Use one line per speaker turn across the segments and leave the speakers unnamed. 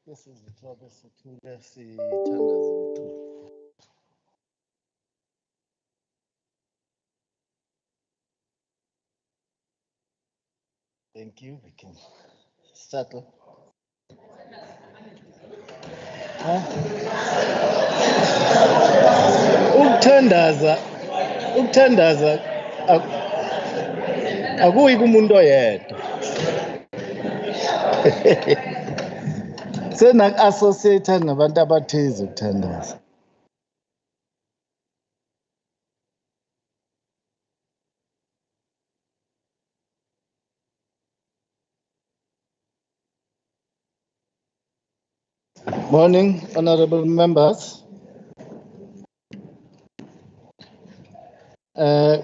This is the trouble sithule sithandaze ukuthi thank you, we can start. Ukuthandaza akuyi kumuntu oyedwa. Senaku-associate nabantu abathize ukuthandaza. Morning, honorable members.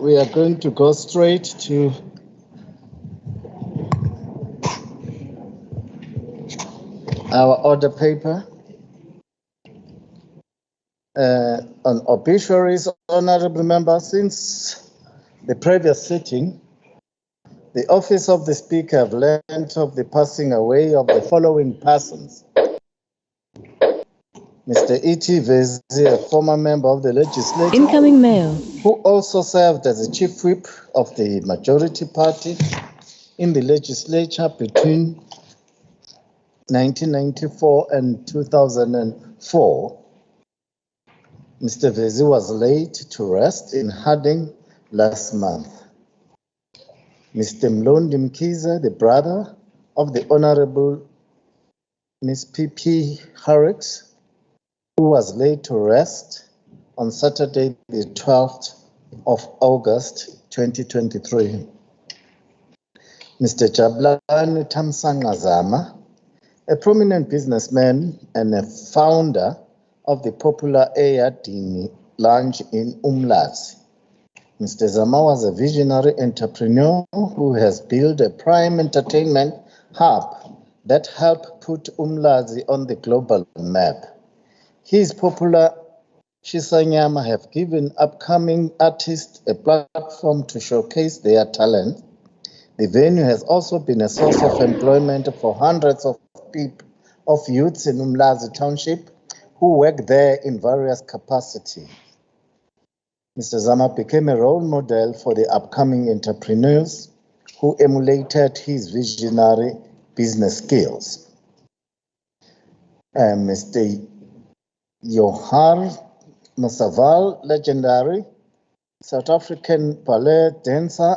We are going to go straight to our order paper on obituaries, honorable members. Since the previous sitting, the office of the Speaker have learned of the passing away of the following persons. Mr. E.T. Vezi, a former member of the legislature.
Incoming mail.
Who also served as the chief whip of the majority party in the legislature between 1994 and 2004. Mr. Vezi was laid to rest in Harding last month. Mr. Mlondi Mkiza, the brother of the Honorable Ms. P.P. Harricks, who was laid to rest on Saturday, the 12th of August, 2023. Mr. Jabulani Thamsanqa-Zama, a prominent businessman and a founder of the popular Eyadini Lounge in Umlazi. Mr. Zama was a visionary entrepreneur who has built a prime entertainment hub that helped put Umlazi on the global map. His popular Shisanyama have given upcoming artists a platform to showcase their talent. The venue has also been a source of employment for hundreds of people, of youths in Umlazi Township, who worked there in various capacities. Mr. Zama became a role model for the upcoming entrepreneurs who emulated his visionary business skills. Mr. Johann Massaval, legendary South African ballet dancer,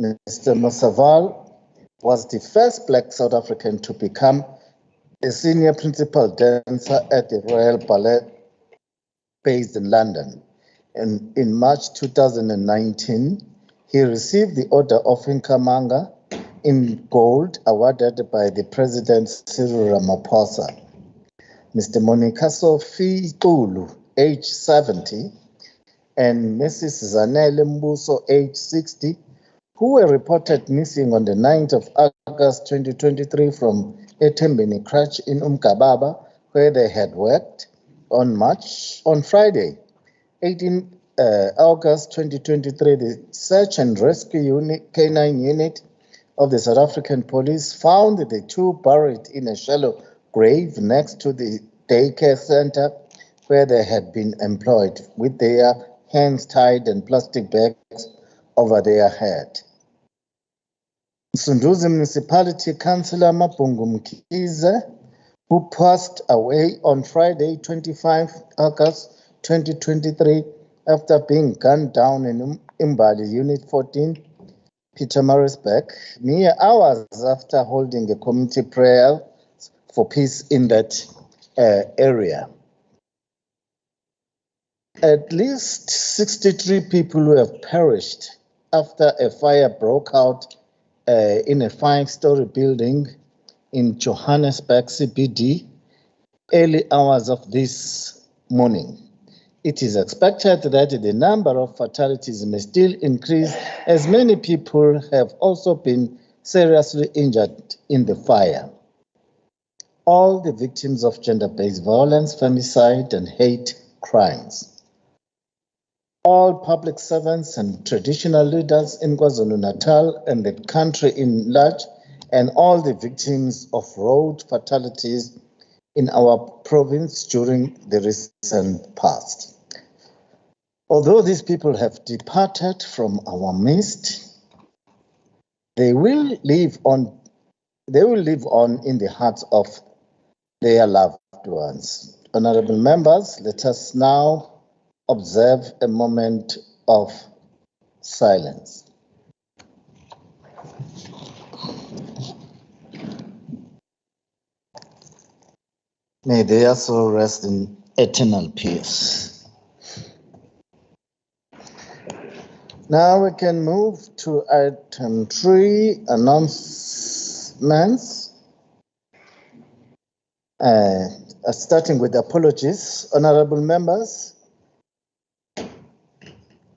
Mr. Massaval was the first Black South African to become a senior principal dancer at the Royal Ballet based in London. And in March 2019, he received the Order of Nkamanga in gold awarded by the President Cyril Ramaphosa. Mr. Monikaso Tulu, age 70, and Mrs. Zanele Mbuso, age 60, who were reported missing on the 9th of August 2023 from Etembeni Crutch in Umkababa, where they had worked on Friday, 18 August 2023, the Search and Rescue Unit, K9 unit of the South African Police found the two buried in a shallow grave next to the daycare center where they had been employed, with their hands tied and plastic bags over their head. Sunduzi Municipality Councillor Mabungu Mkize, who passed away on Friday, 25 August 2023, after being gunned down in Imbali Unit 14, Pietermaritzburg, mere hours after holding a community prayer for peace in that area. At least 63 people have perished after a fire broke out in a 5-story building in Johannesburg CBD early hours of this morning. It is expected that the number of fatalities may still increase, as many people have also been seriously injured in the fire. All the victims of gender-based violence, femicide, and hate crimes. All public servants and traditional leaders in KwaZulu-Natal and the country in large, and all the victims of road fatalities in our province during the recent past. Although these people have departed from our midst, they will live on in the hearts of their loved ones. Honorable members, let us now observe a moment of silence. May their soul rest in eternal peace. Now we can move to item 3, announcements. Starting with apologies, honorable members.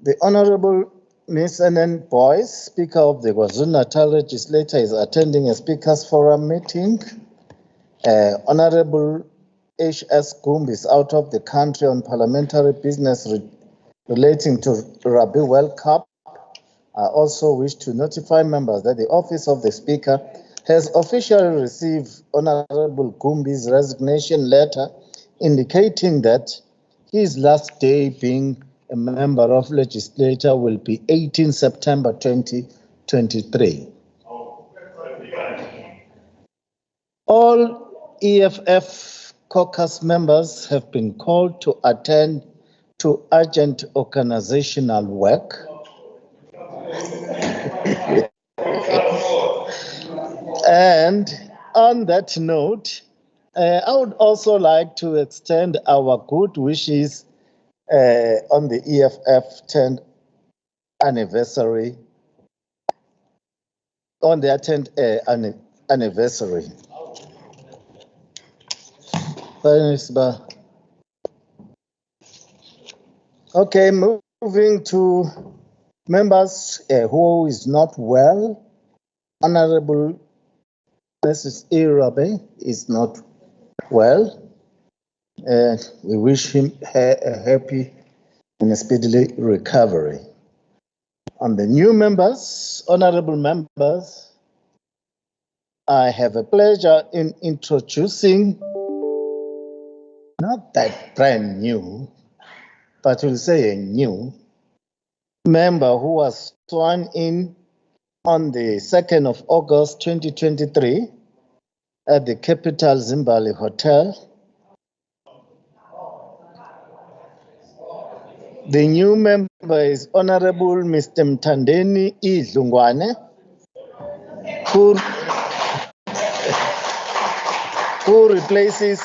The Honorable Ms. N.N. Boyce, Speaker of the Kwazulu-Natal Legislature, is attending a Speakers Forum meeting. Honorable H.S. Gumbi is out of the country on parliamentary business relating to Rugby World Cup. I also wish to notify members that the Office of the Speaker has officially received Honorable Gumbi's resignation letter indicating that his last day being a member of legislature will be 18 September 2023. All EFF caucus members have been called to attend to urgent organizational work. And on that note, I would also like to extend our good wishes on the EFF 10th anniversary, on their 10th anniversary. Okay, moving to members who is not well. Honorable Mrs. Irabe is not well. We wish him a happy and a speedily recovery. On the new members, honorable members, I have a pleasure in introducing not that brand new, but we'll say a new member who was sworn in on the 2nd of August 2023 at the Capital Zimbabwe Hotel. The new member is Honorable Mr. Mthandeni Idlungwane, who replaces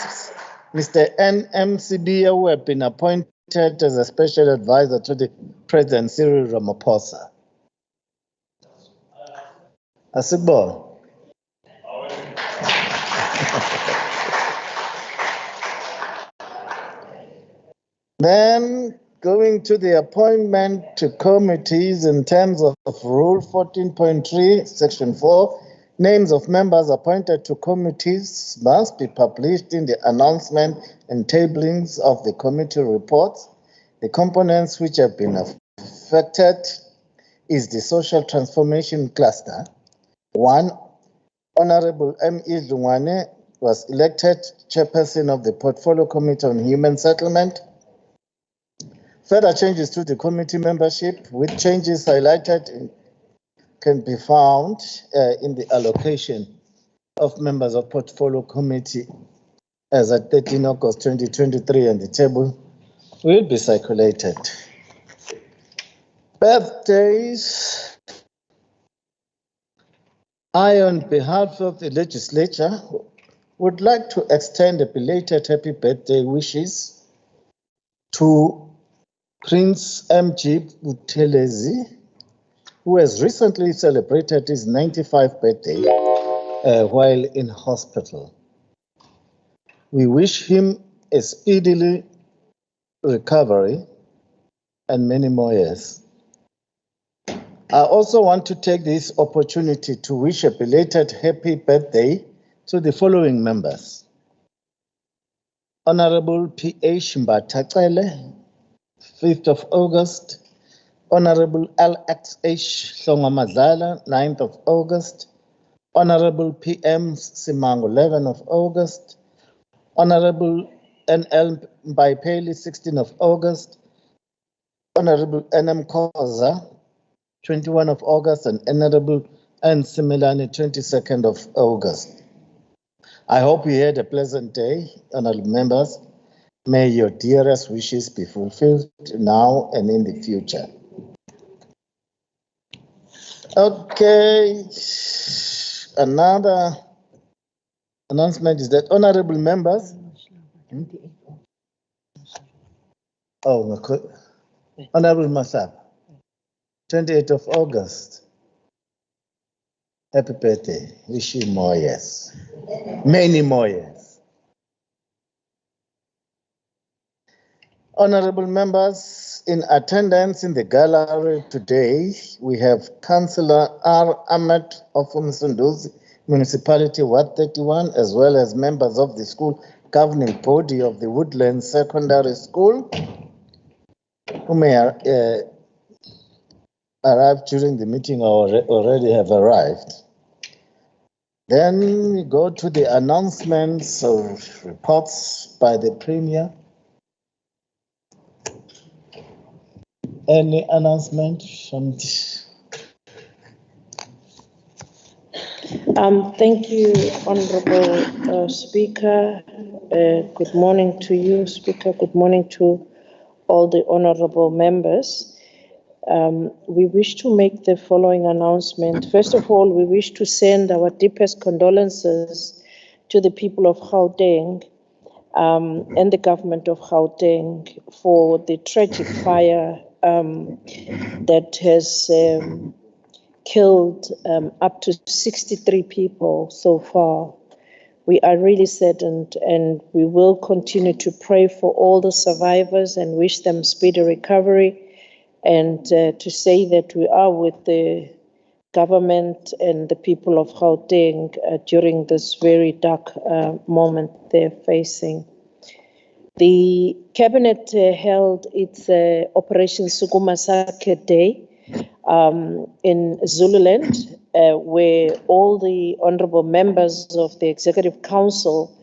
Mr. N.M.C.B., who have been appointed as a special advisor to the President Cyril Ramaphosa. Asigbo. Then going to the appointment to committees in terms of Rule 14.3, Section 4, names of members appointed to committees must be published in the announcement and tablings of the committee reports. The components which have been affected is the Social Transformation Cluster. 1. Honorable M. Idlungwane was elected chairperson of the Portfolio Committee on Human Settlement. Further changes to the committee membership, with changes highlighted, can be found in the allocation of members of Portfolio Committee as at 13 August 2023, and the table will be circulated. Birthdays. I, on behalf of the legislature, would like to extend a belated happy birthday wishes to Prince M.G. Buthelezi, who has recently celebrated his 95th birthday while in hospital. We wish him a speedy recovery and many more years. I also want to take this opportunity to wish a belated happy birthday to the following members. Honorable P.H. Mbatacele, 5th of August. Honorable L.X.H. Hlongamadlala, 9th of August. Honorable P.M. Simango, 11th of August. Honorable N.L. Mbaipeli, 16th of August. Honorable N.M. Koza, 21st of August, and Honorable N. Similani, 22nd of August. I hope you had a pleasant day, honorable members. May your dearest wishes be fulfilled now and in the future. Okay, another announcement is that honorable members. Oh, Honorable Masab, 28th of August. Happy birthday. Wish you more years. Many more years. Honorable members, in attendance in the gallery today, we have Councillor R. Ahmed of Umsunduzi Municipality, Ward 31, as well as members of the school governing body of the Woodlands Secondary School, who may arrive during the meeting or already have arrived. Then we go to the announcements of reports by the Premier. Any announcement from this?
Thank you, Honorable Speaker. Good morning to you, Speaker. Good morning to all the honorable members. We wish to make the following announcement. First of all, we wish to send our deepest condolences to the people of Gauteng and the government of Gauteng for the tragic fire that has killed up to 63 people so far. We are really saddened, and we will continue to pray for all the survivors and wish them speedy recovery, and to say that we are with the government and the people of Gauteng during this very dark moment they're facing. The Cabinet held its Operation Sukuma Sake Day in Zululand, where all the honorable members of the Executive Council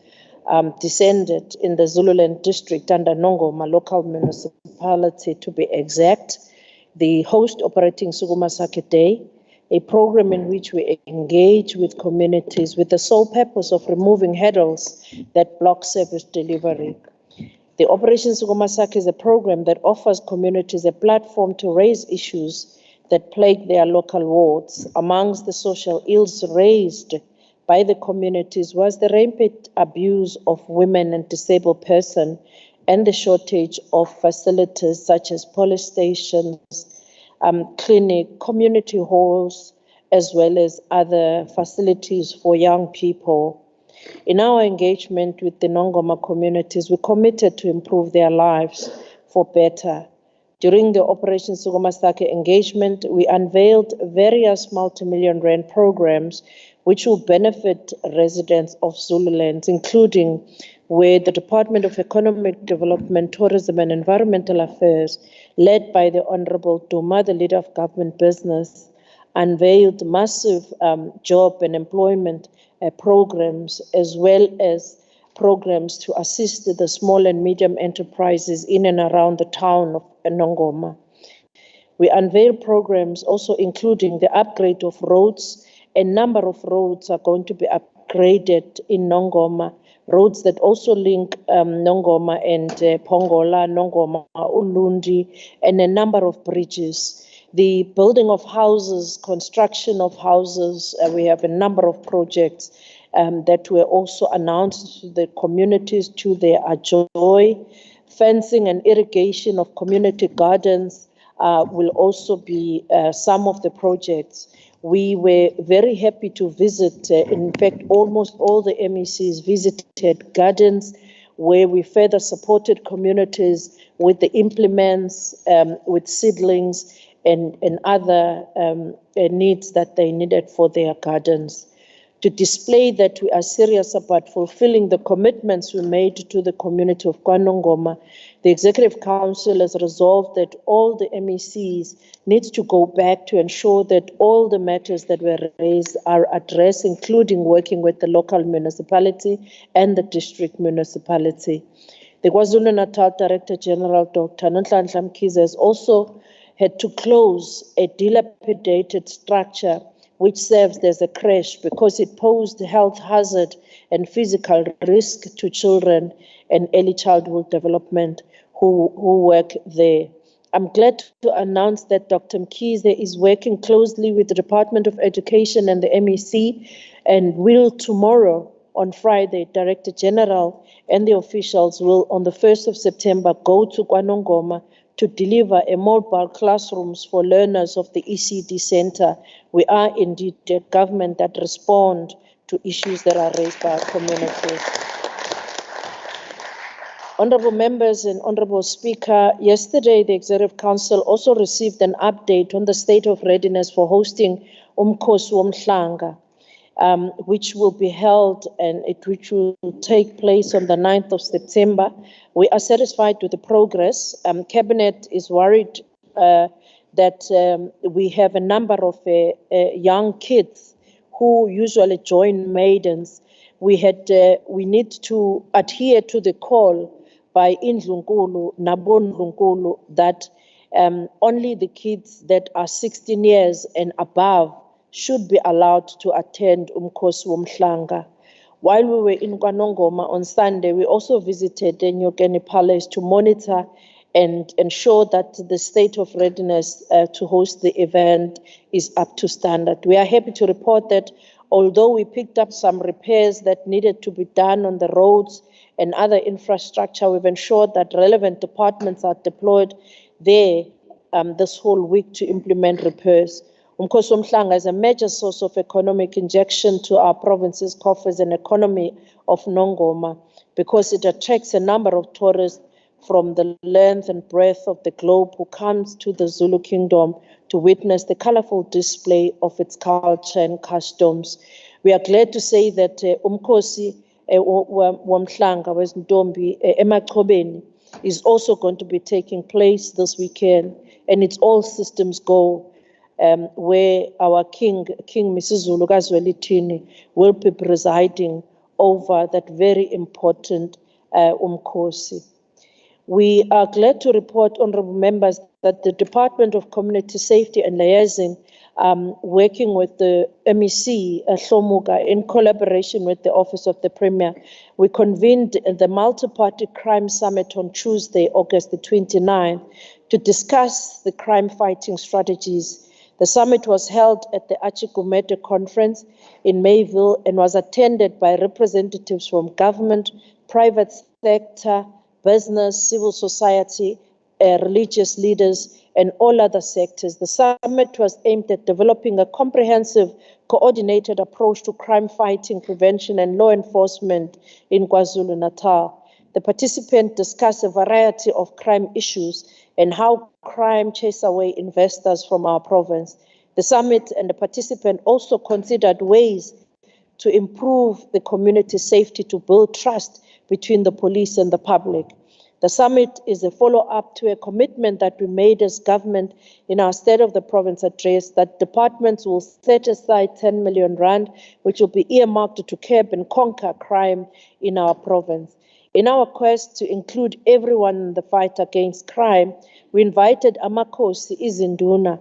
descended in the Zululand district under Nongoma local municipality to be exact. The host operating Sukumasake Day, a program in which we engage with communities with the sole purpose of removing hurdles that block service delivery. The Operation Sukumasake is a program that offers communities a platform to raise issues that plague their local wards. Amongst the social ills raised by the communities was the rampant abuse of women and disabled persons and the shortage of facilities such as police stations, clinic, community halls, as well as other facilities for young people. In our engagement with the Nongoma communities, we committed to improve their lives for better. During the Operation Sukumasake engagement, we unveiled various multi-million rand programs which will benefit residents of Zululand, including where the Department of Economic Development, Tourism and Environmental Affairs, led by the Honorable Duma, the leader of government business, unveiled massive job and employment programs, as well as programs to assist the small and medium enterprises in and around the town of Nongoma. We unveiled programs also including the upgrade of roads. A number of roads are going to be upgraded in Nongoma, roads that also link Nongoma and Pongola, Nongoma, Ulundi, and a number of bridges. The building of houses, construction of houses, we have a number of projects that were also announced to the communities to their joy. Fencing and irrigation of community gardens will also be some of the projects. We were very happy to visit, in fact, almost all the MECs visited gardens where we further supported communities with the implements, with seedlings, and other needs that they needed for their gardens. To display that we are serious about fulfilling the commitments we made to the community of KwaNongoma, the Executive Council has resolved that all the MECs need to go back to ensure that all the matters that were raised are addressed, including working with the local municipality and the district municipality. The KwaZulu-Natal Director General, Dr. Nhlanhla Mkhize, has also had to close a dilapidated structure which served as a creche because it posed health hazard and physical risk to children and early childhood development who work there. I'm glad to announce that Dr. Mkhize is working closely with the Department of Education and the MEC and will tomorrow, on Friday, Director General and the officials will, on the 1st of September, go to KwaNongoma to deliver a mobile classrooms for learners of the ECD Center. We are indeed a government that respond to issues that are raised by our communities. Honorable members and Honorable Speaker, yesterday the Executive Council also received an update on the state of readiness for hosting Umkhosi Womhlanga, which will be held and which will take place on the 9th of September. We are satisfied with the progress. Cabinet is worried that we have a number of young kids who usually join maidens. We need to adhere to the call by Indlunkulu, Nabondlunkulu, that only the kids that are 16 years and above should be allowed to attend Umkhosi Womhlanga. While we were in KwaNongoma on Sunday, we also visited the Nyokeni Palace to monitor and ensure that the state of readiness to host the event is up to standard. We are happy to report that although we picked up some repairs that needed to be done on the roads and other infrastructure, we've ensured that relevant departments are deployed there this whole week to implement repairs. Umkhosi Womhlanga is a major source of economic injection to our province's coffers and economy of Nongoma because it attracts a number of tourists from the length and breadth of the globe who comes to the Zulu Kingdom to witness the colorful display of its culture and customs. We are glad to say that Umkhosi Womhlanga Wezintombi Emachobeni is also going to be taking place this weekend, and it's all systems go. Where our King Mrs. Zulu Kazwelithini will be presiding over that very important umkhosi. We are glad to report, honourable members, that the Department of Community Safety and Liaison, working with the MEC, Hlomuga, in collaboration with the Office of the Premier, we convened the Multi-Party Crime Summit on Tuesday, August the 29th, to discuss the crime-fighting strategies. The summit was held at the Achigumede Conference in Mayville and was attended by representatives from government, private sector, business, civil society, religious leaders, and all other sectors. The summit was aimed at developing a comprehensive, coordinated approach to crime fighting, prevention, and law enforcement in KwaZulu-Natal. The participants discussed a variety of crime issues and how crime chases away investors from our province. The summit and the participants also considered ways to improve the community safety to build trust between the police and the public. The summit is a follow-up to a commitment that we made as government in our State of the Province address that departments will set aside 10 million rand, which will be earmarked to curb and conquer crime in our province. In our quest to include everyone in the fight against crime, we invited Amakhosi Izinduna,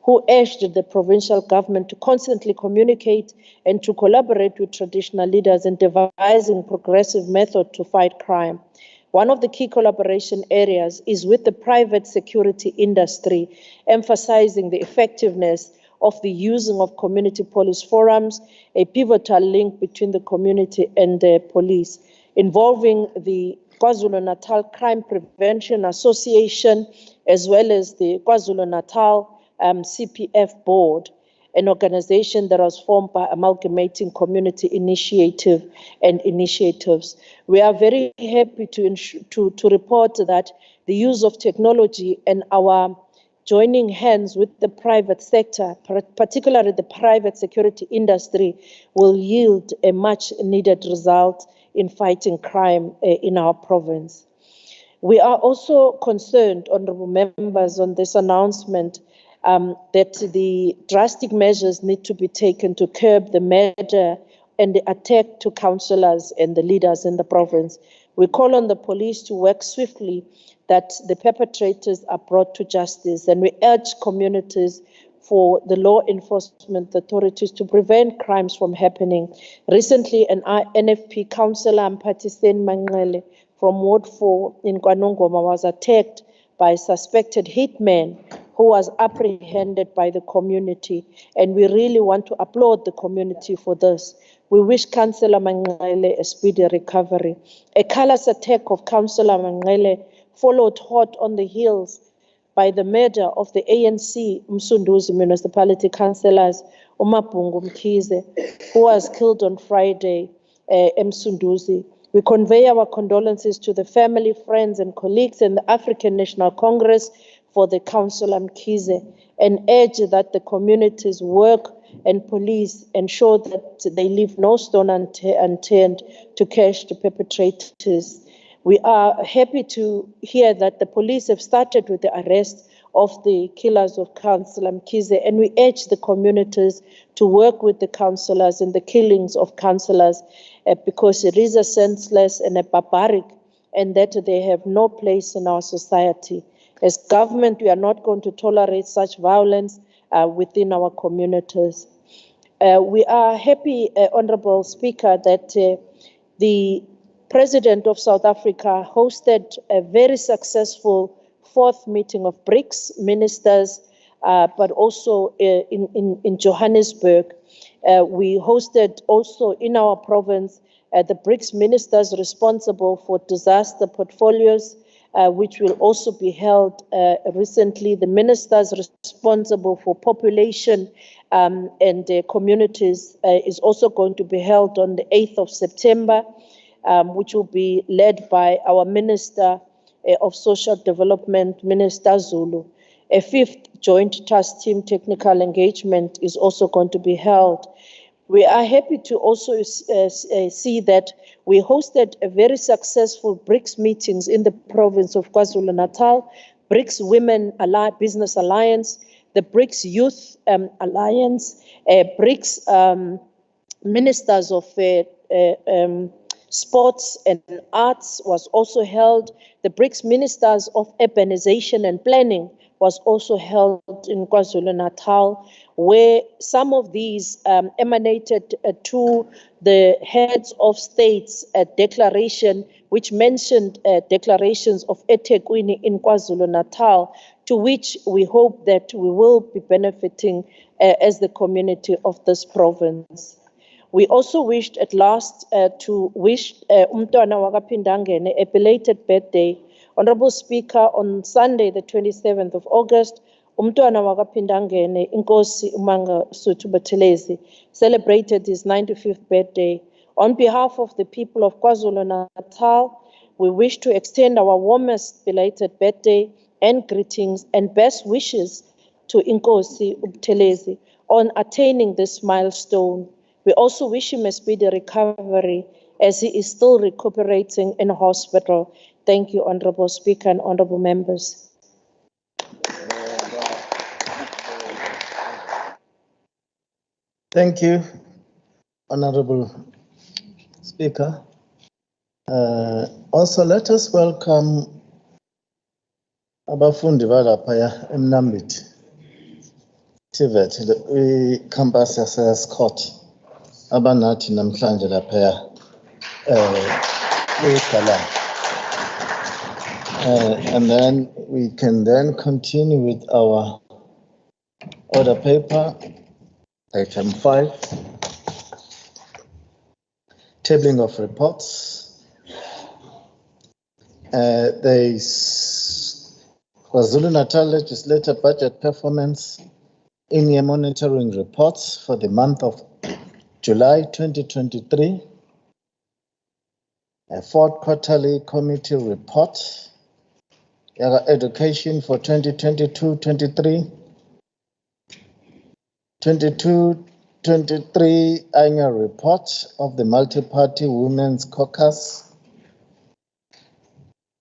who urged the provincial government to constantly communicate and to collaborate with traditional leaders in devising progressive methods to fight crime. One of the key collaboration areas is with the private security industry, emphasizing the effectiveness of the using of community police forums, a pivotal link between the community and the police, involving the KwaZulu-Natal Crime Prevention Association, as well as the KwaZulu-Natal CPF board, an organization that was formed by amalgamating community initiative and initiatives. We are very happy to report that the use of technology and our joining hands with the private sector, particularly the private security industry, will yield a much needed result in fighting crime in our province. We are also concerned, honourable members, on this announcement that the drastic measures need to be taken to curb the murder and the attack to councillors and the leaders in the province. We call on the police to work swiftly that the perpetrators are brought to justice, and we urge communities for the law enforcement authorities to prevent crimes from happening. Recently, an NFP councillor, Mphathiseni Manqele, from Ward 4 in KwaNongoma, was attacked by a suspected hitman who was apprehended by the community, and we really want to applaud the community for this. We wish Councillor Manqele a speedy recovery. A callous attack of Councillor Manqele followed hot on the heels by the murder of the ANC Msunduzi municipality councillors Umabhungu Mkhize, who was killed on Friday, Msunduzi. We convey our condolences to the family, friends, and colleagues in the African National Congress for the Councillor Mkhize, and urge that the communities work and police ensure that they leave no stone unturned to catch the perpetrators. We are happy to hear that the police have started with the arrest of the killers of Councillor Mkhize, and we urge the communities to work with the councillors in the killings of councillors because it is a senseless and a barbaric, and that they have no place in our society. As government, we are not going to tolerate such violence within our communities. We are happy, Honourable Speaker, that the President of South Africa hosted a very successful fourth meeting of BRICS ministers, but also in Johannesburg. We hosted also in our province the BRICS ministers responsible for disaster portfolios, which will also be held recently. The ministers responsible for population and communities is also going to be held on the 8th of September, which will be led by our Minister of Social Development, Minister Zulu. A fifth joint task team technical engagement is also going to be held. We are happy to also see that we hosted a very successful BRICS meetings in the province of KwaZulu-Natal, BRICS Women Business Alliance, the BRICS Youth Alliance, BRICS Ministers of Sports and Arts was also held. The BRICS Ministers of Urbanization and Planning was also held in KwaZulu-Natal, where some of these emanated to the heads of states declaration, which mentioned declarations of eThekwini in KwaZulu-Natal, to which we hope that we will be benefiting as the community of this province. We also wished at last to wish Umntwana Wakaphindangene a belated birthday. Honorable Speaker, on Sunday, the 27th of August, Umntwana Wakaphindangene, Inkosi Umanga Suthu Buthelezi, celebrated his 95th birthday. On behalf of the people of KwaZulu-Natal, we wish to extend our warmest belated birthday and greetings and best wishes to Inkosi Buthelezi on attaining this milestone. We also wish him a speedy recovery as he is still recuperating in hospital. Thank you, Honorable Speaker and Honorable Members.
Thank you, Honorable Speaker. Also, let us welcome abafundi balaphaya eMnambithi TVET campus yase-Escort abanathi namhlanje laphaya eGalani. And then we can then continue with our order paper, item 5, tabling of reports. There is Kwazulu-Natal Legislature budget performance in-year monitoring reports for the month of July 2023, a fourth quarterly committee report, education for 2022-23, 22-23 annual report of the multi-party women's caucus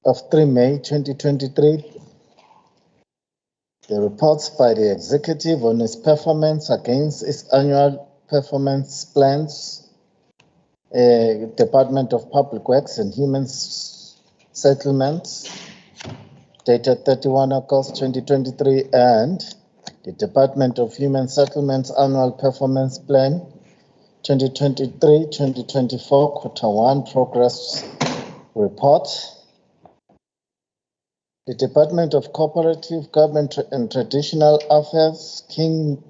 of 3 May 2023, the reports by the executive on its performance against its annual performance plans, Department of Public Works and Human Settlements, dated 31 August 2023, and the Department of Human Settlements Annual Performance Plan 2023-2024 Quarter 1 Progress Report. The Department of Cooperative Government and Traditional Affairs, King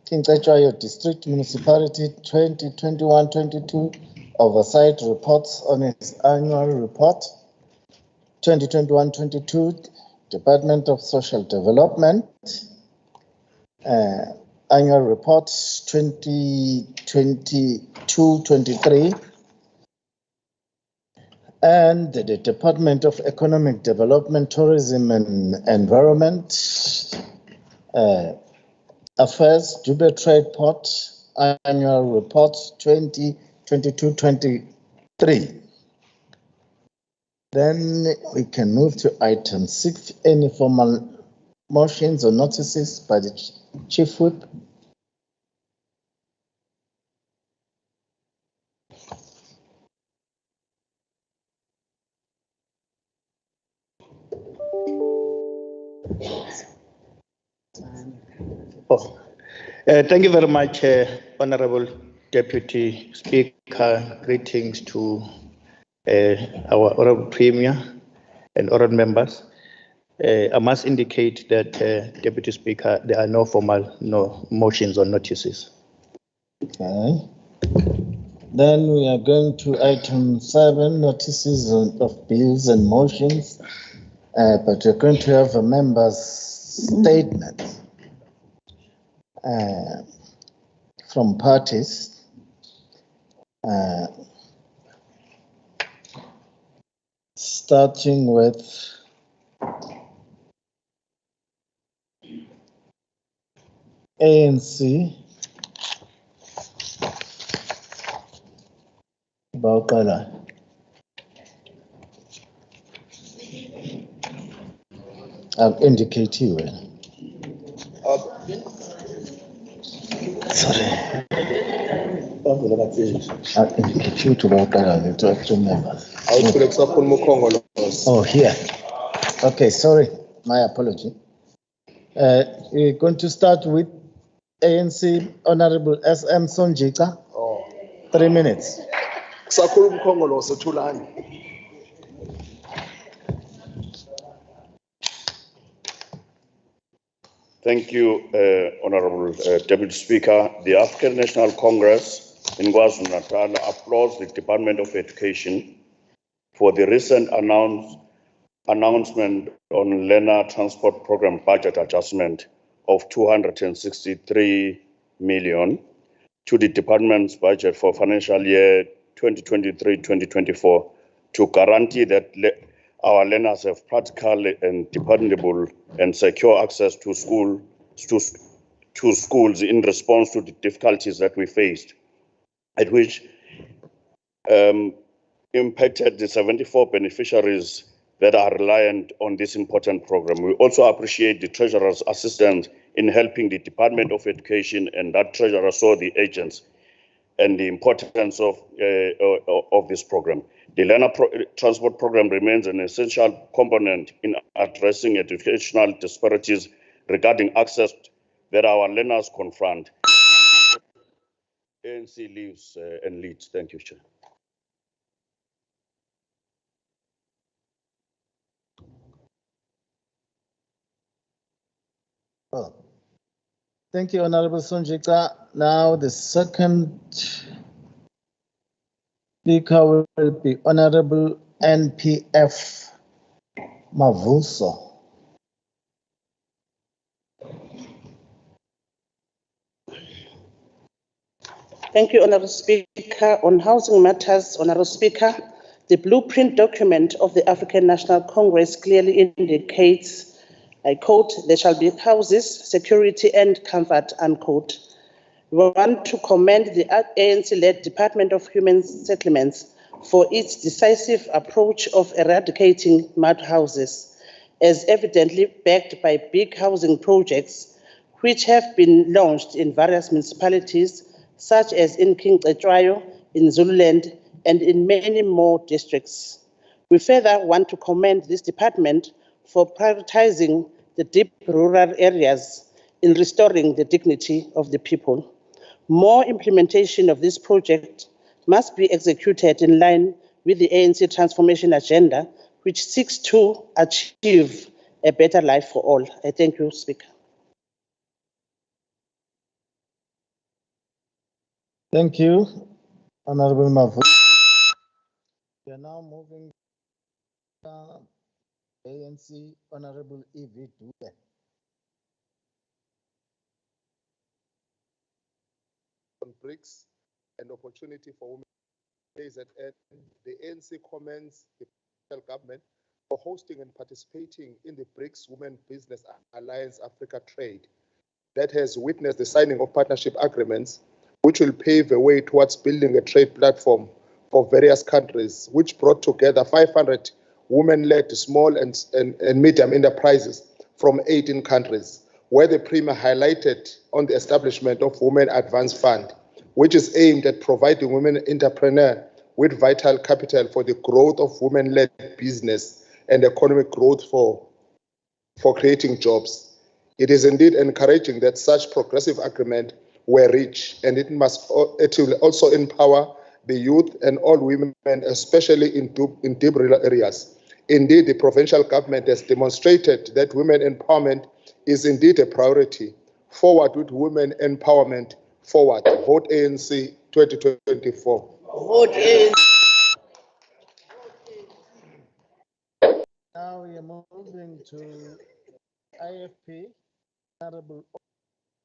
Cetshwayo District Municipality 2021-22 Oversight Reports on its Annual Report 2021-22, Department of Social Development Annual Report 2022-23, and the Department of Economic Development, Tourism and Environment Affairs, Dubai Trade Port Annual Report 2022-23. Then we can move to item 6, any formal motions or notices by the Chief Whip.
Thank you very much, Honorable Deputy Speaker. Greetings to our Honorable Premier and honorable members. I must indicate that, Deputy Speaker, there are no formal motions or notices.
Okay. Then we are going to item 7, notices of bills and motions, but we're going to have a member's statement from parties. Starting with ANC, Baukala. I'll indicate you. Sorry. Oh, here. Okay, sorry, my apology. We're going to start with ANC Honorable SM Sonjika. 3 minutes.
Thank you, Honorable Deputy Speaker. The African National Congress in Kwazulu-Natal applauds the Department of Education for the recent announcement on learner transport program budget adjustment of 263 million to the department's budget for financial year 2023-2024 to guarantee that our learners have practical and dependable and secure access to schools in response to the difficulties that we faced, at which impacted the 74 beneficiaries that are reliant on this important program. We also appreciate the Treasurer's assistance in helping the Department of Education, and that Treasurer saw the agents and the importance of this program. The learner transport program remains an essential component in addressing educational disparities regarding access that our learners confront. ANC lives and leads. Thank you, Chair.
Oh. Thank you, Honorable Sonjika. Now the second speaker will be Honorable NPF Mavuso.
Thank you, Honorable Speaker. On housing matters, Honorable Speaker, the blueprint document of the African National Congress clearly indicates, I quote, there shall be houses, security and comfort, unquote. We want to commend the ANC-led Department of Human Settlements for its decisive approach of eradicating mud houses, as evidently backed by big housing projects which have been launched in various municipalities, such as in King Cetshwayo, in Zululand, and in many more districts. We further want to commend this department for prioritizing the deep rural areas in restoring the dignity of the people. More implementation of this project must be executed in line with the ANC transformation agenda, which seeks to achieve a better life for all. I thank you, Speaker.
Thank you, Honorable Mavuso. We are now moving to ANC Honorable E.V. Dube.
On BRICS and opportunity for women. The ANC commends the federal government for hosting and participating in the BRICS Women Business Alliance Africa Trade that has witnessed the signing of partnership agreements which will pave the way towards building a trade platform for various countries, which brought together 500 women-led small and medium enterprises from 18 countries, where the Premier highlighted on the establishment of Women Advance Fund, which is aimed at providing women entrepreneurs with vital capital for the growth of women-led business and economic growth for creating jobs. It is indeed encouraging that such progressive agreements were reached, and it will also empower the youth and all women, especially in deep rural areas. Indeed, the provincial government has demonstrated that women empowerment is indeed a priority. Forward with women empowerment. Forward. Vote ANC 2024.
Vote ANC.
Now we are moving to IFP, Honorable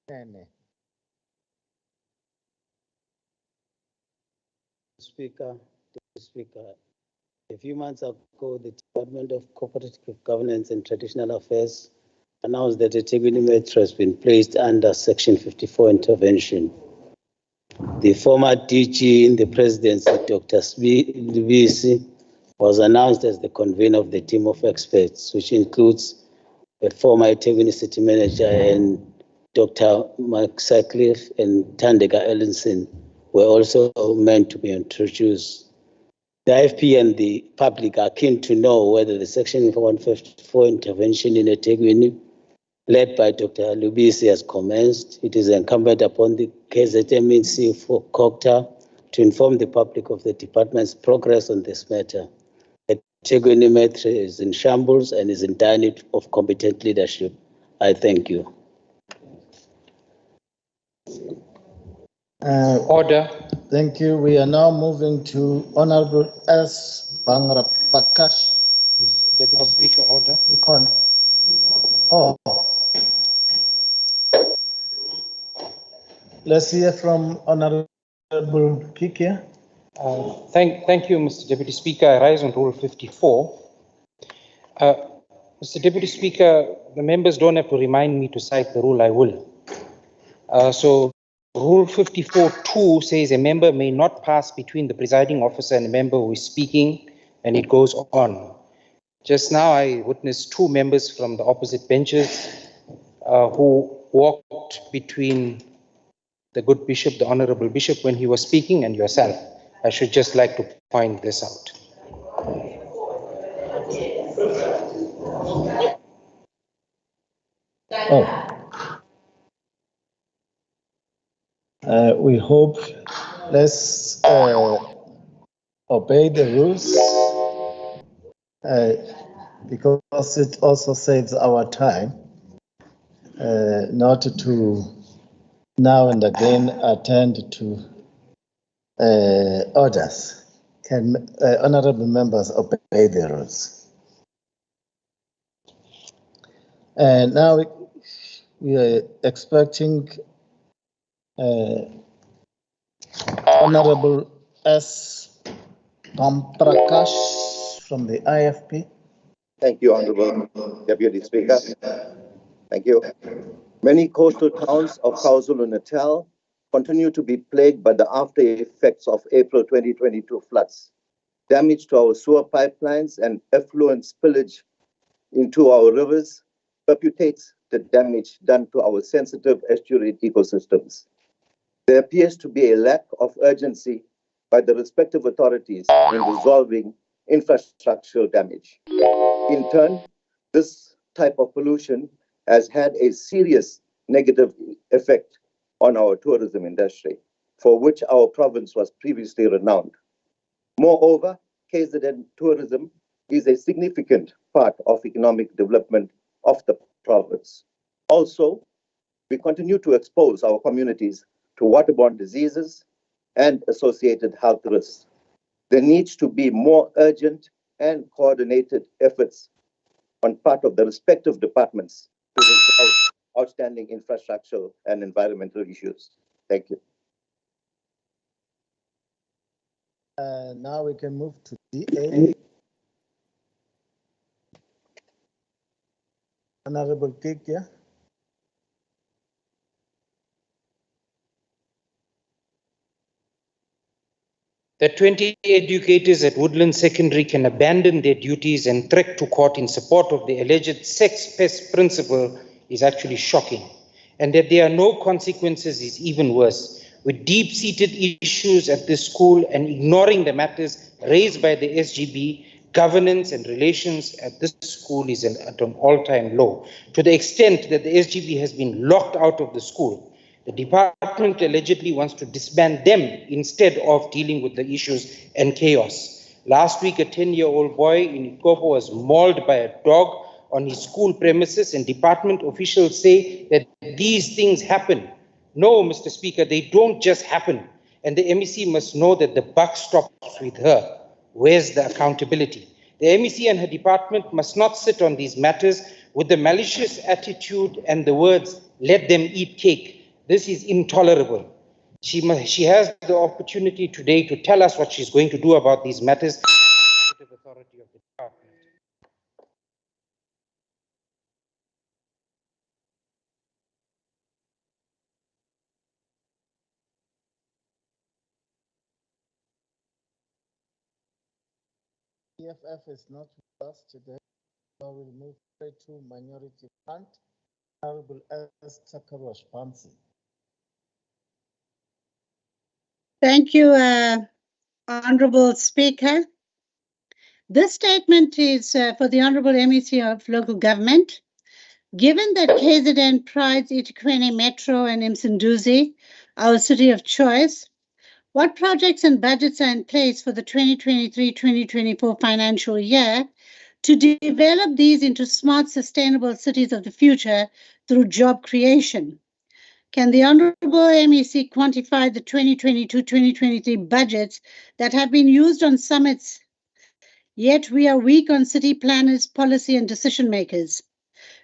Nene.
Speaker, a few months ago, the Department of Cooperative Governance and Traditional Affairs announced that the eThekwini Metro has been placed under Section 54 intervention. The former DG in the presidency, Dr. Lubisi, was announced as the convener of the team of experts, which includes a former eThekwini city manager and Dr. Mark Sutcliffe and Tandega Ellenson, were also meant to be introduced. The IFP and the public are keen to know whether the Section 154 intervention in eThekwini, led by Dr. Lubisi, has commenced. It is incumbent upon the KZMNC for COCTA to inform the public of the department's progress on this matter. eThekwini Metro is in shambles and is in dire need of competent leadership. I thank you.
Order.
Thank you. We are now moving to Honorable S. Bangra Prakash.
Mr. Deputy Speaker, order.
You can't. Oh. Let's hear from Honorable Kikia.
Thank you, Mr. Deputy Speaker. I rise on Rule 54. Mr. Deputy Speaker, the members don't have to remind me to cite the rule, I will. So Rule 54(2) says a member may not pass between the presiding officer and the member who is speaking, and it goes on. Just now I witnessed two members from the opposite benches who walked between the good bishop, the honorable bishop, when he was speaking, and yourself. I should just like to point this out.
We hope let's obey the rules because it also saves our time not to now and again attend to orders. Can honorable members obey the rules? And now we are expecting Honorable S. Prakash from the IFP.
Thank you, Honorable Deputy Speaker. Thank you. Many coastal towns of KwaZulu-Natal continue to be plagued by the after effects of April 2022 floods. Damage to our sewer pipelines and effluent spillage into our rivers perpetuates the damage done to our sensitive estuary ecosystems. There appears to be a lack of urgency by the respective authorities in resolving infrastructural damage. In turn, this type of pollution has had a serious negative effect on our tourism industry, for which our province was previously renowned. Moreover, KZN tourism is a significant part of economic development of the province. Also, we continue to expose our communities to waterborne diseases and associated health risks. There needs to be more urgent and coordinated efforts on part of the respective departments to resolve outstanding infrastructural and environmental issues. Thank you.
Now we can move to DA. Honorable Kikia.
That 20 educators at Woodland Secondary can abandon their duties and trek to court in support of the alleged sex pest principle is actually shocking. And that there are no consequences is even worse. With deep-seated issues at this school and ignoring the matters raised by the SGB, governance and relations at this school is at an all-time low, to the extent that the SGB has been locked out of the school. The department allegedly wants to disband them instead of dealing with the issues and chaos. Last week, a 10-year-old boy in Ikopo was mauled by a dog on his school premises, and department officials say that these things happen. No, Mr. Speaker, they don't just happen. And the MEC must know that the buck stops with her. Where's the accountability? The MEC and her department must not sit on these matters with the malicious attitude and the words, let them eat cake. This is intolerable. She has the opportunity today to tell us what she's going to do about these matters. The authority of the department.
EFF is not with us today, so we'll move straight to minority front. Honorable S. Takarosh Pansi.
Thank you, Honourable Speaker. This statement is for the Honourable MEC of Local Government. Given that KZN prides eThekwini Metro and Msunduzi, our city of choice, what projects and budgets are in place for the 2023-2024 financial year to develop these into smart, sustainable cities of the future through job creation? Can the Honourable MEC quantify the 2022-2023 budgets that have been used on summits, yet we are weak on city planners, policy and decision makers?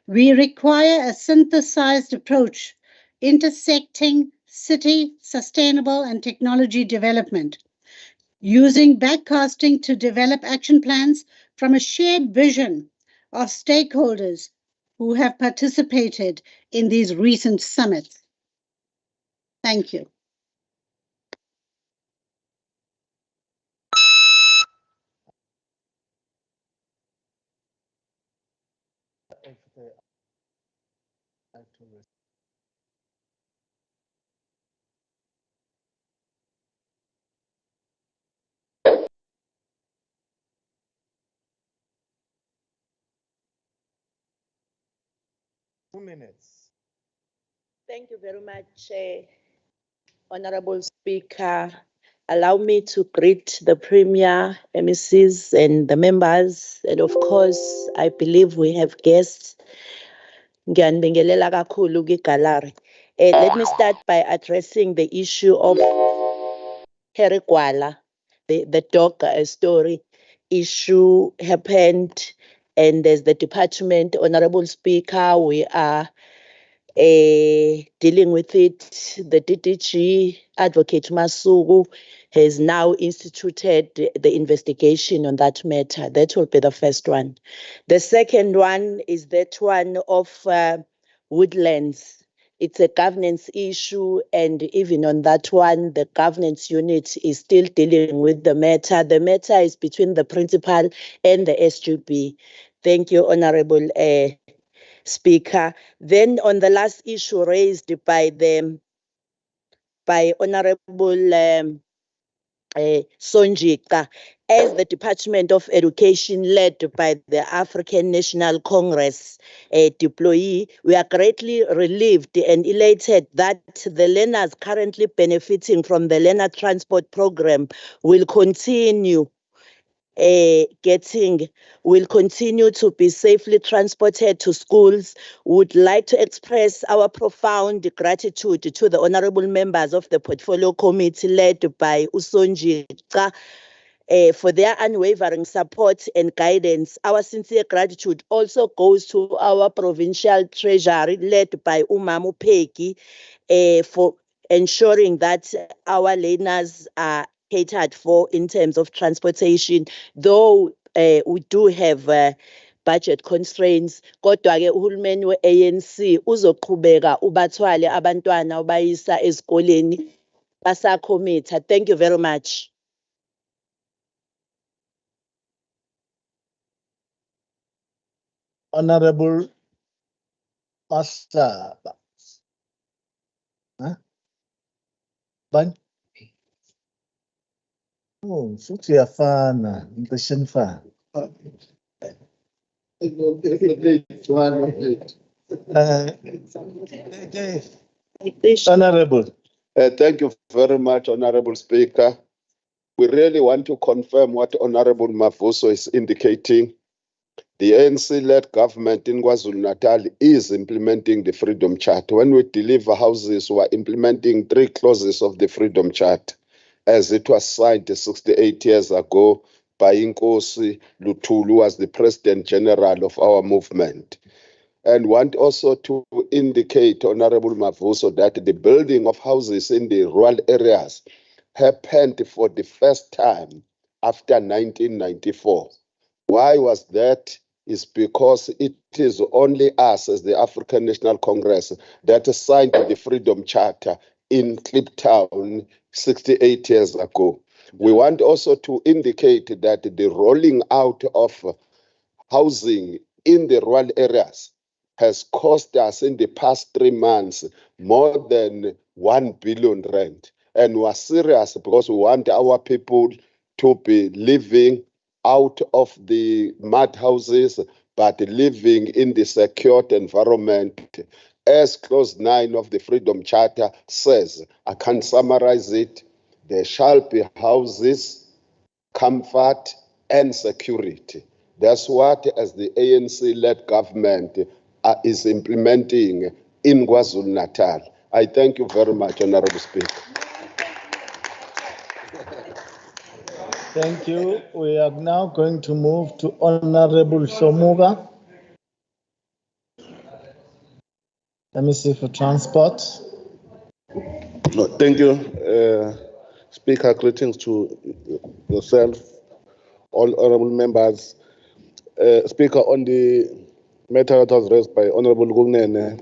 We require a synthesized approach intersecting city, sustainable and technology development, using backcasting to develop action plans from a shared vision of stakeholders who have participated in these recent summits. Thank you.
Minutes.
Thank you very much, Honorable Speaker. Allow me to greet the Premier, MECs, and the members. And of course, I believe we have guests. Ngiyanibingelela kakhulu kwigalari. Let me start by addressing the issue of Kwala, the dog story issue happened. And as the department, Honorable Speaker, we are dealing with it. The DDG, Advocate Masuku, has now instituted the investigation on that matter. That will be the first one. The second one is that one of Woodlands. It's a governance issue, and even on that one, the governance unit is still dealing with the matter. The matter is between the principal and the SGB. Thank you, Honorable Speaker. Then on the last issue raised by Honorable Sonjika, as the Department of Education led by the African National Congress deployee, we are greatly relieved and elated that the learners currently benefiting from the learner transport program will continue to be safely transported to schools. Would like to express our profound gratitude to the honorable members of the Portfolio Committee led by Usonjika for their unwavering support and guidance. Our sincere gratitude also goes to our provincial treasury led by Umamu Peki for ensuring that our learners are catered for in terms of transportation, though we do have budget constraints. Kodwa-ke uhulumeni we-ANC uzoqhubeka ubathwale abantwana ubayisa esikoleni basakhomitha. Thank you very much.
Honorable Masaba. Huh? Ban? Oh, suthi yafana, impression fa. Honorable.
Thank you very much, Honorable Speaker. We really want to confirm what Honorable Mavuso is indicating. The ANC-led government in KwaZulu-Natal is implementing the Freedom Charter. When we deliver houses, we are implementing 3 clauses of the Freedom Charter, as it was signed 68 years ago by Inkosi Luthulu, who was the President General of our movement. And want also to indicate, Honorable Mavuso, that the building of houses in the rural areas happened for the first time after 1994. Why was that? Is because it is only us as the African National Congress that signed the Freedom Charter in Kliptown 68 years ago. We want also to indicate that the rolling out of housing in the rural areas has cost us in the past 3 months more than 1 billion rand. and we are serious because we want our people to be living out of the mud houses, but living in the secured environment, as Clause 9 of the Freedom Charter says. I can summarize it. There shall be houses, comfort, and security. That's what, as the ANC-led government is implementing in KwaZulu-Natal. I thank you very much, Honorable Speaker.
Thank you. We are now going to move to Honorable Shomuga. MEC for Transport.
Thank you, Speaker. Greetings to yourself, all honorable members. Speaker, on the matter that was raised by Honorable Gunene,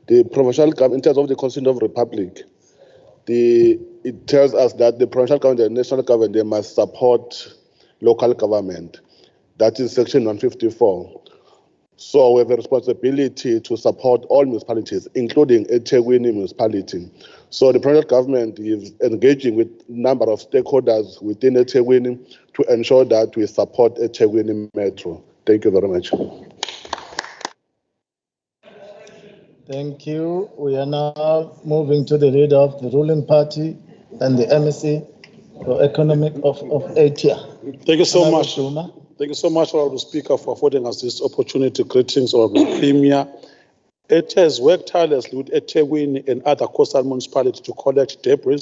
the provincial government, in terms of the Constitution of the Republic, it tells us that the provincial government and the national government, they must support local government. That is Section 154. So we have a responsibility to support all municipalities, including eThekwini municipality. So the provincial government is engaging with a number of stakeholders within eThekwini to ensure that we support eThekwini Metro. Thank you very much.
Thank you. We are now moving to the leader of the ruling party and the MEC for Economic of ATIA.
Thank you so
Honorable
much.
Duma.
Thank you so much, Honorable Speaker, for affording us this opportunity. Greetings, Honorable Premier. It has worked tirelessly with eThekwini and other coastal municipalities to collect debris,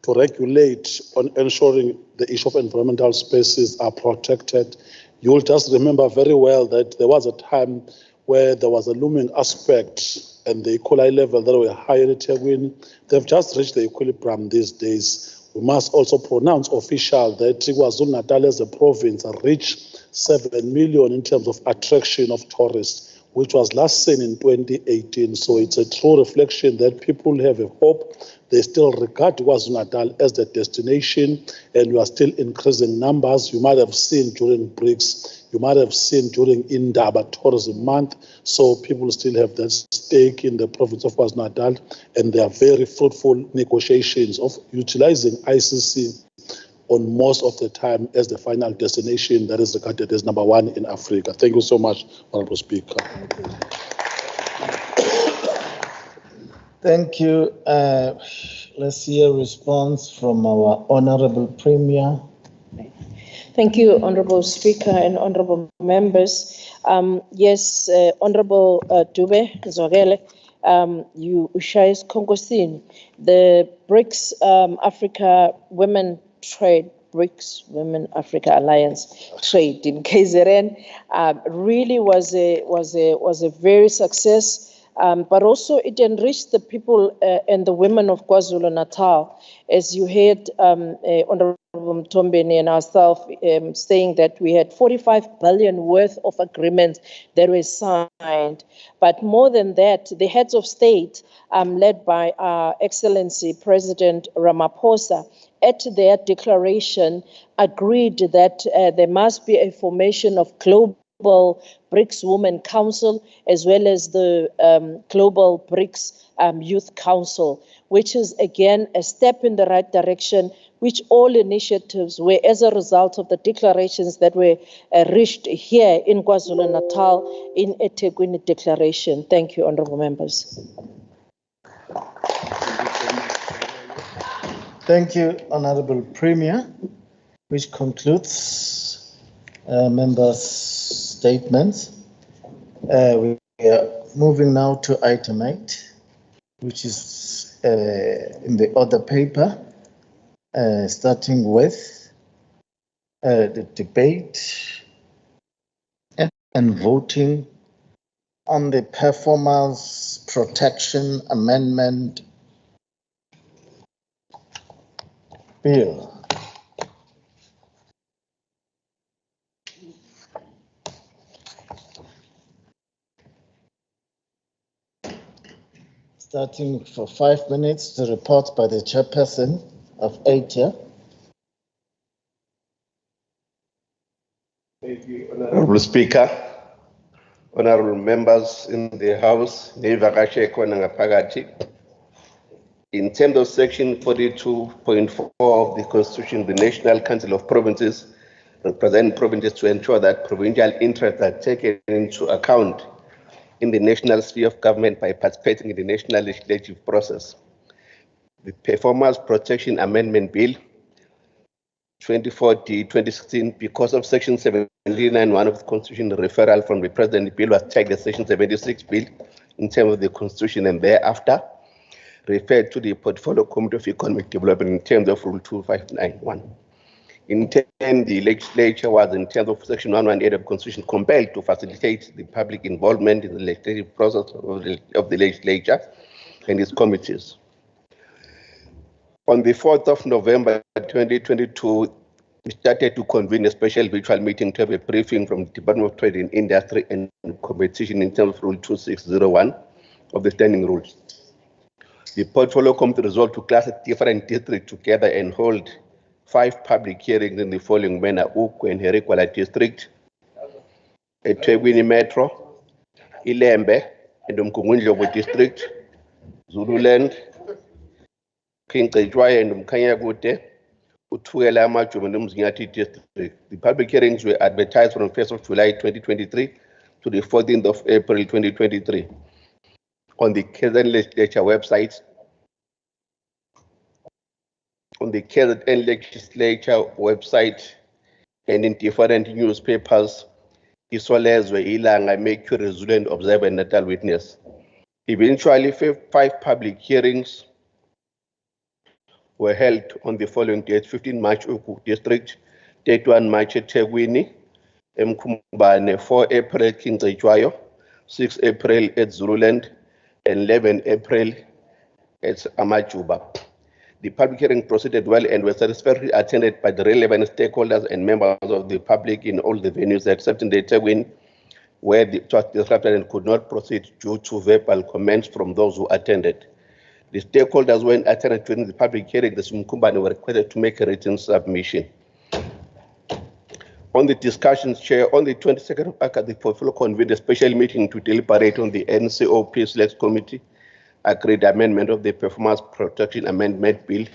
to regulate on ensuring the issue of environmental spaces are protected. You'll just remember very well that there was a time where there was a looming aspect and the E. coli level that were higher in eThekwini. They've just reached the equilibrium these days. We must also pronounce official that KwaZulu-Natal as a province reached 7 million in terms of attraction of tourists, which was last seen in 2018. So it's a true reflection that people have a hope. They still regard KwaZulu-Natal as the destination, and we are still increasing numbers. You might have seen during BRICS, you might have seen during Indaba Tourism Month. So people still have that stake in the province of KwaZulu-Natal, and there are very fruitful negotiations of utilizing ICC on most of the time as the final destination that is regarded as number one in Africa. Thank you so much, Honorable Speaker.
Thank you. Let's hear a response from our Honorable Premier.
Thank you, Honorable Speaker and Honorable Members. Yes, Honorable Dube Zogele, Ushais Kongosin, the BRICS Africa Women Trade, BRICS Women Africa Alliance Trade in KZN really was a very success. But also it enriched the people and the women of KwaZulu-Natal, as you heard Honorable Mtombeni and ourselves saying that we had 45 billion worth of agreements that were signed. But more than that, the heads of state, led by our Excellency President Ramaphosa, at their declaration agreed that there must be a formation of global BRICS Women Council, as well as the Global BRICS Youth Council, which is again a step in the right direction, which all initiatives were as a result of the declarations that were reached here in KwaZulu-Natal in eThekwini Declaration. Thank you, honorable members.
Thank you, Honorable Premier, which concludes members' statements. We are moving now to item 8, which is in the other paper, starting with the debate and voting on the Performance Protection Amendment Bill. Starting for 5 minutes, the report by the chairperson of ATIA.
Thank you, Honorable Speaker, honorable members in the House, In terms of Section 42.4 of the Constitution, the National Council of Provinces represent provinces to ensure that provincial interests are taken into account in the national sphere of government by participating in the national legislative process. The Performance Protection Amendment Bill 24D/2016, because of Section 79(1) of the Constitution, the referral from the President, the bill was tagged as Section 76 bill in terms of the Constitution, and thereafter referred to the Portfolio Committee of Economic Development in terms of Rule 2591. In turn, the legislature was, in terms of Section 118 of the Constitution, compelled to facilitate the public involvement in the legislative process of the legislature and its committees. On the 4th of November 2022, we started to convene a special virtual meeting to have a briefing from the Department of Trade and Industry and Competition in terms of Rule 2601 of the Standing Rules. The Portfolio Committee resolved to class different districts together and hold 5 public hearings in the following manner: Ukwe and Herikwala District, eThekwini Metro, Ilembe and Umgungundlovu District, Zululand, Kinkejwayo and Umkhanyakude, Uthukela Amajuba and Umzinyathi District. The public hearings were advertised from 1st of July 2023 to the 14th of April 2023 on the KZN Legislature website, and in different newspapers, Isolezwe, Ilanga, Mercury, Zulu and Observer and Natal Witness. Eventually, 5 public hearings were held on the following dates: 15 March, Uku District, 31 March, eThekwini, Mkumbane, 4 April, Kinkejwayo, 6 April at Zululand, and 11 April at Amajuba. The public hearing proceeded well and was satisfactorily attended by the relevant stakeholders and members of the public in all the venues except in the eThekwini, where it was disrupted and could not proceed due to verbal comments from those who attended. The stakeholders, when attended during the public hearing, the Mkumbane were requested to make a written submission. On the discussions, Chair, on the 22nd of August, the Portfolio convened a special meeting to deliberate on the NCOP Select Committee agreed amendment of the Performance Protection Amendment Bill.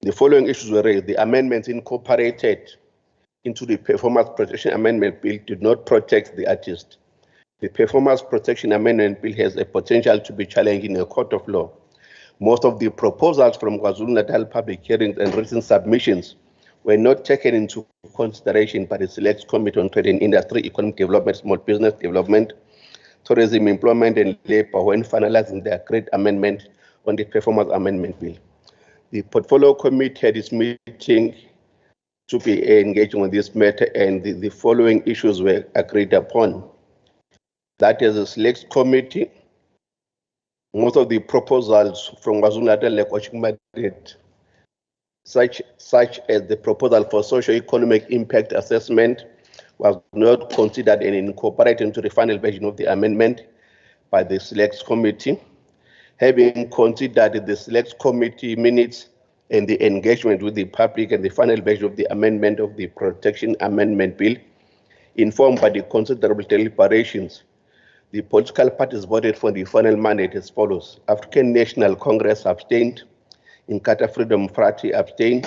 The following issues were raised. The amendments incorporated into the Performance Protection Amendment Bill did not protect the artist. The Performance Protection Amendment Bill has a potential to be challenged in a court of law. Most of the proposals from Kwazulu-Natal public hearings and written submissions were not taken into consideration by the Select Committee on Trade and Industry, Economic Development, Small Business Development, Tourism, Employment and Labour when finalizing the agreed amendment on the Performance Amendment Bill. The Portfolio Committee had its meeting to be engaging on this matter, and the following issues were agreed upon. That is, the Select Committee, most of the proposals from KwaZulu-Natal Legislature, such as the proposal for socio-economic impact assessment, was not considered and incorporated into the final version of the amendment by the Select Committee. Having considered the Select Committee minutes and the engagement with the public and the final version of the amendment of the Protection Amendment Bill, informed by the considerable deliberations, the political parties voted for the final mandate as follows: African National Congress abstained, Inkatha Freedom Party abstained,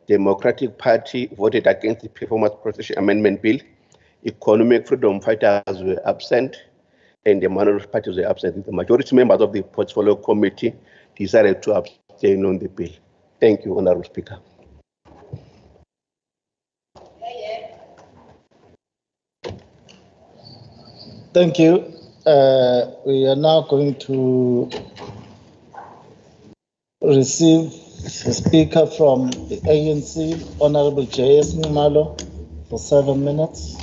Democratic Party voted against the Performance Protection Amendment Bill, Economic Freedom Fighters were absent, and the minority parties were absent. The majority members of the Portfolio Committee decided to abstain on the bill. Thank you, Honorable Speaker.
Thank you. We are now going to receive a speaker from the ANC, Honorable J.S. Numalo, for 7 minutes.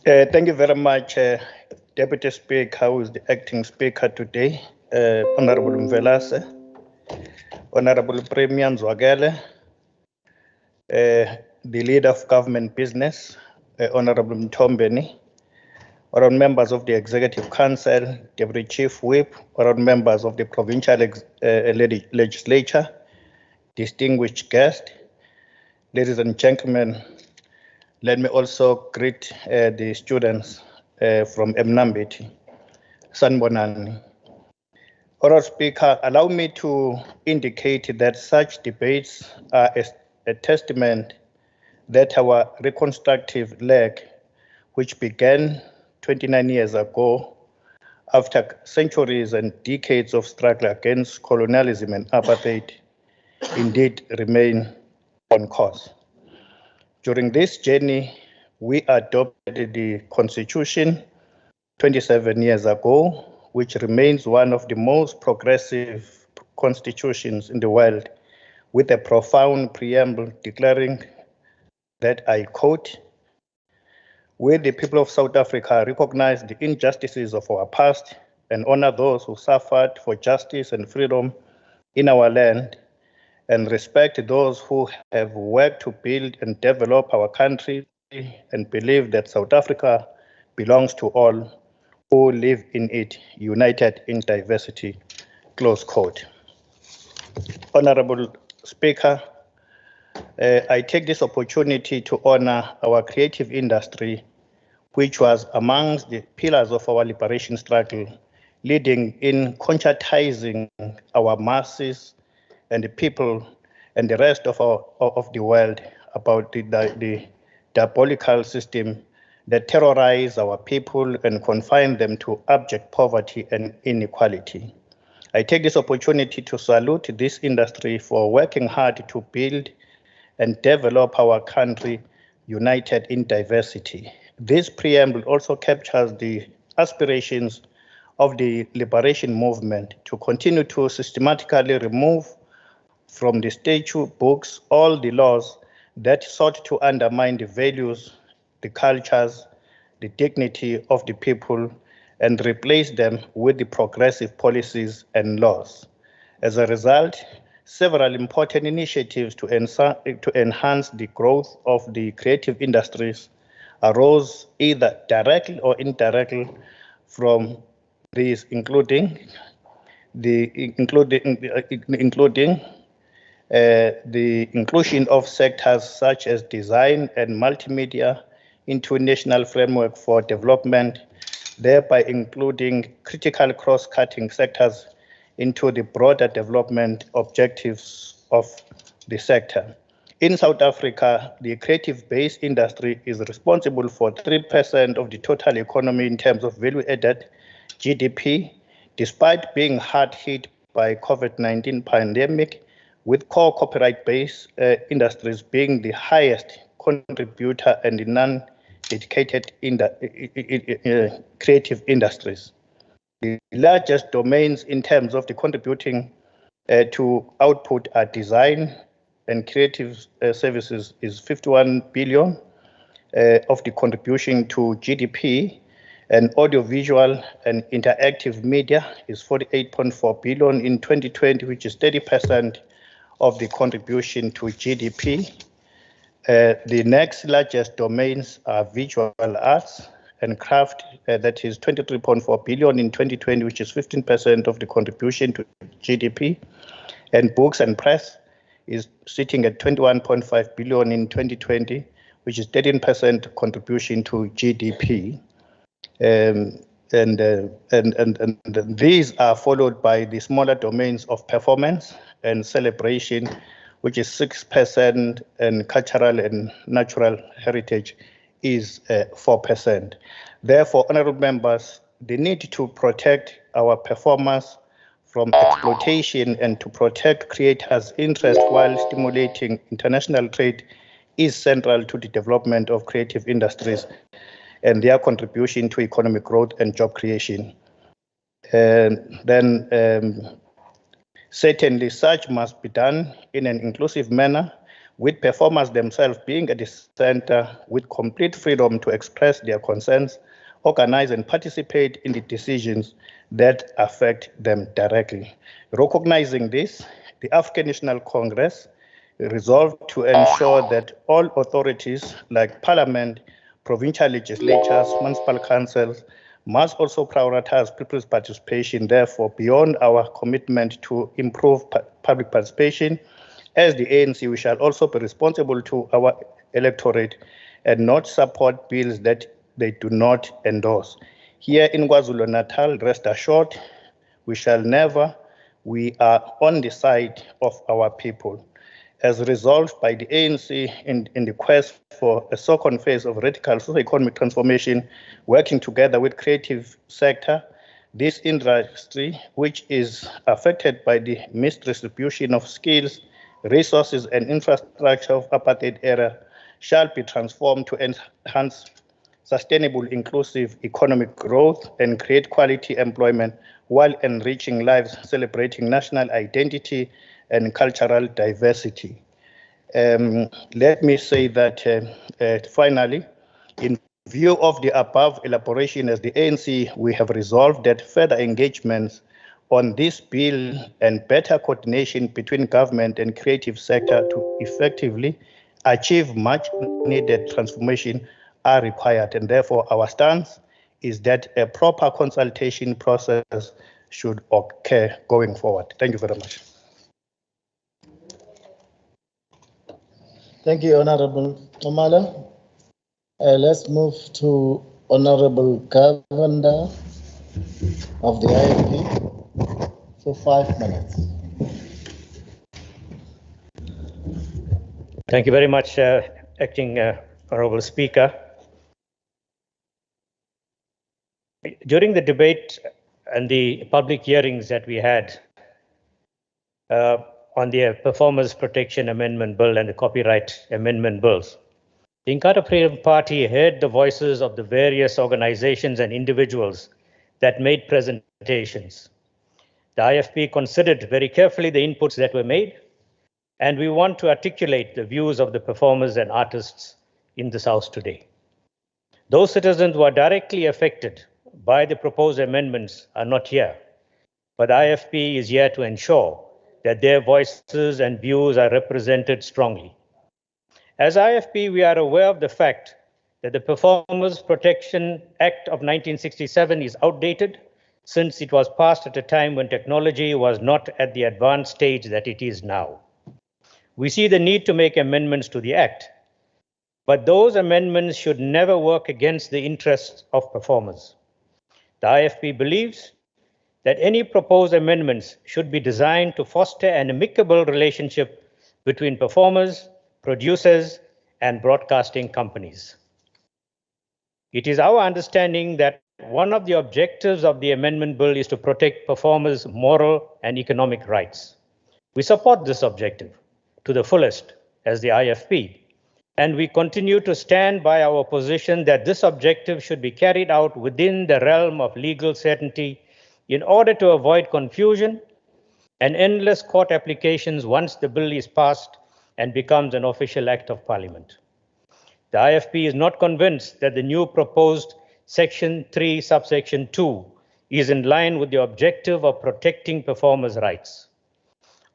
Thank you very much, Deputy Speaker, who is the acting speaker today, Honorable Mvelase, Honorable Premier Zwagele, the Leader of Government Business, Honorable Mtombeni, honorable members of the Executive Council, Deputy Chief Whip, honorable members of the Provincial Legislature, distinguished guests, ladies and gentlemen, Let me also greet the students from Mnambiti, Sanbonani. Honourable Speaker, allow me to indicate that such debates are a testament that our reconstructive leg, which began 29 years ago, after centuries and decades of struggle against colonialism and apartheid, indeed remain on course. During this journey, we adopted the Constitution 27 years ago, which remains one of the most progressive constitutions in the world, with a profound preamble declaring that, I quote, "We, the people of South Africa, recognize the injustices of our past and honor those who suffered for justice and freedom in our land, and respect those who have worked to build and develop our country, and believe that South Africa belongs to all who live in it, united in diversity." Close quote. Honorable Speaker, I take this opportunity to honor our creative industry, which was amongst the pillars of our liberation struggle, leading in conscientizing our masses and the people and the rest of the world about the diabolical system that terrorize our people and confine them to abject poverty and inequality. I take this opportunity to salute this industry for working hard to build and develop our country united in diversity. This preamble also captures the aspirations of the liberation movement to continue to systematically remove from the statute books all the laws that sought to undermine the values, the cultures, the dignity of the people, and replace them with the progressive policies and laws. As a result, several important initiatives to enhance the growth of the creative industries arose either directly or indirectly from these, including the inclusion of sectors such as design and multimedia into national framework for development, thereby including critical cross-cutting sectors into the broader development objectives of the sector. In South Africa, the creative-based industry is responsible for 3% of the total economy in terms of value-added GDP, despite being hard hit by COVID-19 pandemic, with core copyright-based industries being the highest contributor and the non-dedicated creative industries. The largest domains in terms of the contributing to output are design and creative services is 51 billion of the contribution to GDP, and audiovisual and interactive media is 48.4 billion in 2020, which is 30% of the contribution to GDP. The next largest domains are visual arts and craft, that is 23.4 billion in 2020, which is 15% of the contribution to GDP. And books and press is sitting at 21.5 billion in 2020, which is 13% contribution to GDP. And these are followed by the smaller domains of performance and celebration, which is 6%, and cultural and natural heritage is 4%. Therefore, honorable members, the need to protect our performers from exploitation and to protect creators' interest while stimulating international trade is central to the development of creative industries and their contribution to economic growth and job creation. And then certainly such must be done in an inclusive manner, with performers themselves being at the center with complete freedom to express their concerns, organize and participate in the decisions that affect them directly. Recognizing this, the African National Congress resolved to ensure that all authorities like Parliament, provincial legislatures, municipal councils must also prioritize people's participation. Therefore, beyond our commitment to improve public participation, as the ANC, we shall also be responsible to our electorate and not support bills that they do not endorse. Here in KwaZulu-Natal, rest assured, we shall never. We are on the side of our people. As resolved by the ANC in the quest for a second phase of radical socio-economic transformation, working together with creative sector, this industry, which is affected by the misdistribution of skills, resources, and infrastructure of apartheid era, shall be transformed to enhance sustainable, inclusive economic growth and create quality employment while enriching lives, celebrating national identity and cultural diversity. Let me say that finally, in view of the above elaboration as the ANC, we have resolved that further engagements on this bill and better coordination between government and creative sector to effectively achieve much needed transformation are required, and therefore our stance is that a proper consultation process should occur going forward. Thank you very much.
Thank you, Honorable Omala. Let's move to Honorable Governor of the IFP for 5 minutes.
Thank you very much, Acting Honorable Speaker. During the debate and the public hearings that we had on the Performers Protection Amendment Bill and the Copyright Amendment Bills, the Inkatha Freedom Party heard the voices of the various organizations and individuals that made presentations. The IFP considered very carefully the inputs that were made, and we want to articulate the views of the performers and artists in this House today. Those citizens who are directly affected by the proposed amendments are not here, but the IFP is here to ensure that their voices and views are represented strongly. As IFP, we are aware of the fact that the Performers Protection Act of 1967 is outdated since it was passed at a time when technology was not at the advanced stage that it is now. We see the need to make amendments to the Act, but those amendments should never work against the interests of performers. The IFP believes that any proposed amendments should be designed to foster an amicable relationship between performers, producers, and broadcasting companies. It is our understanding that one of the objectives of the amendment bill is to protect performers' moral and economic rights. We support this objective to the fullest as the IFP, and we continue to stand by our position that this objective should be carried out within the realm of legal certainty in order to avoid confusion and endless court applications once the bill is passed and becomes an official act of parliament. The IFP is not convinced that the new proposed Section 3, subsection 2 is in line with the objective of protecting performers' rights.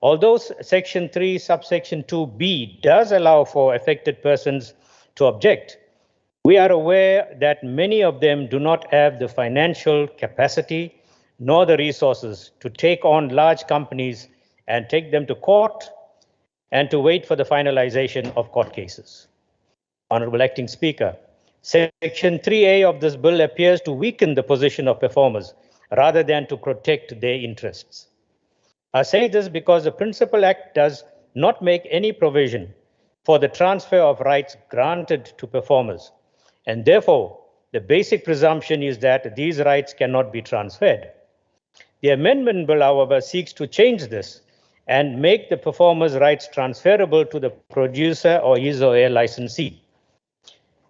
Although Section 3, subsection 2b does allow for affected persons to object, we are aware that many of them do not have the financial capacity nor the resources to take on large companies and take them to court and to wait for the finalization of court cases. Honorable Acting Speaker, Section 3A of this bill appears to weaken the position of performers rather than to protect their interests. I say this because the Principal Act does not make any provision for the transfer of rights granted to performers, and therefore the basic presumption is that these rights cannot be transferred. The amendment bill, however, seeks to change this and make the performer's rights transferable to the producer or his or her licensee.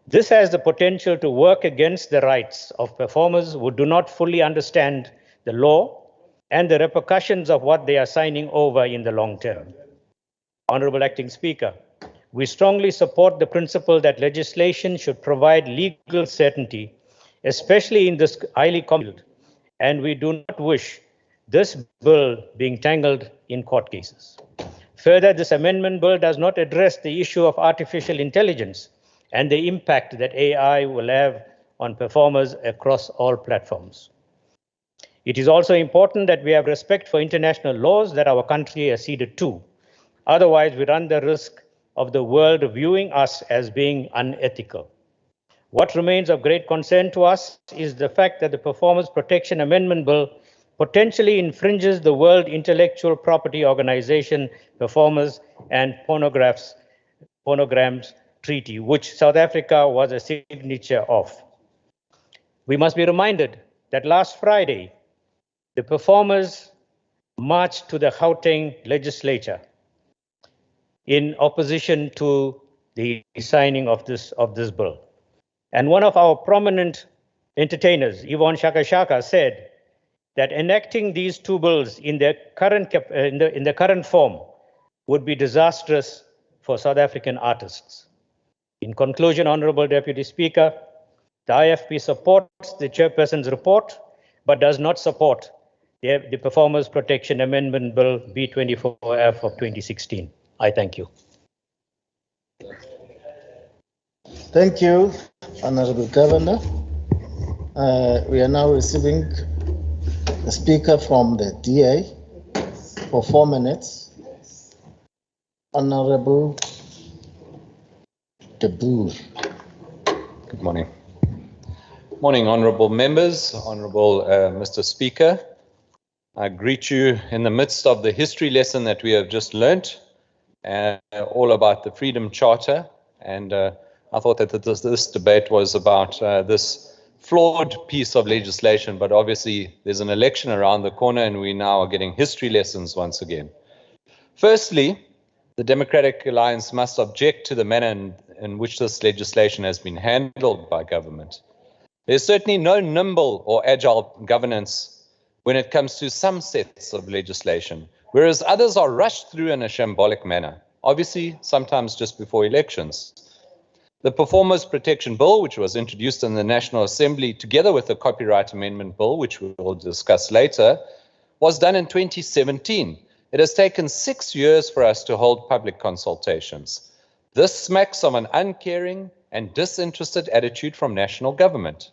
This has the potential to work against the rights of performers who do not fully understand the law and the repercussions of what they are signing over in the long term. Honorable Acting Speaker, we strongly support the principle that legislation should provide legal certainty, especially in this highly complex field, and we do not wish this bill being tangled in court cases. Further, this amendment bill does not address the issue of artificial intelligence and the impact that AI will have on performers across all platforms. It is also important that we have respect for international laws that our country has ceded to. Otherwise, we run the risk of the world viewing us as being unethical. What remains of great concern to us is the fact that the Performance Protection Amendment Bill potentially infringes the World Intellectual Property Organization Performers and Phonograms Treaty, which South Africa was a signature of. We must be reminded that last Friday, the performers marched to the Gauteng legislature in opposition to the signing of this bill. And one of our prominent entertainers, Yvonne Shaka Shaka, said that enacting these two bills in their current form would be disastrous for South African artists. In conclusion, Honorable Deputy Speaker, the IFP supports the chairperson's report, but does not support the Performers Protection Amendment Bill B24F of 2016. I thank you.
Thank you, Honorable Governor. We are now receiving the speaker from the DA for 4 minutes. Honorable De Boer.
Good morning. Morning, honorable members, honorable Mr. Speaker. I greet you in the midst of the history lesson that we have just learnt, all about the Freedom Charter. And I thought that this debate was about this flawed piece of legislation, but obviously there's an election around the corner and we now are getting history lessons once again. Firstly, the Democratic Alliance must object to the manner in which this legislation has been handled by government. There's certainly no nimble or agile governance when it comes to some sets of legislation, whereas others are rushed through in a shambolic manner, obviously sometimes just before elections. The Performers Protection Bill, which was introduced in the National Assembly together with the Copyright Amendment Bill, which we will discuss later, was done in 2017. It has taken 6 years for us to hold public consultations. This smacks of an uncaring and disinterested attitude from national government.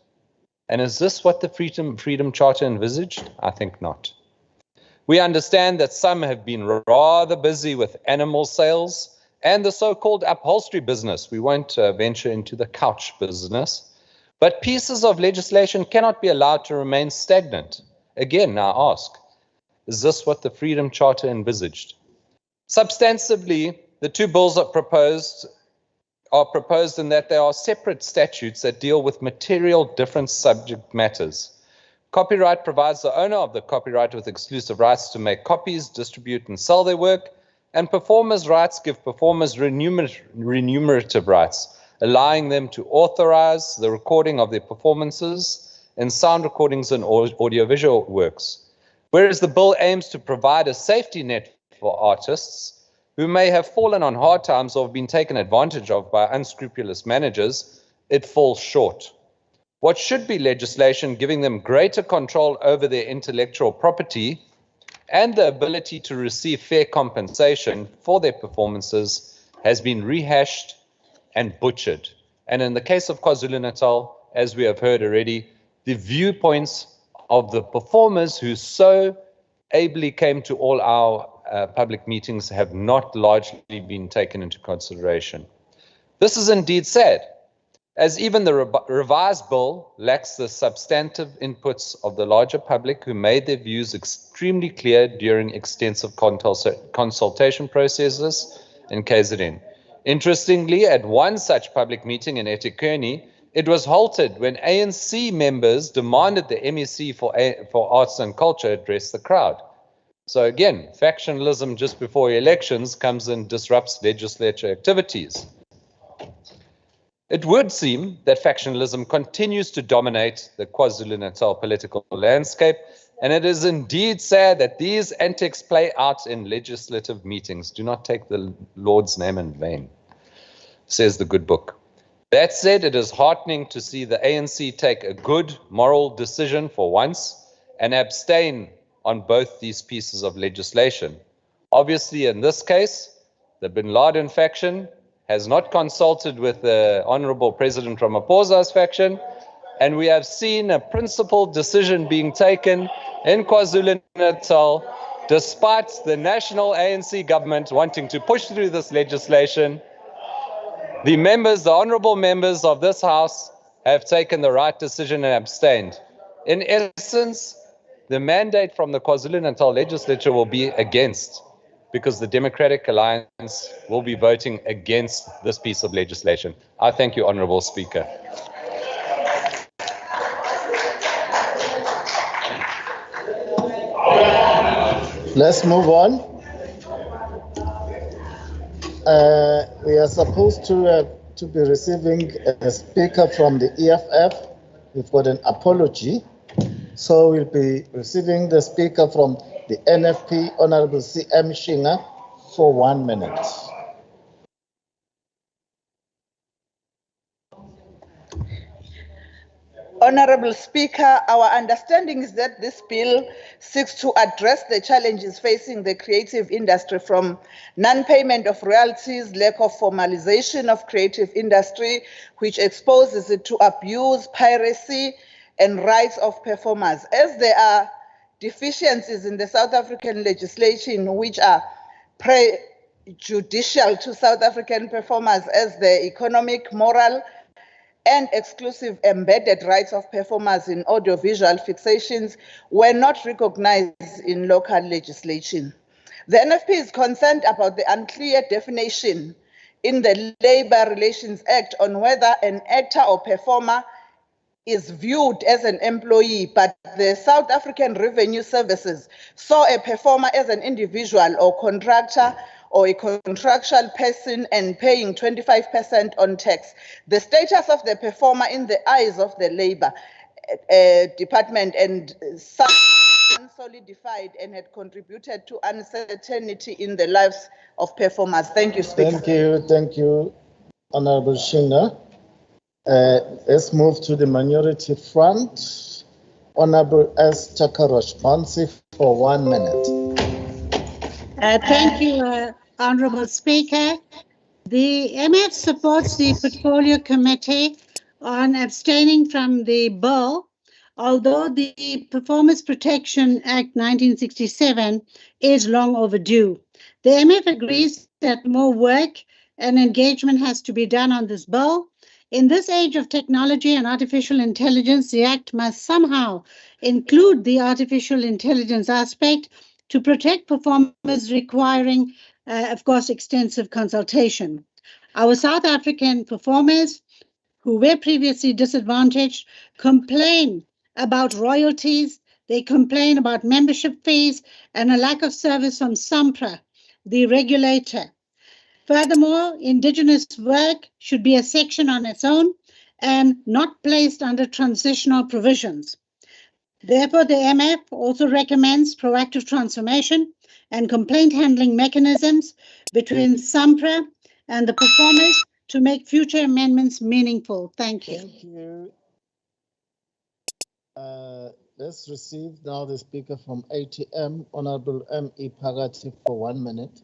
And is this what the Freedom Charter envisaged? I think not. We understand that some have been rather busy with animal sales and the so-called upholstery business. We won't venture into the couch business. But pieces of legislation cannot be allowed to remain stagnant. Again, I ask, is this what the Freedom Charter envisaged? Substantively, the two bills are proposed in that they are separate statutes that deal with material different subject matters. Copyright provides the owner of the copyright with exclusive rights to make copies, distribute, and sell their work, and performers' rights give performers remunerative rights, allowing them to authorize the recording of their performances in sound recordings and audiovisual works. Whereas the bill aims to provide a safety net for artists who may have fallen on hard times or have been taken advantage of by unscrupulous managers, it falls short. What should be legislation giving them greater control over their intellectual property and the ability to receive fair compensation for their performances has been rehashed and butchered. And in the case of KwaZulu-Natal, as we have heard already, the viewpoints of the performers who so ably came to all our public meetings have not largely been taken into consideration. This is indeed sad, as even the revised bill lacks the substantive inputs of the larger public who made their views extremely clear during extensive consultation processes in KZN. Interestingly, at one such public meeting in eThekwini, it was halted when ANC members demanded the MEC for Arts and Culture address the crowd. So again, factionalism just before elections comes and disrupts legislature activities. It would seem that factionalism continues to dominate the KwaZulu-Natal political landscape, and it is indeed sad that these antics play out in legislative meetings. Do not take the Lord's name in vain, says the good book. That said, it is heartening to see the ANC take a good moral decision for once and abstain on both these pieces of legislation. Obviously, in this case, the Bin Laden faction has not consulted with the Honorable President Ramaphosa's faction, and we have seen a principled decision being taken in KwaZulu-Natal, despite the national ANC government wanting to push through this legislation The honorable members of this House have taken the right decision and abstained. In essence, the mandate from the KwaZulu-Natal Legislature will be against, because the Democratic Alliance will be voting against this piece of legislation. I thank you, Honourable Speaker.
Let's move on. We are supposed to be receiving a speaker from the EFF. We've got an apology. So we'll be receiving the speaker from the NFP, Honorable C.M. Shinga, for 1 minute.
Honorable Speaker, our understanding is that this bill seeks to address the challenges facing the creative industry, from non-payment of royalties, lack of formalization of creative industry, which exposes it to abuse, piracy, and rights of performers. As there are deficiencies in the South African legislation which are prejudicial to South African performers, as the economic, moral, and exclusive embedded rights of performers in audiovisual fixations were not recognized in local legislation. The NFP is concerned about the unclear definition in the Labour Relations Act on whether an actor or performer is viewed as an employee, but the South African Revenue Services saw a performer as an individual or contractor or a contractual person and paying 25% on tax. The status of the performer in the eyes of the Labour Department and unsolidified and had contributed to uncertainty in the lives of performers. Thank you, Speaker.
Thank you, Honorable Shinga. Let's move to the minority front. Honorable S. Chakarosh Bansi for 1 minute.
Thank you, Honourable Speaker. The MF supports the Portfolio Committee on abstaining from the bill, although the Performance Protection Act 1967 is long overdue. The MF agrees that more work and engagement has to be done on this bill. In this age of technology and artificial intelligence, the Act must somehow include the artificial intelligence aspect to protect performers, requiring, of course, extensive consultation. Our South African performers, who were previously disadvantaged, complain about royalties, they complain about membership fees, and a lack of service from SAMPRA, the regulator. Furthermore, Indigenous work should be a section on its own and not placed under transitional provisions. Therefore, the MF also recommends proactive transformation and complaint handling mechanisms between SAMPRA and the performers to make future amendments meaningful. Thank you.
Thank you. Let's receive now the speaker from ATM, Honorable M.E. Phakathi, for 1 minute.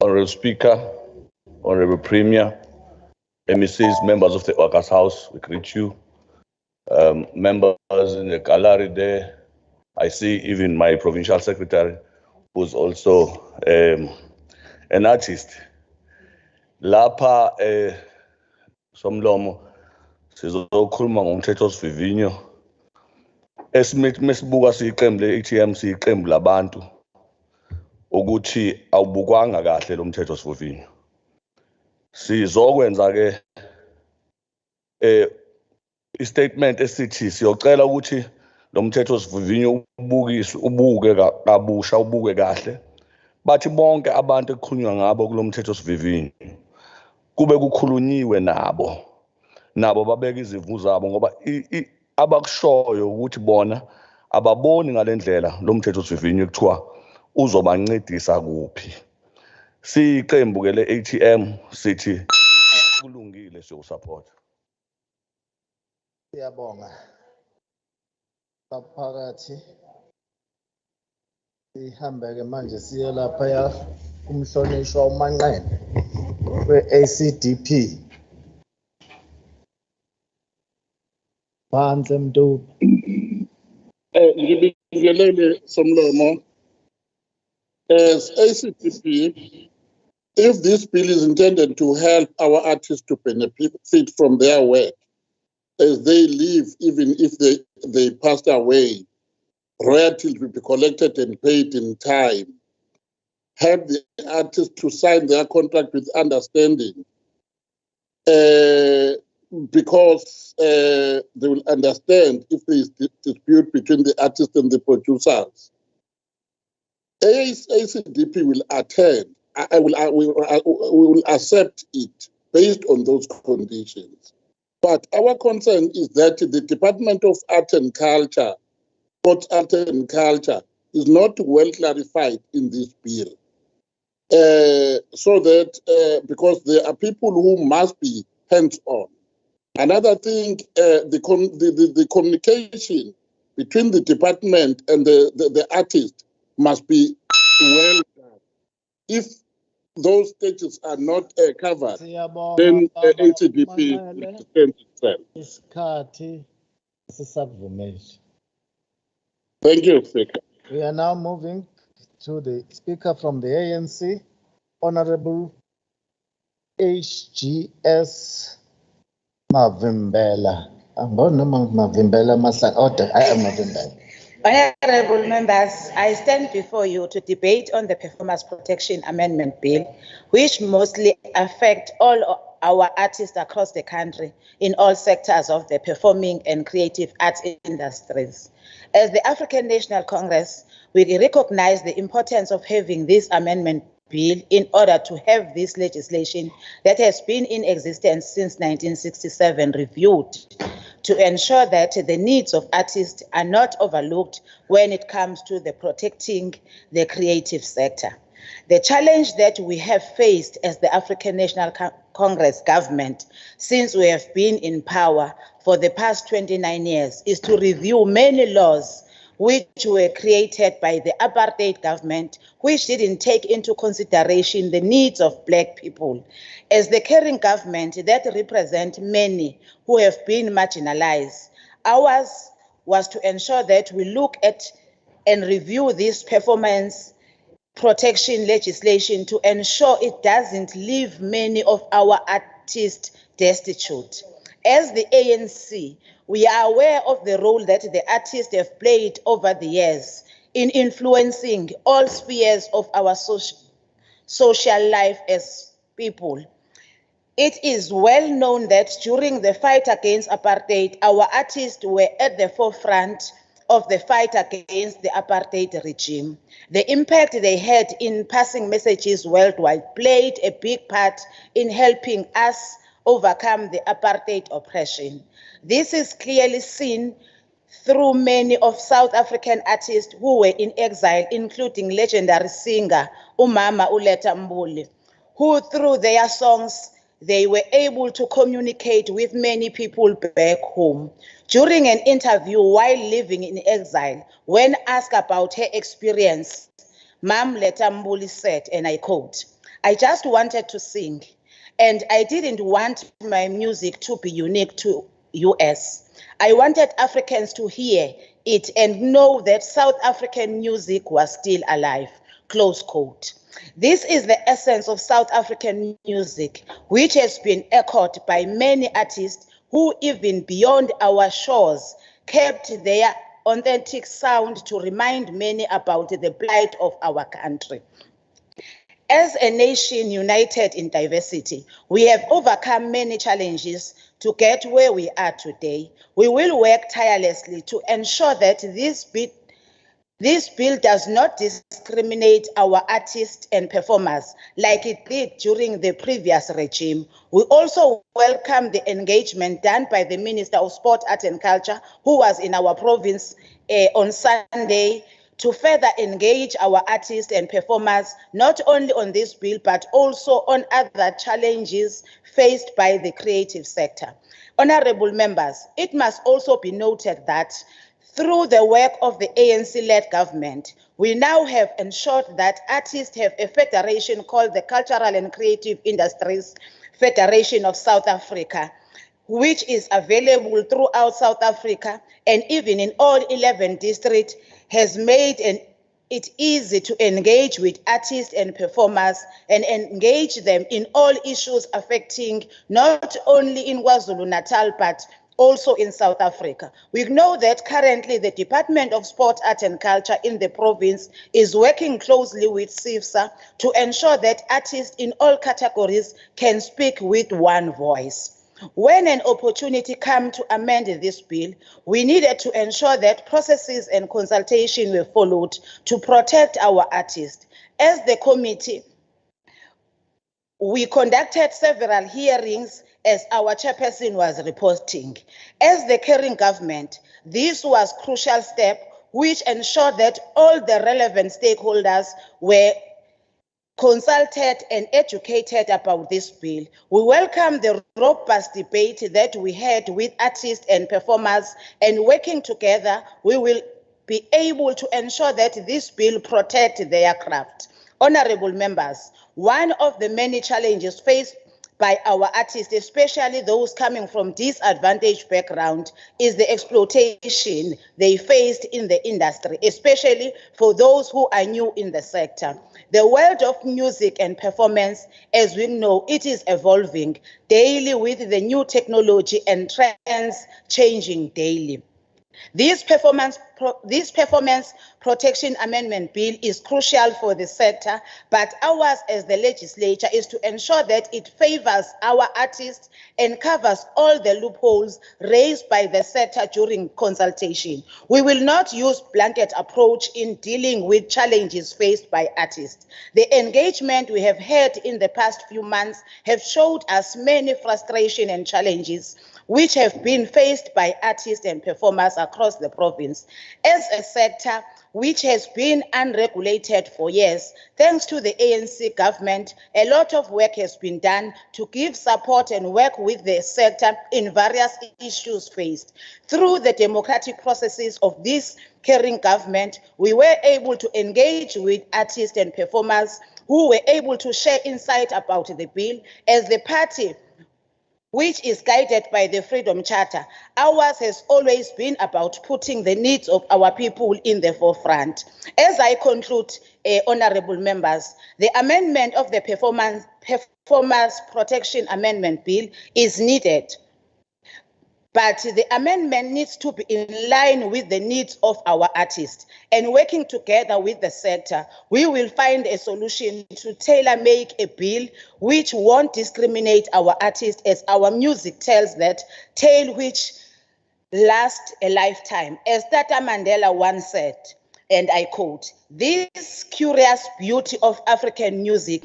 Honorable Speaker, Honorable Premier, MECs, members of the Workers' House, we greet you. Members in the gallery there, I see even my provincial secretary, who's also an artist. Lapha somlomo sizokhuluma ngomthethosivivinyo mesibuka siyiqembu le-ATM siyiqembu labantu ukuthi awubukwanga kahle lo mthethosivivinyo. Sizokwenza ke istatement esithi siyocela ukuthi lo mthethosivivinyo ubuke kabusha, ubuke kahle. Bathi bonke abantu ekukhulunywa ngabo kulo mthethosivivinyo kube kukhulunyiwe nabo babeka izimvu zabo, ngoba abakushoyo ukuthi bona ababoni ngalendlela lo mthethosivivinyo ekuthiwa uzobancedisa kuphi. Siyiqembu ke le-ATM sithi kulungile, siyosupport.
Siyabonga. Phakathi sihambe ke manje siye lapha kumhlonishwa uManqele we-ACDP. Phansi Mntu.
Ngibingelele Somlomo, as ACTP, if this bill is intended to help our artists to benefit from their work as they live, even if they passed away, royalties will be collected and paid in time, help the artists to sign their contract with understanding, because they will understand if there is dispute between the artist and the producers. ACDP will attend. We will accept it based on those conditions. But our concern is that the Department of Art and Culture, Sports, Art and Culture, is not well clarified in this bill. So that because there are people who must be hands-on. Another thing, the communication between the department and the artist must be well done. If those stages are not covered, then ACDP will defend itself.
Isikhathi sisavumile.
Thank you, Speaker.
We are now moving to the Speaker from the ANC, Honorable HGS Mavimbela. Mavimbela Masakota. I am Mavimbela.
Honorable members, I stand before you to debate on the Performance Protection Amendment Bill, which mostly affect all our artists across the country in all sectors of the performing and creative arts industries. As the African National Congress, we recognize the importance of having this amendment bill in order to have this legislation that has been in existence since 1967 reviewed, to ensure that the needs of artists are not overlooked when it comes to the protecting the creative sector. The challenge that we have faced as the African National Congress government since we have been in power for the past 29 years is to review many laws which were created by the apartheid government, which didn't take into consideration the needs of Black people. As the caring government that represent many who have been marginalized, ours was to ensure that we look at and review this performance protection legislation to ensure it doesn't leave many of our artists destitute. As the ANC, we are aware of the role that the artists have played over the years in influencing all spheres of our social life as people. It is well known that during the fight against apartheid, our artists were at the forefront of the fight against the apartheid regime. The impact they had in passing messages worldwide played a big part in helping us overcome the apartheid oppression. This is clearly seen through many of South African artists who were in exile, including legendary singer Umama Uleta Mbuli, who through their songs, they were able to communicate with many people back home. During an interview while living in exile, when asked about her experience, Mam Leta Mbuli said, and I quote, "I just wanted to sing, and I didn't want my music to be unique to US. I wanted Africans to hear it and know that South African music was still alive," close quote. This is the essence of South African music, which has been echoed by many artists who, even beyond our shores, kept their authentic sound to remind many about the plight of our country. As a nation united in diversity, we have overcome many challenges to get where we are today. We will work tirelessly to ensure that this bill does not discriminate our artists and performers like it did during the previous regime. We also welcome the engagement done by the Minister of Sport, Art and Culture, who was in our province on Sunday, to further engage our artists and performers, not only on this bill, but also on other challenges faced by the creative sector. Honorable members, it must also be noted that through the work of the ANC-led government, we now have ensured that artists have a federation called the Cultural and Creative Industries Federation of South Africa, which is available throughout South Africa and even in all 11 districts, has made it easy to engage with artists and performers and engage them in all issues affecting not only in KwaZulu-Natal, but also in South Africa. We know that currently the Department of Sport, Art and Culture in the province is working closely with CIFSA to ensure that artists in all categories can speak with one voice. When an opportunity came to amend this bill, we needed to ensure that processes and consultation were followed to protect our artists. As the committee, we conducted several hearings as our chairperson was reporting. As the caring government, this was a crucial step which ensured that all the relevant stakeholders were consulted and educated about this bill. We welcome the robust debate that we had with artists and performers, and working together, we will be able to ensure that this bill protects their craft. Honorable members, one of the many challenges faced by our artists, especially those coming from disadvantaged background, is the exploitation they faced in the industry, especially for those who are new in the sector. The world of music and performance, as we know, it is evolving daily with the new technology and trends changing daily. This performance protection amendment bill is crucial for the sector, but ours as the legislature is to ensure that it favors our artists and covers all the loopholes raised by the sector during consultation. We will not use blanket approach in dealing with challenges faced by artists. The engagement we have had in the past few months have showed us many frustrations and challenges which have been faced by artists and performers across the province. As a sector which has been unregulated for years, thanks to the ANC government, a lot of work has been done to give support and work with the sector in various issues faced. Through the democratic processes of this caring government, we were able to engage with artists and performers who were able to share insight about the bill. As the party which is guided by the Freedom Charter, ours has always been about putting the needs of our people in the forefront. As I conclude, honorable members, the amendment of the Performance Protection Amendment Bill is needed, but the amendment needs to be in line with the needs of our artists. And working together with the sector, we will find a solution to tailor-make a bill which won't discriminate our artists, as our music tells that tale which lasts a lifetime. As Tata Mandela once said, and I quote, "This curious beauty of African music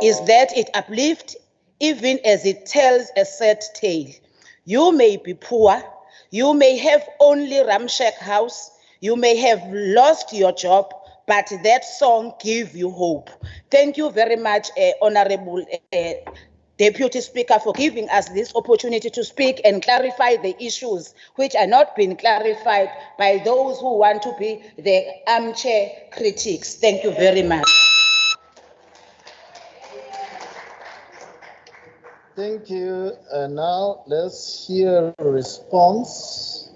is that it uplifts even as it tells a sad tale. You may be poor, you may have only ramshack house, you may have lost your job, but that song gives you hope." Thank you very much, Honorable Deputy Speaker, for giving us this opportunity to speak and clarify the issues which are not being clarified by those who want to be the armchair critics. Thank you very much.
Thank you. And now let's hear a response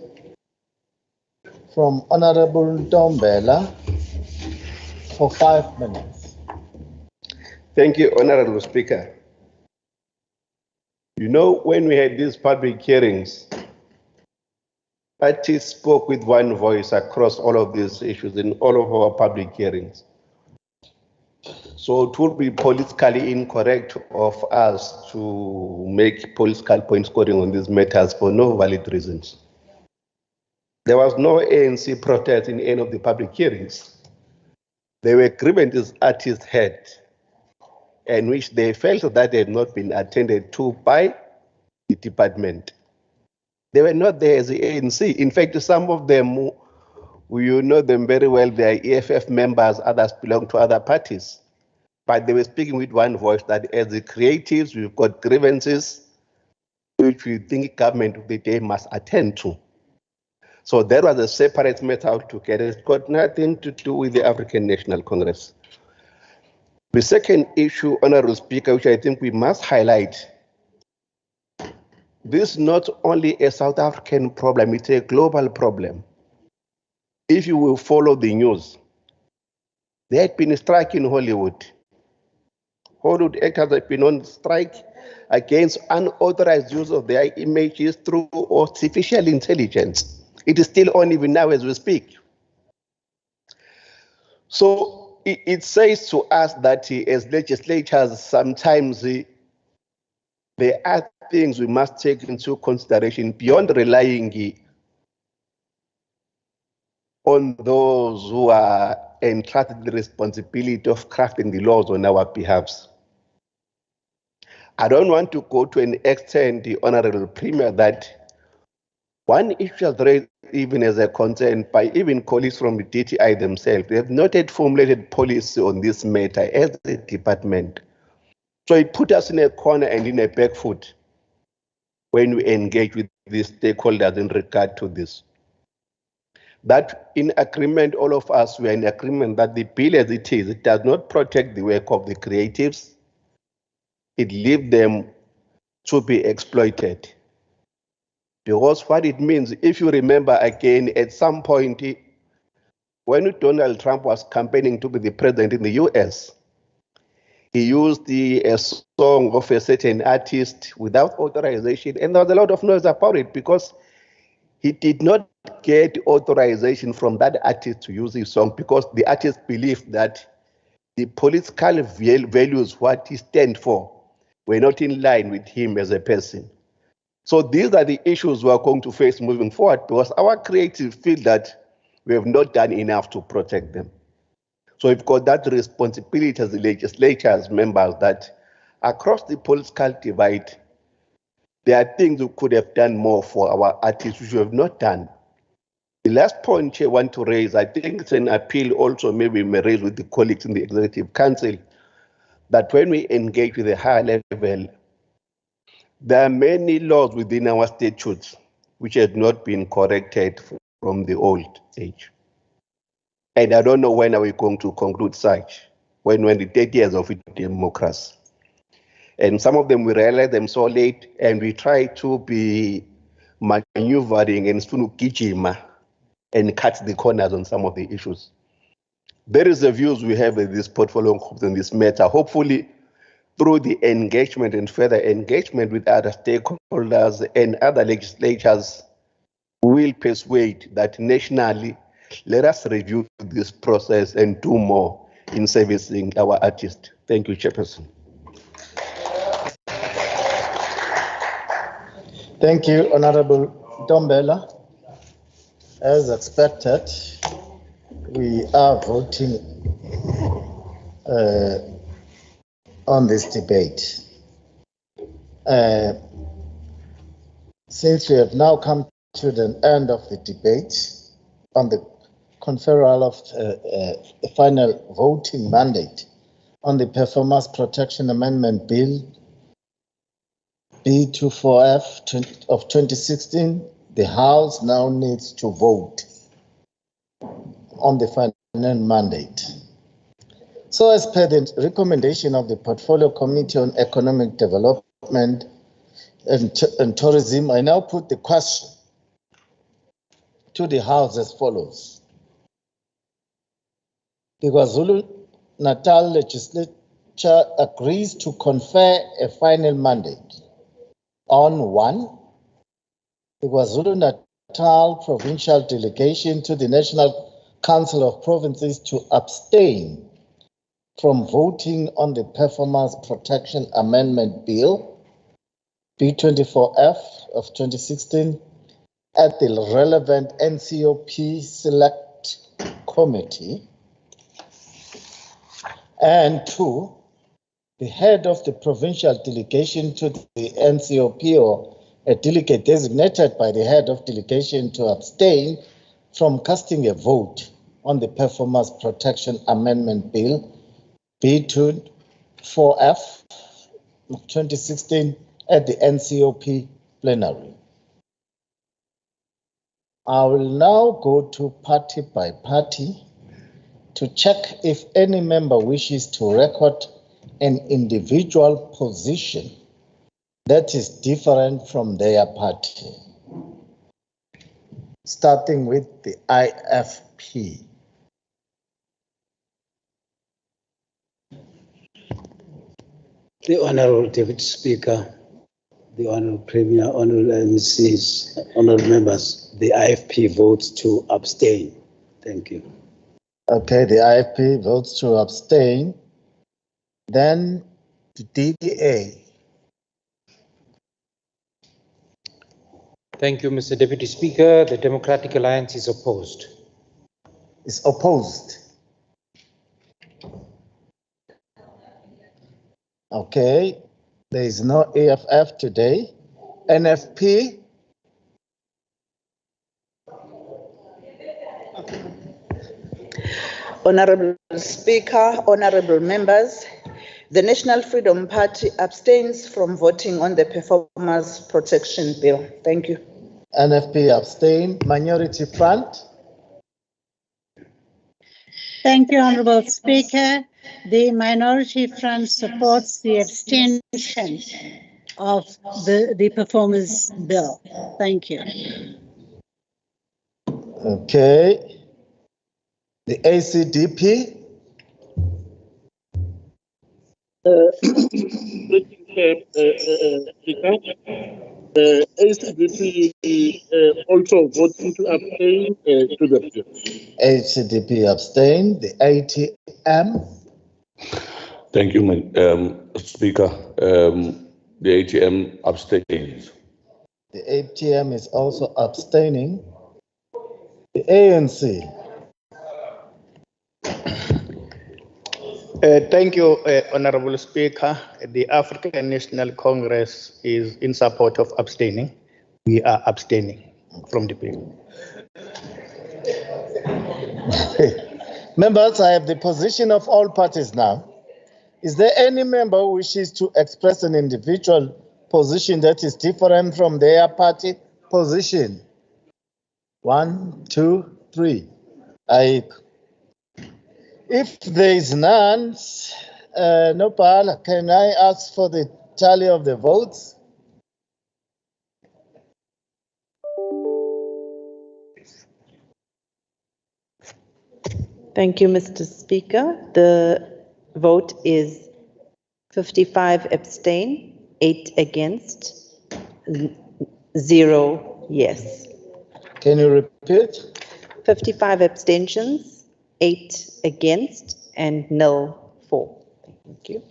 from Honorable Ntombela for 5 minutes.
Thank you, Honorable Speaker. You know, when we had these public hearings, artists spoke with one voice across all of these issues in all of our public hearings. So it would be politically incorrect of us to make political point scoring on these matters for no valid reasons. There was no ANC protest in any of the public hearings. There were grievances artists had, and which they felt that they had not been attended to by the department. They were not there as the ANC. In fact, some of them, you know them very well, they are EFF members, others belong to other parties. But they were speaking with one voice that as the creatives, we've got grievances which we think government of the day must attend to. So that was a separate matter altogether. It's got nothing to do with the African National Congress. The second issue, Honorable Speaker, which I think we must highlight, This is not only a South African problem, it's a global problem. If you will follow the news, there had been a strike in Hollywood. Hollywood actors have been on strike against unauthorized use of their images through artificial intelligence. It is still on even now as we speak. So it says to us that as legislators, sometimes there are things we must take into consideration beyond relying on those who are entrusted the responsibility of crafting the laws on our behalf. I don't want to go to an extent, the Honorable Premier, that one issue has raised even as a concern by even colleagues from the DTI themselves. They have not yet formulated policy on this matter as a department. So it put us in a corner and in a back foot when we engage with the stakeholders in regard to this. That in agreement, all of us, we are in agreement that the bill as it is, it does not protect the work of the creatives. It leaves them to be exploited. Because what it means, if you remember again, at some point, when Donald Trump was campaigning to be the president in the US, he used a song of a certain artist without authorization, and there was a lot of noise about it because he did not get authorization from that artist to use his song because the artist believed that the political values, what he stands for, were not in line with him as a person. So these are the issues we are going to face moving forward because our creatives feel that we have not done enough to protect them. So we've got that responsibility as the legislatures members that across the political divide, there are things we could have done more for our artists, which we have not done. The last point I want to raise, I think it's an appeal also maybe we may raise with the colleagues in the Executive Council, that when we engage with the higher level, there are many laws within our statutes which have not been corrected from the old age. And I don't know when are we going to conclude such, when the 30 years of democracy. And some of them we realize them so late, and we try to be maneuvering and gijima and cut the corners on some of the issues. There is the views we have in this portfolio in this matter. Hopefully, through the engagement and further engagement with other stakeholders and other legislatures, we will persuade that nationally, let us review this process and do more in servicing our artists. Thank you, Chairperson.
Thank you, Honorable Dombela. As expected, we are voting on this debate. Since we have now come to the end of the debate on the conferral of the final voting mandate on the Performance Protection Amendment Bill B24F of 2016, the House now needs to vote on the final mandate. So as per the recommendation of the Portfolio Committee on Economic Development and Tourism, I now put the question to the House as follows. The Kwazulu-Natal Legislature agrees to confer a final mandate on 1, the KwaZulu-Natal Provincial Delegation to the National Council of Provinces to abstain from voting on the Performance Protection Amendment Bill B24F of 2016 at the relevant NCOP Select Committee, and 2, the head of the provincial delegation to the NCOP or a delegate designated by the head of delegation to abstain from casting a vote on the Performance Protection Amendment Bill B24F of 2016 at the NCOP plenary. I will now go to party by party to check if any member wishes to record an individual position that is different from their party, starting with the IFP.
The Honorable Deputy Speaker, the Honorable Premier, Honorable MCs, Honorable Members, the IFP votes to abstain. Thank you.
Okay, the IFP votes to abstain. Then the DDA.
Thank you, Mr. Deputy Speaker. The Democratic Alliance is opposed.
Is opposed. Okay, there is no AFF today. NFP.
Honorable Speaker, honorable members, the National Freedom Party abstains from voting on the Performance Protection Bill. Thank you.
NFP abstain. Minority Front.
Thank you, Honorable Speaker. The Minority Front supports the abstention of the Performance Bill. Thank you.
Okay. The ACDP.
The ACDP also voting to abstain to the bill.
ACDP abstain. The ATM.
Thank you, Speaker. The ATM abstains.
The ATM is also abstaining. The ANC.
Thank you, Honorable Speaker. The African National Congress is in support of abstaining. We are abstaining from the bill.
Members, I have the position of all parties now. Is there any member who wishes to express an individual position that is different from their party position? 1, 2, 3. If there is none, Nopal, can I ask for the tally of the votes?
Thank you, Mr. Speaker. The vote is 55 abstain, 8 against, 0 yes.
Can you repeat?
55 abstentions, 8 against, and 0 for. Thank you.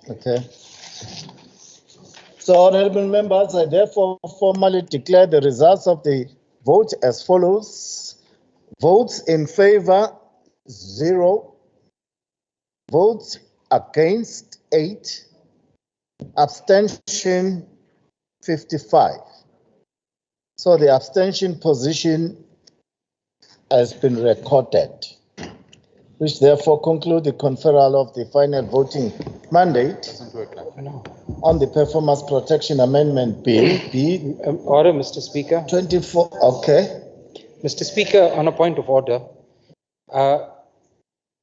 Okay. So, honorable members, I therefore formally declare the results of the vote as follows. Votes in favor, 0. Votes against, 8. Abstention, 55. So the abstention position has been recorded, which therefore conclude the conferral of the final voting mandate on the Performance Protection Amendment Bill.
Order, Mr. Speaker.
24, okay.
Mr. Speaker, on a point of order,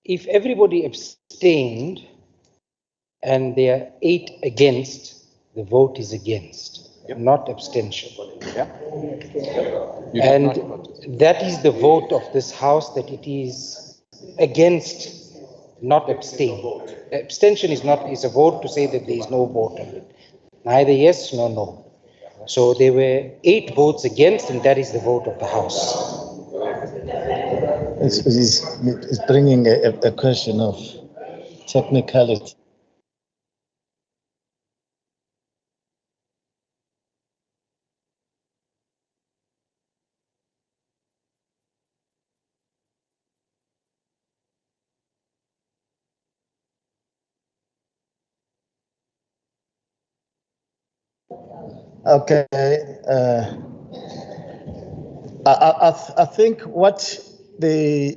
if everybody abstained and there are 8 against, the vote is against, not abstention. And that is the vote of this House, that it is against, not abstain. Abstention is a vote to say that there is no vote on it. Neither yes nor no. So there were 8 votes against, and that is the vote of the House.
It's bringing a question of technicality. Okay. I think what the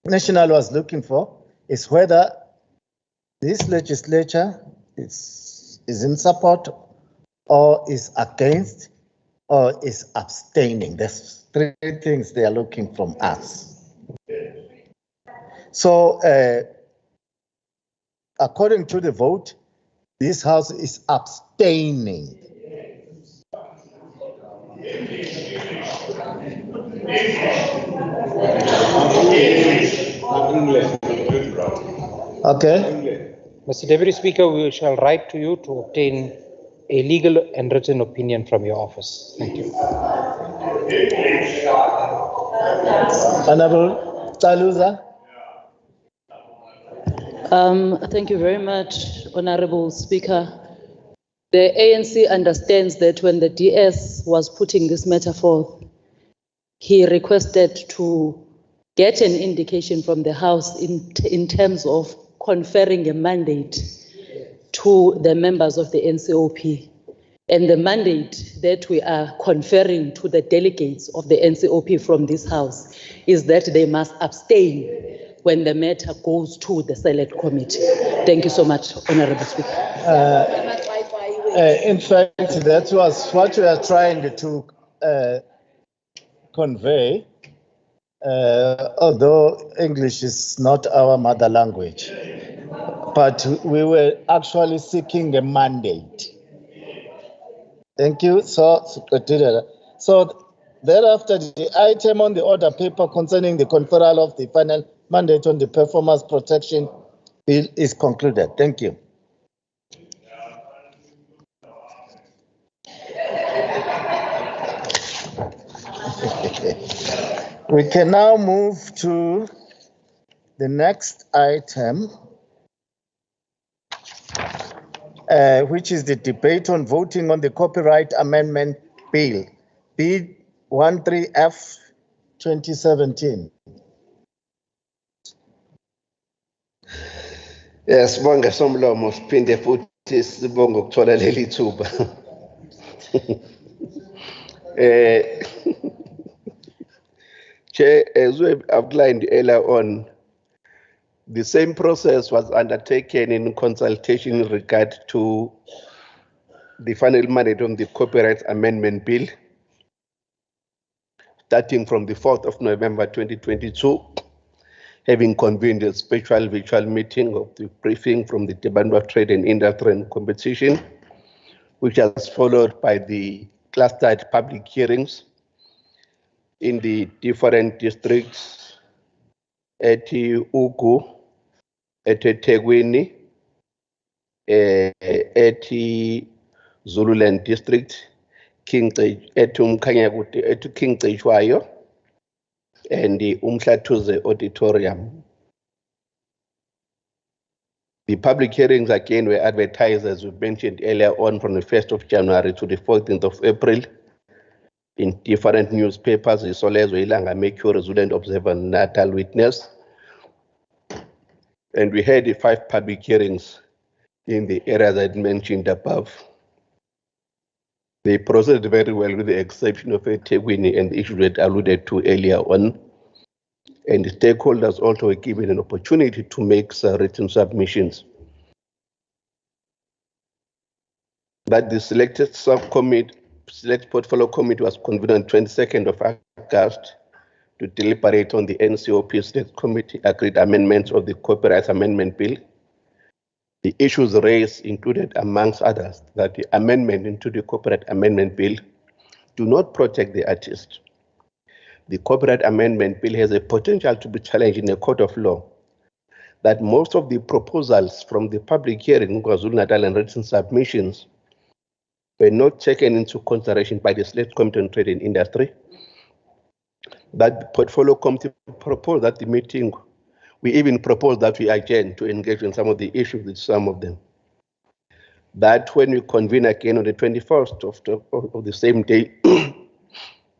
National was looking for is whether this legislature is in support or is against or is abstaining. There's 3 things they are looking from us. So according to the vote, This House is abstaining. Okay.
Mr. Deputy Speaker, we shall write to you to obtain a legal and written opinion from your office. Thank you.
Honorable Taluza.
Thank you very much, Honorable Speaker. The ANC understands that when the DS was putting this matter forth, he requested to get an indication from the House in terms of conferring a mandate to the members of the NCOP. And the mandate that we are conferring to the delegates of the NCOP from this House is that they must abstain when the matter goes to the Select Committee. Thank you so much, Honorable Speaker.
In fact, that was what we are trying to convey, although English is not our mother language. But we were actually seeking a mandate. Thank you. So thereafter, the item on the order paper concerning the conferral of the final mandate on the performance protection bill is concluded. Thank you. We can now move to the next item, which is the debate on voting on the Copyright Amendment Bill, B13F 2017.
Yes, bonga somlomo siphinde futhi sibonga ukuthola leli thuba. Chair, as we outlined earlier on, the same process was undertaken in consultation in regard to the final mandate on the Copyright Amendment Bill, starting from the 4th of November 2022, having convened a special virtual meeting of the briefing from the Department of Trade and Industry and Competition, which was followed by the clustered public hearings in the different districts at Ugu, at Tegwini, at Zululand district, at King Tejwayo, and the Umhlatuze auditorium. The public hearings again were advertised, as we mentioned earlier on, from the 1st of January to the 14th of April in different newspapers, as well as Ilanga Mekyo, Resident Observer, Natal Witness. And we had the 5 public hearings in the areas I mentioned above. They proceeded very well, with the exception of Tegwini and the issues that alluded to earlier on. And the stakeholders also were given an opportunity to make written submissions. But the selected portfolio committee was convened on 22nd of August to deliberate on the NCOP Select Committee agreed amendments of the Copyright Amendment Bill. The issues raised included, amongst others, that the amendment into the Copyright Amendment Bill do not protect the artist. The Copyright Amendment Bill has a potential to be challenged in a court of law. That most of the proposals from the public hearing in Kwazulu-Natal and written submissions were not taken into consideration by the Select Committee on Trade and Industry. That the portfolio committee proposed at the meeting, we even proposed that we adjourn to engage in some of the issues with some of them. That when we convene again on the 21st of the same day,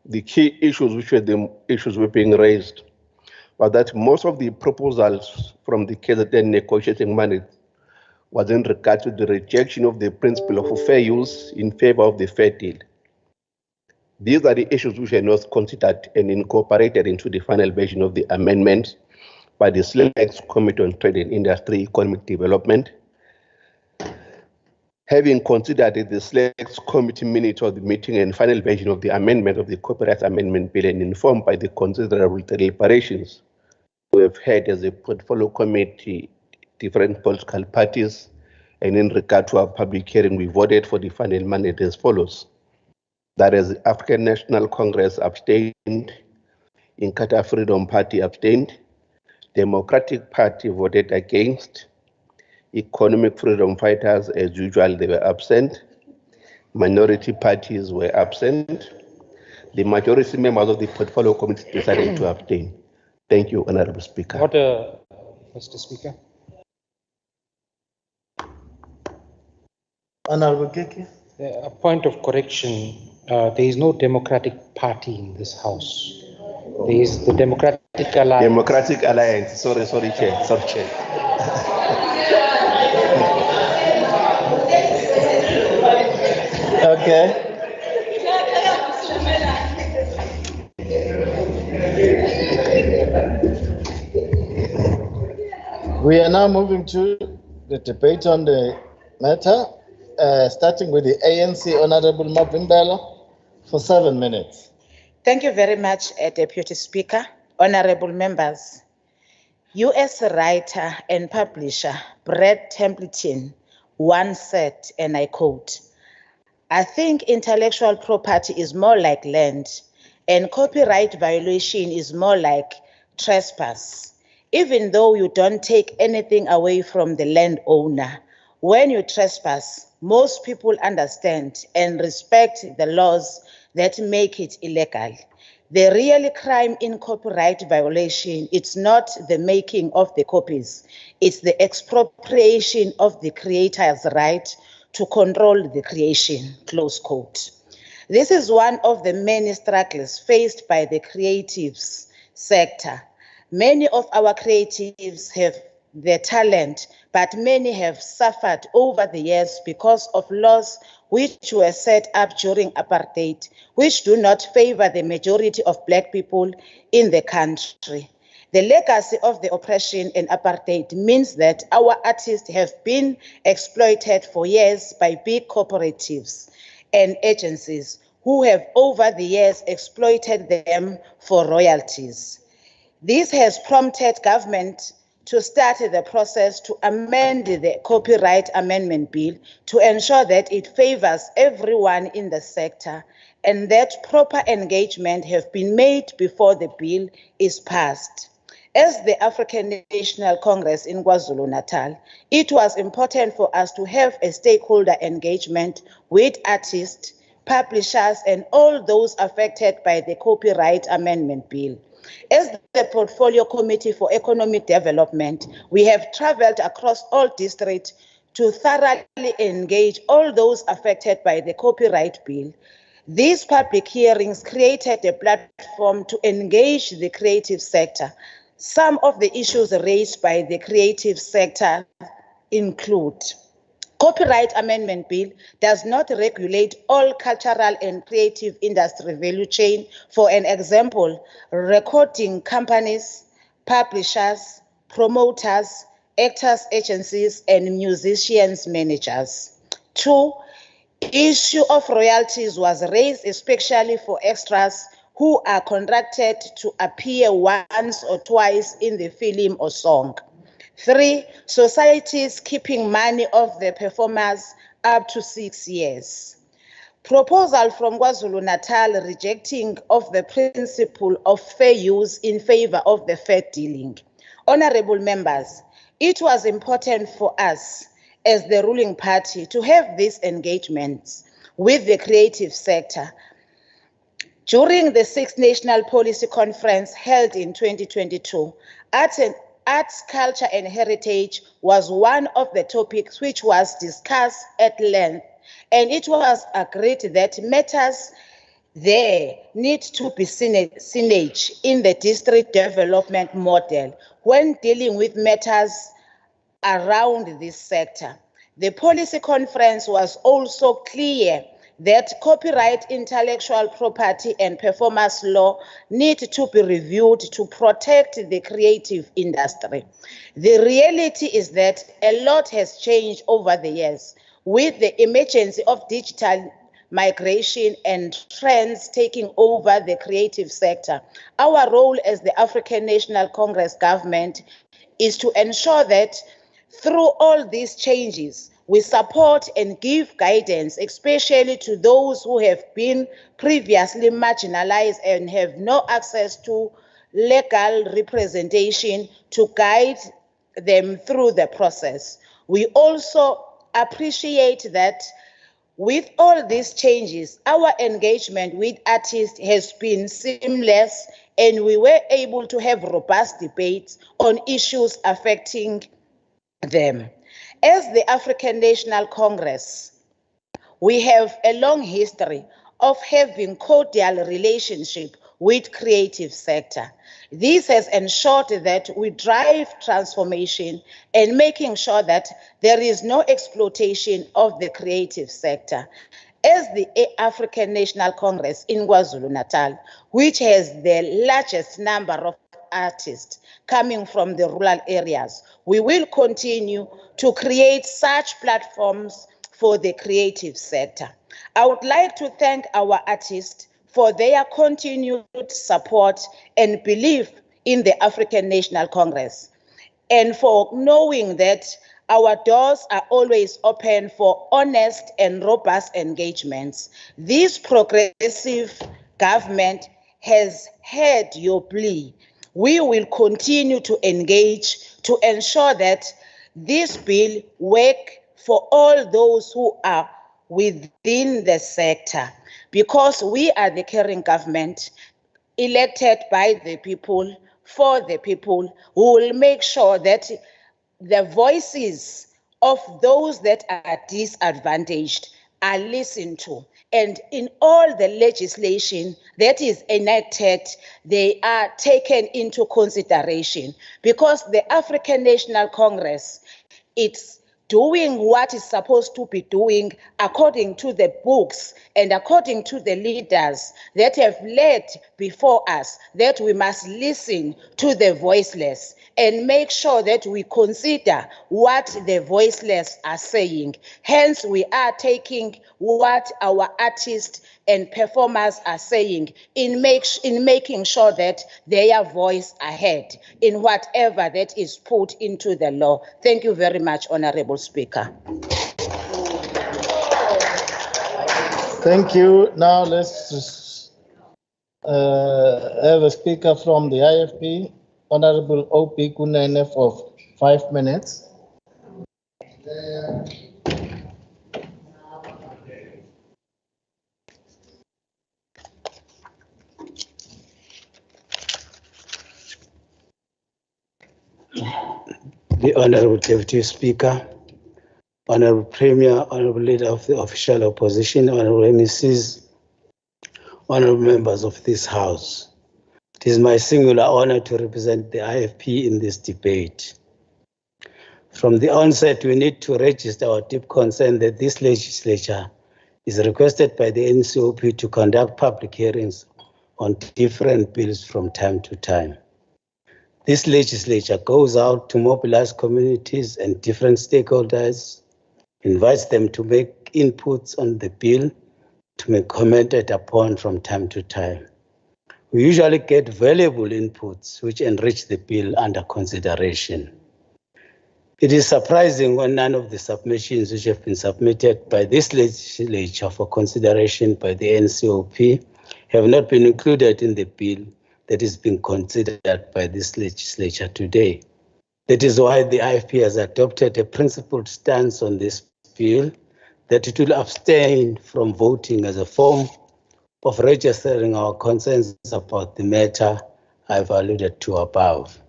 the key issues which were the issues were being raised was that most of the proposals from the KZN negotiating mandate was in regard to the rejection of the principle of fair use in favor of the fair deal. These are the issues which are not considered and incorporated into the final version of the amendment by the Select Committee on Trade and Industry, Economic Development. Having considered the Select Committee minutes of the meeting and final version of the amendment of the Copyright Amendment Bill, and informed by the considerable deliberations we have had as a portfolio committee, different political parties, And in regard to our public hearing, we voted for the final mandate as follows. That is, African National Congress abstained, Inkatha Freedom Party abstained, Democratic Party voted against, Economic Freedom Fighters, as usual, they were absent, minority parties were absent. The majority members of the Portfolio Committee decided to abstain. Thank you, Honorable Speaker.
Order, Mr. Speaker.
Honorable Keke.
A point of correction. There is no Democratic Party in this House. There is the Democratic Alliance.
Democratic Alliance. Sorry, Chair. Sorry, Chair.
Okay. We are now moving to the debate on the matter, starting with the ANC Honorable Mavimbela for 7 minutes.
Thank you very much, Deputy Speaker. Honorable members, US writer and publisher Brett Templeton once said, and I quote, "I think intellectual property is more like land and copyright violation is more like trespass. Even though you don't take anything away from the landowner, when you trespass, most people understand and respect the laws that make it illegal. The real crime in copyright violation, it's not the making of the copies, it's the expropriation of the creator's right to control the creation," close quote. This is one of the many struggles faced by the creatives sector. Many of our creatives have the talent, but many have suffered over the years because of laws which were set up during apartheid, which do not favor the majority of Black people in the country. The legacy of the oppression and apartheid means that our artists have been exploited for years by big cooperatives and agencies who have over the years exploited them for royalties. This has prompted government to start the process to amend the Copyright Amendment Bill to ensure that it favors everyone in the sector and that proper engagement have been made before the bill is passed. As the African National Congress in KwaZulu-Natal, it was important for us to have a stakeholder engagement with artists, publishers, and all those affected by the Copyright Amendment Bill. As the Portfolio Committee for Economic Development, we have traveled across all districts to thoroughly engage all those affected by the Copyright Bill. These public hearings created a platform to engage the creative sector. Some of the issues raised by the creative sector include: Copyright Amendment Bill does not regulate all cultural and creative industry value chain. For an example, recording companies, publishers, promoters, actors agencies, and musicians managers. 2, issue of royalties was raised especially for extras who are contracted to appear once or twice in the film or song. 3, societies keeping money of the performers up to 6 years. Proposal from KwaZulu-Natal rejecting of the principle of fair use in favor of the fair dealing. Honorable members, it was important for us as the ruling party to have these engagements with the creative sector. During the 6th National Policy Conference held in 2022, arts, culture, and heritage was one of the topics which was discussed at length, and it was agreed that matters there need to be synergy in the district development model when dealing with matters around this sector. The policy conference was also clear that copyright, intellectual property, and performance law need to be reviewed to protect the creative industry. The reality is that a lot has changed over the years with the emergence of digital migration and trends taking over the creative sector. Our role as the African National Congress government is to ensure that through all these changes, We support and give guidance, especially to those who have been previously marginalized and have no access to legal representation to guide them through the process. We also appreciate that with all these changes, our engagement with artists has been seamless, and we were able to have robust debates on issues affecting them. As the African National Congress, we have a long history of having cordial relationship with creative sector. This has ensured that we drive transformation and making sure that there is no exploitation of the creative sector. As the African National Congress in KwaZulu-Natal, which has the largest number of artists coming from the rural areas, we will continue to create such platforms for the creative sector. I would like to thank our artists for their continued support and belief in the African National Congress, and for knowing that our doors are always open for honest and robust engagements. This progressive government has heard your plea. We will continue to engage to ensure that this bill works for all those who are within the sector, because we are the caring government elected by the people, for the people, who will make sure that the voices of those that are disadvantaged are listened to. And in all the legislation that is enacted, they are taken into consideration, because the African National Congress, it's doing what it's supposed to be doing according to the books and according to the leaders that have led before us, that we must listen to the voiceless and make sure that we consider what the voiceless are saying. Hence, we are taking what our artists and performers are saying in making sure that their voice are heard in whatever that is put into the law. Thank you very much, Honorable Speaker.
Thank you. Now let's have a speaker from the IFP, Honorable O.P. Kunene, for 5 minutes.
The Honorable Deputy Speaker, Honorable Premier, Honorable Leader of the Official Opposition, Honorable MECs, Honorable Members of this House. It is my singular honor to represent the IFP in this debate. From the onset, we need to register our deep concern that this legislature is requested by the NCOP to conduct public hearings on different bills from time to time. This legislature goes out to mobilize communities and different stakeholders, invites them to make inputs on the bill to be commented upon from time to time. We usually get valuable inputs which enrich the bill under consideration. It is surprising when none of the submissions which have been submitted by this legislature for consideration by the NCOP have not been included in the bill that is being considered by this legislature today. That is why the IFP has adopted a principled stance on this bill, that it will abstain from voting as a form of registering our concerns about the matter I've alluded to above.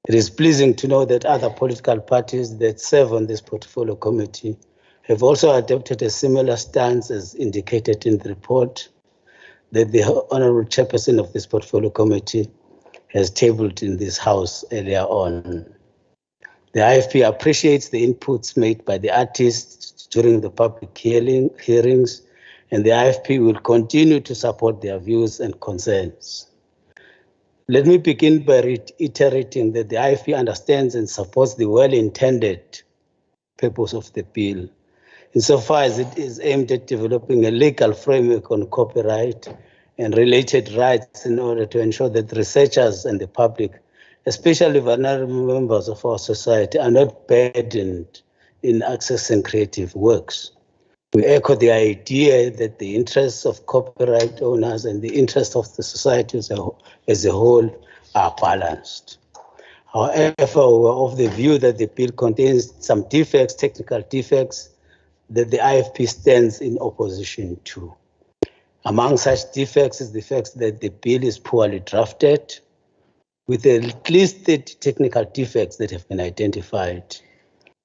It is pleasing to know that other political parties that serve on this portfolio committee have also adopted a similar stance as indicated in the report that the Honorable Chairperson of this portfolio committee has tabled in this House earlier on. The IFP appreciates the inputs made by the artists during the public hearings, and the IFP will continue to support their views and concerns. Let me begin by reiterating that the IFP understands and supports the well-intended purpose of the bill, insofar as it is aimed at developing a legal framework on copyright and related rights in order to ensure that researchers and the public, especially vulnerable members of our society, are not burdened in accessing creative works. We echo the idea that the interests of copyright owners and the interests of the society as a whole are balanced. However, we are of the view that the bill contains some defects, technical defects, that the IFP stands in opposition to. Among such defects is the fact that the bill is poorly drafted, with at least 30 technical defects that have been identified.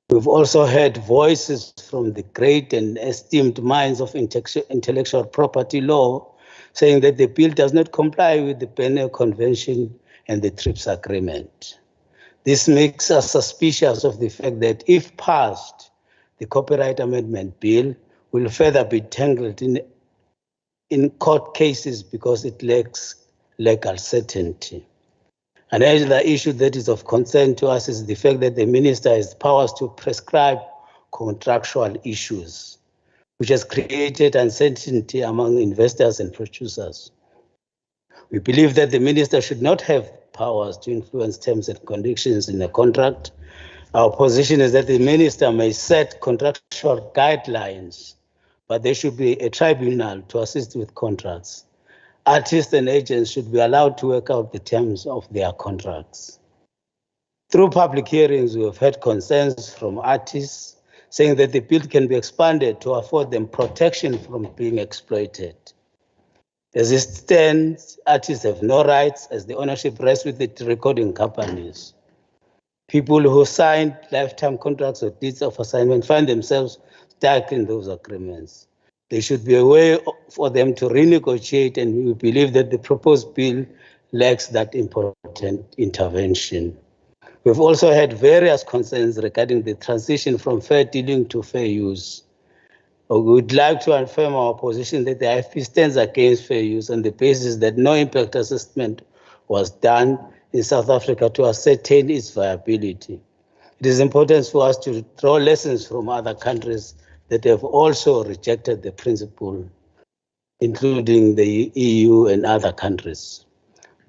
We've also heard voices from the great and esteemed minds of intellectual property law saying that the bill does not comply with the Berne Convention and the TRIPS Agreement. This makes us suspicious of the fact that if passed, the Copyright Amendment Bill will further be tangled in court cases because it lacks legal certainty. Another issue that is of concern to us is the fact that the minister has powers to prescribe contractual issues, which has created uncertainty among investors and producers. We believe that the minister should not have powers to influence terms and conditions in a contract. Our position is that the minister may set contractual guidelines, but there should be a tribunal to assist with contracts. Artists and agents should be allowed to work out the terms of their contracts. Through public hearings, we have heard concerns from artists saying that the bill can be expanded to afford them protection from being exploited. As it stands, artists have no rights as the ownership rests with the recording companies. People who signed lifetime contracts or deeds of assignment find themselves stuck in those agreements. There should be a way for them to renegotiate, and we believe that the proposed bill lacks that important intervention. We've also had various concerns regarding the transition from fair dealing to fair use. We would like to affirm our position that the IFP stands against fair use on the basis that no impact assessment was done in South Africa to ascertain its viability. It is important for us to draw lessons from other countries that have also rejected the principle, including the EU and other countries.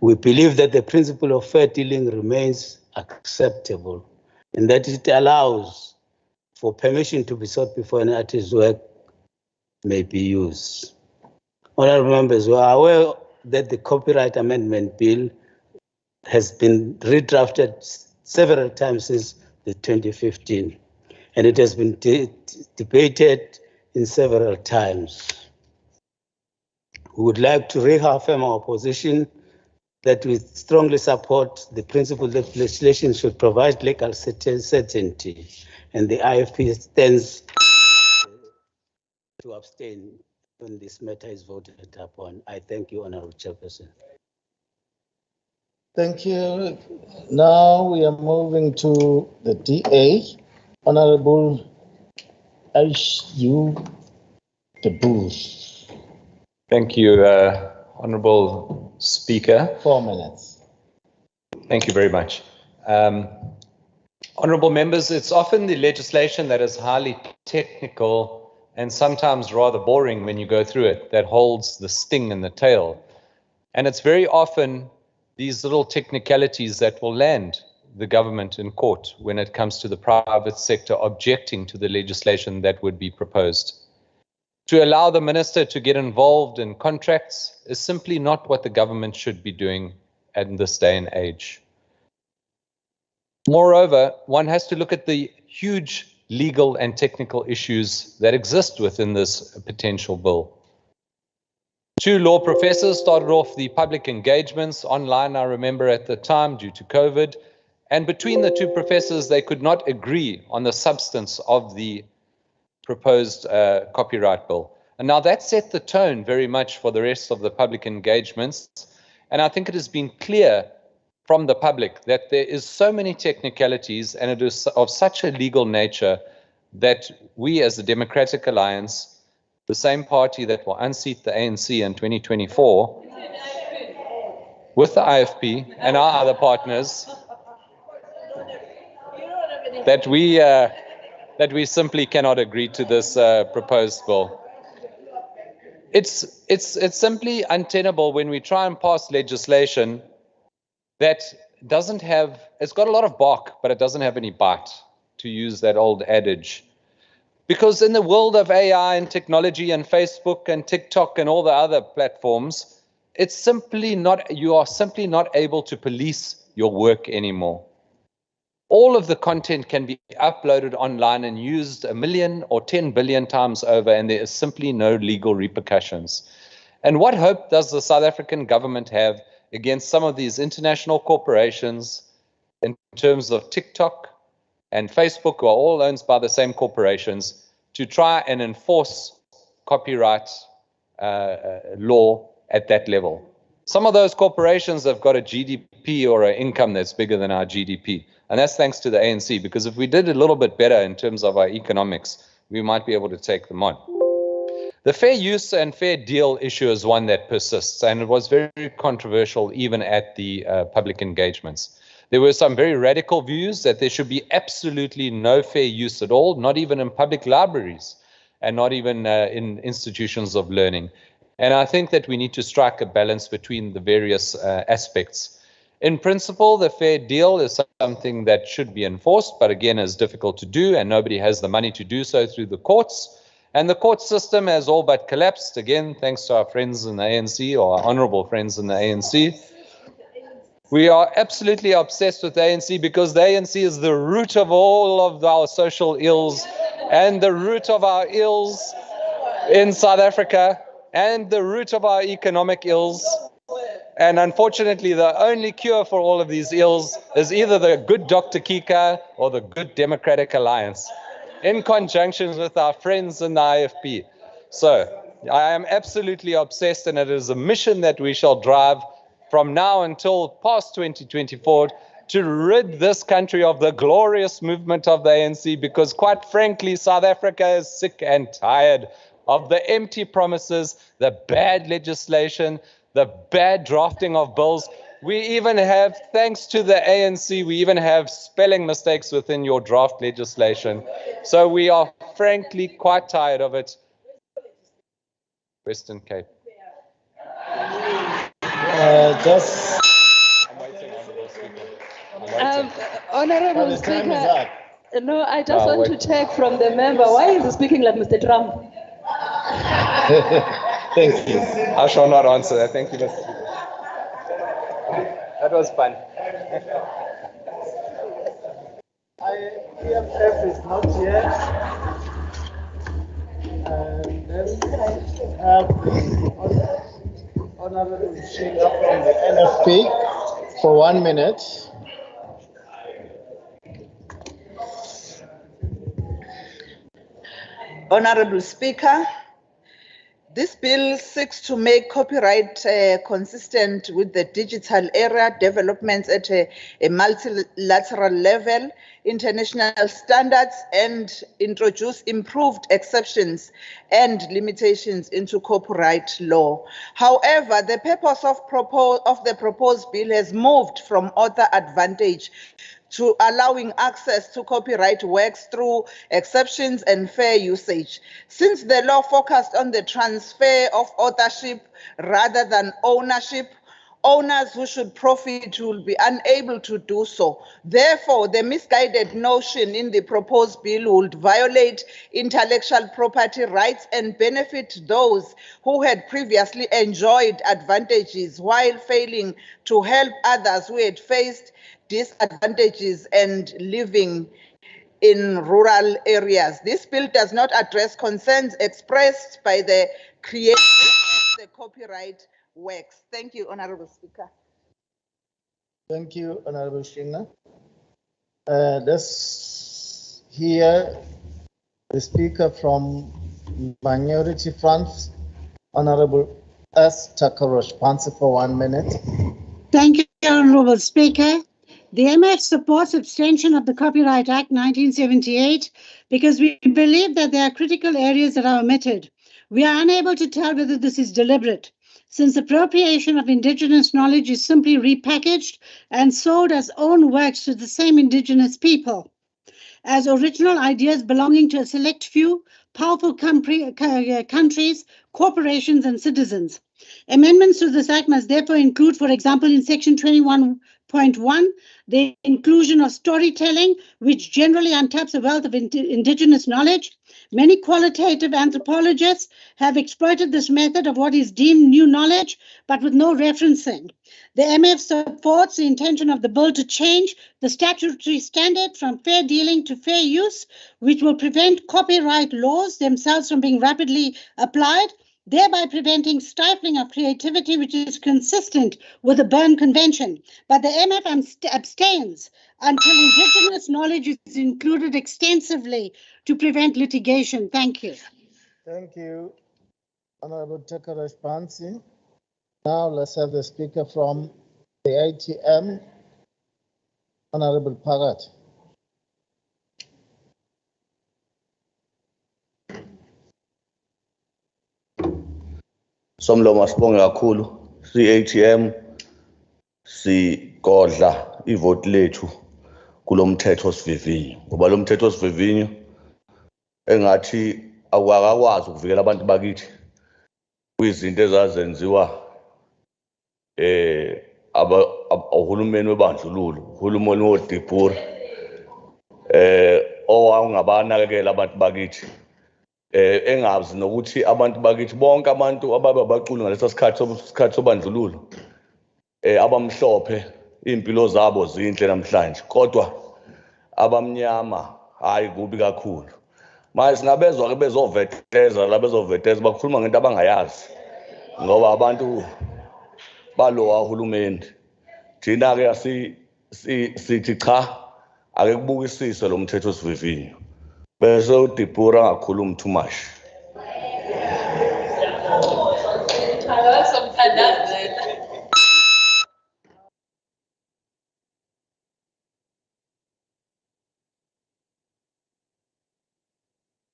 We believe that the principle of fair dealing remains acceptable and that it allows for permission to be sought before an artist's work may be used. Honourable members, we are aware that the Copyright Amendment Bill has been redrafted several times since the 2015. And it has been debated in several times. We would like to reaffirm our position that we strongly support the principle that legislation should provide legal certainty, and the IFP stands to abstain when this matter is voted upon. I thank you, Honourable Chairperson.
Thank you. Now we are moving to the DA. Honorable H.U. de Boer.
Thank you, Honourable Speaker.
4 minutes.
Thank you very much. Honourable members, it's often the legislation that is highly technical and sometimes rather boring when you go through it that holds the sting in the tail. And it's very often these little technicalities that will land the government in court when it comes to the private sector objecting to the legislation that would be proposed. To allow the minister to get involved in contracts is simply not what the government should be doing in this day and age. Moreover, one has to look at the huge legal and technical issues that exist within this potential bill. 2 law professors started off the public engagements online, I remember at the time, due to COVID. And between the 2 professors, they could not agree on the substance of the proposed copyright bill. And now that set the tone very much for the rest of the public engagements. And I think it has been clear from the public that there is so many technicalities and it is of such a legal nature that we as the Democratic Alliance, the same party that will unseat the ANC in 2024, with the IFP and our other partners, that we simply cannot agree to this proposed bill. It's simply untenable when we try and pass legislation that doesn't have, it's got a lot of bark, but it doesn't have any bite to use that old adage. Because in the world of AI and technology and Facebook and TikTok and all the other platforms, it's simply not, you are simply not able to police your work anymore. All of the content can be uploaded online and used 1 million or 10 billion times over, and there is simply no legal repercussions. And what hope does the South African government have against some of these international corporations in terms of TikTok and Facebook, who are all owned by the same corporations, to try and enforce copyright law at that level? Some of those corporations have got a GDP or an income that's bigger than our GDP. And that's thanks to the ANC, because if we did a little bit better in terms of our economics, we might be able to take them on. The fair use and fair deal issue is one that persists, and it was very controversial even at the public engagements. There were some very radical views that there should be absolutely no fair use at all, not even in public libraries and not even in institutions of learning. And I think that we need to strike a balance between the various aspects. In principle, the fair deal is something that should be enforced, but again, is difficult to do, and nobody has the money to do so through the courts. And the court system has all but collapsed, again, thanks to our friends in the ANC, or our honorable friends in the ANC. We are absolutely obsessed with the ANC because the ANC is the root of all of our social ills, and the root of our ills in South Africa, and the root of our economic ills. And unfortunately, the only cure for all of these ills is either the good Dr. Kika or the good Democratic Alliance, in conjunction with our friends in the IFP. So I am absolutely obsessed, and it is a mission that we shall drive from now until past 2024 to rid this country of the glorious movement of the ANC, because quite frankly, South Africa is sick and tired of the empty promises, the bad legislation, the bad drafting of bills. We even have, thanks to the ANC, we even have spelling mistakes within your draft legislation. So we are frankly quite tired of it. Western Cape.
Honorable Speaker, no, I just want to check from the member, why is he speaking like Mr. Trump?
Thank you. I shall not answer that. Thank you, Mr. Speaker. That was fun.
IEMF is not here. And then have the Honorable Sheila from the NFP for 1 minute.
Honorable Speaker, this bill seeks to make copyright consistent with the digital era developments at a multilateral level, international standards, and introduce improved exceptions and limitations into copyright law. However, the purpose of the proposed bill has moved from author advantage to allowing access to copyright works through exceptions and fair usage. Since the law focused on the transfer of authorship rather than ownership, owners who should profit will be unable to do so. Therefore, the misguided notion in the proposed bill would violate intellectual property rights and benefit those who had previously enjoyed advantages while failing to help others who had faced disadvantages and living in rural areas. This bill does not address concerns expressed by the creators of the copyright works. Thank you, Honorable Speaker.
Thank you, Honorable Shina. Let's hear the speaker from Minority Front, Honorable S. Takarosh Pansi for 1 minute.
Thank you, Honorable Speaker. The MF supports abstention of the Copyright Act 1978 because we believe that there are critical areas that are omitted. We are unable to tell whether this is deliberate, since appropriation of indigenous knowledge is simply repackaged and sold as own works to the same indigenous people, as original ideas belonging to a select few powerful countries, corporations, and citizens. Amendments to this Act must therefore include, for example, in Section 21.1, the inclusion of storytelling, which generally untaps a wealth of indigenous knowledge. Many qualitative anthropologists have exploited this method of what is deemed new knowledge, but with no referencing. The MF supports the intention of the bill to change the statutory standard from fair dealing to fair use, which will prevent copyright laws themselves from being rapidly applied, thereby preventing stifling of creativity, which is consistent with the Berne Convention. But the MF abstains until indigenous knowledge is included extensively to prevent litigation. Thank you.
Thank you, Honorable Takaresh Pansi. Now let's have the speaker from the ATM, Honorable Pagat.
Somlomo sibonge kakhulu si-ATM sigodla ivoti lethu kulomthetho sivivinyo ngoba lo mthetho sivivinyo engathi awakakwazi ukuvikela abantu bakithi kwizinto ezazenziwa uhulumeni webandlululo uhulumeni wodibhura owangabanakekela abantu bakithi engazi nokuthi abantu bakithi bonke abantu abababaculu ngaleso sikhathi sobandlululo abamhlophe impilo zabo zinhle namhlanje kodwa abamnyama hayi kubi kakhulu manje singabezwa ke bezoveteza la bezoveteza bakhuluma ngento abangayazi ngoba abantu balowa uhulumeni thina ke sithi cha ake kubukisiswe lo mthetho sivivinyo bese uDibura angakhulumi too much.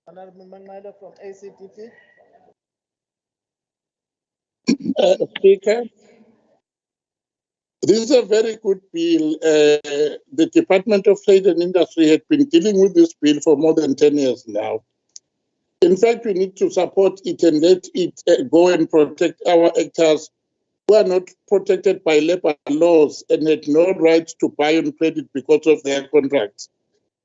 Honorable Mangaila from ACTP.
Speaker, this is a very good bill. The Department of Trade and Industry had been dealing with this bill for more than 10 years now. In fact, we need to support it and let it go and protect our actors who are not protected by labor laws and had no right to buy on credit because of their contracts.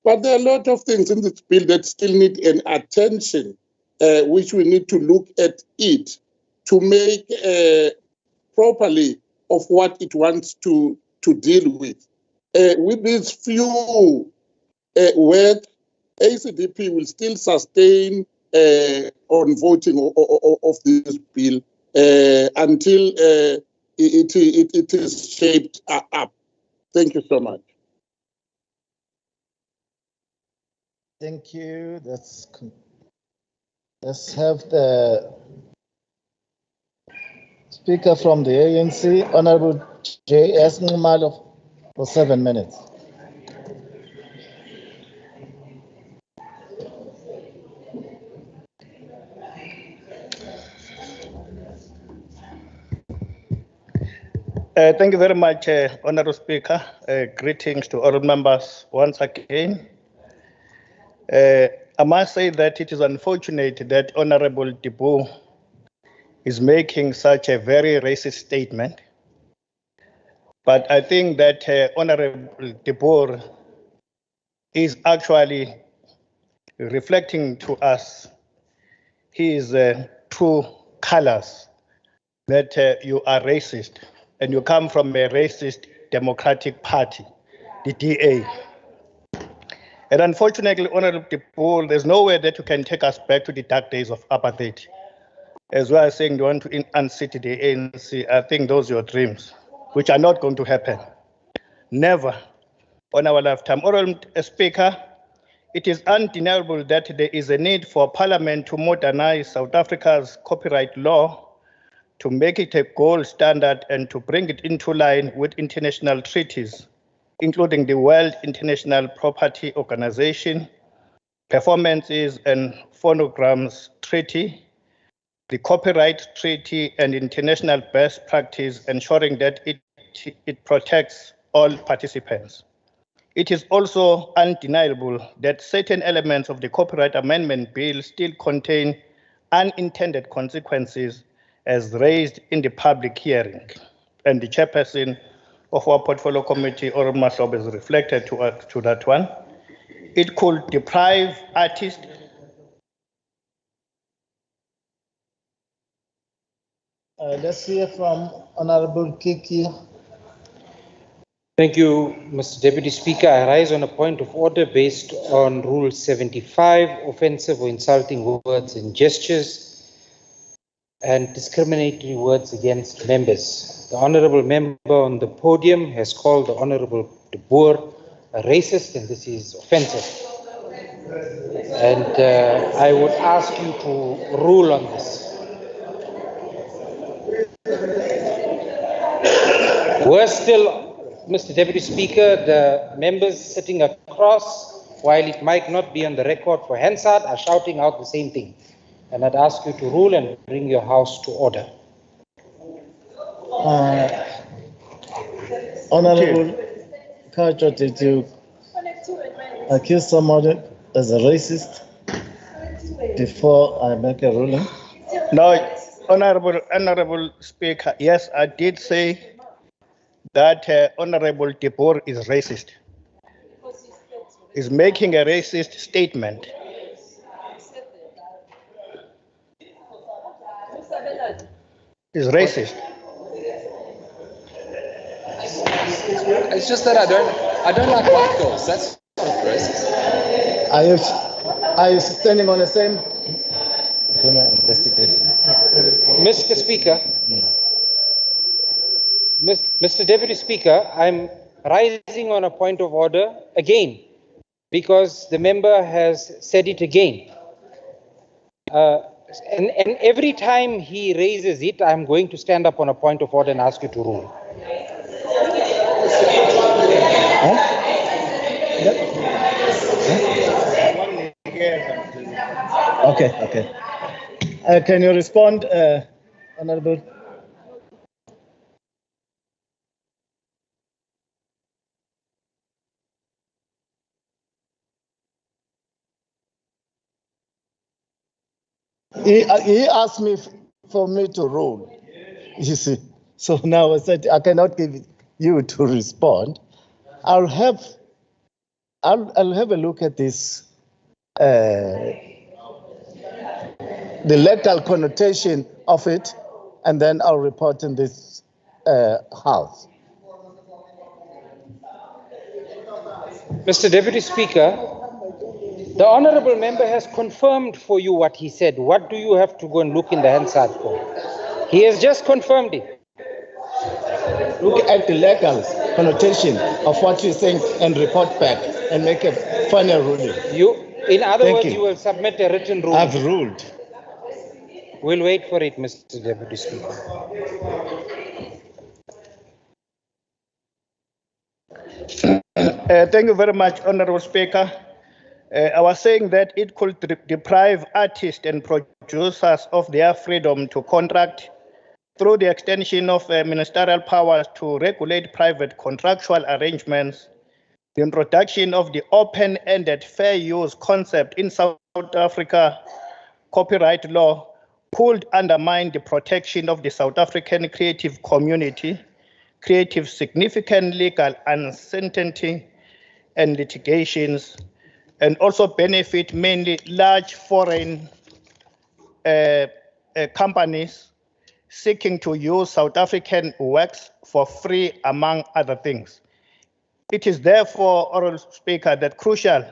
But there are a lot of things in this bill that still need an attention, which we need to look at it to make properly of what it wants to deal with. With these few words, ACDP will still sustain on voting of this bill until it is shaped up. Thank you so much.
Thank you. Let's have the speaker from the ANC, Honorable J.S. Nxumalo, for 7 minutes.
Thank you very much, Honorable Speaker. Greetings to all members once again. I must say that it is unfortunate that Honorable Dibu is making such a very racist statement. But I think that Honorable Dibu is actually reflecting to us his true colors, that you are racist and you come from a racist Democratic Party, the DA. And unfortunately, Honorable Dibu, there's no way that you can take us back to the dark days of apartheid. As well as saying you want to unseat the ANC, I think those are your dreams, which are not going to happen. Never on our lifetime. Honorable Speaker, it is undeniable that there is a need for Parliament to modernize South Africa's copyright law to make it a gold standard and to bring it into line with international treaties, including the World International Property Organization, Performances and Phonograms Treaty, the Copyright Treaty, and international best practice, ensuring that it protects all participants. It is also undeniable that certain elements of the Copyright Amendment Bill still contain unintended consequences as raised in the public hearing. And the chairperson of our portfolio committee, Oral Maslob, has reflected to that one. It could deprive artists.
Let's hear from Honorable Kiki.
Thank you, Mr. Deputy Speaker. I rise on a point of order based on Rule 75, offensive or insulting words and gestures, and discriminatory words against members. The Honourable Member on the podium has called the Honourable De Boer a racist, and this is offensive. And I would ask you to rule on this. Worse still, Mr. Deputy Speaker, the members sitting across, while it might not be on the record for Hansard, are shouting out the same thing. And I'd ask you to rule and bring your house to order.
Honorable Kacho, did you accuse somebody as a racist before I make a ruling?
No, Honorable Speaker, yes, I did say that Honorable De Boer is racist. Is making a racist statement. Is racist.
It's just that I don't like white girls. That's not racist.
Are you standing on the same? Investigation.
Mr. Speaker, Mr. Deputy Speaker, I'm rising on a point of order again because the member has said it again. And every time he raises it, I'm going to stand up on a point of order and ask you to rule.
Okay. Can you respond, Honorable? He asked me for me to rule, you see. So now I said I cannot give you to respond. I'll have a look at this, the legal connotation of it, and then I'll report in this House.
Mr. Deputy Speaker, the Honourable Member has confirmed for you what he said. What do you have to go and look in the Hansard for? He has just confirmed it.
Look at the legal connotation of what you think and report back and make a final ruling.
In other words, you will submit a written ruling.
I've ruled.
We'll wait for it, Mr. Deputy Speaker.
Thank you very much, Honorable Speaker. I was saying that it could deprive artists and producers of their freedom to contract through the extension of ministerial powers to regulate private contractual arrangements. The introduction of the open-ended fair use concept in South Africa copyright law could undermine the protection of the South African creative community, creative significant legal uncertainty and litigations, and also benefit mainly large foreign companies seeking to use South African works for free, among other things. It is therefore, Honourable Speaker, that crucial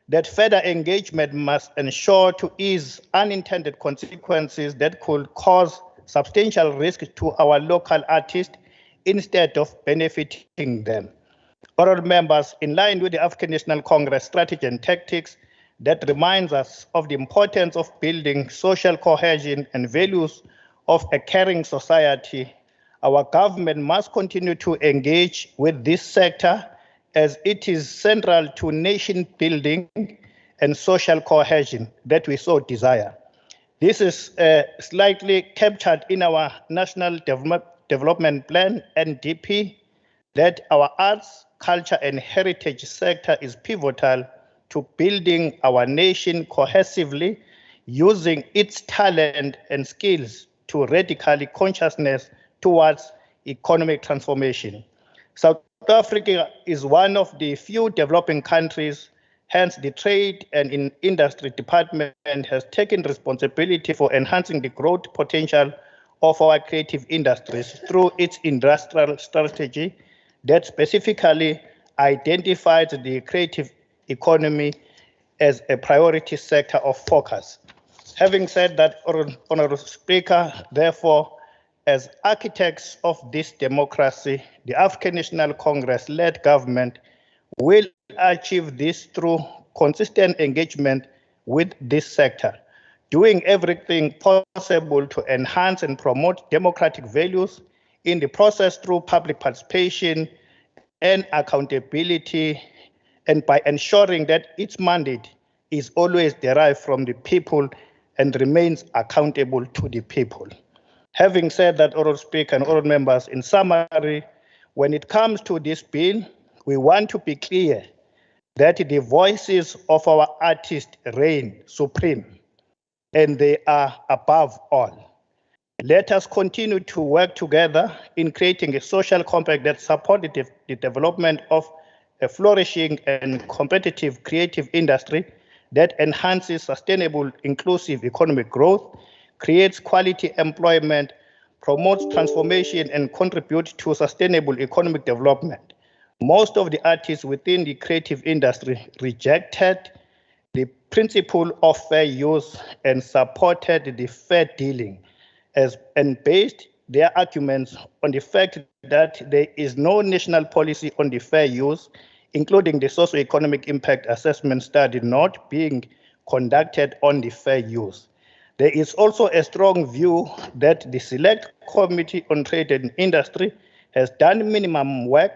that further engagement must ensure to ease unintended consequences that could cause substantial risk to our local artists instead of benefiting them. Honourable members, in line with the African National Congress strategy and tactics that reminds us of the importance of building social cohesion and values of a caring society, our government must continue to engage with this sector as it is central to nation building and social cohesion that we so desire. This is slightly captured in our National Development Plan, NDP, that our arts, culture and heritage sector is pivotal to building our nation cohesively, using its talent and skills to radical consciousness towards economic transformation. South Africa is one of the few developing countries, hence the Trade and Industry Department has taken responsibility for enhancing the growth potential of our creative industries through its industrial strategy that specifically identifies the creative economy as a priority sector of focus. Having said that, Honorable Speaker, therefore, as architects of this democracy, the African National Congress-led government will achieve this through consistent engagement with this sector, doing everything possible to enhance and promote democratic values in the process through public participation and accountability, and by ensuring that its mandate is always derived from the people and remains accountable to the people. Having said that, Honourable Speaker and honourable members, in summary, when it comes to this bill, we want to be clear that the voices of our artists reign supreme, and they are above all. Let us continue to work together in creating a social compact that supports the development of a flourishing and competitive creative industry that enhances sustainable, inclusive economic growth, creates quality employment, promotes transformation, and contributes to sustainable economic development. Most of the artists within the creative industry rejected the principle of fair use and supported the fair dealing and based their arguments on the fact that there is no national policy on the fair use, including the socio-economic impact assessment study not being conducted on the fair use. There is also a strong view that the Select Committee on Trade and Industry has done minimum work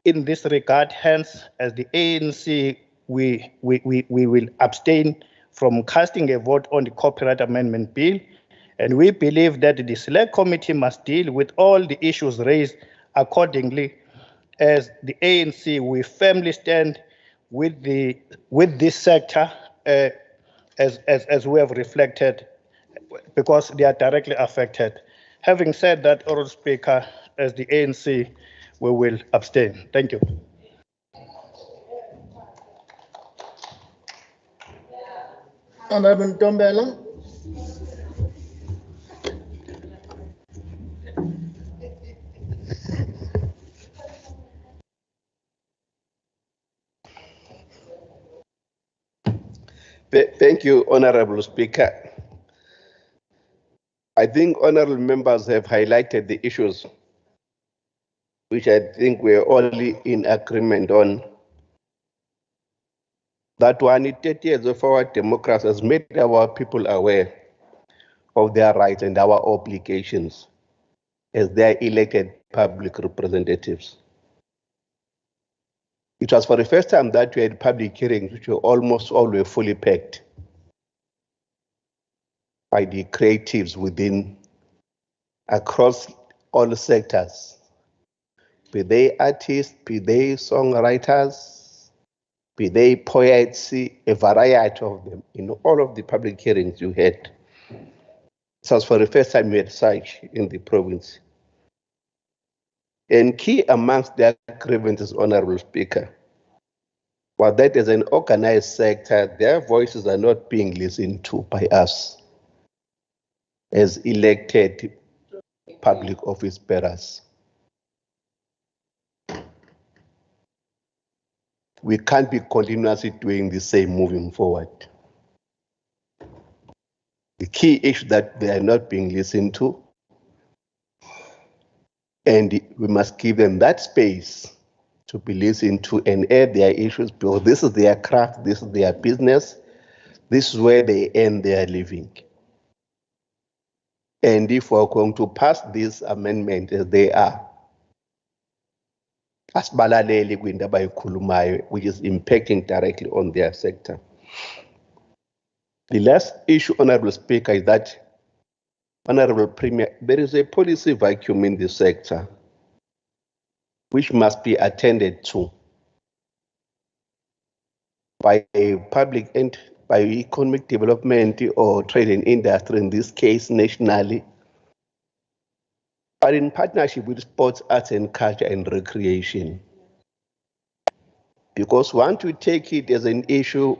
in this regard. Hence, as the ANC, we will abstain from casting a vote on the Copyright Amendment Bill. And we believe that the Select Committee must deal with all the issues raised accordingly. As the ANC, we firmly stand with this sector as we have reflected, because they are directly affected. Having said that, Honourable Speaker, as the ANC, we will abstain. Thank you.
Honourable Ntombela.
Thank you, Honorable Speaker. I think honorable members have highlighted the issues which I think we're all in agreement on. That 130 years of our democracy has made our people aware of their rights and our obligations as their elected public representatives. It was for the first time that we had public hearings which were almost always fully packed by the creatives within, across all sectors, be they artists, be they songwriters, be they poets, a variety of them. In all of the public hearings you had. This was for the first time we had such in the province. And key amongst their grievances, Honorable Speaker, was that as an organized sector, their voices are not being listened to by us as elected public office bearers. We can't be continuously doing the same moving forward. The key issue that they are not being listened to, and we must give them that space to be listened to and air their issues, because this is their craft, this is their business, this is where they earn their living. And if we're going to pass this amendment as they are, asibalaleli kwindaba abayikhulumayo, which is impacting directly on their sector. The last issue, Honorable Speaker, is that, Honorable Premier, there is a policy vacuum in the sector which must be attended to by a public and by economic development or trade and industry, in this case nationally, but in partnership with sports, arts and culture and recreation. Because once we take it as an issue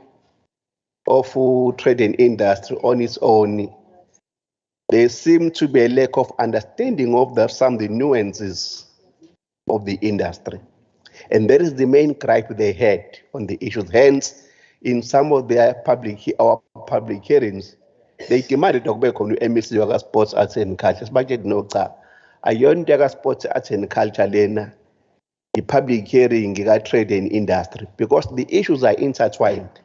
of trade and industry on its own, there seems to be a lack of understanding of some of the nuances of the industry. And that is the main gripe they had on the issues. Hence, in some of their public hearings, they demanded to go on the MEC of Sports, Arts and Culture. But no, ayonto sports, arts and culture lena, the public hearing, trade and industry, because the issues are intertwined.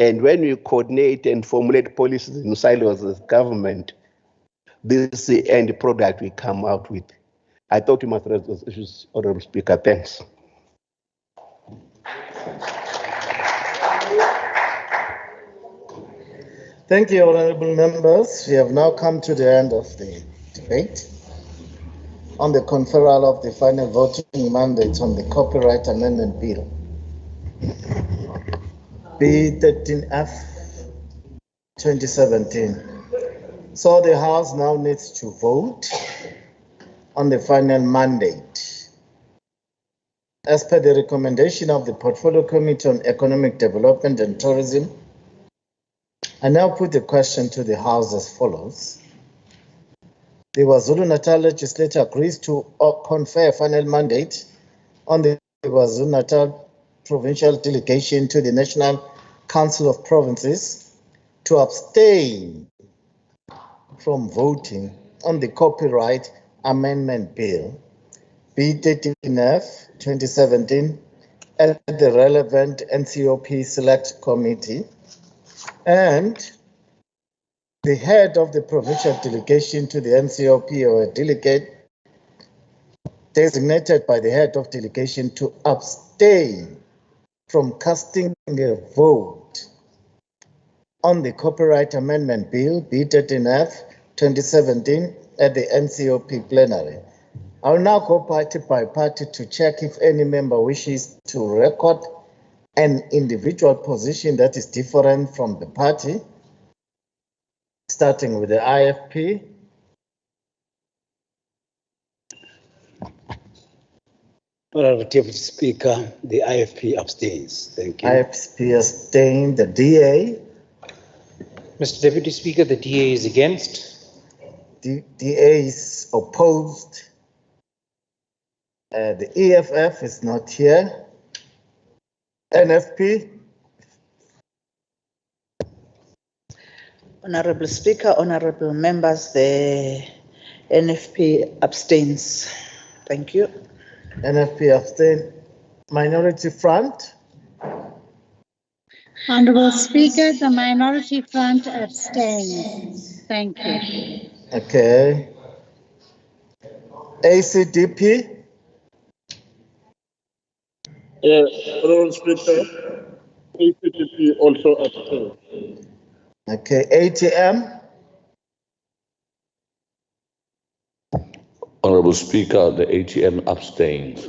And when we coordinate and formulate policies in silos as government, this is the end product we come out with. I thought you must address those issues, Honorable Speaker. Thanks.
Thank you, honorable members. We have now come to the end of the debate on the conferral of the final voting mandate on the Copyright Amendment Bill, B13F 2017. So the House now needs to vote on the final mandate. As per the recommendation of the Portfolio Committee on Economic Development and Tourism, I now put the question to the House as follows. The Kwazulu-Natal Legislature agrees to confer a final mandate on the Kwazulu-Natal Provincial Delegation to the National Council of Provinces to abstain from voting on the Copyright Amendment Bill, B13F 2017, at the relevant NCOP Select Committee, and the head of the provincial delegation to the NCOP or a delegate designated by the head of delegation to abstain from casting a vote on the Copyright Amendment Bill, B13F 2017, at the NCOP plenary. I will now go party by party to check if any member wishes to record an individual position that is different from the party, starting with the IFP.
Honorable Deputy Speaker, the IFP abstains. Thank you.
IFP abstained. The DA.
Mr. Deputy Speaker, the DA is against.
The DA is opposed. The EFF is not here. NFP.
Honorable Speaker, honorable members, the NFP abstains. Thank you.
NFP abstain. Minority Front.
Honorable Speaker, the Minority Front abstains. Thank you.
Okay. ACDP.
Honorable Speaker, ACDP also abstains.
Okay. ATM.
Honorable Speaker, the ATM abstains.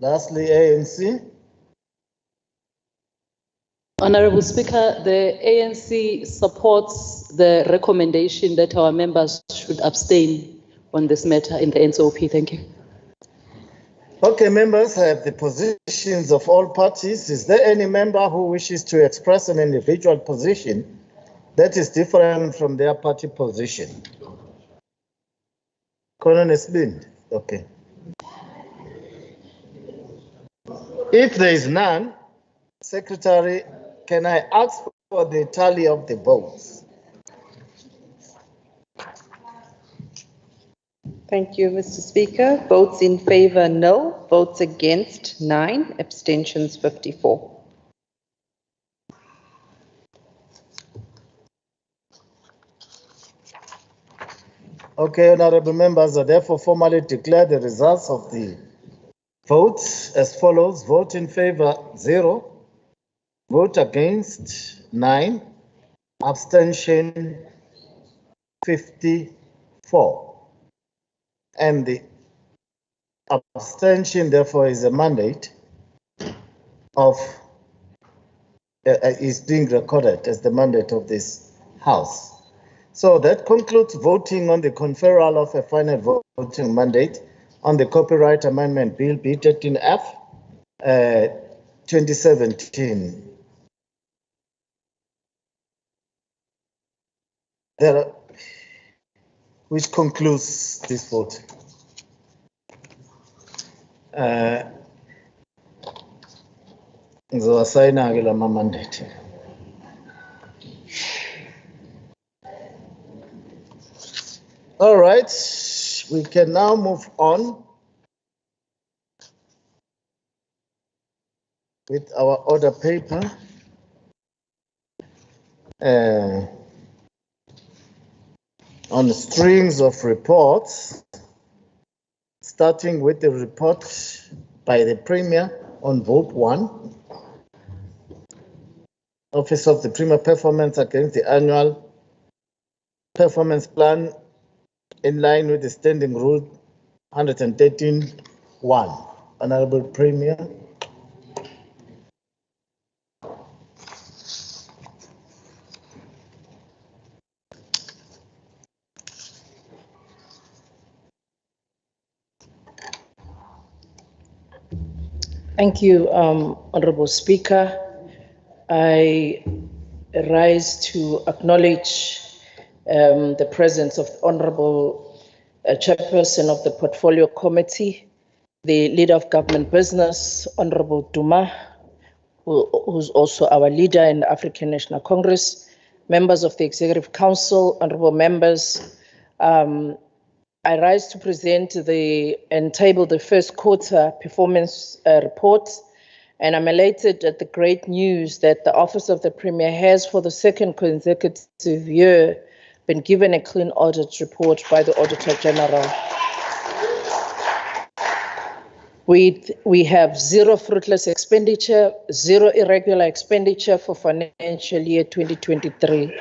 Lastly, ANC.
Honorable Speaker, the ANC supports the recommendation that our members should abstain on this matter in the NCOP. Thank you.
Okay, members have the positions of all parties. Is there any member who wishes to express an individual position that is different from their party position? Colonel Nesbind. Okay. If there is none, Secretary, can I ask for the tally of the votes?
Thank you, Mr. Speaker. Votes in favor, no. Votes against, 9. Abstentions, 54.
Okay, honorable members, I therefore formally declare the results of the votes as follows. Vote in favor, 0. Vote against, 9. Abstention, 54. And the abstention, therefore, is a mandate of, is being recorded as the mandate of this House. So that concludes voting on the conferral of a final voting mandate on the Copyright Amendment Bill B13F 2017. Which concludes this vote. Ngizowasayina-ke la mandate. All right, we can now move on with our order paper. On strings of reports, starting with the report by the Premier on vote 1. Office of the Premier performance against the annual performance plan in line with the standing rule 113.1. Honorable Premier.
Thank you, Honorable Speaker. I rise to acknowledge the presence of the Honorable Chairperson of the Portfolio Committee, the Leader of Government Business, Honorable Duma, who's also our leader in the African National Congress, members of the Executive Council, honorable members. I rise to present and table the first quarter performance report, and I'm elated at the great news that the Office of the Premier has, for the second consecutive year, been given a clean audit report by the Auditor General. We have zero fruitless expenditure, zero irregular expenditure for financial year 2023.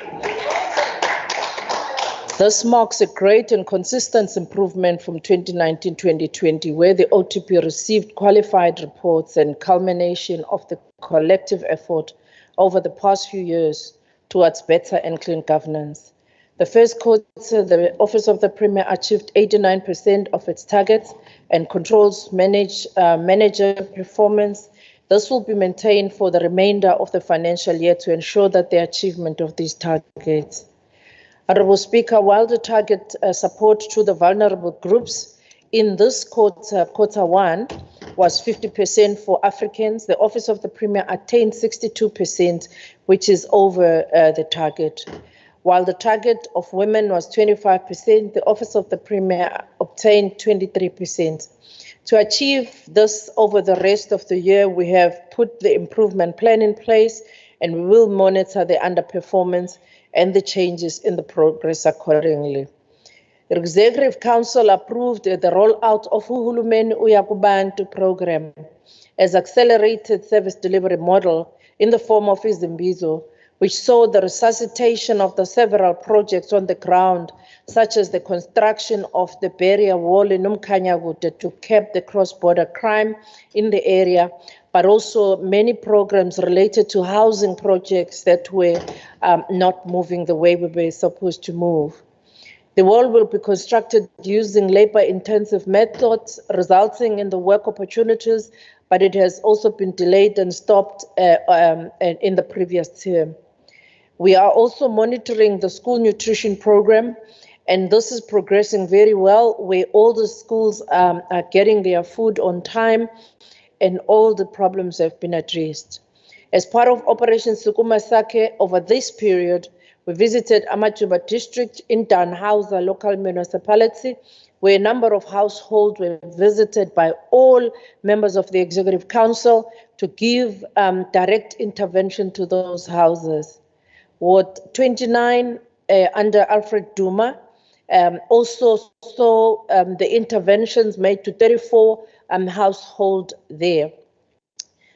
This marks a great and consistent improvement from 2019-2020, where the OTP received qualified reports and culmination of the collective effort over the past few years towards better and clean governance. The first quarter, the Office of the Premier achieved 89% of its targets and controls manager performance. This will be maintained for the remainder of the financial year to ensure that the achievement of these targets. Honorable Speaker, while the target support to the vulnerable groups in this quarter one, was 50% for Africans, the Office of the Premier attained 62%, which is over the target. While the target of women was 25%, the Office of the Premier obtained 23%. To achieve this over the rest of the year, we have put the improvement plan in place, and we will monitor the underperformance and the changes in the progress accordingly. The Executive Council approved the rollout of Uhulumeni Uyakubantu program as accelerated service delivery model in the form of Izimbizo, which saw the resuscitation of the several projects on the ground, such as the construction of the barrier wall in Umkhanyakude to curb the cross-border crime in the area, but also many programs related to housing projects that were not moving the way we were supposed to move. The wall will be constructed using labor-intensive methods, resulting in the work opportunities, but it has also been delayed and stopped in the previous term. We are also monitoring the school nutrition program, and this is progressing very well, where all the schools are getting their food on time and all the problems have been addressed. As part of Operation Sukuma Sake, over this period, we visited Amajuba district in Danhausa local municipality, where a number of households were visited by all members of the Executive Council to give direct intervention to those houses. Ward 29 under Alfred Duma also saw the interventions made to 34 households there.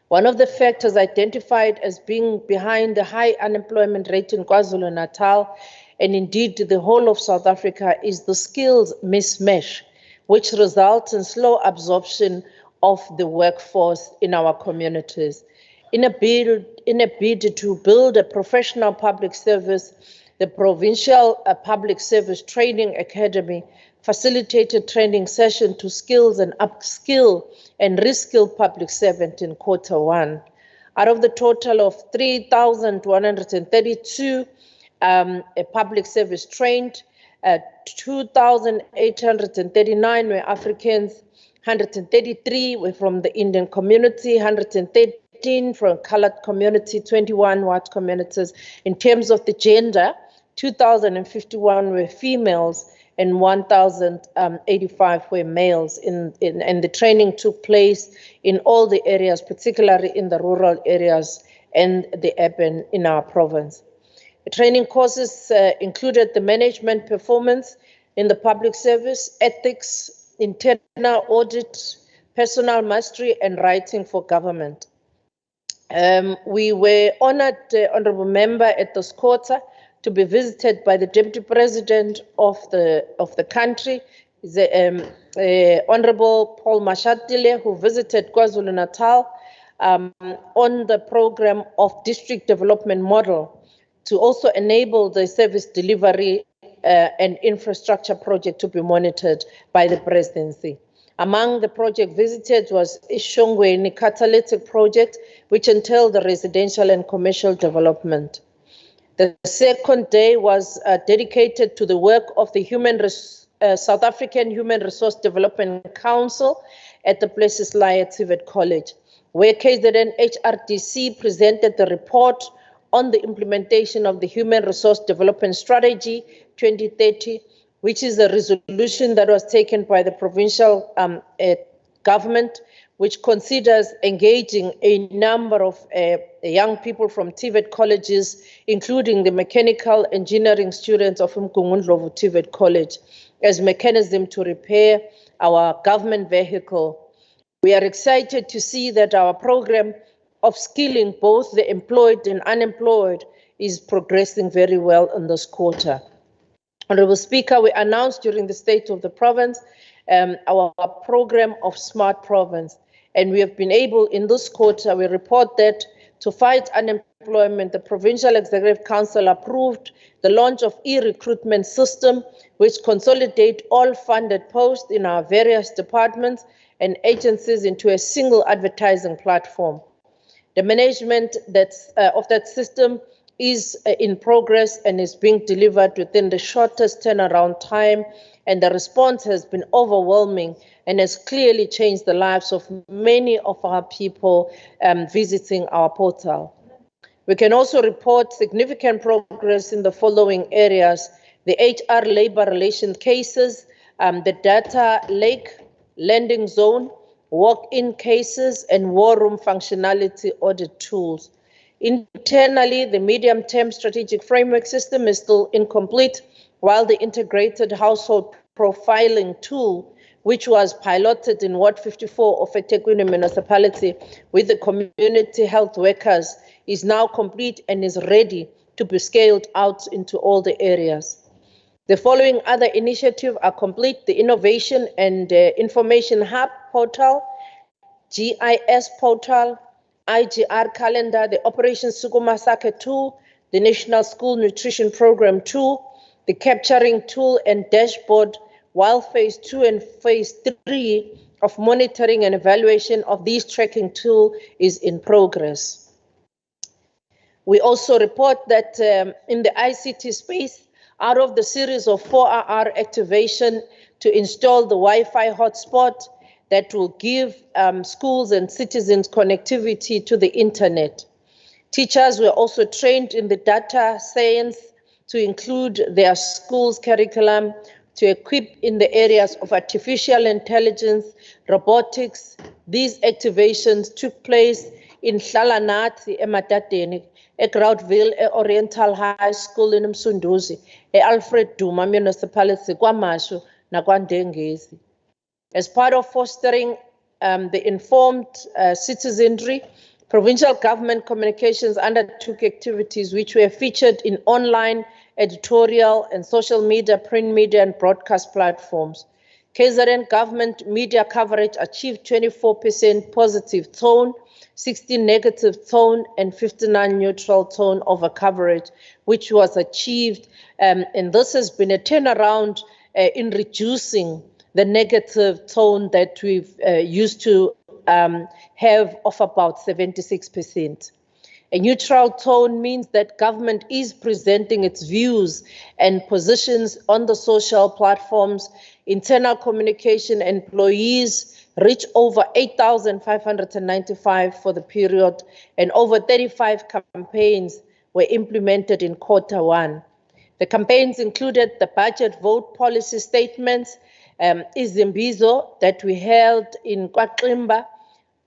One of the factors identified as being behind the high unemployment rate in Kwazulu-Natal, and indeed the whole of South Africa, is the skills mismatch, which results in slow absorption of the workforce in our communities. In a bid to build a professional public service, the Provincial Public Service Training Academy facilitated training session to skills and upskill and reskill public servant in Q1. Out of the total of 3,132 public service trained, 2,839 were Africans, 133 were from the Indian community, 113 from colored community, 21 white communities. In terms of the gender, 2,051 were females and 1,085 were males. And the training took place in all the areas, particularly in the rural areas and the urban in our province. The training courses included the management performance in the public service, ethics, internal audit, personal mastery, and writing for government. We were honored, Honorable Member, at this quarter to be visited by the Deputy President of the country, the Honorable Paul Mashatile, who visited KwaZulu-Natal on the program of district development model to also enable the service delivery and infrastructure project to be monitored by the presidency. Among the project visited was Ishongweni Catalytic Project, which entailed the residential and commercial development. The second day was dedicated to the work of the South African Human Resource Development Council at the Places Lie at TVET College, where KZN HRDC presented the report on the implementation of the Human Resource Development Strategy 2030, which is a resolution that was taken by the provincial government, which considers engaging a number of young people from TVET colleges, including the mechanical engineering students of Mkungundlovu TVET College, as mechanism to repair our government vehicle. We are excited to see that our program of skilling both the employed and unemployed is progressing very well in this quarter. Honorable Speaker, we announced during the State of the Province our program of Smart Province, and we have been able in this quarter, we report that to fight unemployment, the Provincial Executive Council approved the launch of e-recruitment system, which consolidate all funded posts in our various departments and agencies into a single advertising platform. The management of that system is in progress and is being delivered within the shortest turnaround time, and the response has been overwhelming and has clearly changed the lives of many of our people visiting our portal. We can also report significant progress in the following areas: the HR labor relation cases, the data lake, lending zone, walk-in cases, and war room functionality audit tools. Internally, the medium-term strategic framework system is still incomplete, while the integrated household profiling tool, which was piloted in Ward 54 of eThekwini municipality with the community health workers, is now complete and is ready to be scaled out into all the areas. The following other initiatives are complete: the Innovation and Information Hub portal, GIS portal, IGR calendar, the Operation Sukuma Sake tool, the National School Nutrition Program tool, the capturing tool and dashboard, while phase 2 and phase 3 of monitoring and evaluation of these tracking tool is in progress. We also report that in the ICT space, out of the series of 4RR activation to install the Wi-Fi hotspot that will give schools and citizens connectivity to the internet. Teachers were also trained in the data science to include their school's curriculum to equip in the areas of artificial intelligence, robotics. These activations took place in Hlalanathi, eMatateni, eGroundville, Oriental High School in Msunduzi, Alfred Duma Municipality, KwaMashu, naKwaNdengezi. As part of fostering the informed citizenry, provincial government communications undertook activities which were featured in online, editorial, and social media, print media, and broadcast platforms. KZN government media coverage achieved 24% positive tone, 16 negative tone, and 59 neutral tone over coverage, which was achieved. And this has been a turnaround in reducing the negative tone that we've used to have of about 76%. A neutral tone means that government is presenting its views and positions on the social platforms. Internal communication employees reach over 8,595 for the period, and over 35 campaigns were implemented in Q1. The campaigns included the budget vote policy statements, Izimbizo that we held in KwaXimba,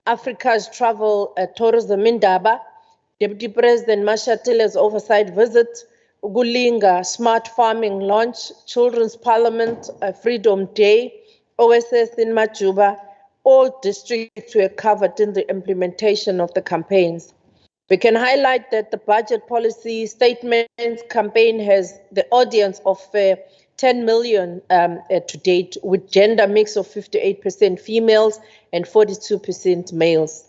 Africa's travel tourism Indaba, Deputy President Mashatile's oversight visit, Ugulinga Smart Farming launch, Children's Parliament Freedom Day, OSS in Majuba. All districts were covered in the implementation of the campaigns. We can highlight that the budget policy statements campaign has the audience of 10 million to date, with gender mix of 58% females and 42% males.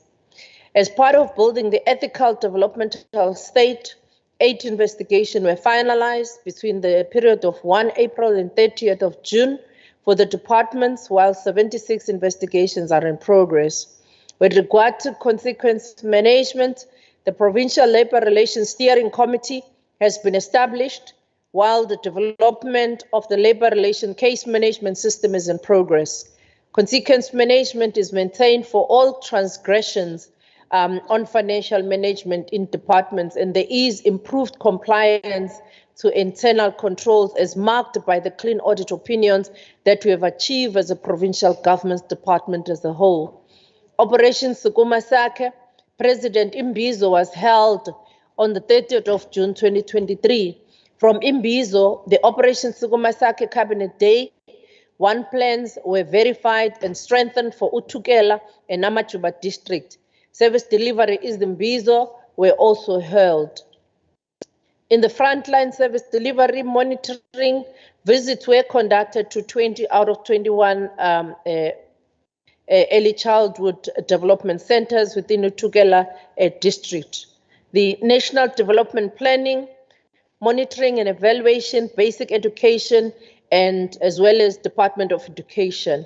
As part of building the ethical developmental state, 8 investigations were finalized between the period of 1 April and 30th of June for the departments, while 76 investigations are in progress. With regard to consequence management, the Provincial Labour Relations Steering Committee has been established, while the development of the Labour Relation Case Management System is in progress. Consequence management is maintained for all transgressions on financial management in departments, and there is improved compliance to internal controls as marked by the clean audit opinions that we have achieved as a provincial government department as a whole. Operation Sukuma Sake, President Imbizo was held on the 30th of June 2023. From Imbizo, the Operation Sukuma Sake Cabinet Day, 1 plans were verified and strengthened for Utukela and Namajuba district. Service delivery is Imbizo were also held. In the frontline service delivery monitoring, visits were conducted to 20 out of 21 early childhood development centers within Utukela district. The National Development Planning, Monitoring and Evaluation, Basic Education, and as well as Department of Education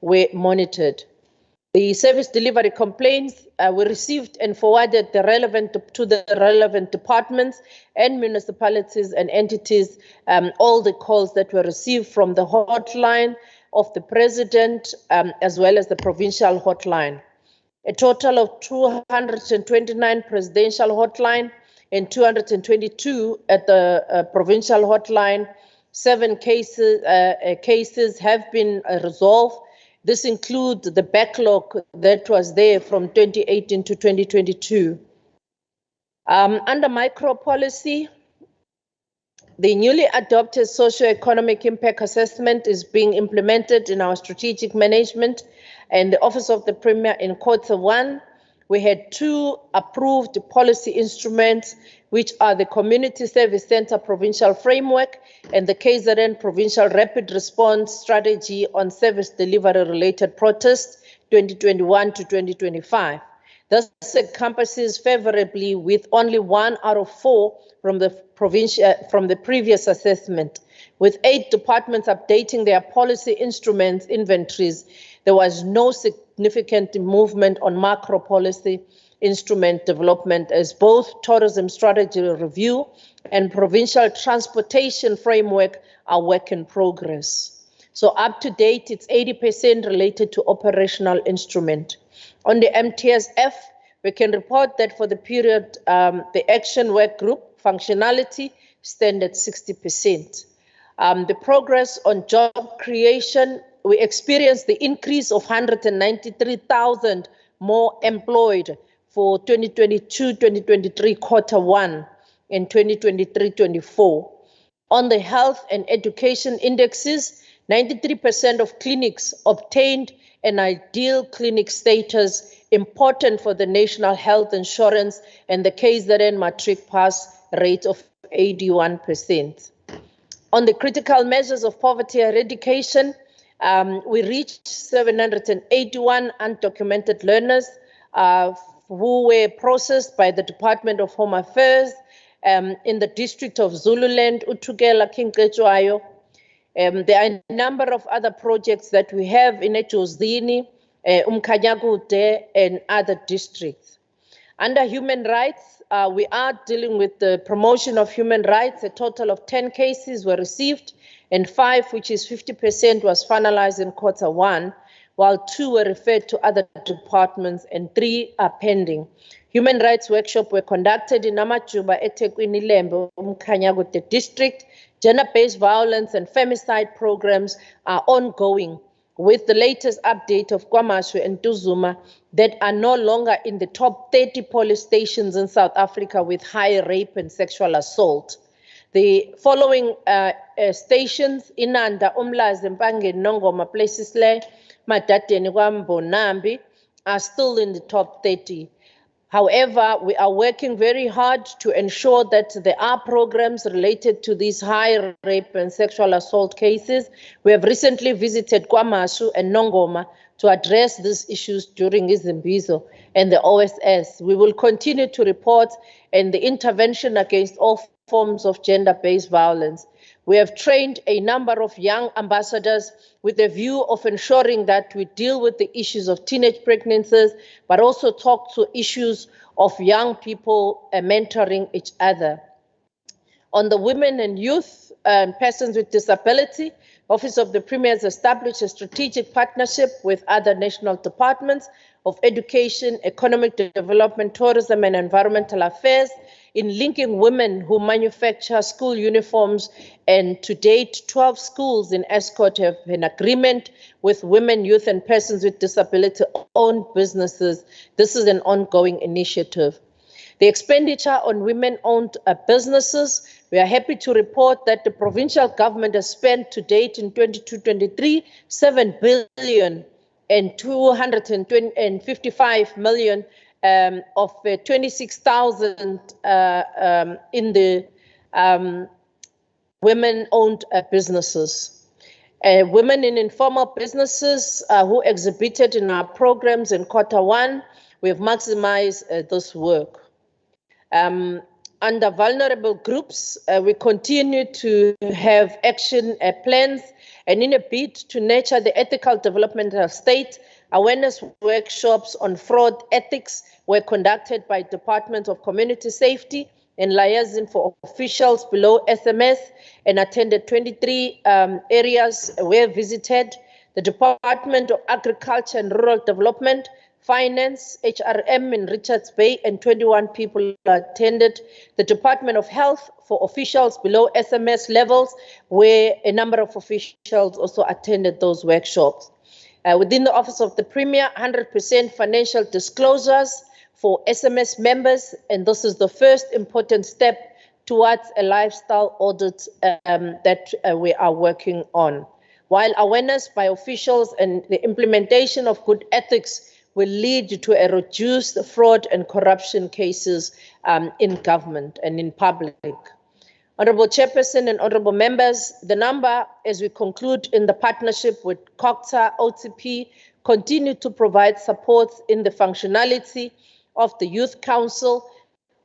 were monitored. The service delivery complaints were received and forwarded to the relevant departments and municipalities and entities, all the calls that were received from the hotline of the president as well as the provincial hotline. A total of 229 presidential hotline and 222 at the provincial hotline. 7 cases have been resolved. This includes the backlog that was there from 2018 to 2022. Under micro policy, the newly adopted socio-economic impact assessment is being implemented in our strategic management and the Office of the Premier in Q1. We had 2 approved policy instruments, which are the Community Service Center Provincial Framework and the KZN Provincial Rapid Response Strategy on Service Delivery Related Protests 2021 to 2025. This encompasses favorably with only 1 out of 4 from the previous assessment. With 8 departments updating their policy instruments inventories, there was no significant movement on macro policy instrument development, as both tourism strategy review and provincial transportation framework are work in progress. So up to date, it's 80% related to operational instrument. On the MTSF, we can report that for the period, the action work group functionality stand at 60%. The progress on job creation, we experienced the increase of 193,000 more employed for 2022-2023 Q1 and 2023-24. On the health and education indexes, 93% of clinics obtained an ideal clinic status, important for the national health insurance, and the KZN matric pass rate of 81%. On the critical measures of poverty eradication, we reached 781 undocumented learners who were processed by the Department of Home Affairs in the district of Zululand, Utukela, King Kechwayo. There are a number of other projects that we have in Echozini, Umkanyagude, and other districts. Under human rights, we are dealing with the promotion of human rights. A total of 10 cases were received, and 5, which is 50%, was finalized in Q1, while 2 were referred to other departments and 3 are pending. Human rights workshops were conducted in Amajuba, eThekwini, Lembe, Umkanyagude district. Gender-based violence and femicide programs are ongoing, with the latest update of KwaMashu and Tuzuma that are no longer in the top 30 police stations in South Africa with high rape and sexual assault. The following stations, Inanda, Umlazi, Mpange, Nongoma, places like Matateni, Nambi, are still in the top 30. However, we are working very hard to ensure that there are programs related to these high rape and sexual assault cases. We have recently visited KwaMashu and Nongoma to address these issues during Izimbizo and the OSS. We will continue to report and the intervention against all forms of gender-based violence. We have trained a number of young ambassadors with a view of ensuring that we deal with the issues of teenage pregnancies, but also talk to issues of young people mentoring each other. On the women and youth and persons with disability, Office of the Premier has established a strategic partnership with other national departments of education, economic development, tourism, and environmental affairs in linking women who manufacture school uniforms, and to date, 12 schools in Escort have an agreement with women, youth, and persons with disability-owned businesses. This is an ongoing initiative. The expenditure on women-owned businesses, we are happy to report that the provincial government has spent to date in 22-23, 7 billion and 255 million of 26,000 in the women-owned businesses. Women in informal businesses who exhibited in our programs in Q1, we have maximized this work. Under vulnerable groups, we continue to have action plans, and in a bid to nurture the ethical development of state, awareness workshops on fraud ethics were conducted by Department of Community Safety and liaison for officials below SMS, and attended 23 areas were visited. The Department of Agriculture and Rural Development, Finance, HRM in Richards Bay, and 21 people attended. The Department of Health for officials below SMS levels, where a number of officials also attended those workshops. Within the Office of the Premier, 100% financial disclosures for SMS members, and this is the first important step towards a lifestyle audit that we are working on. While awareness by officials and the implementation of good ethics will lead to a reduced fraud and corruption cases in government and in public. Honorable Chairperson and honorable members, the number, as we conclude in the partnership with COCTA, OTP, continue to provide support in the functionality of the Youth Council,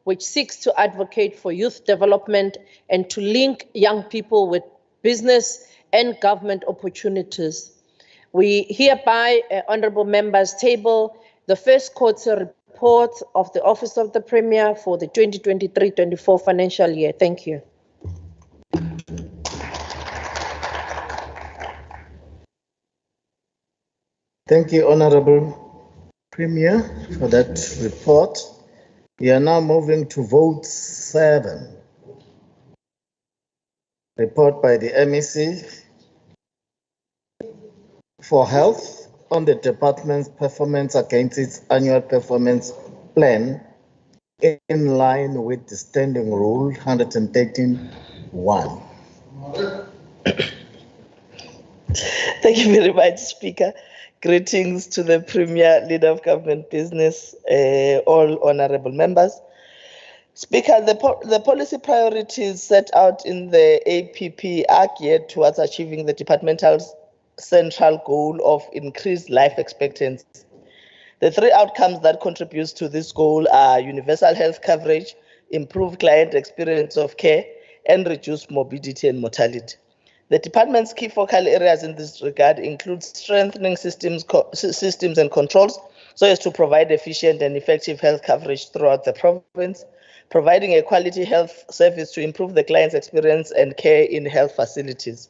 which seeks to advocate for youth development and to link young people with business and government opportunities. We hereby, honorable members, table the first quarter report of the Office of the Premier for the 2023-24 financial year. Thank you.
Thank you, Honorable Premier, for that report. We are now moving to vote 7. Report by the MEC for Health on the department's performance against its annual performance plan in line with the Standing Rule 113.1.
Thank you very much, Speaker. Greetings to the Premier, Leader of Government Business, all honorable members. Speaker, the policy priorities set out in the APP are geared towards achieving the departmental central goal of increased life expectancy. The three outcomes that contribute to this goal are universal health coverage, improved client experience of care, and reduced morbidity and mortality. The department's key focal areas in this regard include strengthening systems and controls so as to provide efficient and effective health coverage throughout the province, providing a quality health service to improve the client's experience and care in health facilities,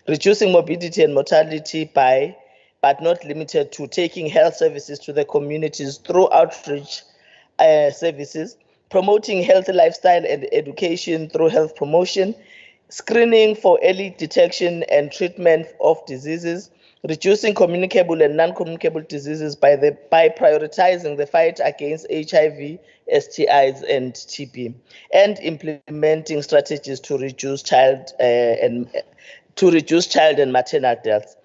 reducing morbidity and mortality by, but not limited to, taking health services to the communities through outreach services, promoting healthy lifestyle and education through health promotion, screening for early detection and treatment of diseases, reducing communicable and non-communicable diseases by prioritizing the fight against HIV, STIs, and TB, and implementing strategies to reduce child and maternal deaths.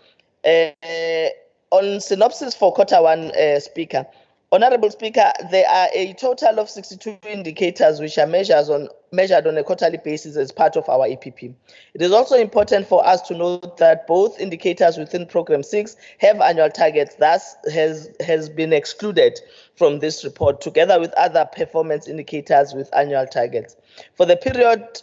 On synopsis for Q1, Speaker. Honorable Speaker, there are a total of 62 indicators which are measured on a quarterly basis as part of our EPP. It is also important for us to note that both indicators within Program 6 have annual targets, thus has been excluded from this report, together with other performance indicators with annual targets. For the period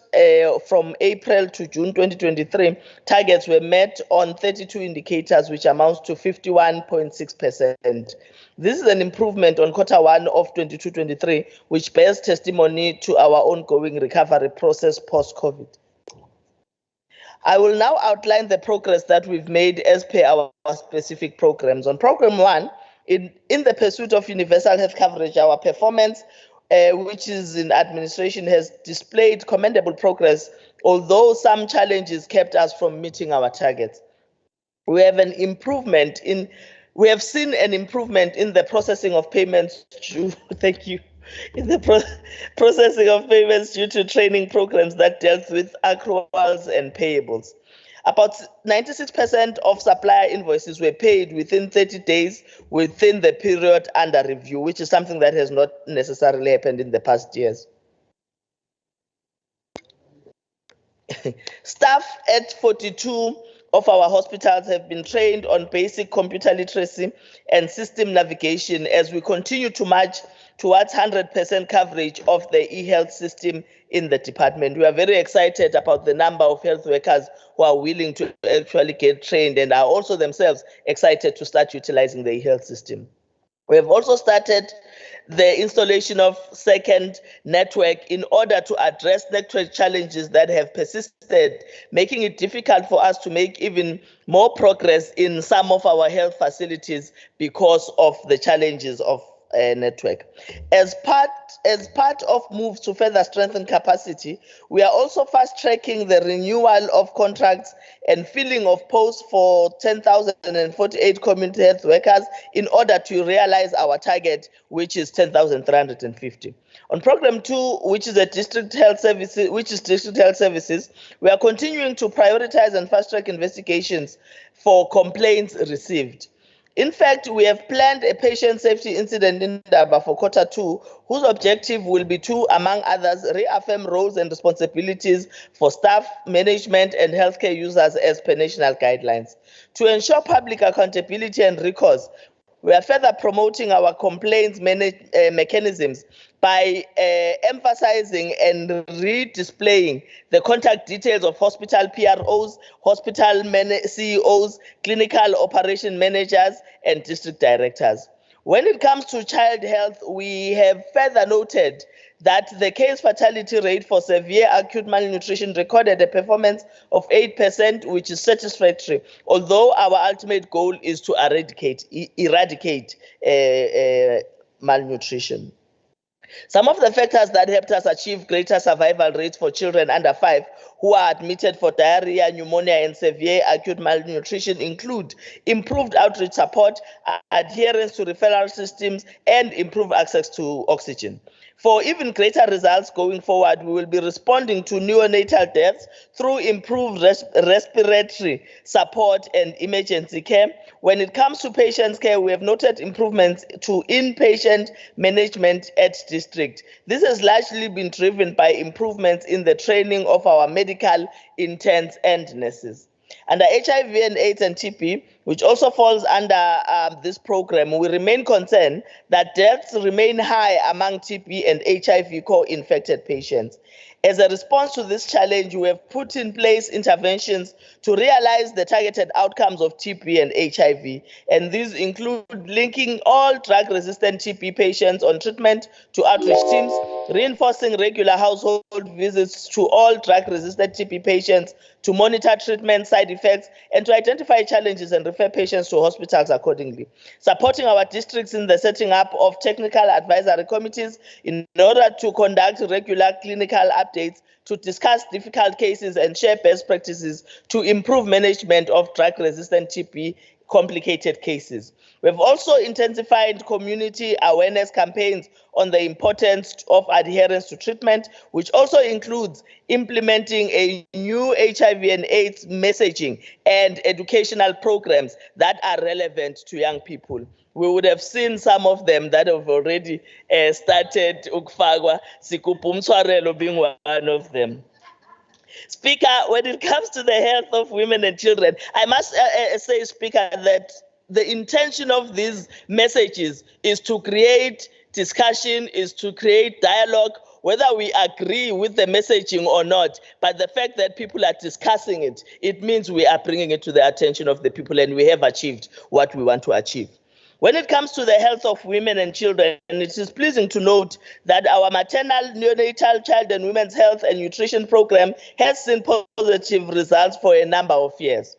from April to June 2023, targets were met on 32 indicators, which amounts to 51.6%. This is an improvement on Q1 of 22-23, which bears testimony to our ongoing recovery process post-COVID. I will now outline the progress that we've made as per our specific programs. On Program 1, in the pursuit of universal health coverage, our performance, which is in administration, has displayed commendable progress, although some challenges kept us from meeting our targets. We have seen an improvement in the processing of payments due, processing of payments due to training programs that dealt with accruals and payables. About 96% of supplier invoices were paid within 30 days within the period under review, which is something that has not necessarily happened in the past years. Staff at 42 of our hospitals have been trained on basic computer literacy and system navigation as we continue to march towards 100% coverage of the e-health system in the department. We are very excited about the number of health workers who are willing to actually get trained and are also themselves excited to start utilizing the e-health system. We have also started the installation of second network in order to address network challenges that have persisted, making it difficult for us to make even more progress in some of our health facilities because of the challenges of network. As part of moves to further strengthen capacity, we are also fast-tracking the renewal of contracts and filling of posts for 10,048 community health workers in order to realize our target, which is 10,350. On Program 2, which is district health services, we are continuing to prioritize and fast-track investigations for complaints received. In fact, we have planned a patient safety incident in Daba for Q2, whose objective will be to, among others, reaffirm roles and responsibilities for staff, management, and healthcare users as per national guidelines. To ensure public accountability and recourse, we are further promoting our complaints mechanisms by emphasizing and redisplaying the contact details of hospital PROs, hospital CEOs, clinical operation managers, and district directors. When it comes to child health, we have further noted that the case fatality rate for severe acute malnutrition recorded a performance of 8%, which is satisfactory, although our ultimate goal is to eradicate malnutrition. Some of the factors that helped us achieve greater survival rates for children under 5 who are admitted for diarrhea, pneumonia, and severe acute malnutrition include improved outreach support, adherence to referral systems, and improved access to oxygen. For even greater results going forward, we will be responding to neonatal deaths through improved respiratory support and emergency care. When it comes to patients' care, we have noted improvements to inpatient management at district. This has largely been driven by improvements in the training of our medical interns and nurses. Under HIV and AIDS and TB, which also falls under this program, we remain concerned that deaths remain high among TB and HIV co-infected patients. As a response to this challenge, we have put in place interventions to realize the targeted outcomes of TB and HIV, and these include linking all drug-resistant TB patients on treatment to outreach teams, reinforcing regular household visits to all drug-resistant TB patients to monitor treatment side effects and to identify challenges and refer patients to hospitals accordingly, supporting our districts in the setting up of technical advisory committees in order to conduct regular clinical updates to discuss difficult cases and share best practices to improve management of drug-resistant TB complicated cases. We've also intensified community awareness campaigns on the importance of adherence to treatment, which also includes implementing a new HIV and AIDS messaging and educational programs that are relevant to young people. We would have seen some of them that have already started ukufakwa, Sikupha Umtshwarelo being one of them. Speaker, when it comes to the health of women and children, I must say, Speaker, that the intention of these messages is to create discussion, is to create dialogue, whether we agree with the messaging or not. But the fact that people are discussing it, it means we are bringing it to the attention of the people and we have achieved what we want to achieve. When it comes to the health of women and children, it is pleasing to note that our maternal, neonatal, child and women's health and nutrition program has seen positive results for a number of years.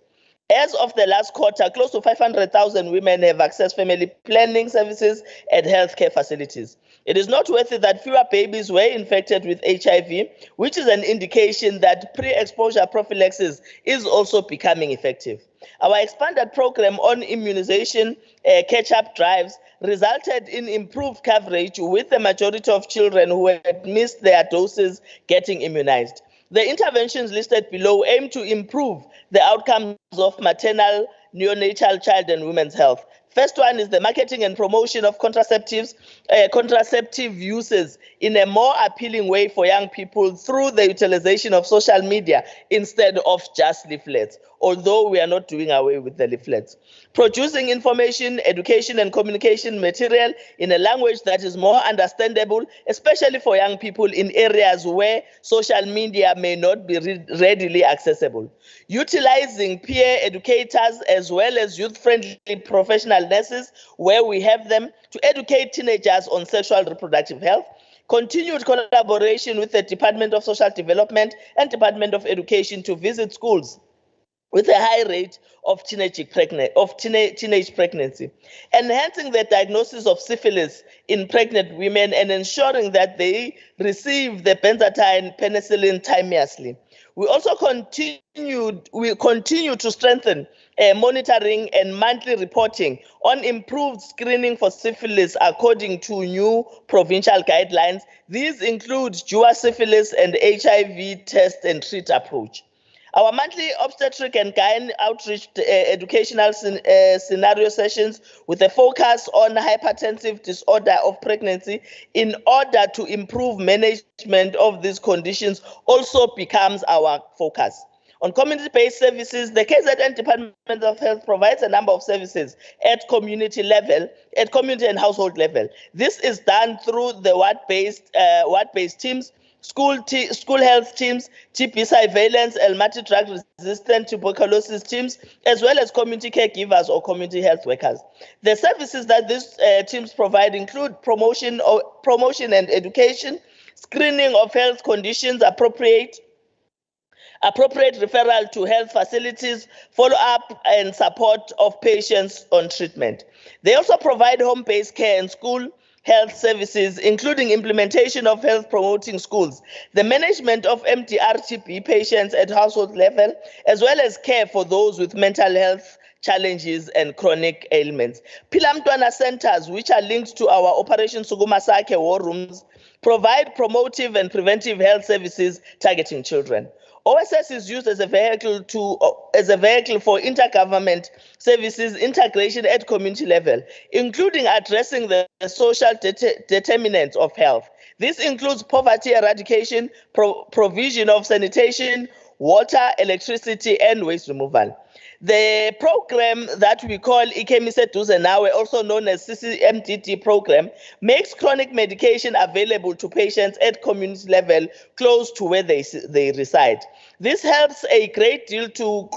As of the last quarter, close to 500,000 women have accessed family planning services at healthcare facilities. It is noteworthy that fewer babies were infected with HIV, which is an indication that pre-exposure prophylaxis is also becoming effective. Our expanded program on immunization catch-up drives resulted in improved coverage, with the majority of children who had missed their doses getting immunized. The interventions listed below aim to improve the outcomes of maternal, neonatal, child and women's health. First one is the marketing and promotion of contraceptive uses in a more appealing way for young people through the utilization of social media instead of just leaflets, although we are not doing away with the leaflets. Producing information, education and communication material in a language that is more understandable, especially for young people in areas where social media may not be readily accessible. Utilizing peer educators as well as youth-friendly professional nurses where we have them to educate teenagers on sexual reproductive health. Continued collaboration with the Department of Social Development and Department of Education to visit schools with a high rate of teenage pregnancy. Enhancing the diagnosis of syphilis in pregnant women and ensuring that they receive the benzathine penicillin timeously. We also continue to strengthen monitoring and monthly reporting on improved screening for syphilis according to new provincial guidelines. These include dual syphilis and HIV test and treat approach. Our monthly obstetric and gyne outreach educational scenario sessions with a focus on hypertensive disorder of pregnancy in order to improve management of these conditions also becomes our focus. On community-based services, the KZN Department of Health provides a number of services at community level, at community and household level. This is done through the ward-based teams, school health teams, TB surveillance, and multi-drug-resistant tuberculosis teams, as well as community caregivers or community health workers. The services that these teams provide include promotion and education, screening of health conditions, appropriate referral to health facilities, follow-up and support of patients on treatment. They also provide home-based care and school health services, including implementation of health-promoting schools, the management of MDR-TB patients at household level, as well as care for those with mental health challenges and chronic ailments. Pilamtwana centers, which are linked to our Operation Sugumasake war rooms, provide promotive and preventive health services targeting children. OSS is used as a vehicle for intergovernment services integration at community level, including addressing the social determinants of health. This includes poverty eradication, provision of sanitation, water, electricity, and waste removal. The program that we call Ikemise Nawe, also known as CCMDT program, makes chronic medication available to patients at community level close to where they reside. This helps a great deal to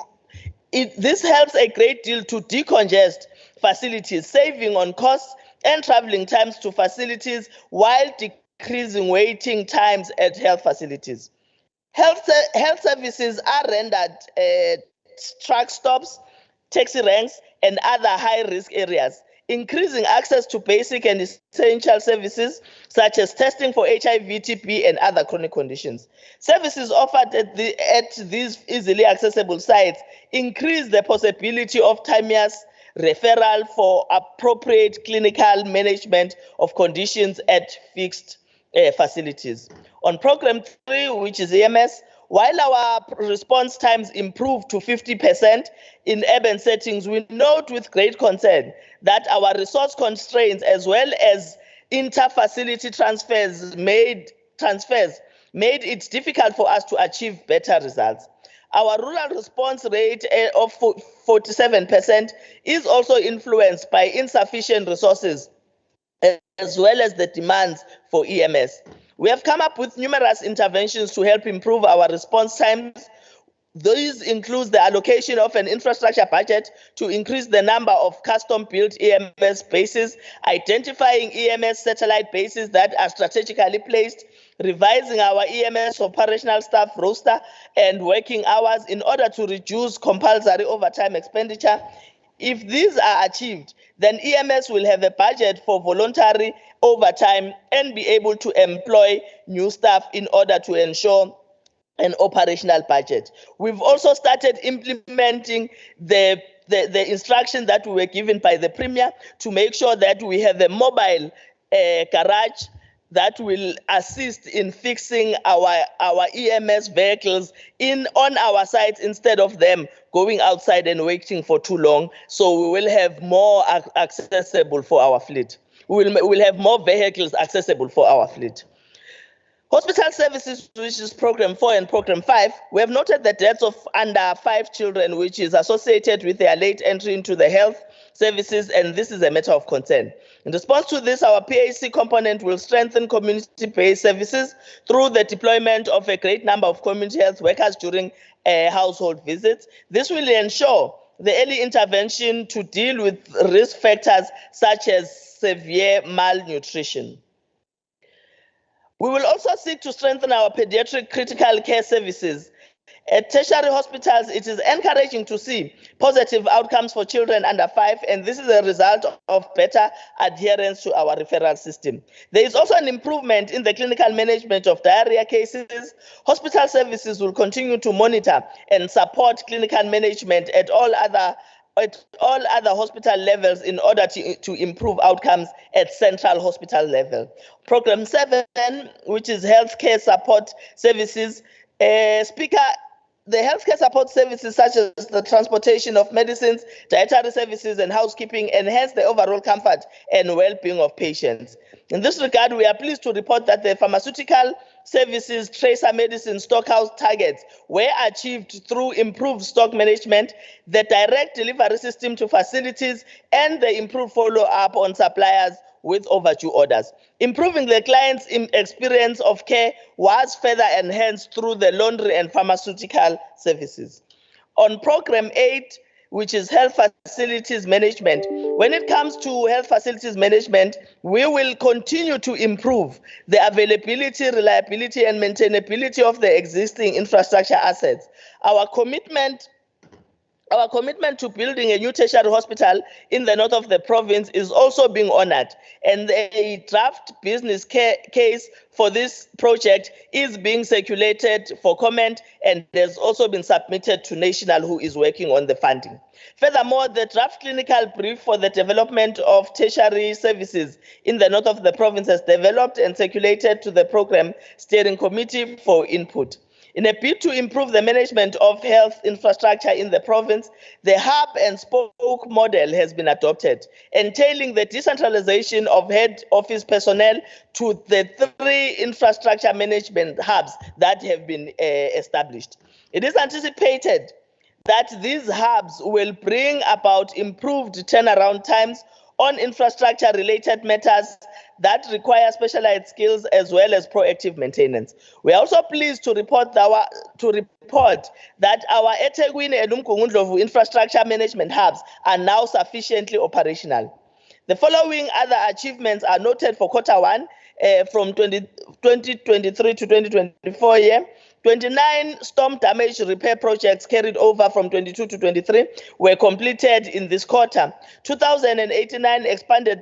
decongest facilities, saving on costs and traveling times to facilities while decreasing waiting times at health facilities. Health services are rendered truck stops, taxi ranks, and other high-risk areas, increasing access to basic and essential services such as testing for HIV, TB, and other chronic conditions. Services offered at these easily accessible sites increase the possibility of timeous referral for appropriate clinical management of conditions at fixed facilities. On program 3, which is EMS, while our response times improved to 50% in urban settings, we note with great concern that our resource constraints as well as inter-facility transfers made it difficult for us to achieve better results. Our rural response rate of 47% is also influenced by insufficient resources as well as the demands for EMS. We have come up with numerous interventions to help improve our response times. These include the allocation of an infrastructure budget to increase the number of custom-built EMS bases, identifying EMS satellite bases that are strategically placed, revising our EMS operational staff roster and working hours in order to reduce compulsory overtime expenditure. If these are achieved, then EMS will have a budget for voluntary overtime and be able to employ new staff in order to ensure an operational budget. We've also started implementing the instruction that we were given by the Premier to make sure that we have a mobile garage that will assist in fixing our EMS vehicles on our sites instead of them going outside and waiting for too long. So we will have more accessible for our fleet. We will have more vehicles accessible for our fleet. Hospital services, which is program 4 and program 5, we have noted the deaths of under 5 children, which is associated with their late entry into the health services, and this is a matter of concern. In response to this, our PAC component will strengthen community-based services through the deployment of a great number of community health workers during household visits. This will ensure the early intervention to deal with risk factors such as severe malnutrition. We will also seek to strengthen our pediatric critical care services. At tertiary hospitals, it is encouraging to see positive outcomes for children under 5, and this is a result of better adherence to our referral system. There is also an improvement in the clinical management of diarrhea cases. Hospital services will continue to monitor and support clinical management at all other hospital levels in order to improve outcomes at central hospital level. Program 7, which is healthcare support services, Speaker, the healthcare support services such as the transportation of medicines, dietary services, and housekeeping enhance the overall comfort and well-being of patients. In this regard, we are pleased to report that the pharmaceutical services tracer medicine stockhouse targets were achieved through improved stock management, the direct delivery system to facilities, and the improved follow-up on suppliers with overdue orders. Improving the client's experience of care was further enhanced through the laundry and pharmaceutical services. On program 8, which is health facilities management, when it comes to health facilities management, we will continue to improve the availability, reliability, and maintainability of the existing infrastructure assets. Our commitment to building a new tertiary hospital in the north of the province is also being honored, and a draft business case for this project is being circulated for comment and has also been submitted to National, who is working on the funding. Furthermore, the draft clinical brief for the development of tertiary services in the north of the province has developed and circulated to the program steering committee for input. In a bid to improve the management of health infrastructure in the province, the hub and spoke model has been adopted, entailing the decentralization of head office personnel to the 3 infrastructure management hubs that have been established. It is anticipated that these hubs will bring about improved turnaround times on infrastructure-related matters that require specialized skills as well as proactive maintenance. We are also pleased to report that our eThekwini and uMgungundlovu infrastructure management hubs are now sufficiently operational. The following other achievements are noted for Q1 from 2023 to 2024 year. 29 storm damage repair projects carried over from 22 to 23 were completed in this quarter. 2,089 expanded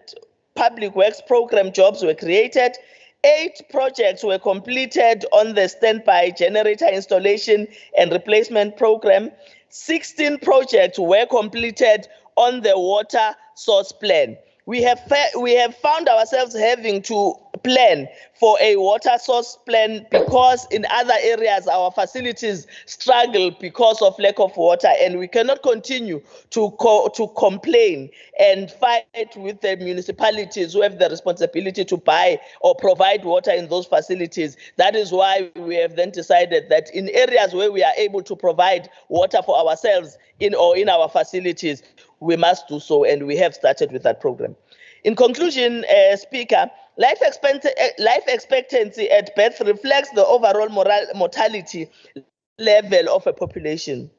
public works program jobs were created. 8 projects were completed on the standby generator installation and replacement program. 16 projects were completed on the water source plan. We have found ourselves having to plan for a water source plan because in other areas our facilities struggle because of lack of water, and we cannot continue to complain and fight with the municipalities who have the responsibility to buy or provide water in those facilities. That is why we have then decided that in areas where we are able to provide water for ourselves in our facilities, we must do so, and we have started with that program. In conclusion, Speaker, life expectancy at birth reflects the overall mortality level of a population.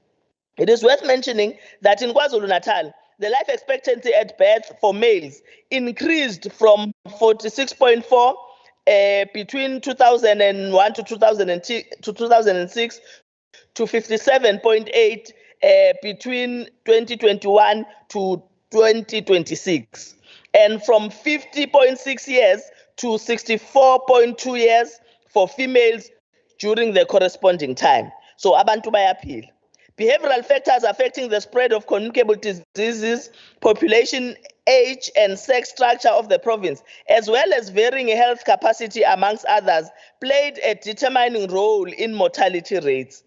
It is worth mentioning that in KwaZulu-Natal, the life expectancy at birth for males increased from 46.4 between 2001 to 2006 to 57.8 between 2021 to 2026, and from 50.6 years to 64.2 years for females during the corresponding time. So abantu bayaphila. Behavioral factors affecting the spread of communicable diseases, population age and sex structure of the province, as well as varying health capacity amongst others, played a determining role in mortality rates.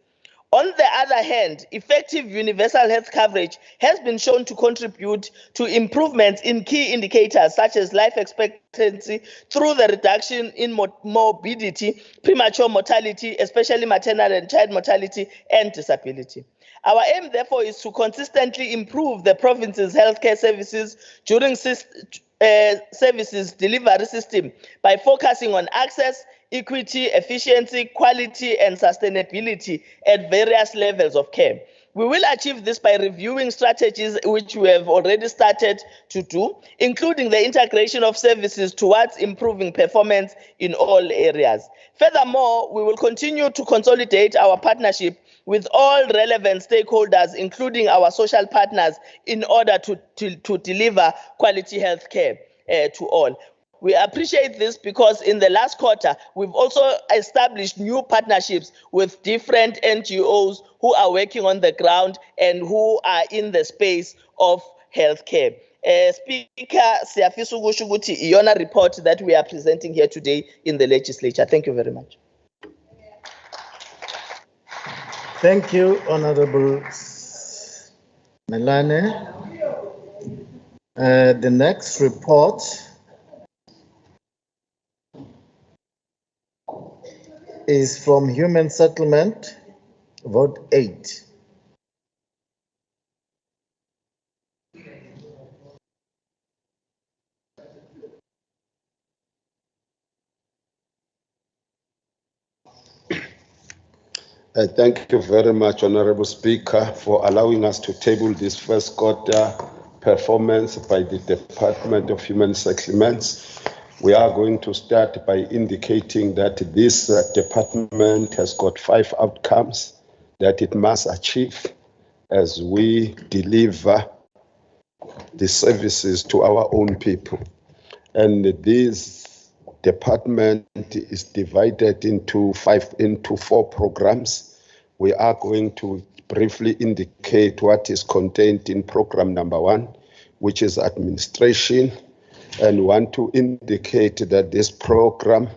On the other hand, effective universal health coverage has been shown to contribute to improvements in key indicators such as life expectancy through the reduction in morbidity, premature mortality, especially maternal and child mortality, and disability. Our aim, therefore, is to consistently improve the province's healthcare services during services delivery system by focusing on access, equity, efficiency, quality, and sustainability at various levels of care. We will achieve this by reviewing strategies which we have already started to do, including the integration of services towards improving performance in all areas. Furthermore, we will continue to consolidate our partnership with all relevant stakeholders, including our social partners, in order to deliver quality health care to all. We appreciate this because in the last quarter, we've also established new partnerships with different NGOs who are working on the ground and who are in the space of healthcare. Speaker, siyafisa ukusho ukuthi iyona report that we are presenting here today in the legislature. Thank you very much.
Thank you, Honorable Melane. The next report is from Human Settlement, vote 8.
Thank you very much, Honorable Speaker, for allowing us to table this first quarter performance by the Department of Human Settlements. We are going to start by indicating that this department has got 5 outcomes that it must achieve as we deliver the services to our own people. And this department is divided into 4 programs. We are going to briefly indicate what is contained in program number 1, which is administration, and want to indicate that this program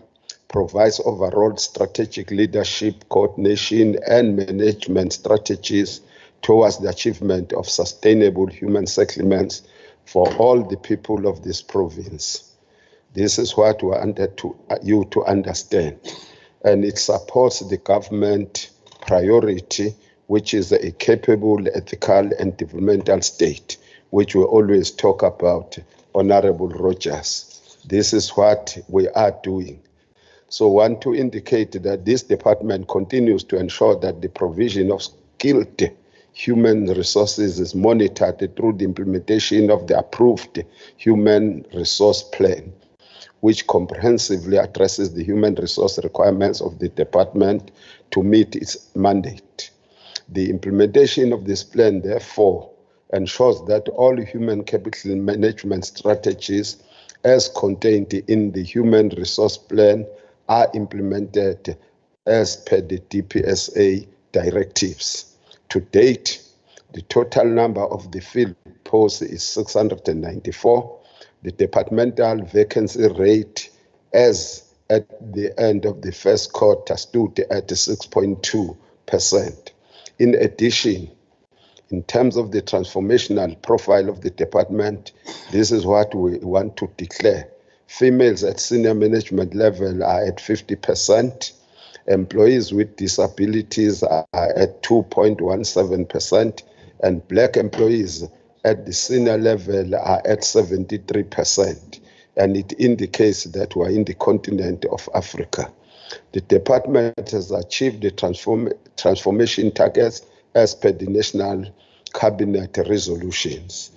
provides overall strategic leadership, coordination, and management strategies towards the achievement of sustainable human settlements for all the people of this province. This is what we wanted you to understand, and it supports the government priority, which is a capable, ethical, and developmental state, which we always talk about, Honorable Rogers. This is what we are doing. So I want to indicate that this department continues to ensure that the provision of skilled human resources is monitored through the implementation of the approved human resource plan, which comprehensively addresses the human resource requirements of the department to meet its mandate. The implementation of this plan, therefore, ensures that all human capital management strategies as contained in the human resource plan are implemented as per the DPSA directives. To date, the total number of the field posts is 694. The departmental vacancy rate as at the end of the first quarter stood at 6.2%. In addition, in terms of the transformational profile of the department, this is what we want to declare. Females at senior management level are at 50%. Employees with disabilities are at 2.17%, and black employees at the senior level are at 73%, and it indicates that we are in the continent of Africa. The department has achieved the transformation targets as per the National Cabinet resolutions.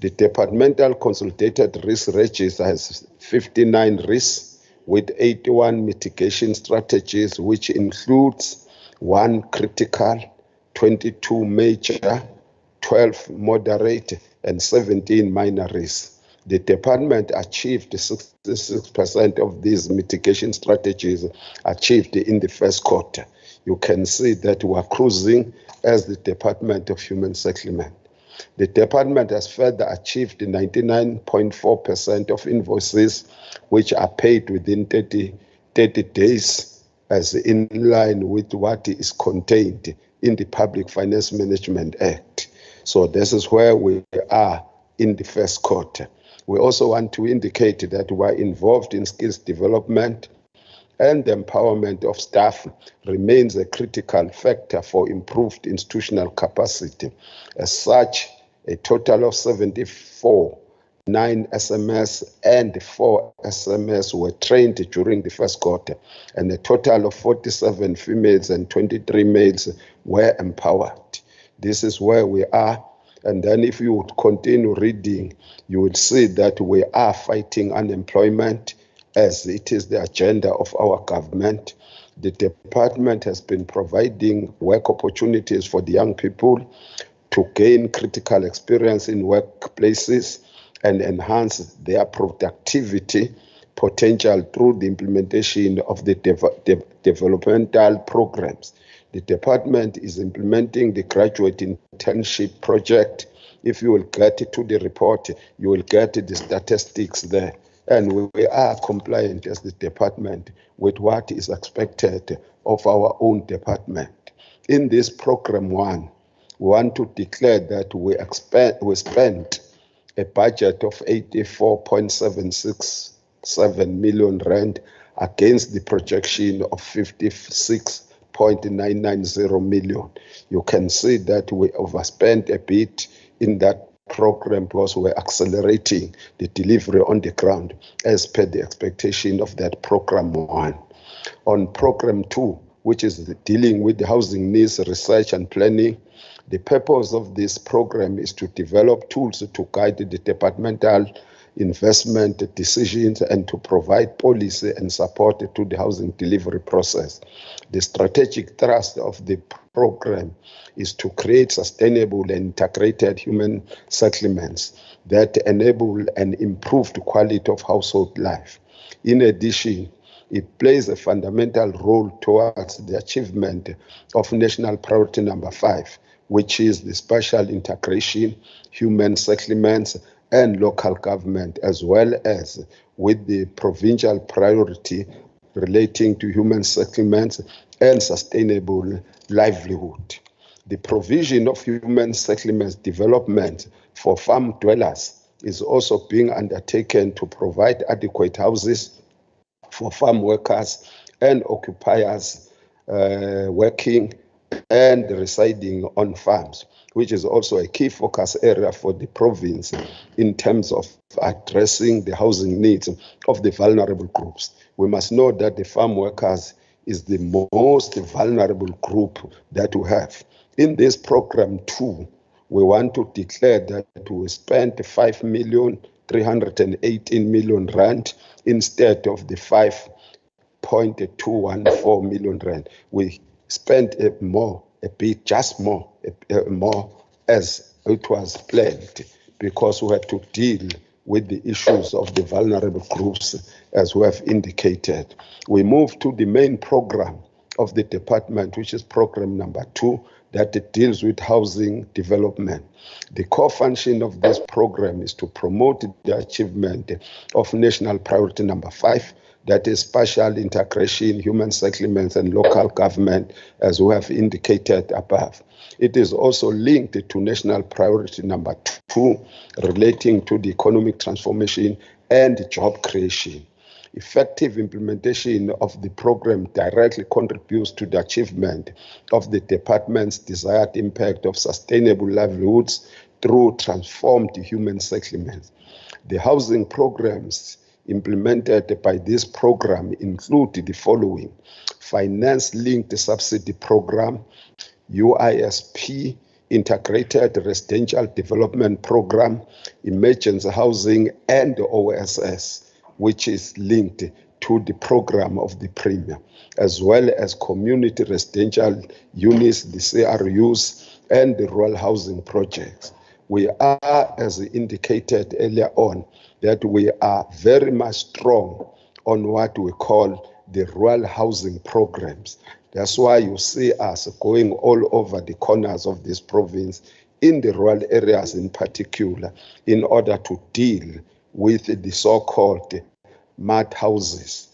The departmental consolidated risk register has 59 risks with 81 mitigation strategies, which includes 1 critical, 22 major, 12 moderate, and 17 minor risks. The department achieved 66% of these mitigation strategies achieved in the first quarter. You can see that we are cruising as the Department of Human Settlement. The department has further achieved 99.4% of invoices which are paid within 30 days, as in line with what is contained in the Public Finance Management Act. So this is where we are in the first quarter. We also want to indicate that we are involved in skills development, and the empowerment of staff remains a critical factor for improved institutional capacity. As such, a total of 74 9 SMS and 4 SMS were trained during the first quarter, and a total of 47 females and 23 males were empowered. This is where we are. And then if you would continue reading, you will see that we are fighting unemployment, as it is the agenda of our government. The department has been providing work opportunities for the young people to gain critical experience in workplaces and enhance their productivity potential through the implementation of the developmental programs. The department is implementing the graduate internship project. If you will get to the report, you will get the statistics there. And we are compliant as the department with what is expected of our own department. In this program 1, we want to declare that we spent a budget of 84.767 million rand against the projection of 56.990 million. You can see that we overspent a bit in that program because we're accelerating the delivery on the ground as per the expectation of that program 1. On program 2, which is dealing with the housing needs research and planning, the purpose of this program is to develop tools to guide the departmental investment decisions and to provide policy and support to the housing delivery process. The strategic thrust of the program is to create sustainable and integrated human settlements that enable an improved quality of household life. In addition, it plays a fundamental role towards the achievement of national priority number 5, which is the spatial integration, human settlements, and local government, as well as with the provincial priority relating to human settlements and sustainable livelihood. The provision of human settlements development for farm dwellers is also being undertaken to provide adequate houses for farm workers and occupiers working and residing on farms, which is also a key focus area for the province in terms of addressing the housing needs of the vulnerable groups. We must know that the farm workers is the most vulnerable group that we have. In this program too, we want to declare that we spent 5,318 million rand instead of the 5.214 million rand. We spent more as it was planned, because we had to deal with the issues of the vulnerable groups, as we have indicated. We move to the main program of the department, which is program number 2, that deals with housing development. The core function of this program is to promote the achievement of national priority number 5, that is spatial integration, human settlements, and local government, as we have indicated above. It is also linked to national priority number 2, relating to the economic transformation and job creation. Effective implementation of the program directly contributes to the achievement of the department's desired impact of sustainable livelihoods through transformed human settlements. The housing programs implemented by this program include the following: finance-linked subsidy program, UISP, integrated residential development program, emergency housing, and OSS, which is linked to the program of the Premier, as well as community residential units, the CRUs, and the rural housing projects. We are, as indicated earlier on, that we are very much strong on what we call the rural housing programs. That's why you see us going all over the corners of this province, in the rural areas in particular, in order to deal with the so-called mud houses.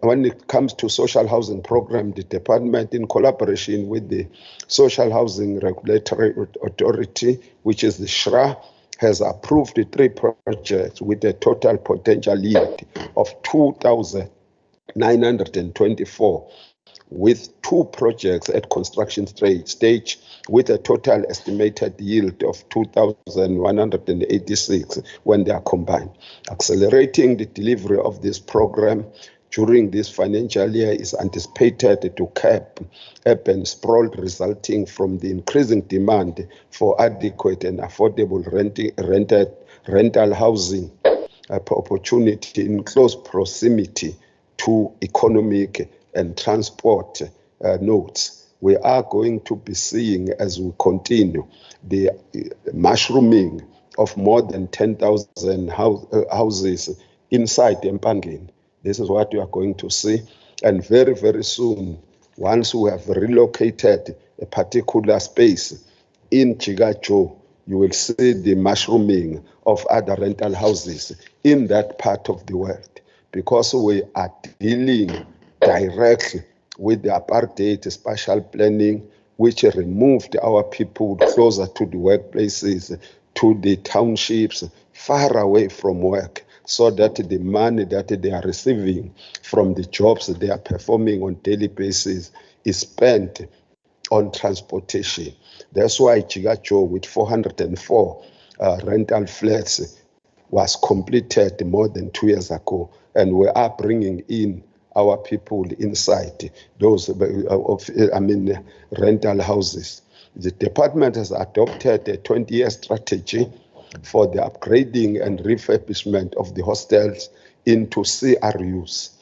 When it comes to social housing program, the department, in collaboration with the Social Housing Regulatory Authority, which is the SHRA, has approved 3 projects with a total potential yield of 2,924, with 2 projects at construction stage with a total estimated yield of 2,186 when they are combined. Accelerating the delivery of this program during this financial year is anticipated to cap urban sprawl resulting from the increasing demand for adequate and affordable rental housing opportunity in close proximity to economic and transport nodes. We are going to be seeing, as we continue, the mushrooming of more than 10,000 houses inside Mpangeni. This is what we are going to see. And very, very soon, once we have relocated a particular space in Chigacho, you will see the mushrooming of other rental houses in that part of the world, because we are dealing directly with the apartheid spatial planning, which removed our people closer to the workplaces, to the townships, far away from work, so that the money that they are receiving from the jobs they are performing on daily basis is spent on transportation. That's why Chigacho, with 404 rental flats, was completed more than 2 years ago, and we are bringing in our people inside those rental houses. The department has adopted a 20-year strategy for the upgrading and refurbishment of the hostels into CRUs,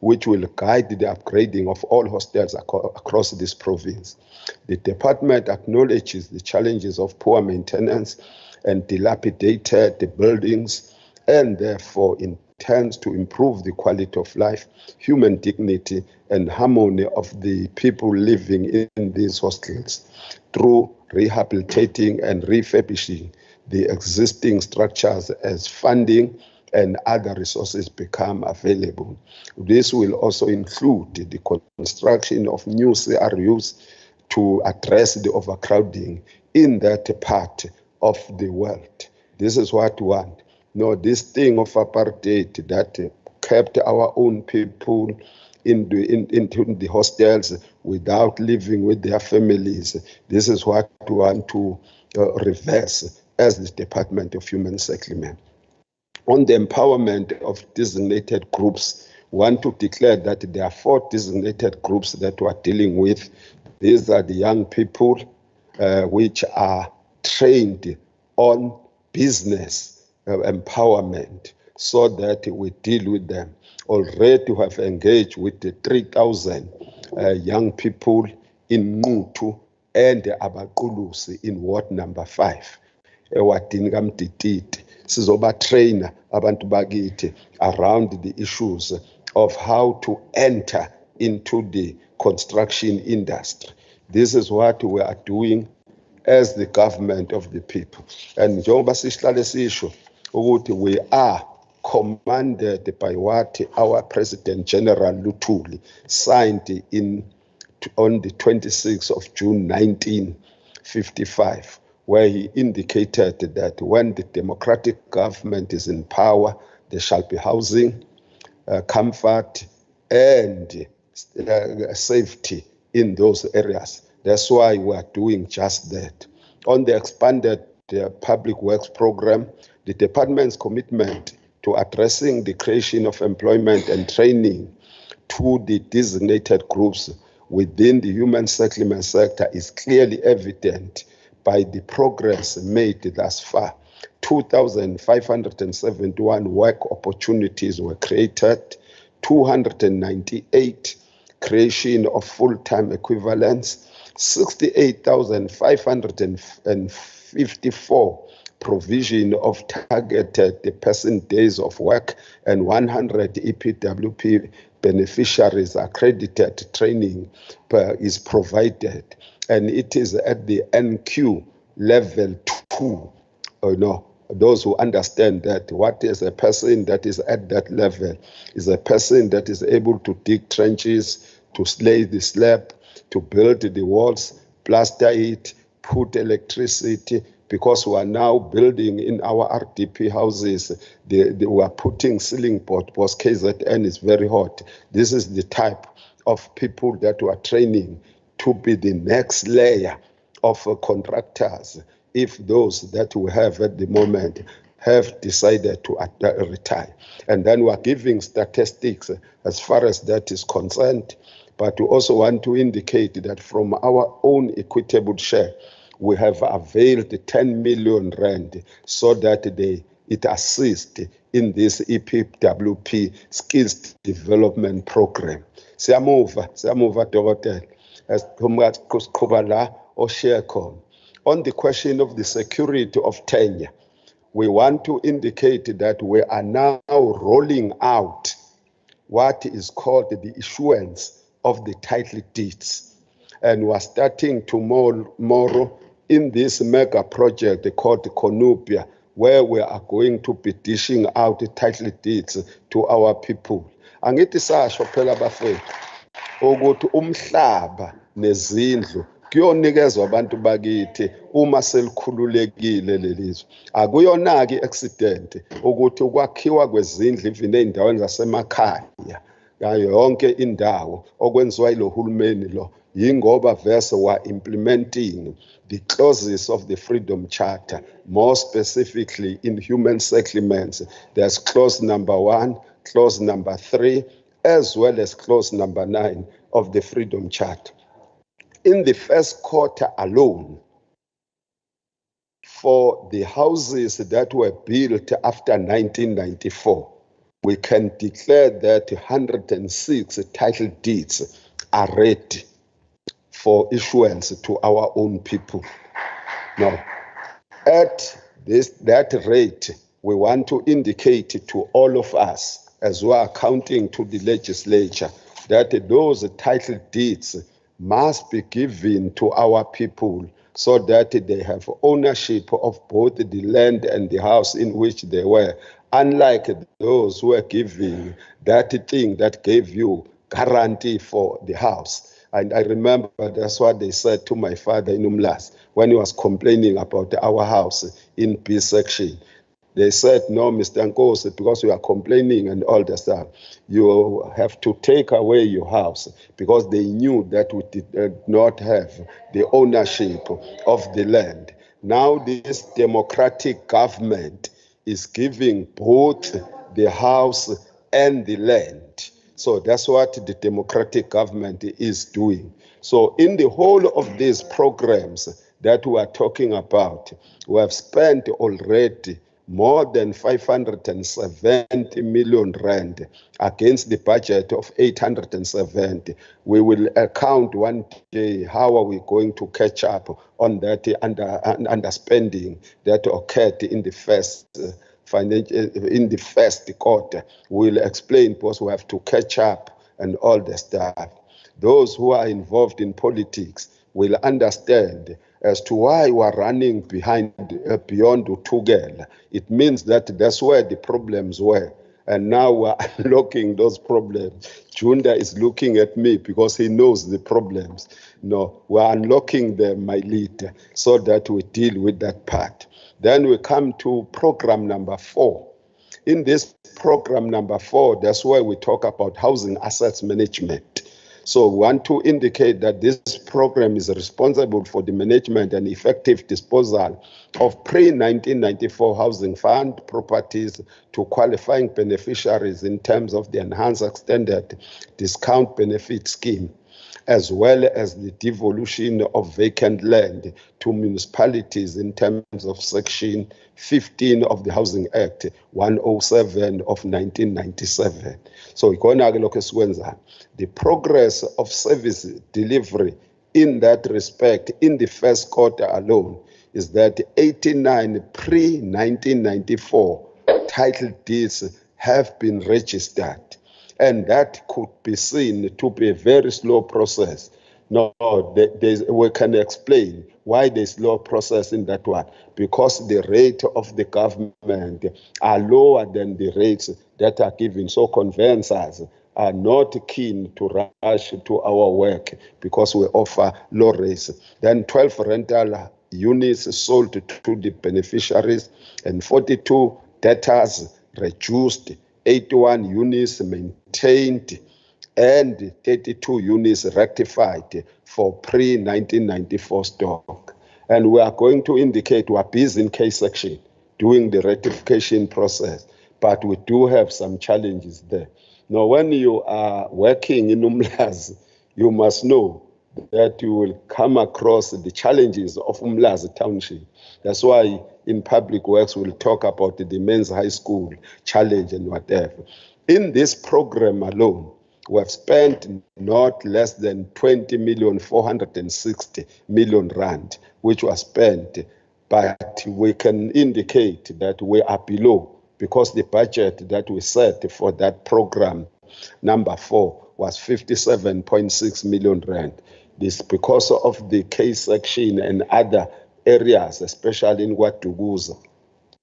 which will guide the upgrading of all hostels across this province. The department acknowledges the challenges of poor maintenance and dilapidated buildings, and therefore intends to improve the quality of life, human dignity, and harmony of the people living in these hostels through rehabilitating and refurbishing the existing structures, as funding and other resources become available. This will also include the construction of new CRUs to address the overcrowding in that part of the world. This is what we want. No, this thing of apartheid that kept our own people into the hostels without living with their families. This is what we want to reverse as the Department of Human Settlement. On the empowerment of designated groups, we want to declare that there are 4 designated groups that we are dealing with. These are the young people which are trained on business empowerment so that we deal with them. Already we have engaged with the 3,000 young people in Ngutu and Abaqulusi in ward number 5. Ewadini kaMtititi sizobatraina abantu bakithi around the issues of how to enter into the construction industry. This is what we are doing as the government of the people. And njengoba sihlale sisho ukuthi we are commanded by what our President General Luthuli signed on the 26th of June 1955, where he indicated that when the democratic government is in power, there shall be housing, comfort, and safety in those areas. That's why we are doing just that. On the expanded public works program, the department's commitment to addressing the creation of employment and training to the designated groups within the human settlement sector is clearly evident by the progress made thus far. 2,571 work opportunities were created, 298 creation of full-time equivalents, 68,554 provision of targeted person days of work, and 100 EPWP beneficiaries accredited training is provided, and it is at the NQ level 2. Those who understand that what is a person that is at that level is a person that is able to dig trenches, to lay the slab, to build the walls, plaster it, put electricity, because we are now building in our RDP houses, we are putting ceiling board because KZN is very hot. This is the type of people that we are training to be the next layer of contractors if those that we have at the moment have decided to retire. And then we are giving statistics as far as that is concerned, but we also want to indicate that from our own equitable share, we have availed 10 million rand so that it assists in this EPWP skills development program. Siyamuva Dr. On the question of the security of tenure, we want to indicate that we are now rolling out what is called the issuance of the title deeds. And we are starting tomorrow in this mega project called Konupia, where we are going to be dishing out the title deeds to our people. Angithi sasho phela bafethu ukuthi umhlaba nezindlu kuyonikezwa abantu bakithi uma selikhululekile lelizwe. Akuyona ke accident ukuthi ukwakhiwa kwezindlu even eindaweni zasemakhaya yayo yonke indawo okwenziwa yilo hulumeni lo yingoba vese wa implementing the clauses of the Freedom Charter, more specifically in human settlements. There's clause number 1, clause number 3, as well as clause number 9 of the Freedom Charter. In the first quarter alone, for the houses that were built after 1994, we can declare that 106 title deeds are ready for issuance to our own people. Now, at that rate, we want to indicate to all of us, as we are accounting to the legislature, that those title deeds must be given to our people so that they have ownership of both the land and the house in which they were, unlike those who are giving that thing that gave you guarantee for the house. And I remember that's what they said to my father in Umlas when he was complaining about our house in B section. They said, no, Mr. Nkosi, because you are complaining and all the stuff, you have to take away your house, because they knew that we did not have the ownership of the land. Now this democratic government is giving both the house and the land. So that's what the democratic government is doing. So in the whole of these programs that we are talking about, we have spent already more than 570 million rand against the budget of 870. We will account one day how are we going to catch up on that underspending that occurred in the first quarter. We'll explain, because we have to catch up and all the stuff. Those who are involved in politics will understand as to why we are running behind beyond Utugela. It means that that's where the problems were. And now we're unlocking those problems. Junda is looking at me because he knows the problems. No, we're unlocking them, my leader, so that we deal with that part. Then we come to program number 4. In this program number 4, that's where we talk about housing assets management. So we want to indicate that this program is responsible for the management and effective disposal of pre-1994 housing fund properties to qualifying beneficiaries in terms of the enhanced extended discount benefit scheme, as well as the devolution of vacant land to municipalities in terms of Section 15 of the Housing Act 107 of 1997. So the progress of service delivery in that respect in the first quarter alone is that 89 pre-1994 title deeds have been registered. And that could be seen to be a very slow process. No, we can explain why there's slow process in that one. Because the rate of the government are lower than the rates that are given. So conveyancers are not keen to rush to our work because we offer low rates. Then 12 rental units sold to the beneficiaries and 42 debtors reduced, 81 units maintained, and 32 units rectified for pre-1994 stock. And we are going to indicate we are busy in K section doing the rectification process, but we do have some challenges there. Now, when you are working in Umlazi, you must know that you will come across the challenges of Umlazi Township. That's why in public works we'll talk about the men's high school challenge and whatever. In this program alone, we have spent not less than 20,460,000 rand, which was spent, but we can indicate that we are below because the budget that we set for that program, number 4, was 57.6 million rand. This because of the K section and other areas, especially in Watuguza,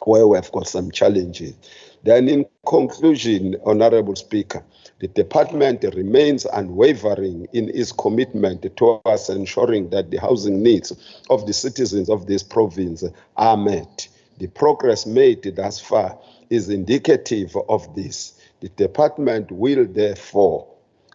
where we have got some challenges. Then in conclusion, Honorable Speaker, the department remains unwavering in its commitment towards ensuring that the housing needs of the citizens of this province are met. The progress made thus far is indicative of this. The department will therefore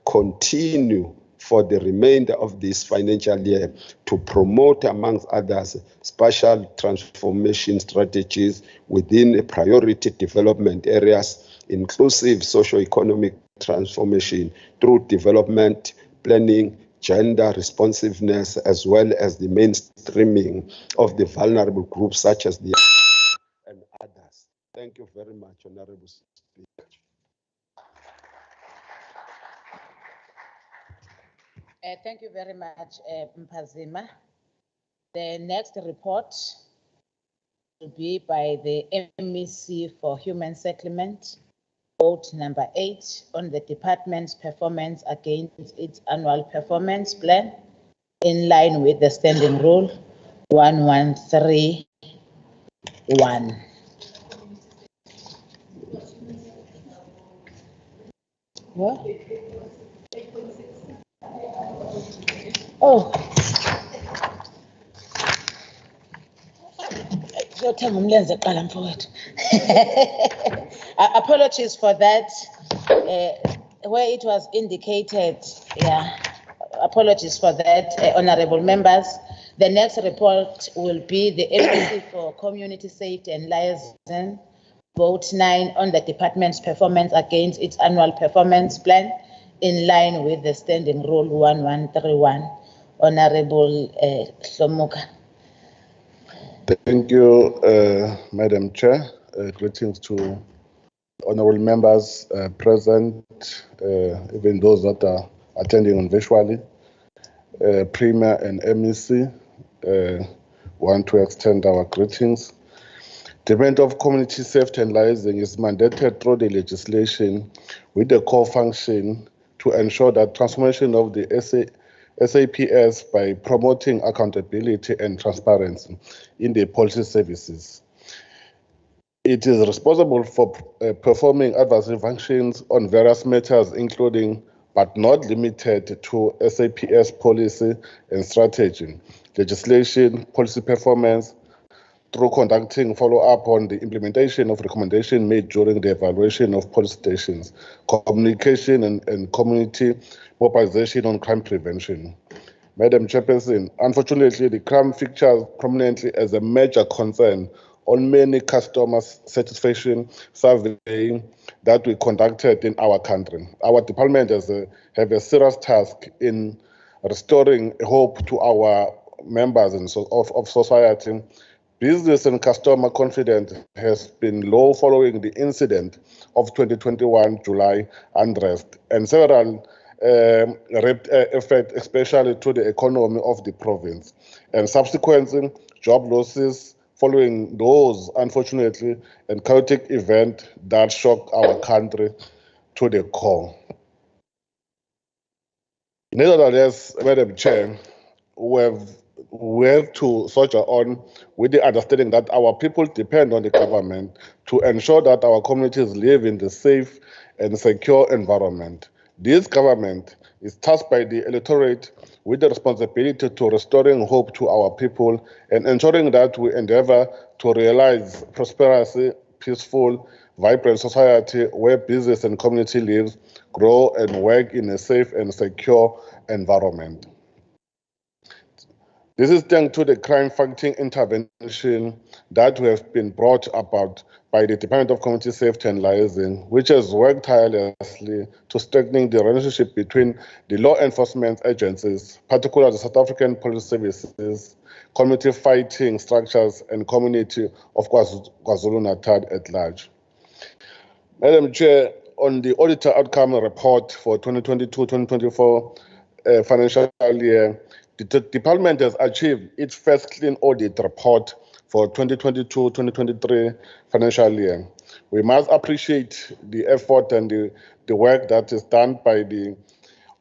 continue for the remainder of this financial year to promote, amongst others, spatial transformation strategies within priority development areas, inclusive socio-economic transformation through development planning, gender responsiveness, as well as the mainstreaming of the vulnerable groups such as the and others. Thank you very much, Honorable Speaker.
Thank you very much, Mpazima. The next report will be by the MEC for Human Settlement, vote number 8 on the department's performance against its annual performance plan in line with the standing rule. 1131. What? Oh. Apologies for that. Where it was indicated, apologies for that, honorable members. The next report will be the agency for community safety and liaison, vote 9 on the department's performance against its annual performance plan in line with the standing rule 1131. Honorable Shlomuka.
Thank you, Madam Chair. Greetings to honorable members present, even those that are attending on virtually. Premier and MEC, want to extend our greetings. Department of Community Safety and Liaison is mandated through the legislation with the core function to ensure that transformation of the SAPS by promoting accountability and transparency in the policy services. It is responsible for performing advisory functions on various matters, including but not limited to SAPS policy and strategy, legislation, policy performance, through conducting follow-up on the implementation of recommendations made during the evaluation of police stations, communication and community mobilization on crime prevention. Madam Chairperson, unfortunately, the crime features prominently as a major concern on many customer satisfaction surveys that we conducted in our country. Our department has have a serious task in restoring hope to our members of society. Business and customer confidence has been low following the incident of 2021 July unrest and several effects, especially to the economy of the province, and subsequently job losses following those, unfortunately, and chaotic events that shocked our country to the core. Nevertheless, Madam Chair, we have to soldier on with the understanding that our people depend on the government to ensure that our communities live in the safe and secure environment. This government is tasked by the electorate with the responsibility to restoring hope to our people and ensuring that we endeavor to realize prosperity, peaceful, vibrant society where business and community lives, grow and work in a safe and secure environment. This is thanks to the crime-fighting intervention that has been brought about by the Department of Community Safety and Liaison, which has worked tirelessly to strengthen the relationship between the law enforcement agencies, particularly the South African Police Services, community fighting structures, and community of Kwazulu-Natal at large. Madam Chair, on the auditor outcome report for 2022-2024 financial year, the department has achieved its first clean audit report for 2022-2023 financial year. We must appreciate the effort and the work that is done by the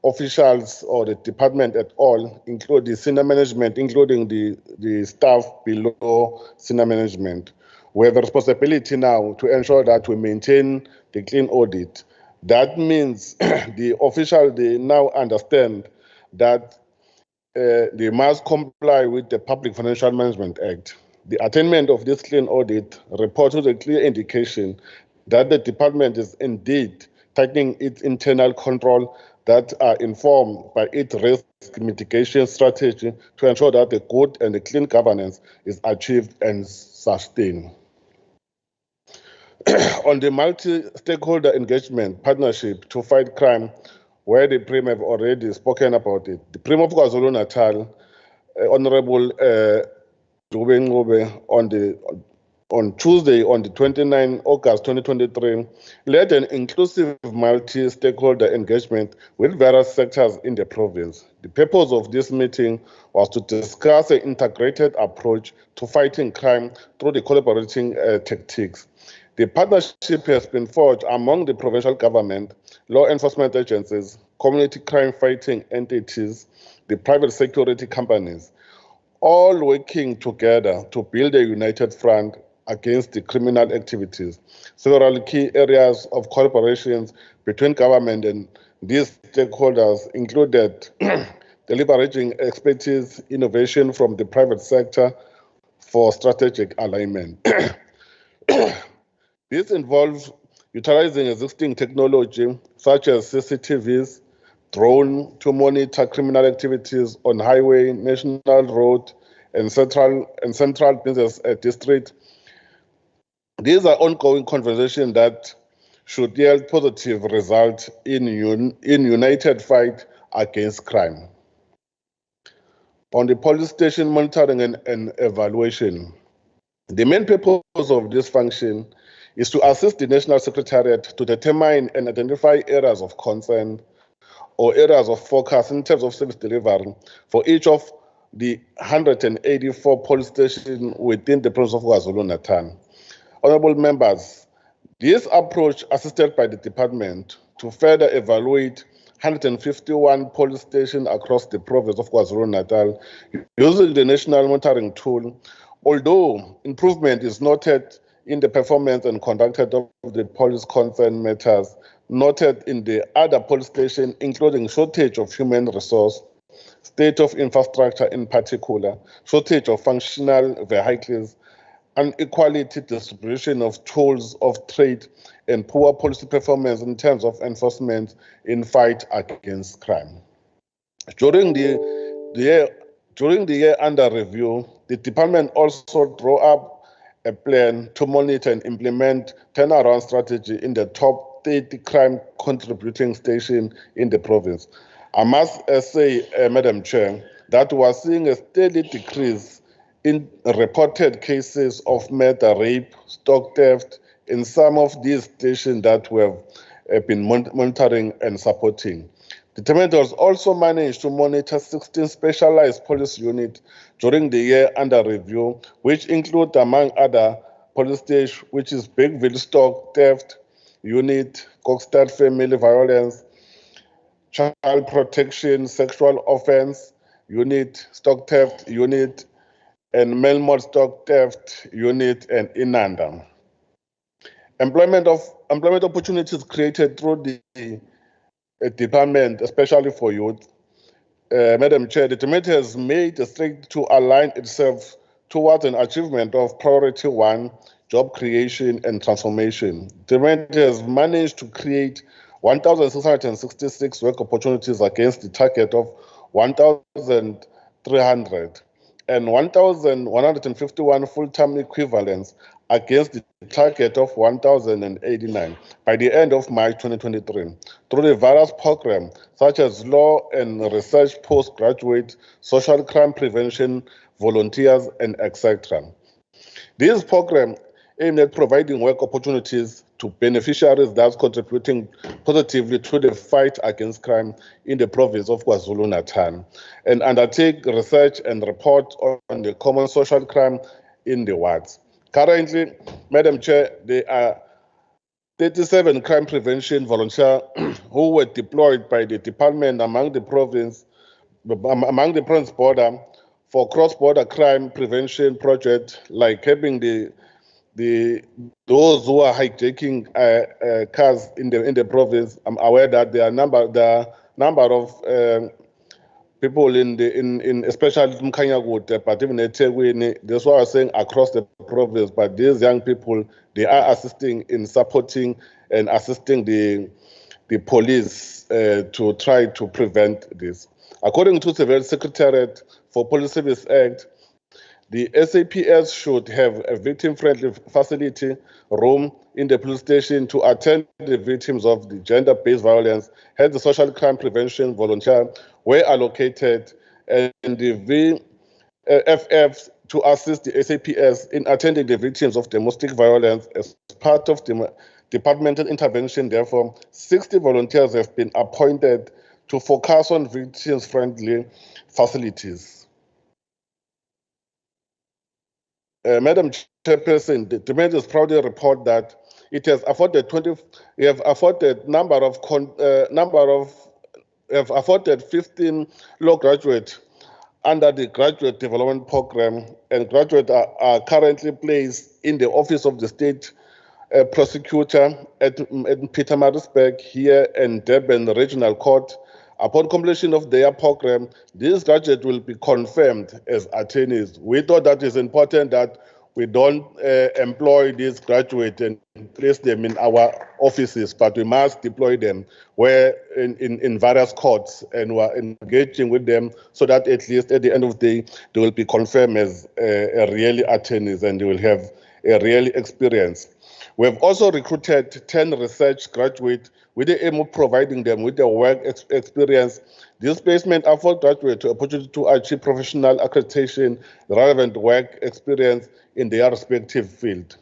officials or the department at all, including the senior management, including the staff below senior management. We have a responsibility now to ensure that we maintain the clean audit. That means the officials, they now understand that they must comply with the Public Financial Management Act. The attainment of this clean audit reports a clear indication that the department is indeed tightening its internal control that are informed by its risk mitigation strategy to ensure that the good and the clean governance is achieved and sustained. On the multi-stakeholder engagement partnership to fight crime, where the Prime have already spoken about it. The Prime of KwaZulu-Natal, Honorable on Tuesday, on the 29th August 2023, led an inclusive multi-stakeholder engagement with various sectors in the province. The purpose of this meeting was to discuss an integrated approach to fighting crime through the collaborating tactics. The partnership has been forged among the provincial government, law enforcement agencies, community crime fighting entities, the private security companies. all working together to build a united front against the criminal activities. Several key areas of collaboration between government and these stakeholders included delivering expertise, innovation from the private sector for strategic alignment. This involves utilizing existing technology such as CCTVs, drone to monitor criminal activities on highway, national road, and central business district. These are ongoing conversations that should yield positive results in united fight against crime. On the police station monitoring and evaluation, the main purpose of this function is to assist the National Secretariat to determine and identify areas of concern or areas of focus in terms of service delivery for each of the 184 police stations within the province of KwaZulu-Natal. Honorable members, this approach assisted by the department to further evaluate 151 police stations across the province of KwaZulu-Natal using the national monitoring tool. Although improvement is noted in the performance and conduct of the police concern matters noted in the other police stations, including shortage of human resource, state of infrastructure in particular, shortage of functional vehicles, unequality distribution of tools of trade, and poor policy performance in terms of enforcement in fight against crime. During the year under review, the department also drew up a plan to monitor and implement turnaround strategy in the top 30 crime contributing stations in the province. I must say, Madam Chair, that we are seeing a steady decrease in reported cases of murder, rape, stock theft in some of these stations that we have been monitoring and supporting. The department has also managed to monitor 16 specialized police units during the year under review, which include, among other, police station, which is Bigville Stock Theft Unit, Kokstad Family Violence, Child Protection, Sexual Offense Unit, Stock Theft Unit, and Melmore Stock Theft Unit, and Inanda. Employment opportunities created through the department, especially for youth. Madam Chair, the department has made a straight to align itself towards an achievement of priority 1, job creation and transformation. The department has managed to create 1,666 work opportunities against the target of 1,300 and 1,151 full-time equivalents against the target of 1,089 by the end of March 2023 through the various programs such as law and research, postgraduate, social crime prevention, volunteers, and etc. These programs aim at providing work opportunities to beneficiaries that's contributing positively to the fight against crime in the province of KwaZulu-Natal and undertake research and report on the common social crime in the wards. Currently, Madam Chair, there are 37 crime prevention volunteers who were deployed by the department among the province border for cross-border crime prevention projects like helping those who are hijacking cars in the province. I'm aware that there are number of people in especially Mkhanyakude, but even eThekwini, that's why I was saying across the province. But these young people, they are assisting in supporting and assisting the police to try to prevent this. According to the Secretariat for Police Service Act, the SAPS should have a victim-friendly facility room in the police station to attend the victims of the gender-based violence. Hence, the social crime prevention volunteers were allocated, and the VFFs to assist the SAPS in attending the victims of domestic violence as part of the departmental intervention. Therefore, 60 volunteers have been appointed to focus on victims-friendly facilities. Madam Chairperson, the department is proudly report that it has afforded 15 law graduates under the Graduate Development Program, and graduates are currently placed in the Office of the State Prosecutor at Pietermaritzburg here in Durban Regional Court. Upon completion of their program, these graduates will be confirmed as attorneys. We thought that is important that we don't employ these graduates and place them in our offices, but we must deploy them where in various courts, and we're engaging with them so that at least at the end of the day, they will be confirmed as really attorneys and they will have a real experience. We have also recruited 10 research graduates with the aim of providing them with the work experience. This placement affords graduates the opportunity to achieve professional accreditation, relevant work experience in their respective field.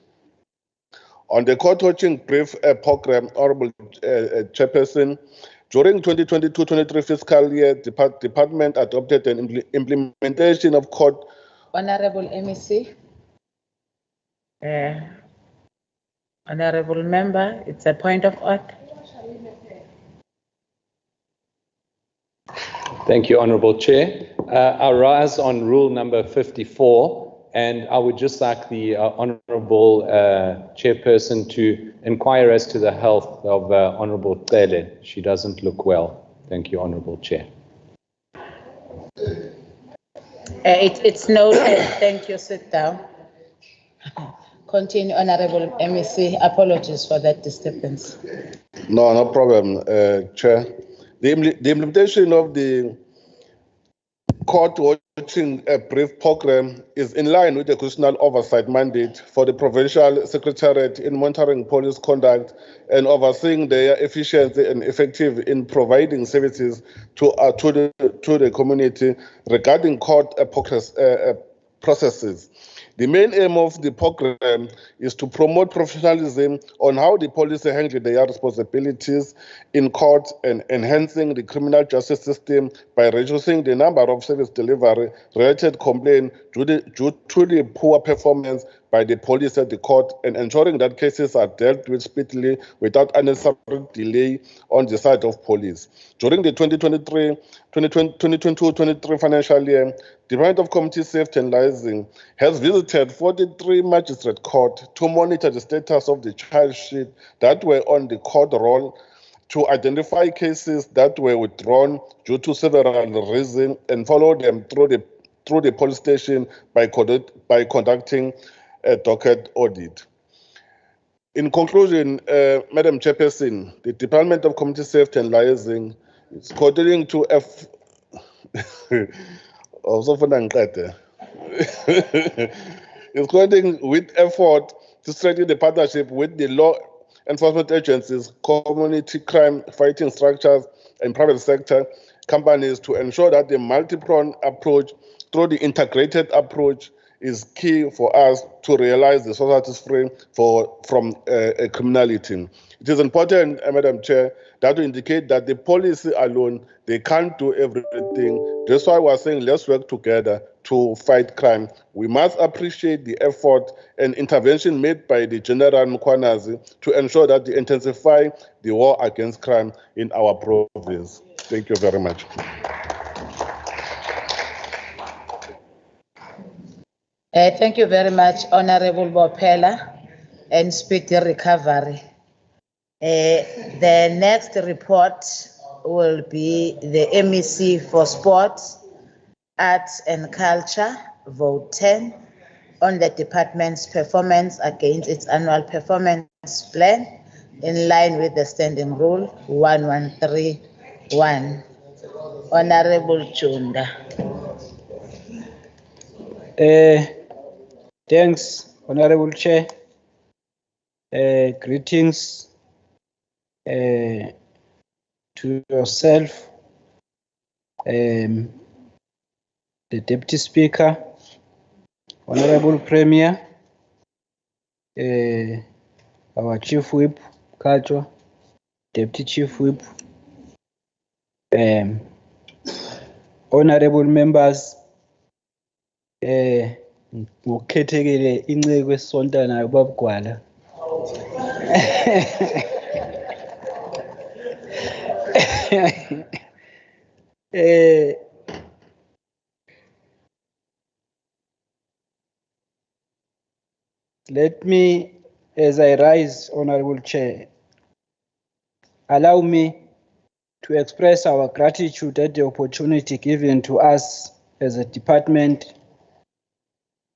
On the court watching brief program, Honorable Chairperson, during 2022-23 fiscal year, department adopted an implementation of court.
Honorable MEC. Honorable Member, it's a point of order.
Thank you, Honourable Chair. I rise on rule number 54, and I would just like the Honourable Chairperson to inquire as to the health of Honourable Tele. She doesn't look well. Thank you, Honourable Chair.
It's noted. Thank you. Sit down. Continue, Honorable MEC. Apologies for that disturbance.
No problem, Chair. The implementation of the court watching brief program is in line with the constitutional oversight mandate for the Provincial Secretariat in monitoring police conduct and overseeing their efficiency and effective in providing services to the community regarding court processes. The main aim of the program is to promote professionalism on how the police handle their responsibilities in court and enhancing the criminal justice system by reducing the number of service delivery related complaints due to the poor performance by the police at the court, and ensuring that cases are dealt with speedily without unnecessary delay on the side of police. During the 2022-23 financial year, the Department of Community Safety and Liaison has visited 43 magistrate courts to monitor the status of the charge sheet that were on the court roll, to identify cases that were withdrawn due to several reasons, and follow them through the police station by conducting a docket audit. In conclusion, Madam Chairperson, the Department of Community Safety and Liaison is continuing to is going with effort to strengthen the partnership with the law enforcement agencies, community crime fighting structures, and private sector companies to ensure that the multi-pronged approach through the integrated approach is key for us to realize the society's free from criminality. It is important, Madam Chair, that to indicate that the policy alone, they can't do everything. That's why we're saying let's work together to fight crime. We must appreciate the effort and intervention made by the General Mkhwanazi to ensure that they intensify the war against crime in our province. Thank you very much.
Thank you very much, Honorable Bopela, and speedy recovery. The next report will be the MEC for Sports, Arts and Culture, Vote 10, on the department's performance against its annual performance plan in line with the Standing Rule 1131. Honorable Chunda.
Thanks, Honorable Chair. Greetings to yourself, the Deputy Speaker, Honorable Premier, our Chief Whip, Culture, Deputy Chief Whip, honorable members, ngokukhethekile inceke esonta nayo babugwala. let me, as I rise, Honorable Chair, allow me to express our gratitude at the opportunity given to us as a department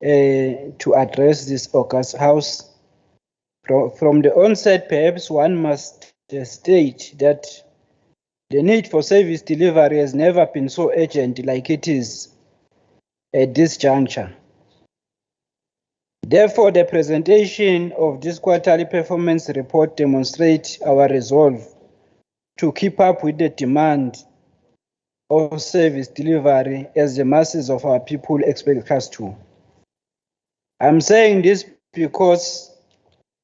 to address this august House. From the onset, perhaps one must state that the need for service delivery has never been so urgent like it is at this juncture. Therefore, the presentation of this quarterly performance report demonstrates our resolve to keep up with the demand of service delivery as the masses of our people expect us to. I'm saying this because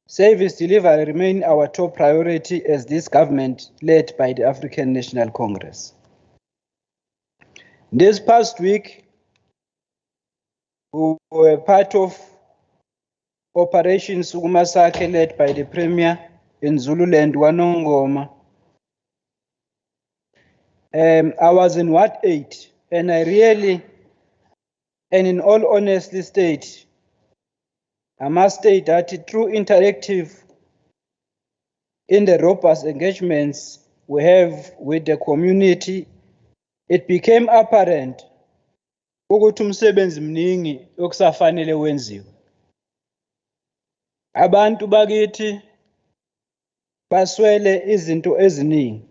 service delivery remains our top priority as this government led by the African National Congress. This past week, we were part of Operation Sukumasake led by the Premier in Zululand, Wanongoma. I was in Ward 8, and I really, and in all honesty state, I must state that through interactive in the robust engagements we have with the community, it became apparent ukuthi umsebenzi mningi okusafanele wenziwe. Abantu bakithi baswele izinto eziningi.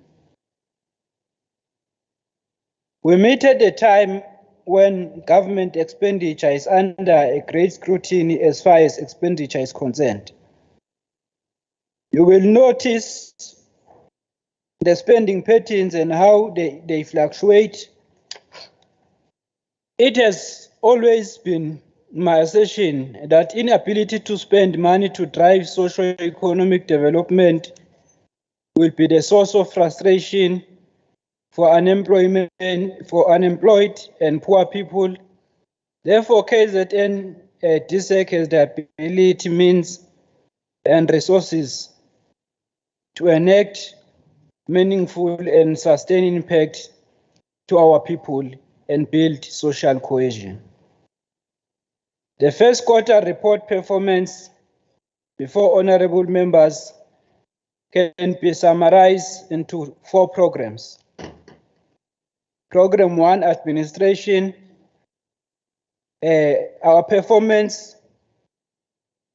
We meet at the time when government expenditure is under a great scrutiny as far as expenditure is concerned. You will notice the spending patterns and how they fluctuate. It has always been my assertion that inability to spend money to drive socio-economic development will be the source of frustration for unemployed and poor people. Therefore, KZN DSEC has the ability, means, and resources to enact meaningful and sustained impact to our people and build social cohesion. The first quarter report performance before honorable members can be summarized into 4 programs. Program 1, administration. Our performance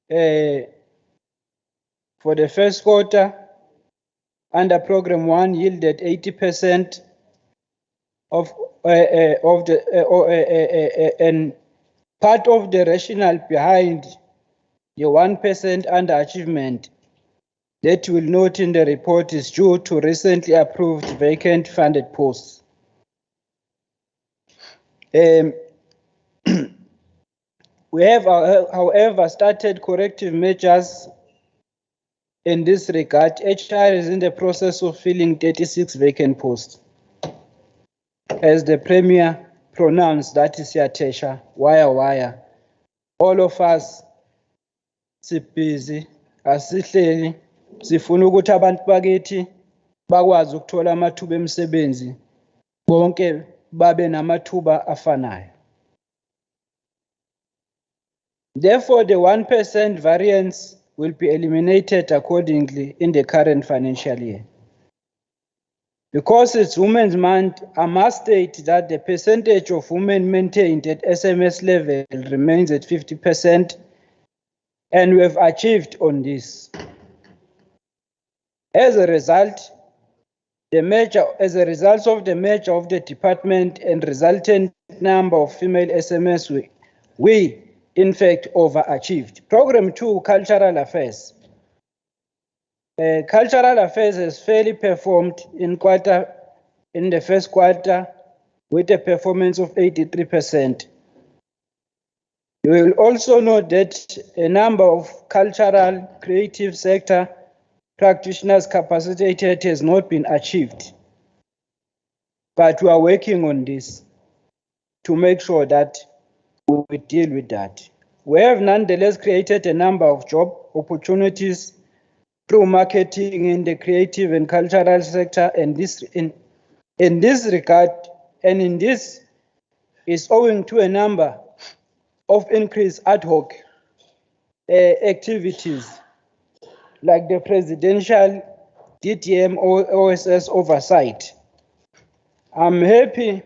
for the first quarter under program 1 yielded 80% of the and part of the rationale behind the 1% underachievement that you will note in the report is due to recently approved vacant funded posts. We have, however, started corrective measures in this regard. HR is in the process of filling 36 vacant posts. As the Premier pronounced, that is Yatesha, wire. All of us, si busy, asihleli, sifuna ukuthi abantu bakithi bakwazi ukuthola amathuba emisebenzi, bonke babe namathuba afanayo. Therefore, the 1% variance will be eliminated accordingly in the current financial year. Because it's Women's Month, I must state that the percentage of women maintained at SMS level remains at 50%, and we have achieved on this. As a result of the measure of the department and resultant number of female SMS, we in fact overachieved. Program 2, cultural affairs. Cultural affairs has fairly performed in the first quarter with a performance of 83%. You will also note that a number of cultural creative sector practitioners capacitated has not been achieved. But we are working on this to make sure that we deal with that. We have nonetheless created a number of job opportunities through marketing in the creative and cultural sector, and this in this regard, and in this is owing to a number of increased ad hoc activities like the presidential DTM OSS oversight. I'm happy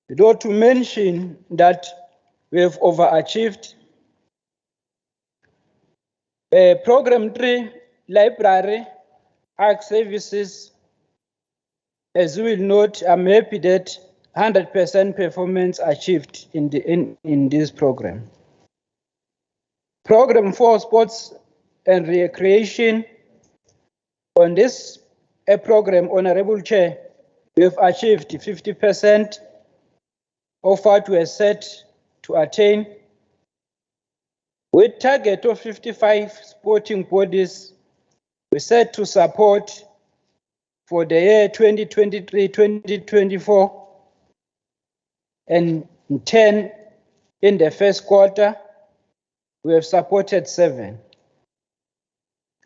though to mention that we have overachieved. Program 3, library, arch services. As you will note, I'm happy that 100% performance achieved in this program. Program 4, sports and recreation. On this program, Honorable Chair, we have achieved 50% of what we are set to attain. With target of 55 sporting bodies, we set to support for the year 2023-2024 and 10 in the first quarter. We have supported 7.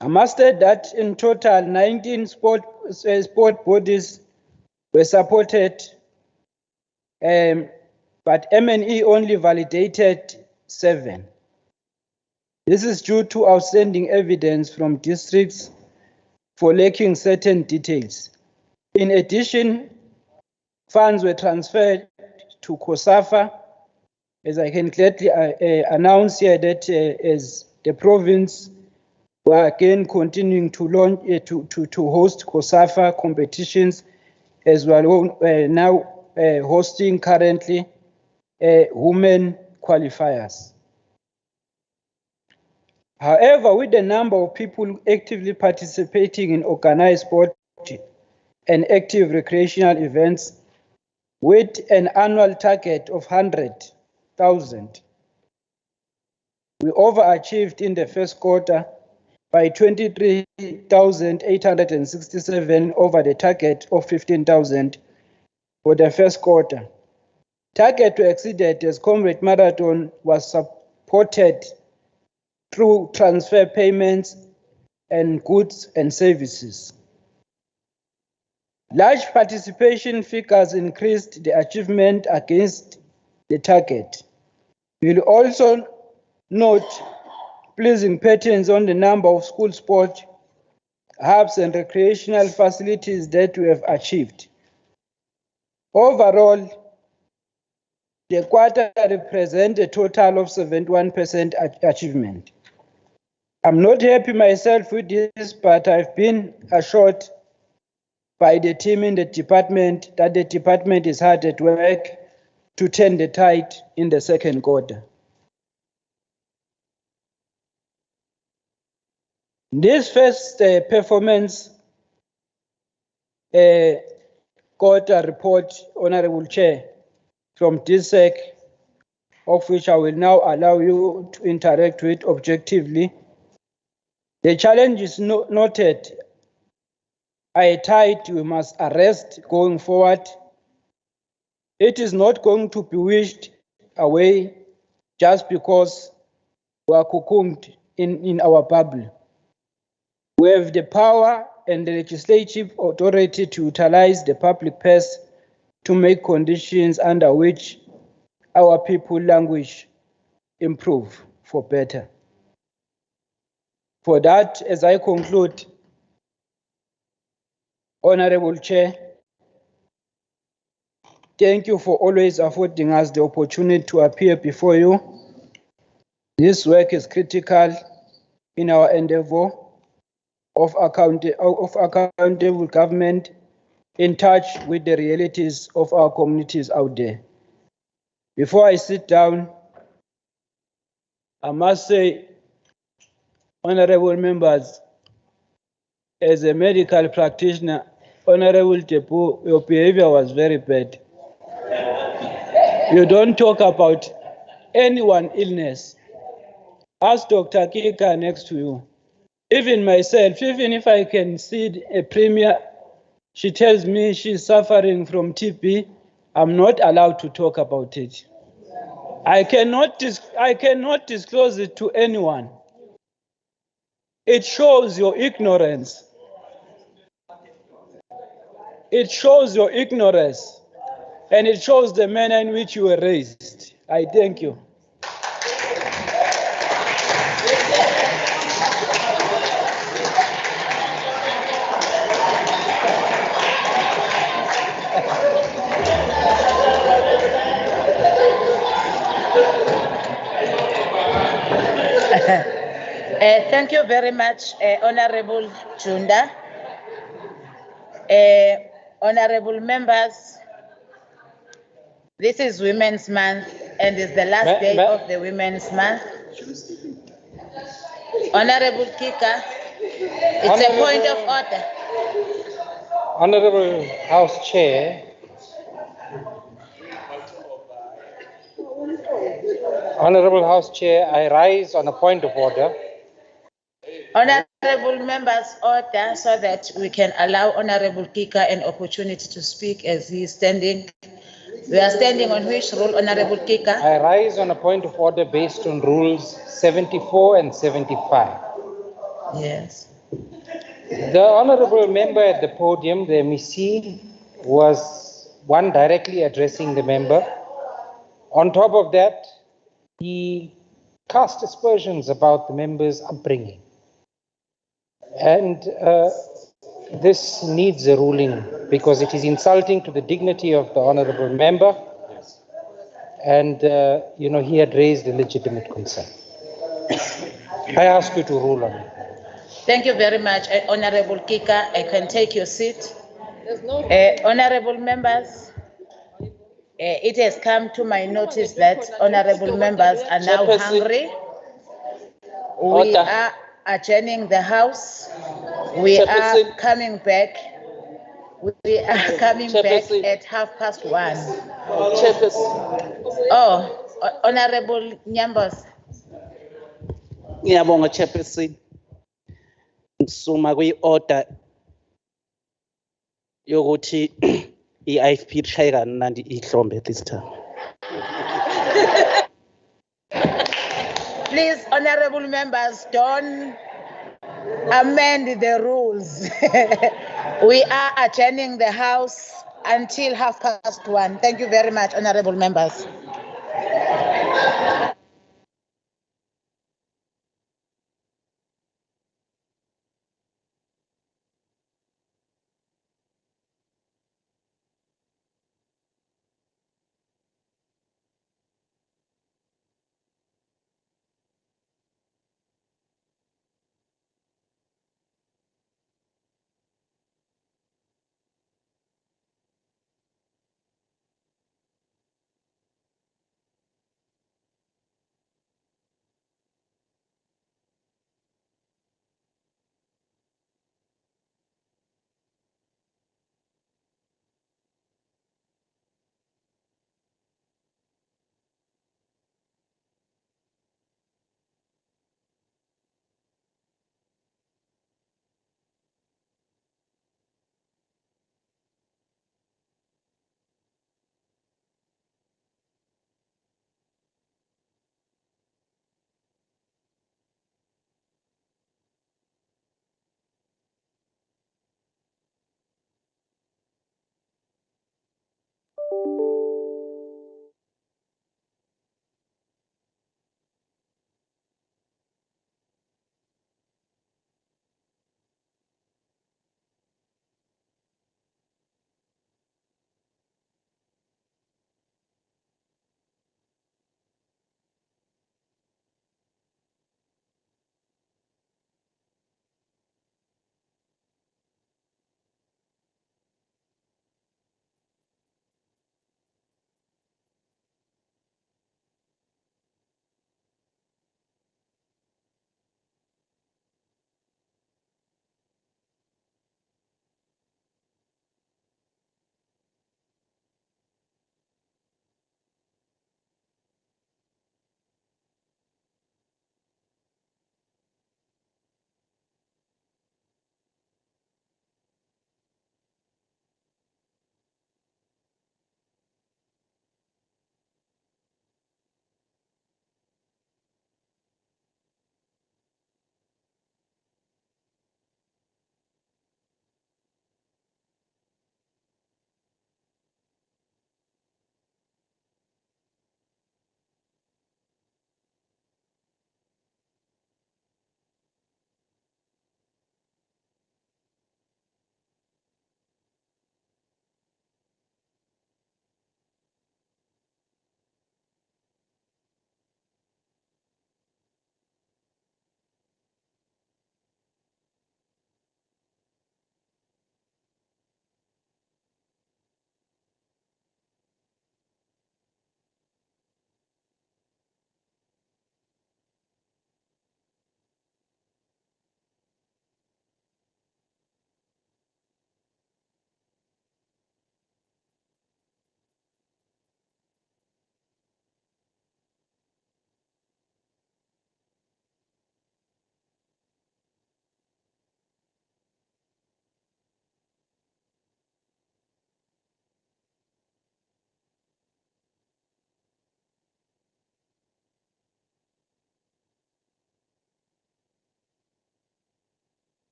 I must add that in total 19 sport bodies were supported, but M&E only validated 7. This is due to outstanding evidence from districts for lacking certain details. In addition, funds were transferred to COSAFA, as I can gladly announce here that as the province, we are again continuing to launch to host COSAFA competitions, as well now hosting currently women qualifiers. However, with the number of people actively participating in organized sport and active recreational events, with an annual target of 100,000, we overachieved in the first quarter by 23,867 over the target of 15,000 for the first quarter. Target exceeded as Comrade Marathon was supported through transfer payments and goods and services. Large participation figures increased the achievement against the target. We'll also note pleasing patterns on the number of school sport hubs and recreational facilities that we have achieved. Overall, the quarter represents a total of 71% achievement. I'm not happy myself with this, but I've been assured by the team in the department that the department is hard at work to turn the tide in the second quarter. This first performance quarter report, Honorable Chair, from DSEC, of which I will now allow you to interact with objectively. The challenges noted are a tide we must arrest going forward. It is not going to be wished away just because we are cocooned in our bubble. We have the power and the legislative authority to utilize the public purse to make conditions under which our people language improve for better. For that, as I conclude, Honorable Chair, thank you for always affording us the opportunity to appear before you. This work is critical in our endeavor of accountable government in touch with the realities of our communities out there. Before I sit down, I must say, honorable members, as a medical practitioner, Honorable Tepu, your behavior was very bad. You don't talk about anyone's illness. Ask Dr. Kika next to you. Even myself, even if I can see a premier, she tells me she's suffering from TB, I'm not allowed to talk about it. I cannot disclose it to anyone. It shows your ignorance. It shows your ignorance, and it shows the manner in which you were raised. I thank you.
Thank you very much, Honorable Chunda. Honorable members, this is Women's Month and is the last day of the Women's Month. Honorable Kika, it's a point of order.
Honorable House Chair, Honorable House Chair, I rise on a point of order.
Honorable members, order so that we can allow Honorable Kika an opportunity to speak as he is standing. We are standing on which rule, Honorable Kika?
I rise on a point of order based on rules 74 and 75.
Yes.
The honorable member at the podium, the MEC, was one directly addressing the member. On top of that, he cast aspersions about the member's upbringing. And this needs a ruling because it is insulting to the dignity of the honorable member. And, he had raised a legitimate concern. I ask you to rule on it.
Thank you very much, Honorable Kika. I can take your seat. Honorable members, it has come to my notice that honorable members are now hungry. We are adjourning the House. We are coming back. We are coming back at 1:30. Oh, Honorable Nyambos.
Ngiyabonga Chairperson. Ngisuma kwi-order yokuthi i-IFP ishaye kanandi ihlombe this time.
Please, honorable members, don't amend the rules. We are adjourning the House until 1:30. Thank you very much, honorable members.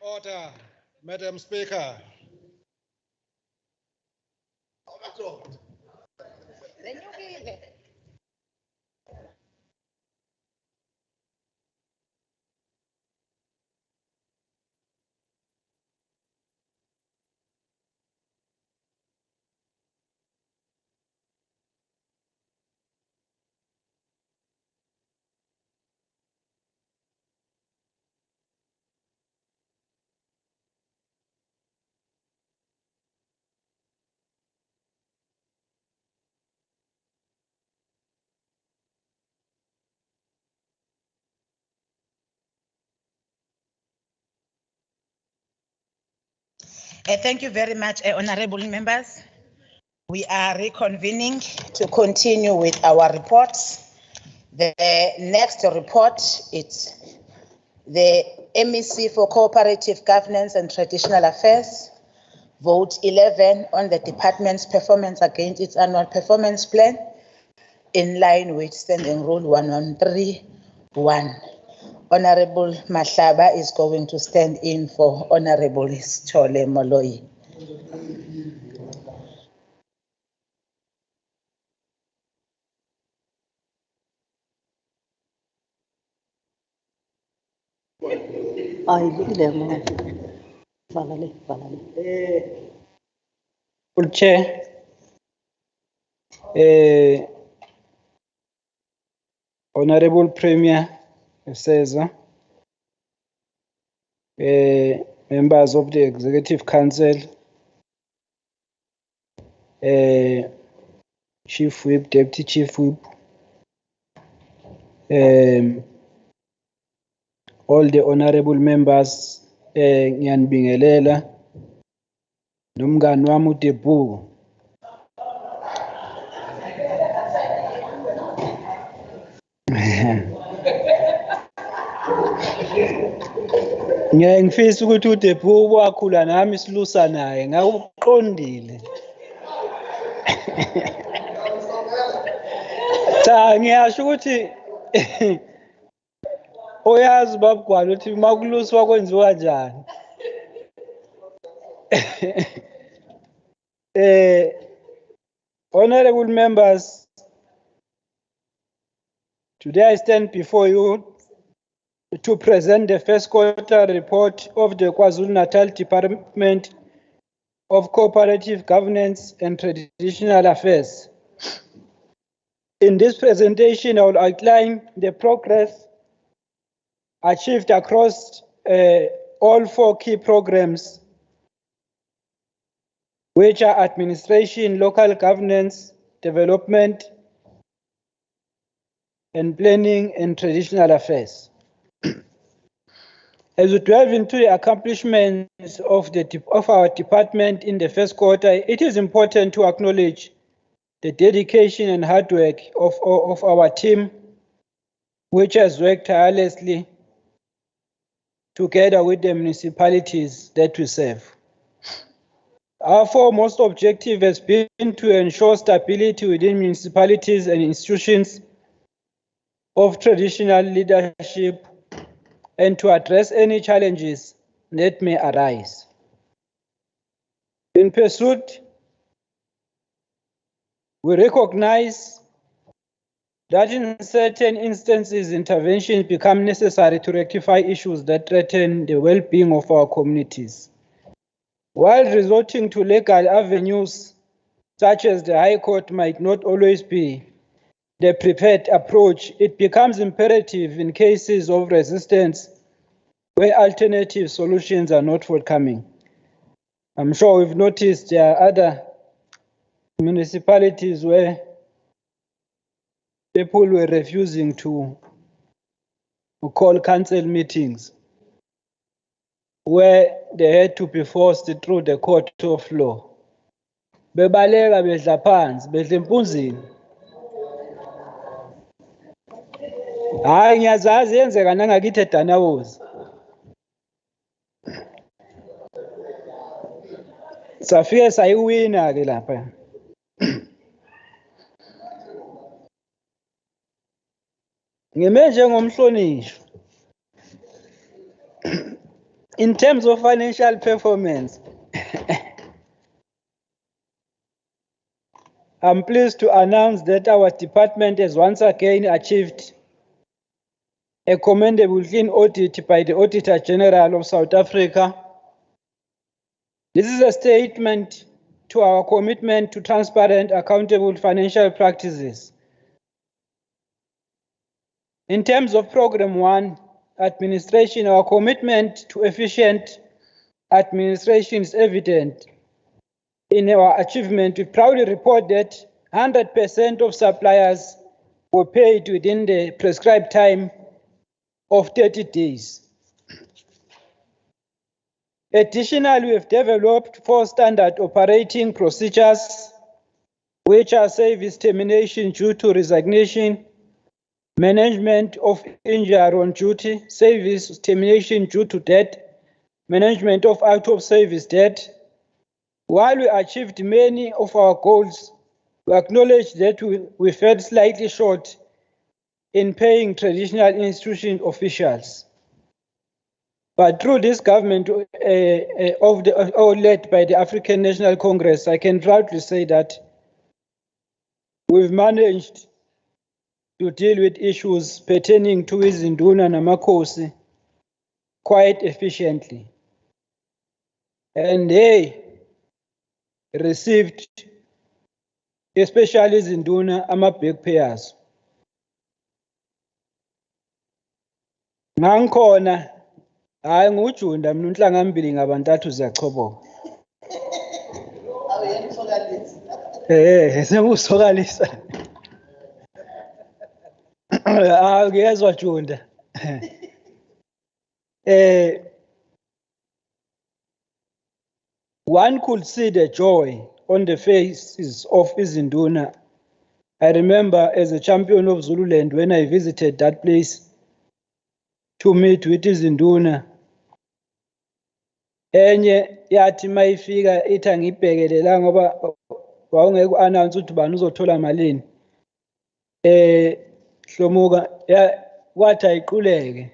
Order, Madam Speaker.
Thank you very much, honorable members. We are reconvening to continue with our reports. The next report is the MEC for Cooperative Governance and Traditional Affairs, Vote 11 on the department's performance against its annual performance plan in line with Standing Rule 113.1. Honorable Mahlaba is going to stand in for Honorable Chole Moloi.
Full Chair, Honorable Premier Seza, members of the Executive Council, Chief Whip, Deputy Chief Whip, all the honorable members, ngiyanibingelela, nomngani wami uDebu. Ngeke ngifisa ukuthi uDebu wakhula nami silusa naye, ngawuqondile. Cha, ngiyasho ukuthi oyazi babugwala ukuthi makuluswa kwenziwa kanjani. Honorable members, today I stand before you to present the first quarter report of the Kwazulu-Natal Department of Cooperative Governance and Traditional Affairs. In this presentation, I will outline the progress achieved across all 4 key programs, which are administration, local governance, development, and planning and traditional affairs. As we delve into the accomplishments of our department in the first quarter, it is important to acknowledge the dedication and hard work of our team, which has worked tirelessly together with the municipalities that we serve. Our foremost objective has been to ensure stability within municipalities and institutions of traditional leadership and to address any challenges that may arise. In pursuit, we recognize that in certain instances, interventions become necessary to rectify issues that threaten the well-being of our communities. While resorting to legal avenues, such as the High Court, might not always be the preferred approach, it becomes imperative in cases of resistance where alternative solutions are not forthcoming. I'm sure we've noticed there are other municipalities where people were refusing to call council meetings, where they had to be forced through the court of law. Bebaleka bedla phansi, bedla empunzini. Hayi ngiyazazi yenzeka nangakithi eDanawozi. Safike sayiwina ke lapha. Ngime njengomhlonishwa. In terms of financial performance, I'm pleased to announce that our department has once again achieved a commendable clean audit by the Auditor General of South Africa. This is a statement to our commitment to transparent, accountable financial practices. In terms of Program 1, administration, our commitment to efficient administration is evident. In our achievement, we proudly report that 100% of suppliers were paid within the prescribed time of 30 days. Additionally, we have developed 4 standard operating procedures, which are service termination due to resignation, management of injury on duty, service termination due to death, management of out of service debt. While we achieved many of our goals, we acknowledge that we fell slightly short in paying traditional institution officials. But through this government led by the African National Congress, I can proudly say that we've managed to deal with issues pertaining to izinduna namakhosi quite efficiently. And they received, especially izinduna, ama-big payers. Nangkhona hayi ngujunda mina unhlanga mbili ngabantathu ziyachoboka. Sengusokalisa. Ngiyezwa junda. One could see the joy on the faces of izinduna. I remember as a champion of Zululand when I visited that place to meet with izinduna. Enye yathi mayifika ithi angibhekele la ngoba wawungeke u-announce ukuthi bani uzothola malini. Hlomuka wathi ayiquleke.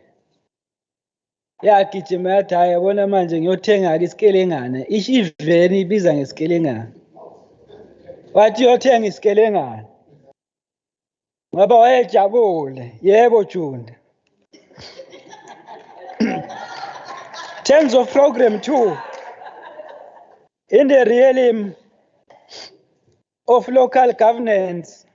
Yagijima yathi hayi yabona manje ngiyothenga-ke isikelengana. Iveni ibiza ngesikelengana. Wathi uyothenga isikelengana. Ngoba wayejabule. Yebo Junda. In terms of Program 2, in the realm of local governance,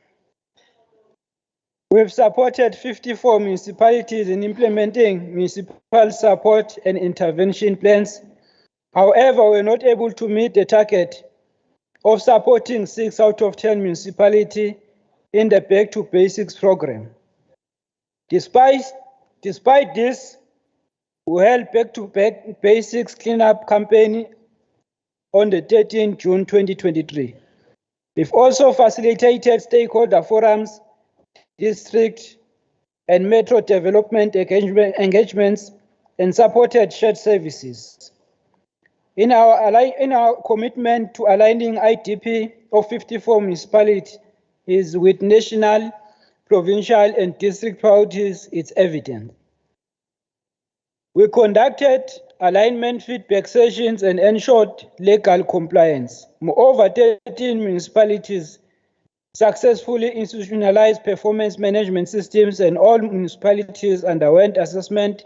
we've supported 54 municipalities in implementing municipal support and intervention plans. However, we're not able to meet the target of supporting 6 out of 10 municipalities in the Back to Basics program. Despite this, we held Back to Basics cleanup campaign on the 13th June 2023. We've also facilitated stakeholder forums, district and metro development engagements, and supported shared services. In our commitment to aligning IDP of 54 municipalities with national, provincial, and district priorities, it's evident. We conducted alignment feedback sessions and ensured legal compliance. Moreover, 13 municipalities successfully institutionalized performance management systems, and all municipalities underwent assessment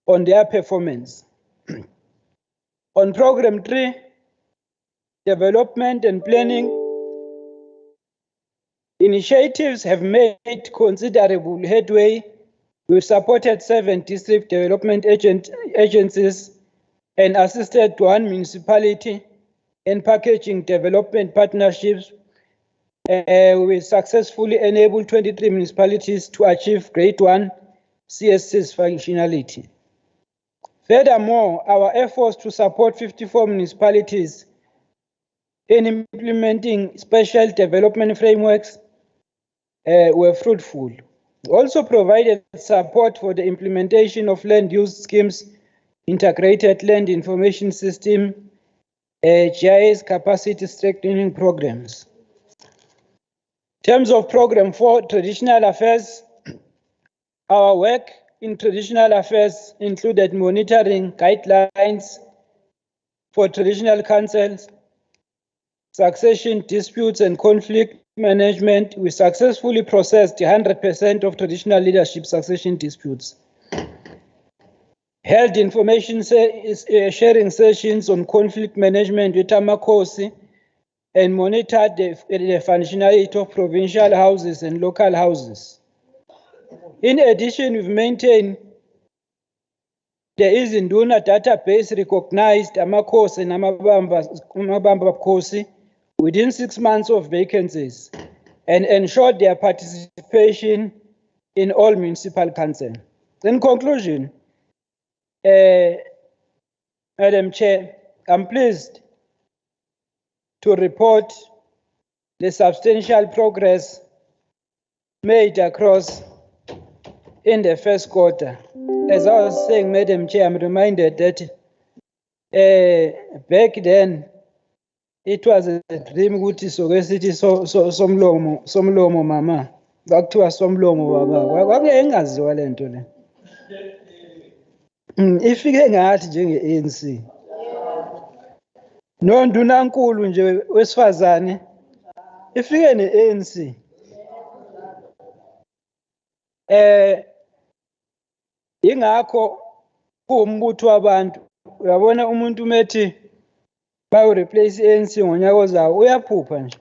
on their performance. On Program 3, development and planning, initiatives have made considerable headway. We've supported 7 district development agencies and assisted 1 municipality in packaging development partnerships. We successfully enabled 23 municipalities to achieve Grade 1 CSS functionality. Furthermore, our efforts to support 54 municipalities in implementing special development frameworks were fruitful. We also provided support for the implementation of land use schemes, integrated land information system, GIS capacity strengthening programs. In terms of Program 4, traditional affairs, our work in traditional affairs included monitoring guidelines for traditional councils, succession disputes and conflict management. We successfully processed 100% of traditional leadership succession disputes. Held information sharing sessions on conflict management with Amakosi and monitored the functionality of provincial houses and local houses. In addition, we've maintained the Izinduna database recognized Amakosi and Amabamba Kosi within 6 months of vacancies and ensured their participation in all municipal council. In conclusion, Madam Chair, I'm pleased to report the substantial progress made across in the first quarter. As I was saying, Madam Chair, I'm reminded that back then it was a dream ukuthi soke sithi somlomo mama kwakuthiwa somlomo baba kwakungaziwa le nto le ifike ngathi njenge-ANC nondunankulu nje wesifazane ifike ne-ANC ingakho kuwumbutho wabantu uyabona umuntu umethi bayo-replace i-ANC ngonyaka ozayo uyaphupha nje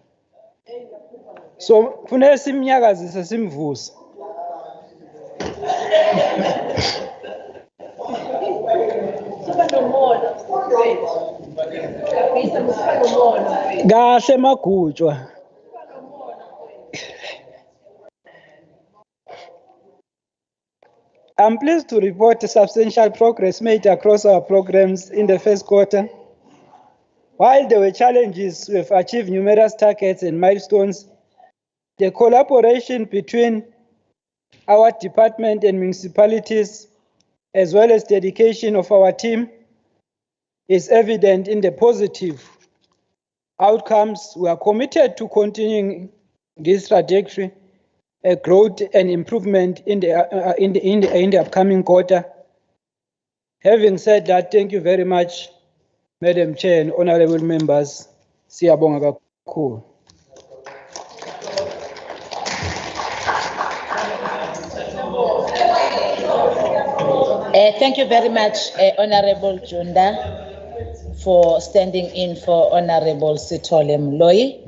so kufanele simnyakazise simvuse kahle magutshwa I'm pleased to report the substantial progress made across our programs in the first quarter. While there were challenges, we have achieved numerous targets and milestones. The collaboration between our department and municipalities, as well as dedication of our team, is evident in the positive outcomes. We are committed to continuing this trajectory, growth and improvement in the upcoming quarter. Having said that, thank you very much, Madam Chair and honorable members. Siyabonga kakhulu.
Thank you very much, Honorable Junda, for standing in for Honorable Sithole Mloyi.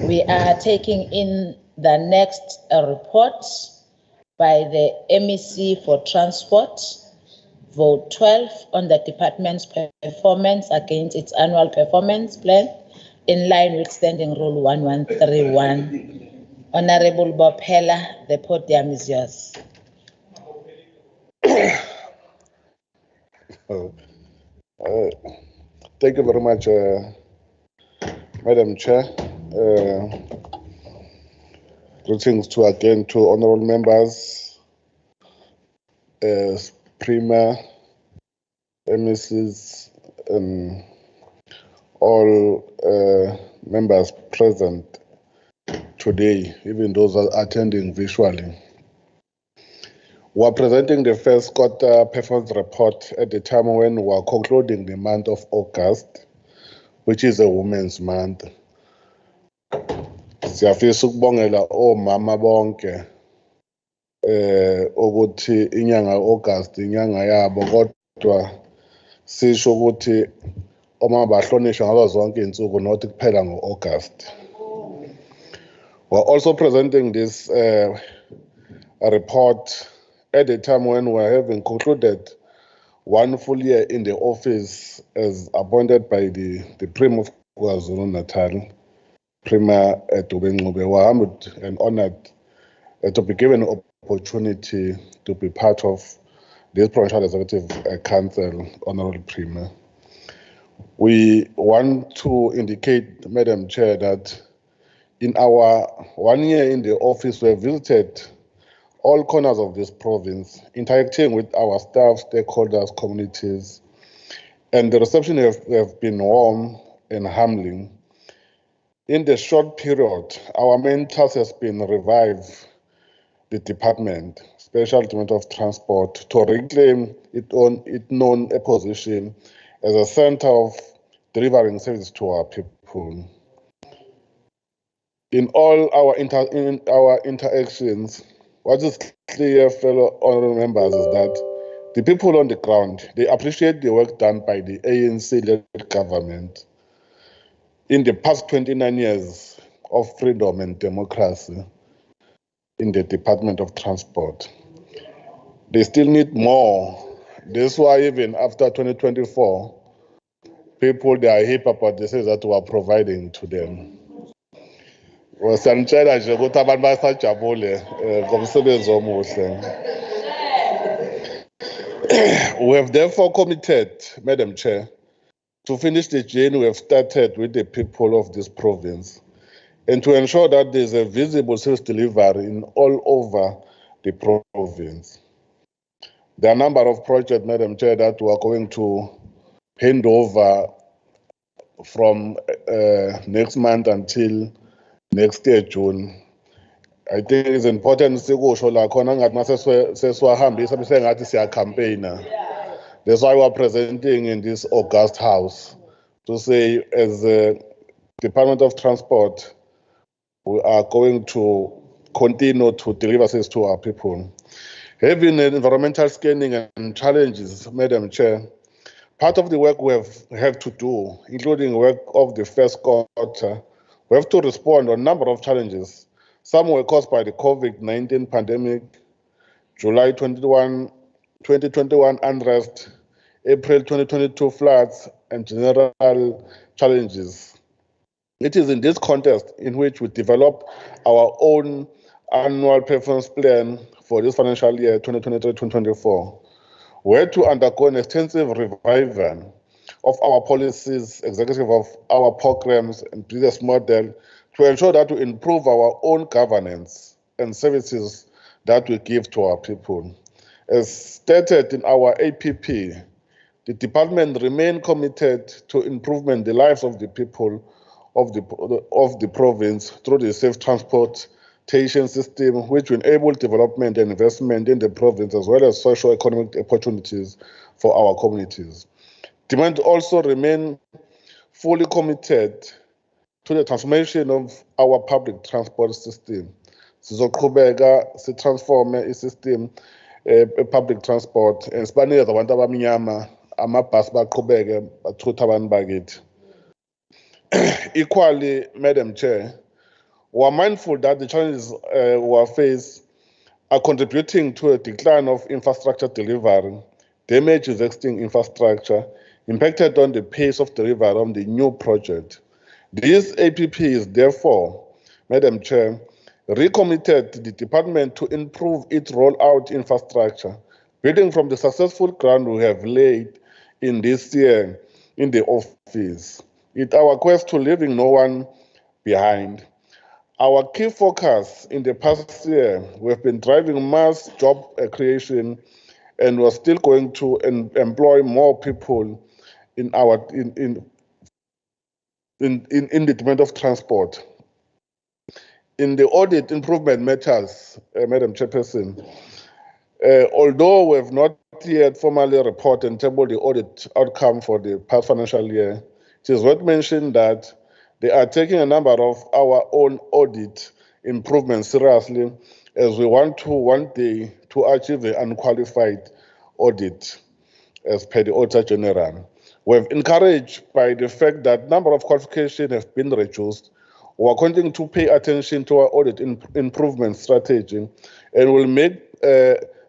We are taking in the next report by the MEC for Transport, Vote 12 on the department's performance against its annual performance plan in line with Standing Rule 1131. Honorable Bob Heller, the podium is yours.
Thank you very much, Madam Chair. Greetings to honorable members, Premier, MECs, and all members present today, even those attending virtually. We are presenting the first quarter performance report at the time when we are concluding the month of August, which is a Women's Month. Siyafisa ukubongela omama bonke ukuthi inyanga August inyanga yabo kodwa sisho ukuthi omama bahlonishwa ngazo zonke izinsuku not kuphela ngo-August. We are also presenting this report at the time when we are having concluded 1 full year in the office as appointed by the Premier of Kwazulu-Natal, Premier Ncube. We are humbled and honored to be given an opportunity to be part of this Provincial Executive Council, Honorable Premier. We want to indicate, Madam Chair, that in our 1 year in the office, we have visited all corners of this province, interacting with our staff, stakeholders, communities, and the reception have been warm and humbling. In the short period, our main task has been revive the department, Special Department of Transport to reclaim its known position as a center of delivering service to our people. In all our interactions, what is clear, fellow honorable members, is that the people on the ground, they appreciate the work done by the ANC-led government in the past 29 years of freedom and democracy in the Department of Transport. They still need more. That's why even after 2024, people, they are happy about the service that we are providing to them. Siyanitshela nje ukuthi abantu basajabule ngomsebenzi omuhle. We have therefore committed, Madam Chair, to finish the journey we have started with the people of this province and to ensure that there is a visible service delivery in all over the province. There are a number of projects, Madam Chair, that we are going to hand over from next month until next year, June. I think it's important sikusho la khona ngathi mase sesiwahambisa bese ngathi siya campaigner. That's why we are presenting in this August House to say, as a Department of Transport, we are going to continue to deliver service to our people. Having environmental scanning and challenges, Madam Chair, part of the work we have to do, including work of the first quarter, we have to respond to a number of challenges. Some were caused by the COVID-19 pandemic, July 2021 unrest, April 2022 floods, and general challenges. It is in this context in which we develop our own annual performance plan for this financial year 2023-2024. We had to undergo an extensive revival of our policies, executive of our programs and business model to ensure that we improve our own governance and services that we give to our people. As stated in our APP, the department remains committed to improvement the lives of the people of the province through the safe transportation system, which will enable development and investment in the province as well as socio-economic opportunities for our communities. Demand also remain fully committed to the transformation of our public transport system. Sizoqhubeka sitransforme isystem public transport and sibanikeza abantu abamnyama amabhasi baqhubeke bathutha abantu bakithi. Equally, Madam Chair, we are mindful that the challenges we face are contributing to a decline of infrastructure delivery, damage to existing infrastructure, impacted on the pace of delivery on the new project. This APP is therefore, Madam Chair, recommitted the department to improve its rollout infrastructure, building from the successful ground we have laid in this year in the office. It's our quest to leaving no one behind. Our key focus in the past year, we've been driving mass job creation, and we're still going to employ more people in the Department of Transport. In the audit improvement matters, Madam Chairperson, although we have not yet formally reported and tabled the audit outcome for the past financial year, it is worth mentioning that they are taking a number of our own audit improvements seriously, as we want to one day to achieve an unqualified audit as per the Auditor General. We're encouraged by the fact that number of qualifications have been reduced. We are continuing to pay attention to our audit improvement strategy and will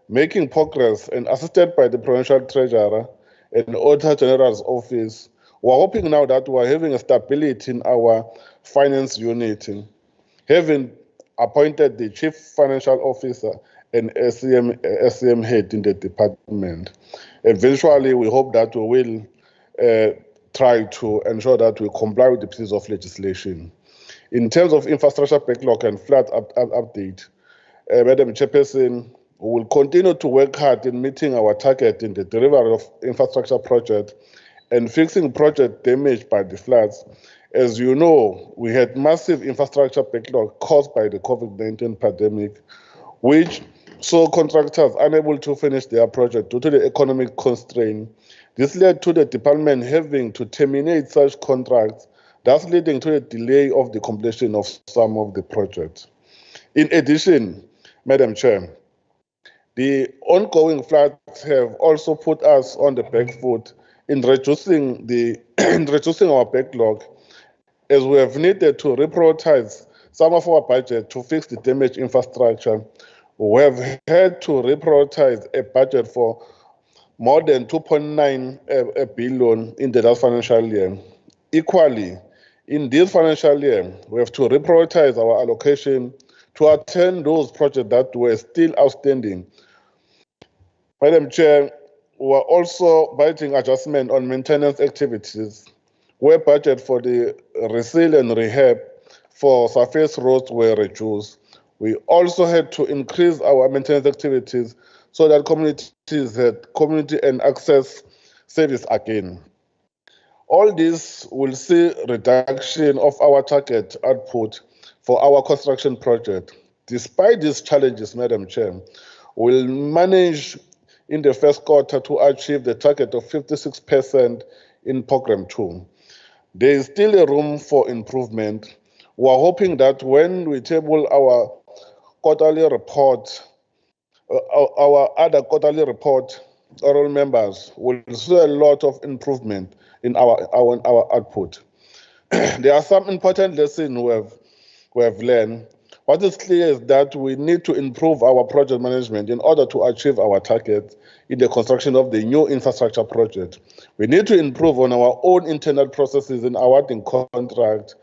making progress and assisted by the Provincial Treasurer and Auditor General's office. We're hoping now that we're having a stability in our finance unit, having appointed the Chief Financial Officer and SCM head in the department. Eventually, we hope that we will try to ensure that we comply with the pieces of legislation. In terms of infrastructure backlog and flood update, Madam Chairperson, we will continue to work hard in meeting our target in the delivery of infrastructure project and fixing project damaged by the floods. As you know, we had massive infrastructure backlog caused by the COVID-19 pandemic, which So contractors unable to finish their project due to the economic constraint. This led to the department having to terminate such contracts, thus leading to a delay of the completion of some of the projects. In addition, Madam Chair, the ongoing floods have also put us on the back foot in reducing in reducing our backlog, as we have needed to reprioritize some of our budget to fix the damaged infrastructure. We have had to reprioritize a budget for more than 2.9 billion in the last financial year. Equally, in this financial year, we have to reprioritize our allocation to attend those projects that were still outstanding. Madam Chair, we are also budgeting adjustment on maintenance activities, where budget for the reseal and rehab for surface roads were reduced. We also had to increase our maintenance activities so that communities had community and access service again. All this will see reduction of our target output for our construction project. Despite these challenges, Madam Chair, we'll manage in the first quarter to achieve the target of 56% in Program 2. There is still a room for improvement. We are hoping that when we table our quarterly report, our other quarterly report, oral members will see a lot of improvement in our output. There are some important lessons we have learned. What is clear is that we need to improve our project management in order to achieve our targets in the construction of the new infrastructure project. We need to improve on our own internal processes in awarding contracts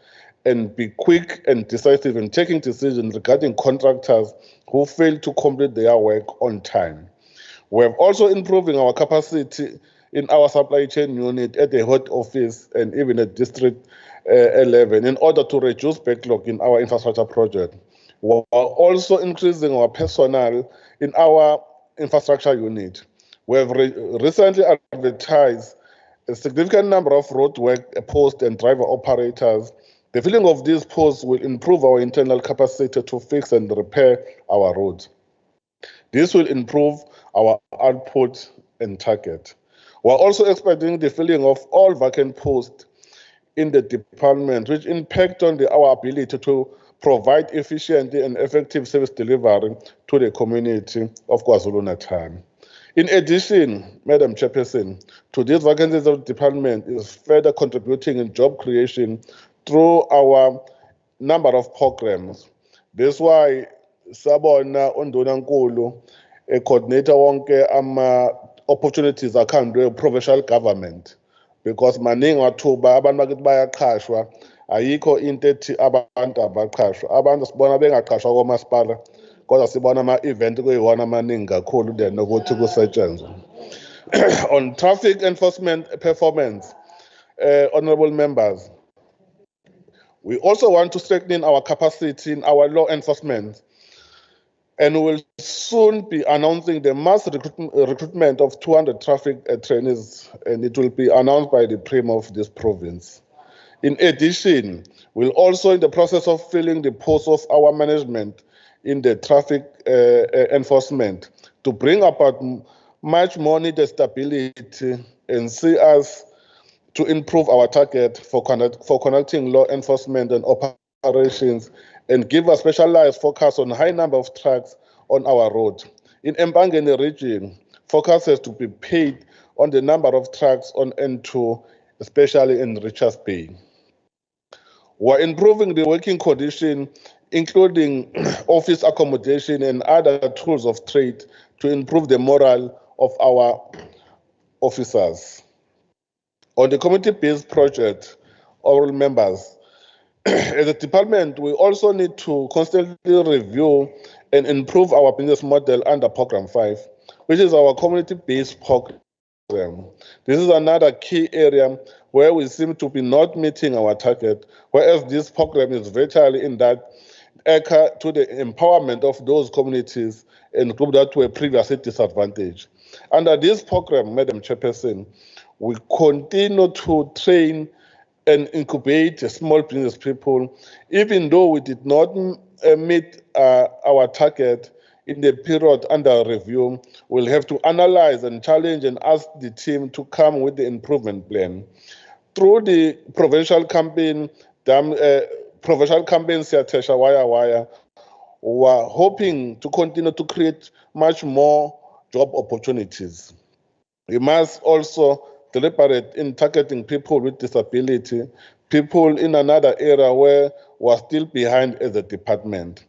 and be quick and decisive in taking decisions regarding contractors who fail to complete their work on time. We have also improving our capacity in our supply chain unit at the head office and even at district 11 in order to reduce backlog in our infrastructure project. We are also increasing our personnel in our infrastructure unit. We have recently advertised a significant number of roadwork posts and driver operators. The filling of these posts will improve our internal capacity to fix and repair our roads. This will improve our output and target. We are also expecting the filling of all vacant posts in the department, which impact on our ability to provide efficient and effective service delivery to the community of KwaZulu-Natal. In addition, Madam Chairperson, to these vacancies of the department is further contributing in job creation through our number of programs. That's why sabona undunankulu coordinator wonke opportunities akhandwe provincial government, because maningi wathuba abantu bakithi bayaqhashwa, ayikho into ethi abantu abaqhashwa. Abantu sibona bengaqhashwa komasipala, kodwa sibona ama-event kuyiwona amaningi kakhulu then ukuthi kusetshenzwe. On traffic enforcement performance, honorable members, we also want to strengthen our capacity in our law enforcement, and we will soon be announcing the mass recruitment of 200 traffic trainees, and it will be announced by the Premier of this province. In addition, we're also in the process of filling the posts of our management in the traffic enforcement to bring about much more needed stability and see us to improve our target for conducting law enforcement and operations, and give a specialized focus on high number of trucks on our road. In Empangeni region, focus has to be paid on the number of trucks on N2, especially in Richards Bay. We're improving the working condition, including office accommodation and other tools of trade to improve the morale of our officers. On the community-based project, all members, as a department, we also need to constantly review and improve our business model under Program 5, which is our community-based program. This is another key area where we seem to be not meeting our target, whereas this program is virtually in that echo to the empowerment of those communities and groups that were previously disadvantaged. Under this program, Madam Chairperson, we continue to train and incubate small business people, even though we did not meet our target in the period under review, we'll have to analyze and challenge and ask the team to come with the improvement plan. Through the provincial campaign, Siyatesha Waya Waya, we're hoping to continue to create much more job opportunities. We must also deliberate in targeting people with disability, people in another area where we're still behind as a department.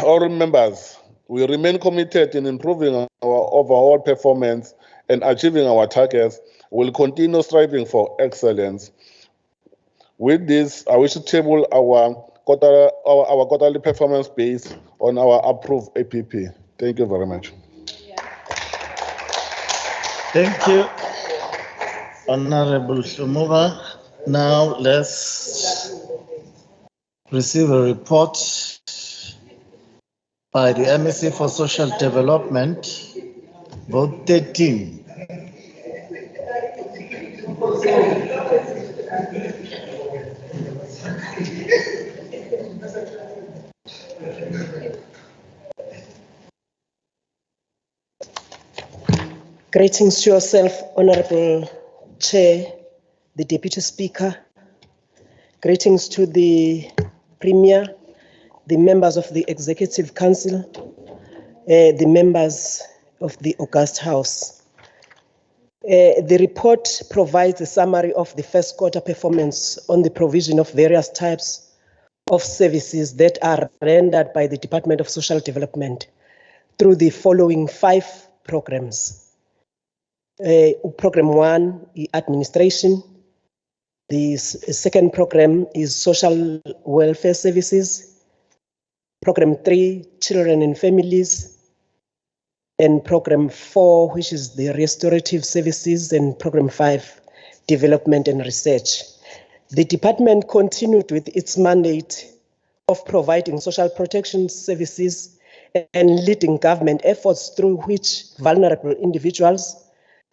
All members, we remain committed in improving our overall performance and achieving our targets. We'll continue striving for excellence. With this, I wish to table our quarterly performance based on our approved APP. Thank you very much.
Thank you, Honorable Shumova. Now let's receive a report by the MEC for Social Development, vote 13.
Greetings to yourself, Honorable Chair, the Deputy Speaker. Greetings to the Premier, the members of the Executive Council, the members of the August House. The report provides a summary of the first quarter performance on the provision of various types of services that are rendered by the Department of Social Development through the following 5 programs. Program 1, administration. The second program is social welfare services. Program 3, children and families. And program 4, which is the restorative services, and program 5, development and research. The department continued with its mandate of providing social protection services and leading government efforts through which vulnerable individuals,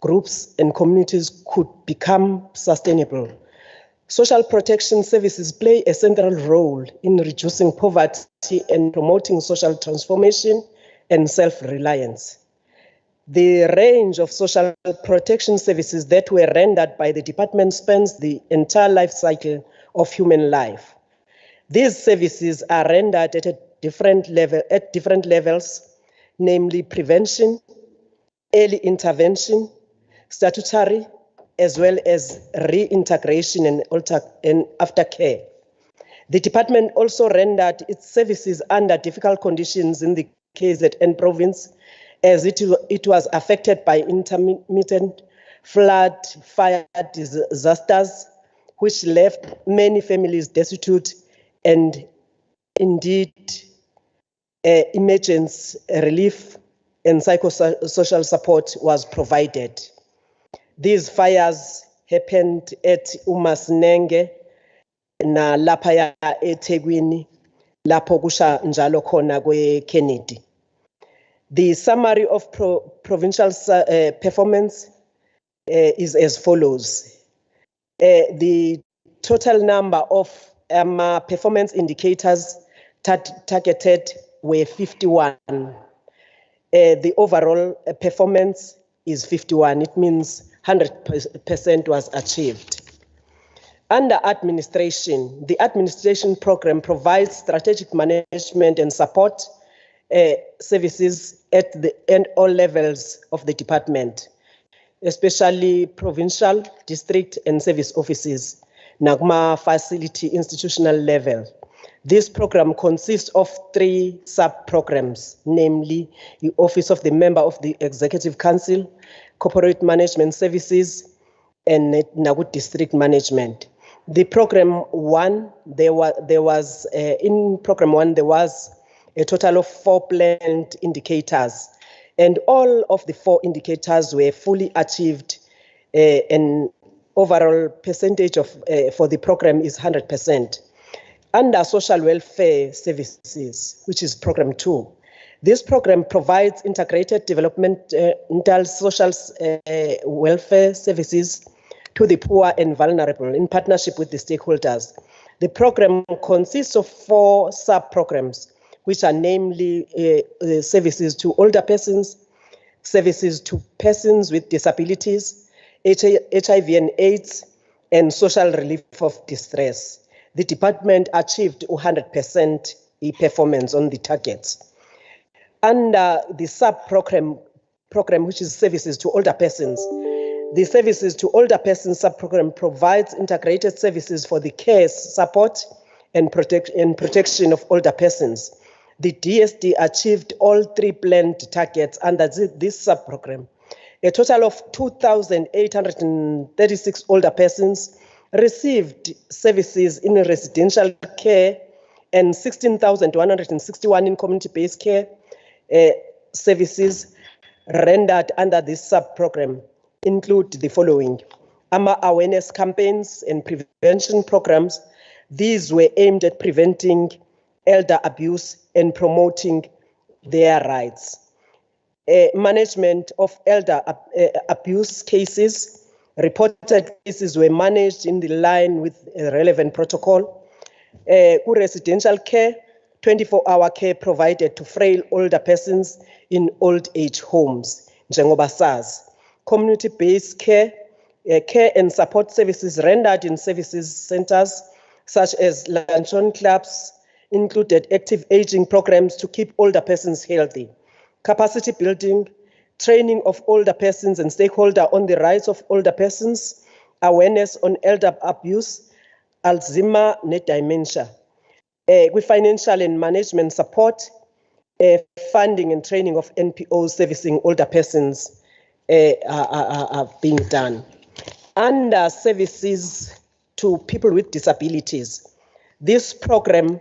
groups and communities could become sustainable. Social protection services play a central role in reducing poverty and promoting social transformation and self-reliance. The range of social protection services that were rendered by the department spans the entire life cycle of human life. These services are rendered at different levels, namely prevention, early intervention, statutory, as well as reintegration and aftercare. The department also rendered its services under difficult conditions in the KZN province, as it was affected by intermittent flood, fire disasters, which left many families destitute, and indeed emergency relief and psychosocial support was provided. These fires happened at uMasinenge na lapha eThekwini, lapho kusha njalo khona kwe-Kennedy. The summary of provincial performance is as follows. The total number of performance indicators targeted were 51. The overall performance is 51. It means 100% was achieved. Under administration, the administration program provides strategic management and support services at all levels of the department, especially provincial, district, and service offices, NAGMA facility institutional level. This program consists of 3 sub-programs, namely the Office of the Member of the Executive Council, Corporate Management Services, and Nagu District Management. The program 1, in program 1 there was a total of 4 planned indicators, and all of the 4 indicators were fully achieved. An overall percentage of for the program is 100%. Under social welfare services, which is program 2, this program provides integrated developmental social welfare services to the poor and vulnerable in partnership with the stakeholders. The program consists of 4 sub-programs, which are namely services to older persons, services to persons with disabilities, HIV and AIDS, and social relief of distress. The department achieved 100% performance on the targets. Under the sub-program, which is services to older persons, the services to older persons sub-program provides integrated services for the care, support, and protection of older persons. The DSD achieved all 3 planned targets under this sub-program. A total of 2,836 older persons received services in residential care and 16,161 in community-based care services rendered under this sub-program include the following: awareness campaigns and prevention programs. These were aimed at preventing elder abuse and promoting their rights. Management of elder abuse cases. Reported cases were managed in the line with a relevant protocol. Residential care, 24-hour care provided to frail older persons in old age homes, njengoba sazi. Community-based care, care and support services rendered in services centers such as luncheon clubs, included active aging programs to keep older persons healthy. Capacity building, training of older persons and stakeholders on the rights of older persons, awareness on elder abuse, Alzheimer and dementia. With financial and management support, funding and training of NPOs servicing older persons are being done. Under services to people with disabilities, this program,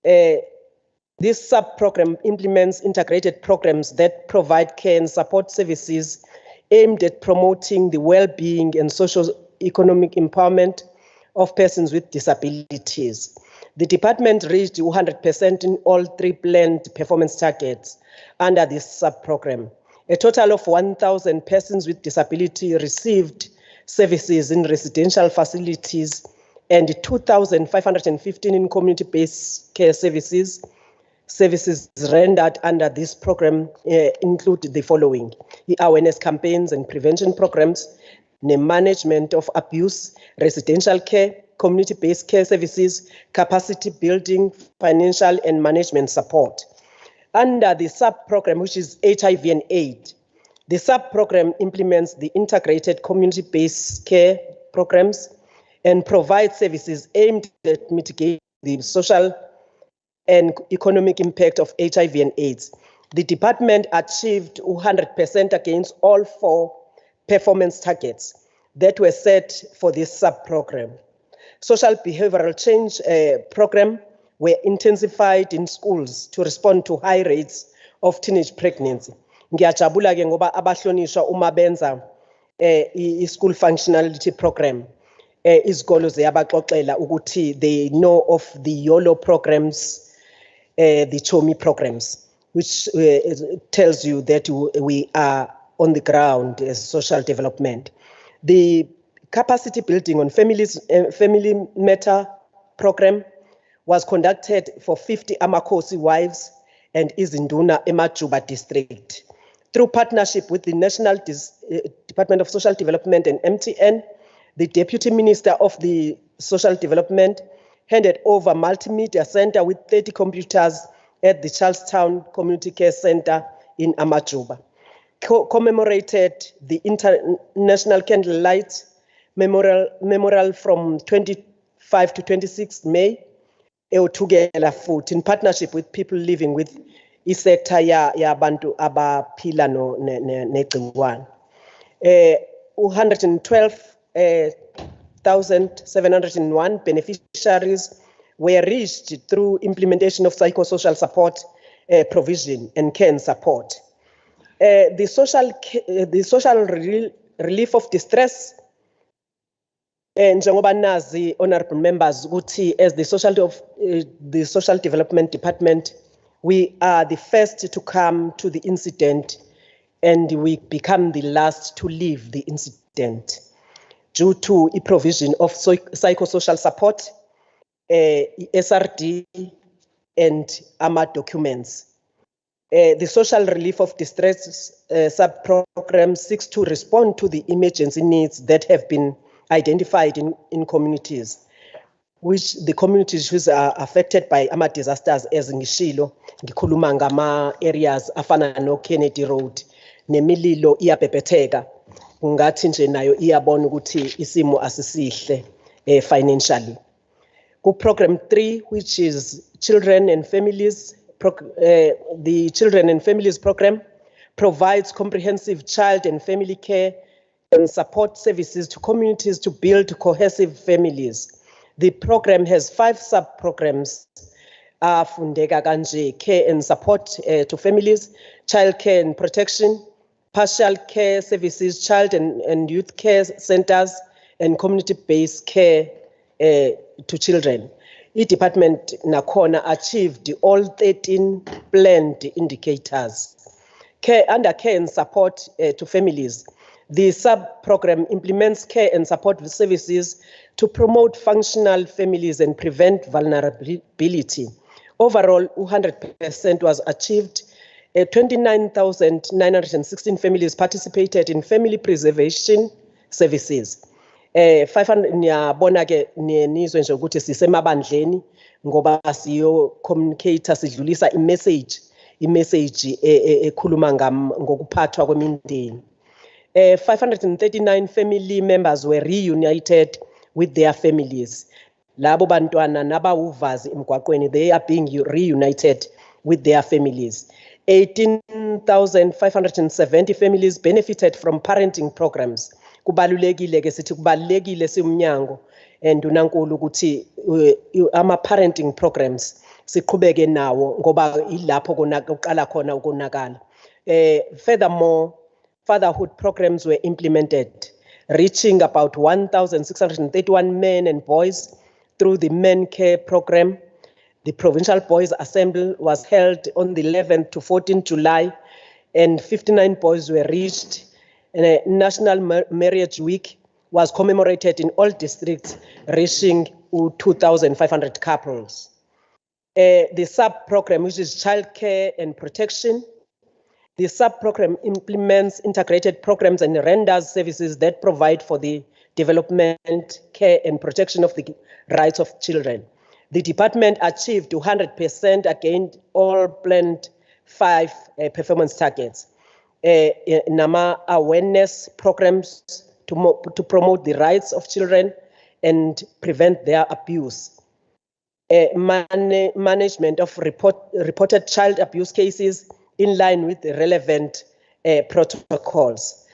this sub-program implements integrated programs that provide care and support services aimed at promoting the well-being and socio-economic empowerment of persons with disabilities. The department reached 100% in all 3 planned performance targets under this sub-program. A total of 1,000 persons with disability received services in residential facilities and 2,515 in community-based care services. Services rendered under this program include the following: the awareness campaigns and prevention programs, the management of abuse, residential care, community-based care services, capacity building, financial and management support. Under the sub-program, which is HIV and AIDS, the sub-program implements the integrated community-based care programs and provides services aimed at mitigating the social and economic impact of HIV and AIDS. The department achieved 100% against all 4 performance targets that were set for this sub-program. Social behavioral change program were intensified in schools to respond to high rates of teenage pregnancy. Ngiyajabula ke ngoba abahlonishwa uma benza i-school functionality program, izikolo ziyabaxoxela ukuthi they know of the YOLO programs, the CHOMI programs, which tells you that we are on the ground as social development. The capacity building on family matter program was conducted for 50 Amakosi wives and Izinduna Emajuba district. Through partnership with the National Department of Social Development and MTN, the Deputy Minister of the Social Development handed over multimedia center with 30 computers at the Charlestown Community Care Center in Amajuba. Commemorated the International Candlelight Memorial from 25 to 26 May, Eotugela Foot, in partnership with people living with isekta ya bantu abaphila negciwane. 112,701 beneficiaries were reached through implementation of psychosocial support provision and care and support. The social relief of distress, njengoba nazi honorable members ukuthi as the social development department, we are the first to come to the incident and we become the last to leave the incident due to a provision of psychosocial support, SRD, and documents. The social relief of distress sub-program seeks to respond to the emergency needs that have been identified in communities, which the communities which are affected by disasters, as ngishilo ngikhuluma ngama areas afana no Kennedy Road, nemililo iyabhebhetheka, ngathi nje nayo iyabona ukuthi isimo asisihle financially. Ku program 3, which is children and families, the children and families program provides comprehensive child and family care and support services to communities to build cohesive families. The program has 5 sub-programs, Fundega Kanje, care and support to families, child care and protection, partial care services, child and youth care centers, and community-based care to children. The department nakhona achieved all 13 planned indicators. Under care and support to families, the sub-program implements care and support services to promote functional families and prevent vulnerability. Overall, 100% was achieved. 29,916 families participated in family preservation services. 500 niyabona ke nizwe nje ukuthi sisemabandleni ngoba siyo communicator sidlulisa imessage ekhuluma ngokuphathwa kwemindeni. 539 family members were reunited with their families. Labo bantwana nabawuvazi emgwaqweni, they are being reunited with their families. 18,570 families benefited from parenting programs. Kubalulekile ke sithi kubalulekile simnyango endunankulu ukuthi ama parenting programs siqhubeke nawo ngoba ilapho kuqala khona ukonakala. Furthermore, fatherhood programs were implemented, reaching about 1,631 men and boys through the Men Care program. The Provincial Boys Assembly was held on the 11th to 14th July, and 59 boys were reached. And National Marriage Week was commemorated in all districts, reaching 2,500 couples. The sub-program, which is child care and protection, the sub-program implements integrated programs and renders services that provide for the development, care, and protection of the rights of children. The department achieved 100% against all planned 5 performance targets. Nama awareness programs to promote the rights of children and prevent their abuse. Management of reported child abuse cases in line with the relevant protocols.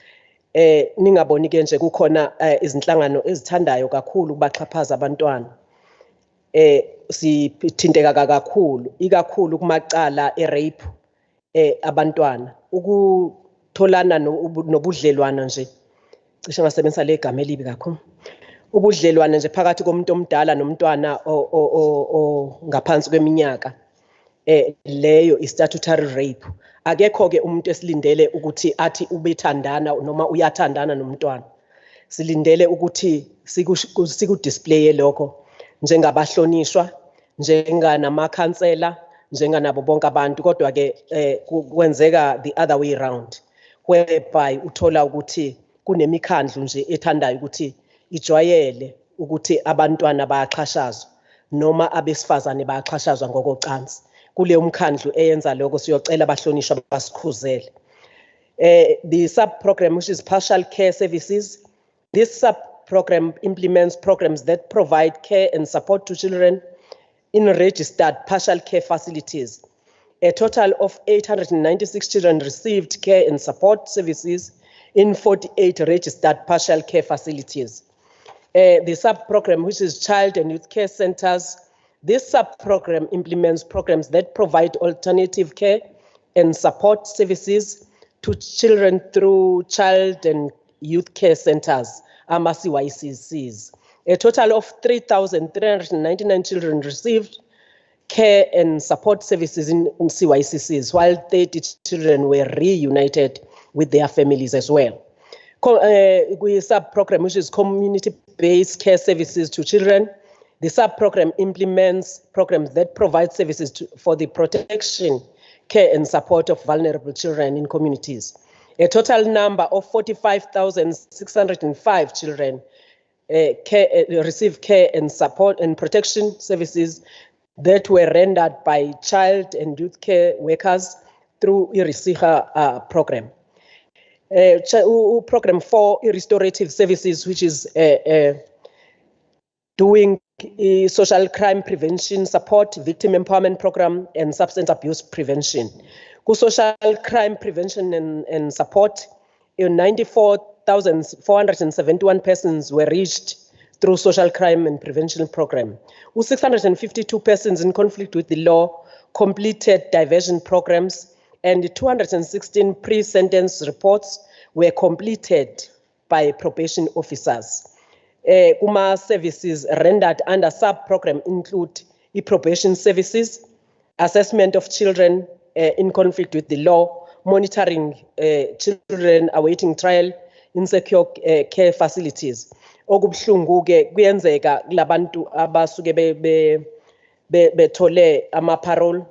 Ningaboni ke nje kukhona izinhlangano ezithandayo kakhulu kubaxhaphaza abantwana. Sithinteka kakhulu ikakhulu kumacala erape abantwana. Ukutholana nobudlelwana nje cishe ngasebenzisa le gama elibi kakhulu. Ubudlelwana nje phakathi komuntu omdala nomntwana ngaphansi kweminyaka, leyo is statutory rape. Akekho ke umuntu esilindele ukuthi athi ubethandana noma uyathandana nomntwana. Silindele ukuthi siku-displaye lokho njengabahlonishwa, njenganama-counselor, njenganabo bonke abantu, kodwa ke kwenzeka the other way around, whereby uthola ukuthi kunemikhandlu nje ethandayo ukuthi ijwayele ukuthi abantwana bayaxhashazwa noma abesifazane bayaxhashazwa ngokocansi. Kule umkhandlu eyenza lokho siyocela abahlonishwa basikhuzele. The sub-program, which is partial care services, this sub-program implements programs that provide care and support to children in registered partial care facilities. A total of 896 children received care and support services in 48 registered partial care facilities. The sub-program, which is child and youth care centers, this sub-program implements programs that provide alternative care and support services to children through child and youth care centers, CYCCs. A total of 3,399 children received care and support services in CYCCs, while 30 children were reunited with their families as well. We sub-program, which is community-based care services to children, The sub-program implements programs that provide services for the protection, care and support of vulnerable children in communities. A total number of 45,605 children receive care and support and protection services that were rendered by child and youth care workers through IRISIHA program. Program 4, restorative services, which is doing social crime prevention support, victim empowerment program, and substance abuse prevention. Social crime prevention and support, 94,471 persons were reached through social crime and prevention program. 652 persons in conflict with the law completed diversion programs, and 216 pre-sentence reports were completed by probation officers. Kuma services rendered under sub-program include probation services, assessment of children in conflict with the law, monitoring children awaiting trial, insecure care facilities. Okubuhlungu ke kuyenzeka labantu abasuke bethole ama-parole,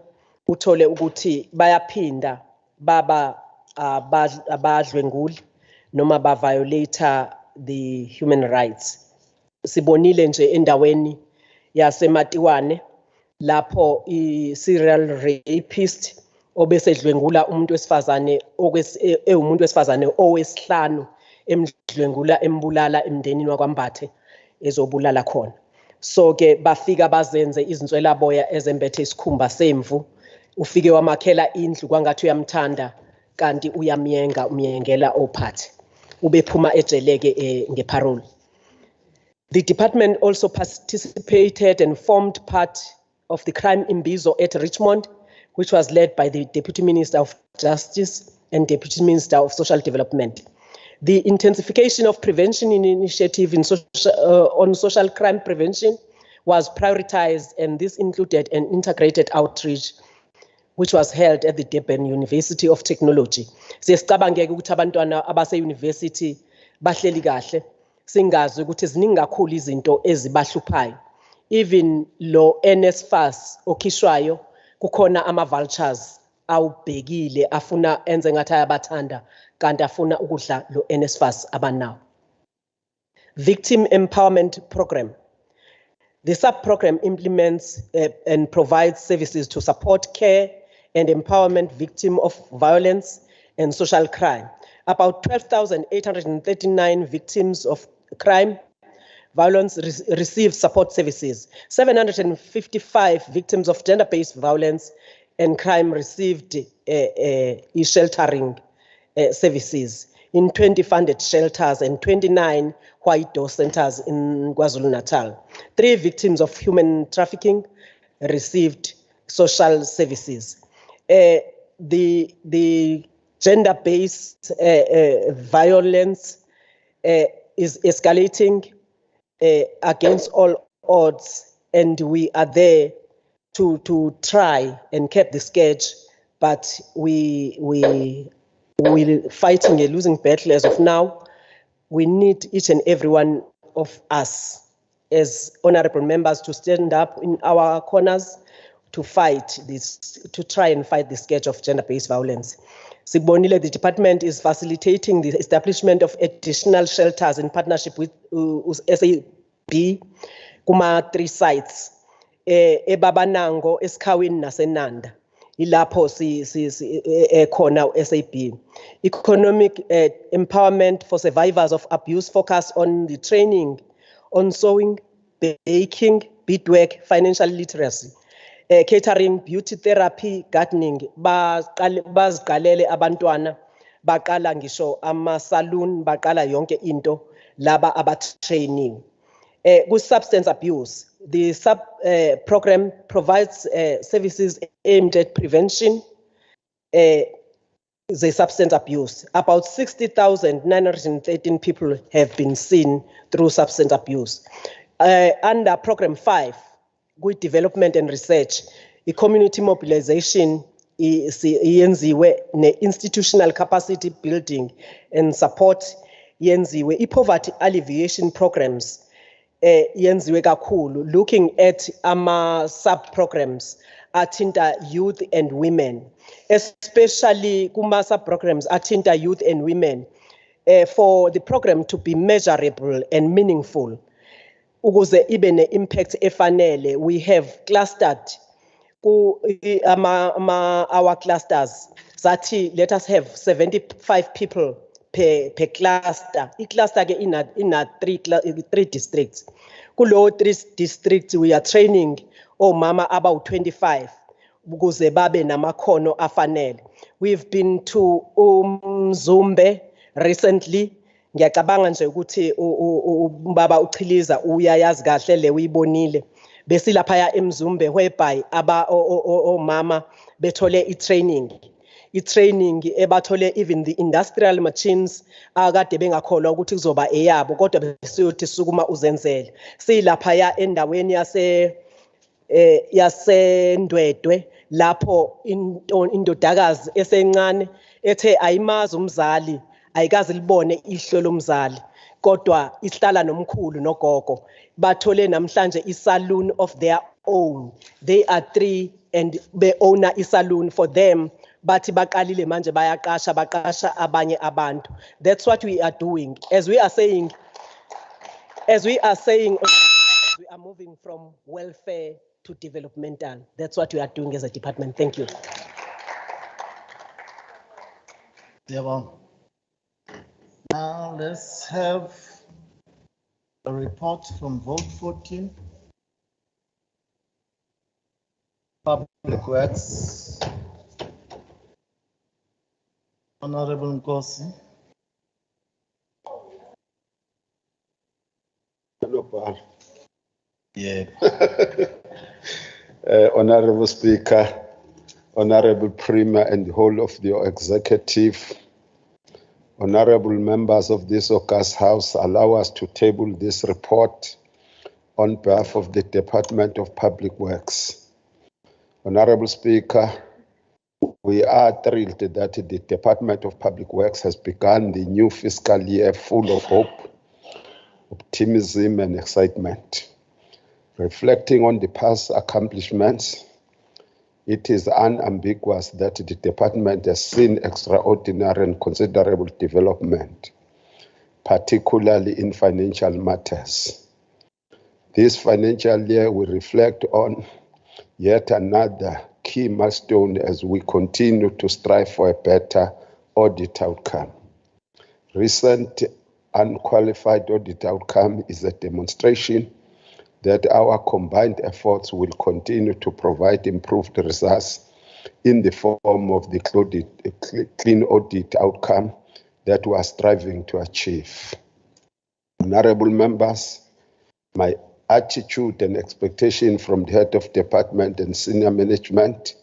uthole ukuthi bayaphinda baba abadlwenguli noma ba-violator the human rights. Sibonile nje endaweni yaseMatiwane lapho i-serial rapist obesedlwengula umuntu wesifazane umuntu wesifazane owesihlanu emdlwengula embulala emndenini wakwaMbathe ezobulala khona. So ke bafika bazenze izinswelaboya ezembethe isikhumba semvu, ufike wamakhela indlu kwangathi uyamthanda kanti umyengela ophathe ubephuma ejeleke ngeparole. The department also participated and formed part of the crime imbizo at Richmond, which was led by the Deputy Minister of Justice and Deputy Minister of Social Development. The intensification of prevention initiative on social crime prevention was prioritized, and this included an integrated outreach which was held at the Durban University of Technology. Siyacabangeke ukuthi abantwana abase university bahleli kahle, singazi ukuthi ziningi kakhulu izinto ezibahluphayo. Even lo NSFAS okhishwayo kukhona ama-vultures awubhekile afuna enze ngathi ayabathanda kanti afuna ukudla lo NSFAS abanawo. Victim Empowerment Program. The sub-program implements and provides services to support care and empowerment victims of violence and social crime. About 12,839 victims of crime, violence receive support services. 755 victims of gender-based violence and crime received sheltering services in 20 funded shelters and 29 white door centers in Kwazulu-Natal. 3 victims of human trafficking received social services. The gender-based violence is escalating against all odds, and we are there to try and keep the scourge, but we're fighting a losing battle as of now. We need each and every one of us as honorable members to stand up in our corners to fight this, to try and fight the scourge of gender-based violence. Sibonile, the department is facilitating the establishment of additional shelters in partnership with SAB, kuma 3 sites, eBabanango, eSkhawini naseNanda. Ilapho khona SAB. Economic empowerment for survivors of abuse focus on the training on sewing, baking, beadwork, financial literacy. Catering, beauty therapy, gardening, baziqalele abantwana, baqala ngisho ama-saloon, baqala yonke into, laba abatraining. Substance abuse, the sub-program provides services aimed at prevention, the substance abuse. About 60,913 people have been seen through substance abuse. Under program 5, with development and research, community mobilization yenziwe ne-institutional capacity building and support yenziwe poverty alleviation programs yenziwe kakhulu looking at ama sub programs athinta youth and women, especially kuma sub programs athinta youth and women, for the program to be measurable and meaningful ukuze ibe ne impact efanele. We have clustered our clusters zathi let us have 75 people per cluster. I-cluster ke ina three districts. Kulo 3 districts we are training omama about 25 ukuze babe namakhono afanele. We've been to Mzumbe recently. Ngiyacabanga nje ukuthi ubaba uChiliza uyayazi kahle le uyibonile. Besilaphaya eMzumbe whereby omama bethole i-training ebathole even the industrial machines akade bengakholwa ukuthi kuzoba eyabo kodwa besiyothi sukuma uzenzele. Silaphaya endaweni yasendwedwe lapho indodakazi esencane ethe ayimazi umzali ayikazi libone ihlo lomzali kodwa isihlala nomkhulu nogogo bathole namhlanje i-saloon of their own. They are 3 and they own i-saloon for them, bathi baqalile manje baqasha abanye abantu. That's what we are doing. As we are saying we are moving from welfare to developmental. That's what we are doing as a department. Thank you.
Now let's have a report from Vote 14. Public Works. Honorable Nkosi.
Yeah. Honorable Speaker, Honorable Premier and the whole of the executive, honorable members of this august House, allow us to table this report on behalf of the Department of Public Works. Honorable Speaker, we are thrilled that the Department of Public Works has begun the new fiscal year full of hope, optimism and excitement. Reflecting on the past accomplishments, it is unambiguous that the department has seen extraordinary and considerable development, particularly in financial matters. This financial year will reflect on yet another key milestone as we continue to strive for a better audit outcome. Recent unqualified audit outcome is a demonstration that our combined efforts will continue to provide improved results in the form of the clean audit outcome that we are striving to achieve. Honorable members, my attitude and expectation from the head of department and senior management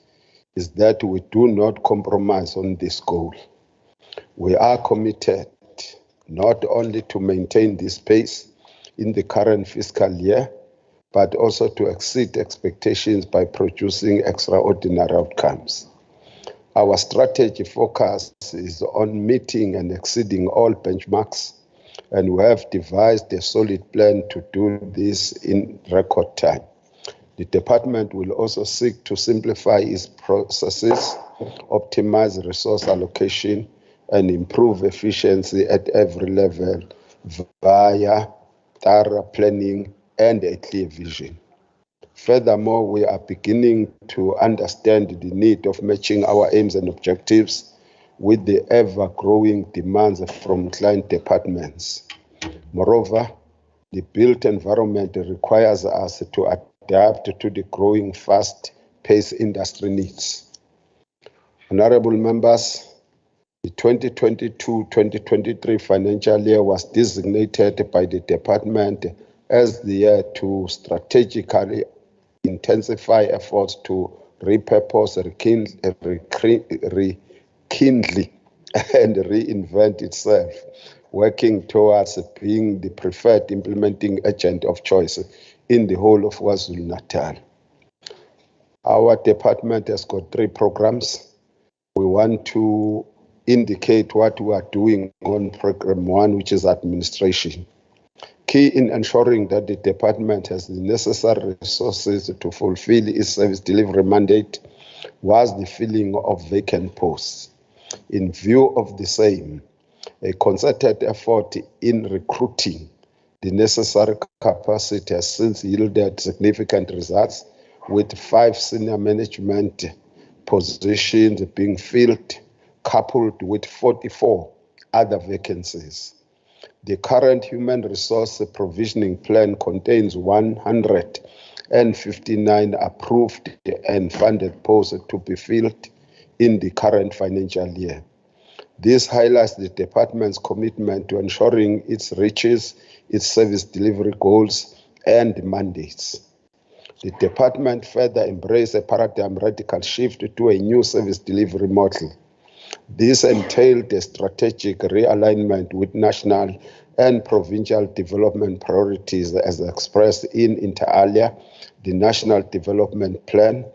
is that we do not compromise on this goal. We are committed not only to maintain this pace in the current fiscal year, but also to exceed expectations by producing extraordinary outcomes. Our strategy focus is on meeting and exceeding all benchmarks, and we have devised a solid plan to do this in record time. The department will also seek to simplify its processes, optimize resource allocation, and improve efficiency at every level via thorough planning and a clear vision. Furthermore, we are beginning to understand the need of matching our aims and objectives with the ever-growing demands from client departments. Moreover, the built environment requires us to adapt to the growing fast-paced industry needs. Honorable members, the 2022-2023 financial year was designated by the department as the year to strategically intensify efforts to repurpose, rekindle, and reinvent itself, working towards being the preferred implementing agent of choice in the whole of Kwazulu-Natal. Our department has got 3 programs. We want to indicate what we are doing on program 1, which is administration. Key in ensuring that the department has the necessary resources to fulfill its service delivery mandate was the filling of vacant posts. In view of the same, a concerted effort in recruiting the necessary capacity has since yielded significant results, with 5 senior management positions being filled, coupled with 44 other vacancies. The current human resource provisioning plan contains 159 approved and funded posts to be filled in the current financial year. This highlights the department's commitment to ensuring it reaches its service delivery goals and mandates. The department further embraced a paradigm radical shift to a new service delivery model. This entailed a strategic realignment with national and provincial development priorities as expressed in inter alia, the National Development Plan,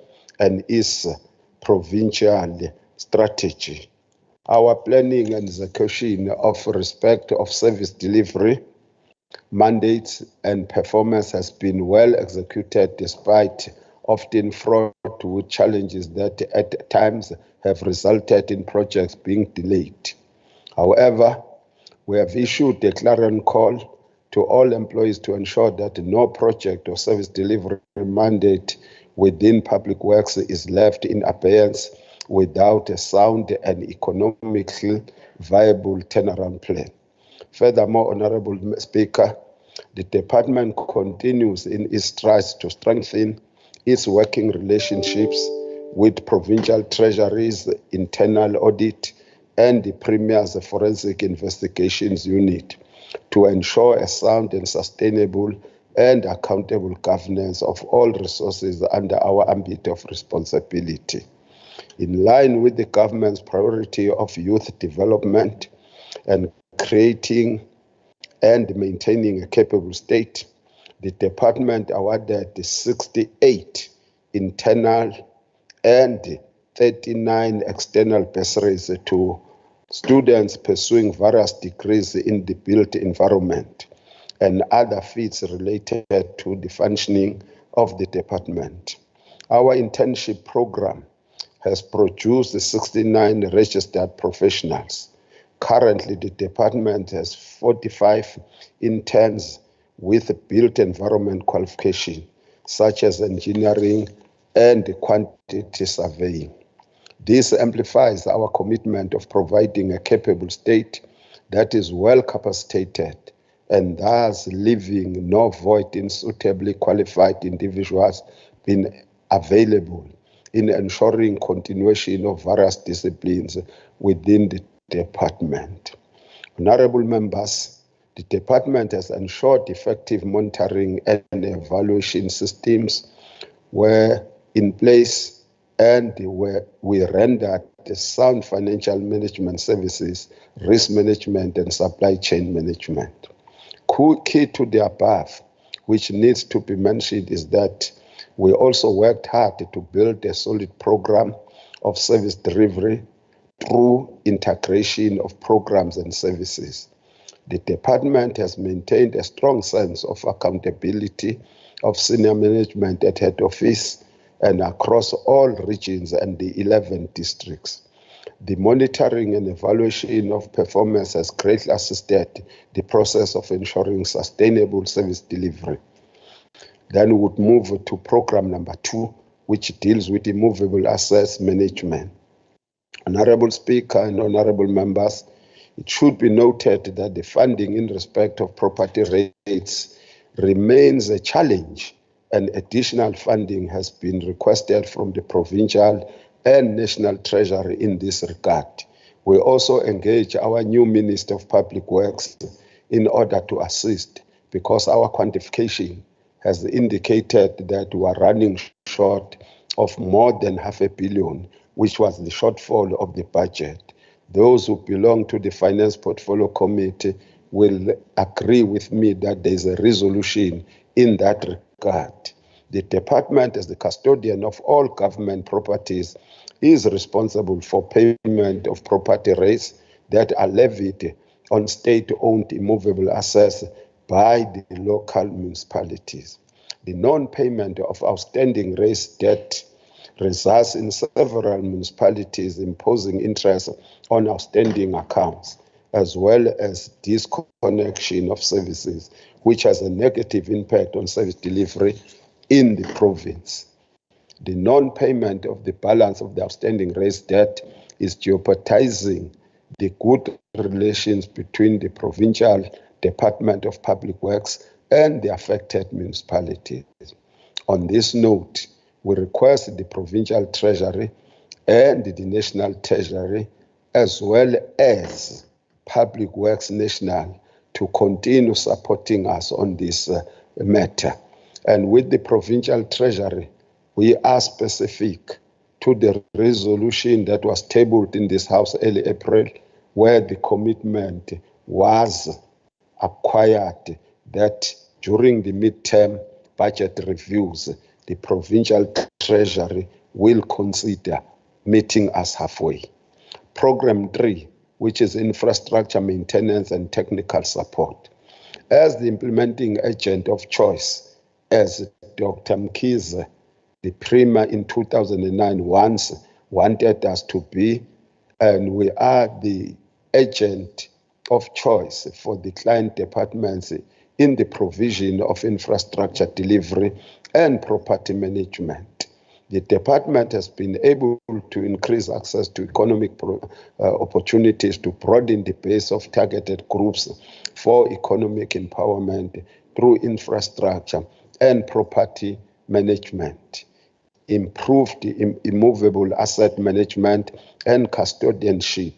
and its provincial strategy. Our planning and execution of respect of service delivery, mandates, and performance has been well executed despite often fraught with challenges that at times have resulted in projects being delayed. However, we have issued a clarion call to all employees to ensure that no project or service delivery mandate within public works is left in abeyance without a sound and economically viable turnaround plan. Furthermore, Honorable Speaker, the department continues in its strides to strengthen its working relationships with provincial treasuries, internal audit, and the Premier's Forensic Investigations Unit to ensure a sound and sustainable and accountable governance of all resources under our ambit of responsibility. In line with the government's priority of youth development and creating and maintaining a capable state, the department awarded 68 internal and 39 external bursaries to students pursuing various degrees in the built environment and other feats related to the functioning of the department. Our internship program has produced 69 registered professionals. Currently, the department has 45 interns with built environment qualification, such as engineering and quantity surveying. This amplifies our commitment of providing a capable state that is well capacitated and thus leaving no void in suitably qualified individuals being available in ensuring continuation of various disciplines within the department. Honorable members, the department has ensured effective monitoring and evaluation systems were in place and we rendered the sound financial management services, risk management, and supply chain management. Key to the above, which needs to be mentioned, is that we also worked hard to build a solid program of service delivery through integration of programs and services. The department has maintained a strong sense of accountability of senior management at head office and across all regions and the 11 districts. The monitoring and evaluation of performance has greatly assisted the process of ensuring sustainable service delivery. Then we would move to program number 2, which deals with immovable assets management. Honorable Speaker and honorable members, it should be noted that the funding in respect of property rates remains a challenge, and additional funding has been requested from the provincial and national treasury in this regard. We also engage our new Minister of Public Works in order to assist, because our quantification has indicated that we are running short of more than $500 million, which was the shortfall of the budget. Those who belong to the Finance Portfolio Committee will agree with me that there is a resolution in that regard. The department, as the custodian of all government properties, is responsible for payment of property rates that are levied on state-owned immovable assets by the local municipalities. The non-payment of outstanding raised debt results in several municipalities imposing interest on outstanding accounts, as well as disconnection of services, which has a negative impact on service delivery in the province. The non-payment of the balance of the outstanding raised debt is jeopardizing the good relations between the provincial Department of Public Works and the affected municipalities. On this note, we request the provincial treasury and the national treasury, as well as Public Works National, to continue supporting us on this matter. And with the provincial treasury, we are specific to the resolution that was tabled in this House early April, where the commitment was acquired that during the midterm budget reviews, the provincial treasury will consider meeting us halfway. Program 3, which is infrastructure maintenance and technical support. As the implementing agent of choice, as Dr. Mkhize, the Premier in 2009 once wanted us to be, and we are the agent of choice for the client departments in the provision of infrastructure delivery and property management. The department has been able to increase access to economic opportunities to broaden the base of targeted groups for economic empowerment through infrastructure and property management, improved immovable asset management and custodianship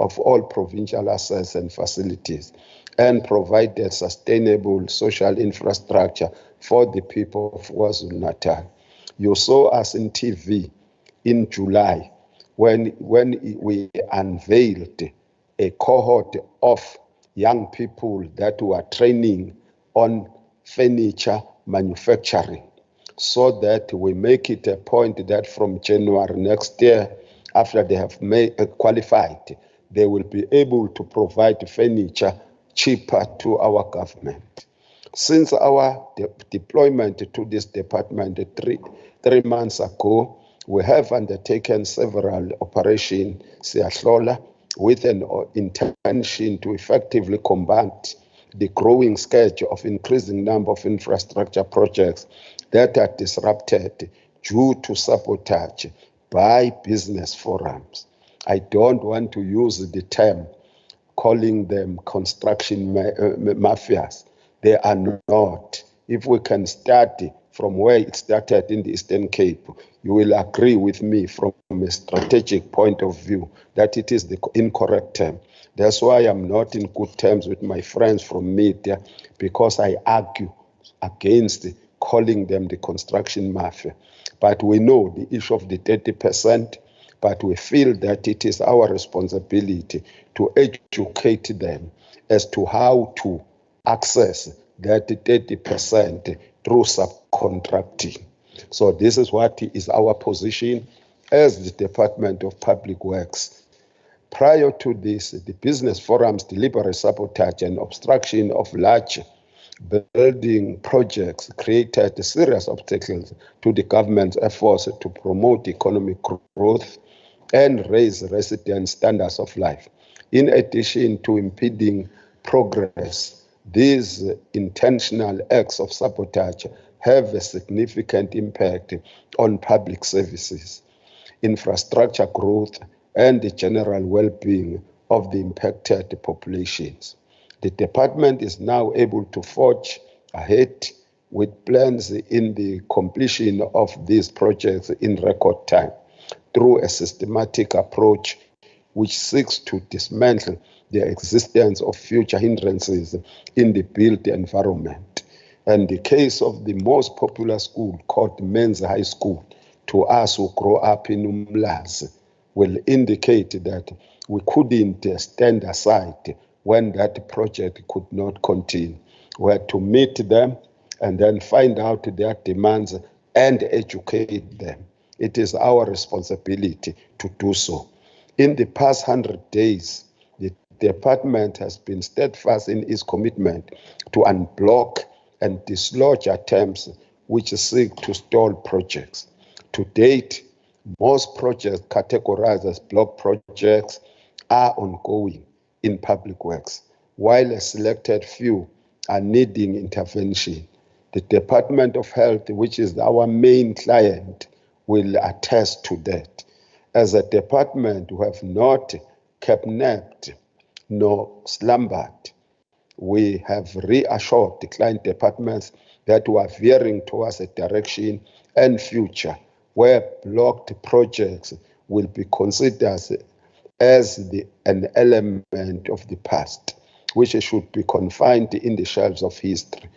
of all provincial assets and facilities, and provided sustainable social infrastructure for the people of KwaZulu-Natal. You saw us in TV in July when we unveiled a cohort of young people that were training on furniture manufacturing, so that we make it a point that from January next year, after they have qualified, they will be able to provide furniture cheaper to our government. Since our deployment to this department three months ago, we have undertaken several operations, Siahlola, with an intention to effectively combat the growing scourge of increasing number of infrastructure projects that are disrupted due to sabotage by business forums. I don't want to use the term calling them construction mafias. They are not. If we can start from where it started in the Eastern Cape, you will agree with me from a strategic point of view that it is the incorrect term. That's why I'm not in good terms with my friends from media, because I argue against calling them the construction mafia. But we know the issue of the 30%, but we feel that it is our responsibility to educate them as to how to access that 30% through subcontracting. So this is what is our position as the Department of Public Works. Prior to this, the business forums, deliberate sabotage and obstruction of large building projects created serious obstacles to the government's efforts to promote economic growth and raise resident standards of life. In addition to impeding progress, these intentional acts of sabotage have a significant impact on public services, infrastructure growth, and the general well-being of the impacted populations. The department is now able to forge ahead with plans in the completion of these projects in record time through a systematic approach which seeks to dismantle the existence of future hindrances in the built environment. And the case of the most popular school called Men's High School, to us who grow up in Umlazi, will indicate that we couldn't stand aside when that project could not continue. We had to meet them and then find out their demands and educate them. It is our responsibility to do so. In the past 100 days, the department has been steadfast in its commitment to unblock and dislodge attempts which seek to stall projects. To date, most projects categorized as block projects are ongoing in public works, while a selected few are needing intervention. The Department of Health, which is our main client, will attest to that. As a department, we have not kept napped nor slumbered. We have reassured the client departments that we are veering towards a direction and future where blocked projects will be considered as an element of the past, which should be confined in the shelves of history.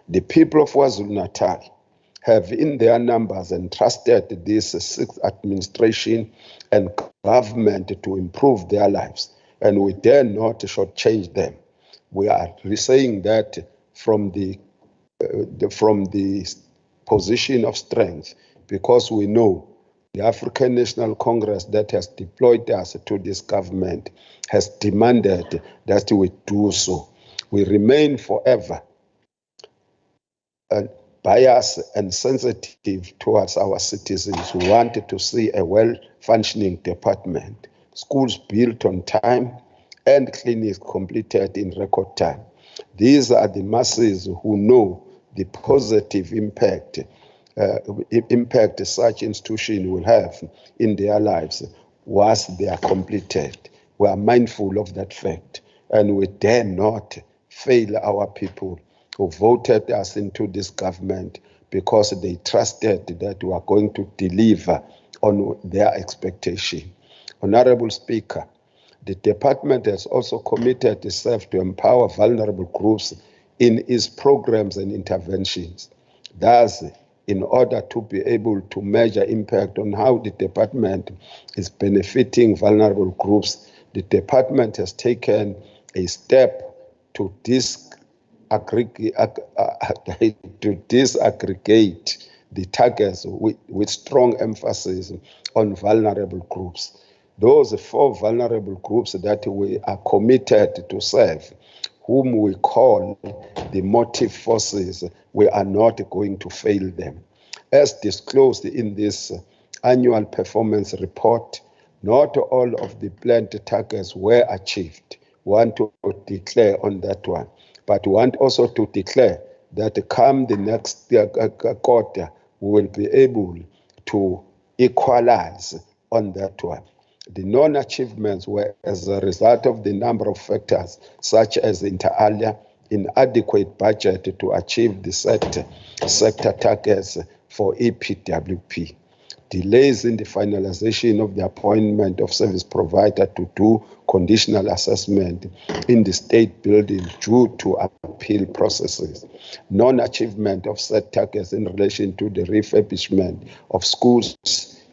The people of Kwazulu-Natal have in their numbers entrusted this sixth administration and government to improve their lives, and we dare not shortchange them. We are saying that from the position of strength, because we know the African National Congress that has deployed us to this government has demanded that we do so. We remain forever biased and sensitive towards our citizens who want to see a well-functioning department, schools built on time, and clinics completed in record time. These are the masses who know the positive impact such institution will have in their lives once they are completed. We are mindful of that fact, and we dare not fail our people who voted us into this government because they trusted that we are going to deliver on their expectation. Honorable Speaker, the department has also committed itself to empower vulnerable groups in its programs and interventions. Thus, in order to be able to measure impact on how the department is benefiting vulnerable groups, the department has taken a step to disaggregate the targets with strong emphasis on vulnerable groups. Those 4 vulnerable groups that we are committed to serve, whom we call the motive forces, we are not going to fail them. As disclosed in this annual performance report, not all of the planned targets were achieved. We want to declare on that one, but we want also to declare that come the next quarter, we will be able to equalize on that one. The non-achievements were as a result of the number of factors, such as inter alia, inadequate budget to achieve the sector targets for EPWP, delays in the finalization of the appointment of service provider to do conditional assessment in the state building due to appeal processes, non-achievement of set targets in relation to the refurbishment of schools,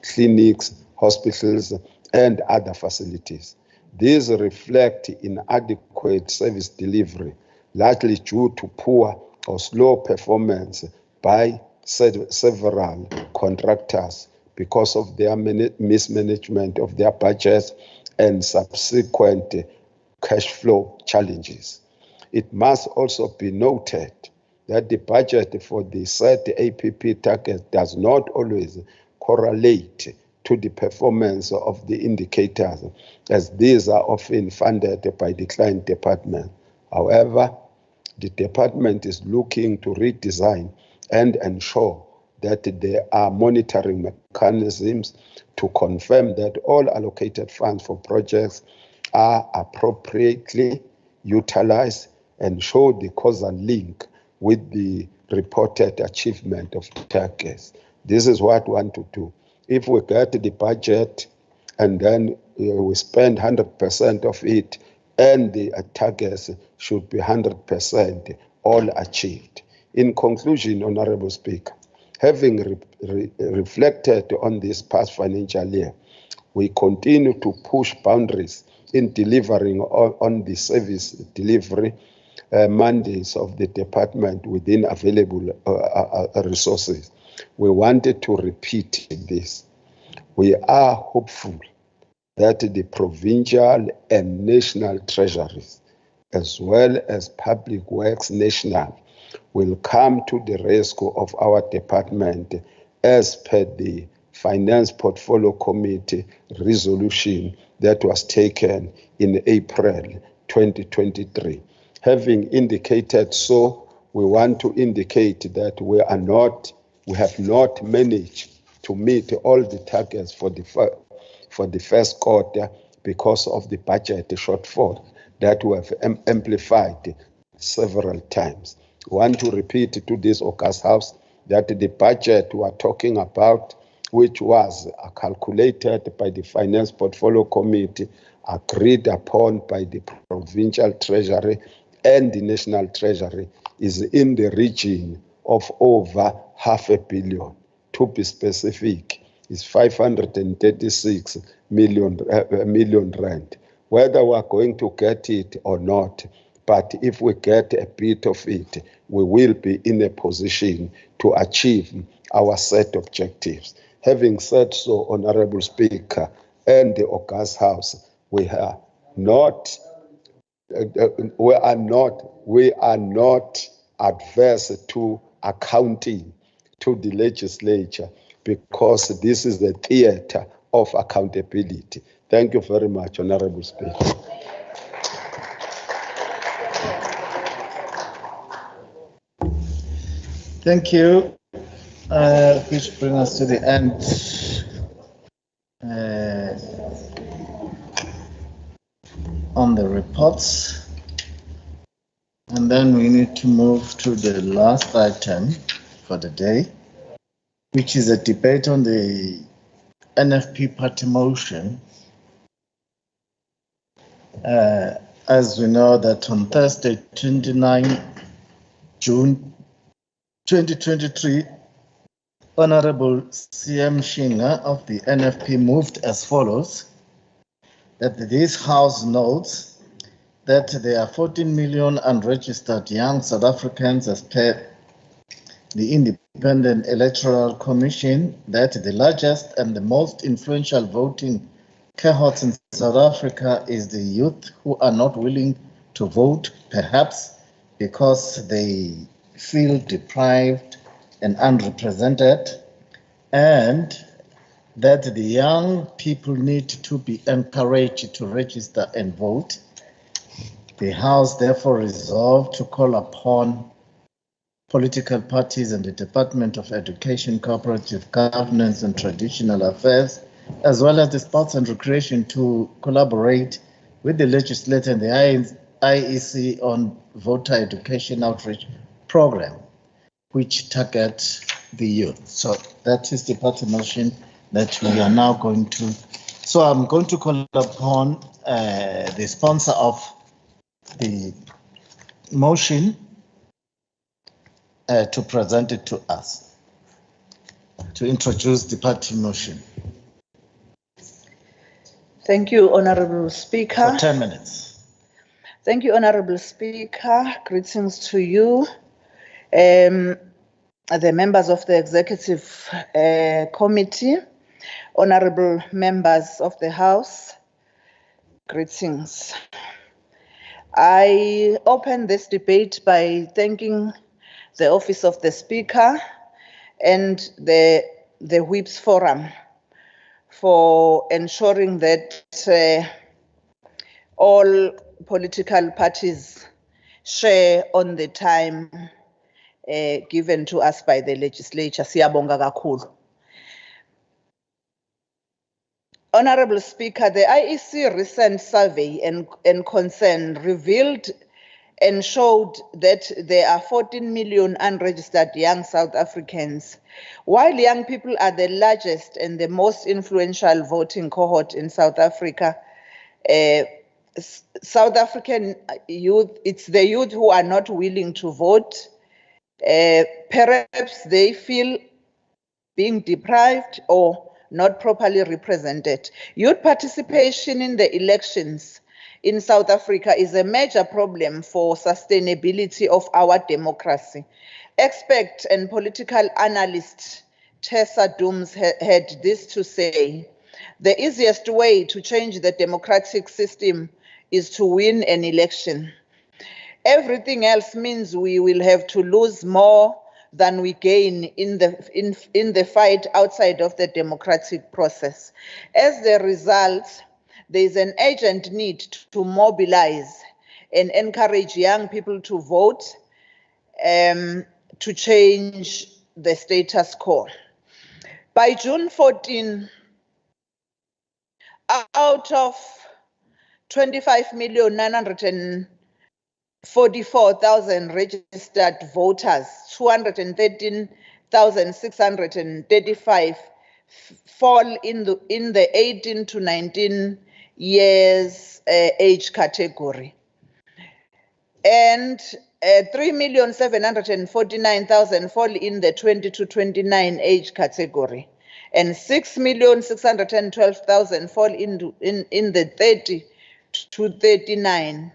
clinics, hospitals, and other facilities. These reflect inadequate service delivery, largely due to poor or slow performance by several contractors because of their mismanagement of their budgets and subsequent cash flow challenges. It must also be noted that the budget for the set APP target does not always correlate to the performance of the indicators, as these are often funded by the client department. However, the department is looking to redesign and ensure that there are monitoring mechanisms to confirm that all allocated funds for projects are appropriately utilized and show the causal link with the reported achievement of targets. This is what we want to do. If we get the budget and then we spend 100% of it, and the targets should be 100% all achieved. In conclusion, Honorable Speaker, having reflected on this past financial year, we continue to push boundaries in delivering on the service delivery mandates of the department within available resources. We wanted to repeat this. We are hopeful that the provincial and national treasuries, as well as Public Works National, will come to the rescue of our department as per the Finance Portfolio Committee resolution that was taken in April 2023. Having indicated so, we want to indicate that we have not managed to meet all the targets for the first quarter because of the budget shortfall that we have amplified several times. I want to repeat to this August House that the budget we are talking about, which was calculated by the Finance Portfolio Committee, agreed upon by the Provincial Treasury and the National Treasury, is in the region of over R500 million. To be specific, is 536 million rand. Whether we are going to get it or not, but if we get a bit of it, we will be in a position to achieve our set objectives. Having said so, Honorable Speaker and the August House, we are not adverse to accounting to the legislature, because this is the theater of accountability. Thank you very much, Honorable Speaker.
Thank you, which brings us to the end on the reports. And then we need to move to the last item for the day, which is a debate on the NFP party motion. As we know that on Thursday, 29 June 2023, Honorable CM Shinga of the NFP moved as follows: that this House notes that there are 14 million unregistered young South Africans as per the Independent Electoral Commission, that the largest and the most influential voting cohorts in South Africa is the youth who are not willing to vote, perhaps because they feel deprived and unrepresented, and that the young people need to be encouraged to register and vote. The House therefore resolved to call upon political parties and the Department of Education, Cooperative Governance and Traditional Affairs, as well as the Sports and Recreation, to collaborate with the legislature and the IEC on voter education outreach program, which targets the youth. So that is the party motion that we are now going to. So I'm going to call upon the sponsor of the motion to present it to us, to introduce the party motion.
Thank you, Honorable Speaker.
For 10 minutes.
Thank you, Honorable Speaker. Greetings to you, the members of the Executive Committee, honorable members of the House. Greetings. I open this debate by thanking the Office of the Speaker and the Whips Forum for ensuring that all political parties share on the time given to us by the legislature. Siyabonga kakhulu. Honorable Speaker, the IEC recent survey and concern revealed and showed that there are 14 million unregistered young South Africans. While young people are the largest and the most influential voting cohort in South Africa, South African youth, it's the youth who are not willing to vote. Perhaps they feel being deprived or not properly represented. Youth participation in the elections in South Africa is a major problem for sustainability of our democracy. Expert and political analyst Tessa Dooms had this to say: The easiest way to change the democratic system is to win an election. Everything else means we will have to lose more than we gain in the fight outside of the democratic process. As a result, there is an urgent need to mobilize and encourage young people to vote to change the status quo. By June 14, out of 25,944,000 registered voters, 213,635 fall in the 18 to 19 years age category. And 3,749,000 fall in the 20 to 29 age category. And 6,612,000 fall in the 30 to 39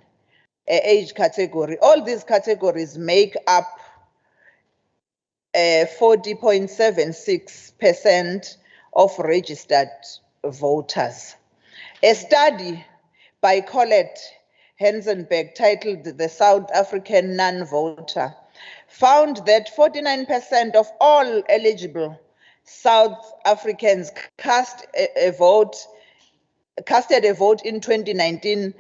age category. All these categories make up 40.76% of registered voters. A study by Colette Hensenberg titled "The South African Non-Voter" found that 49% of all eligible South Africans casted a vote in 2019.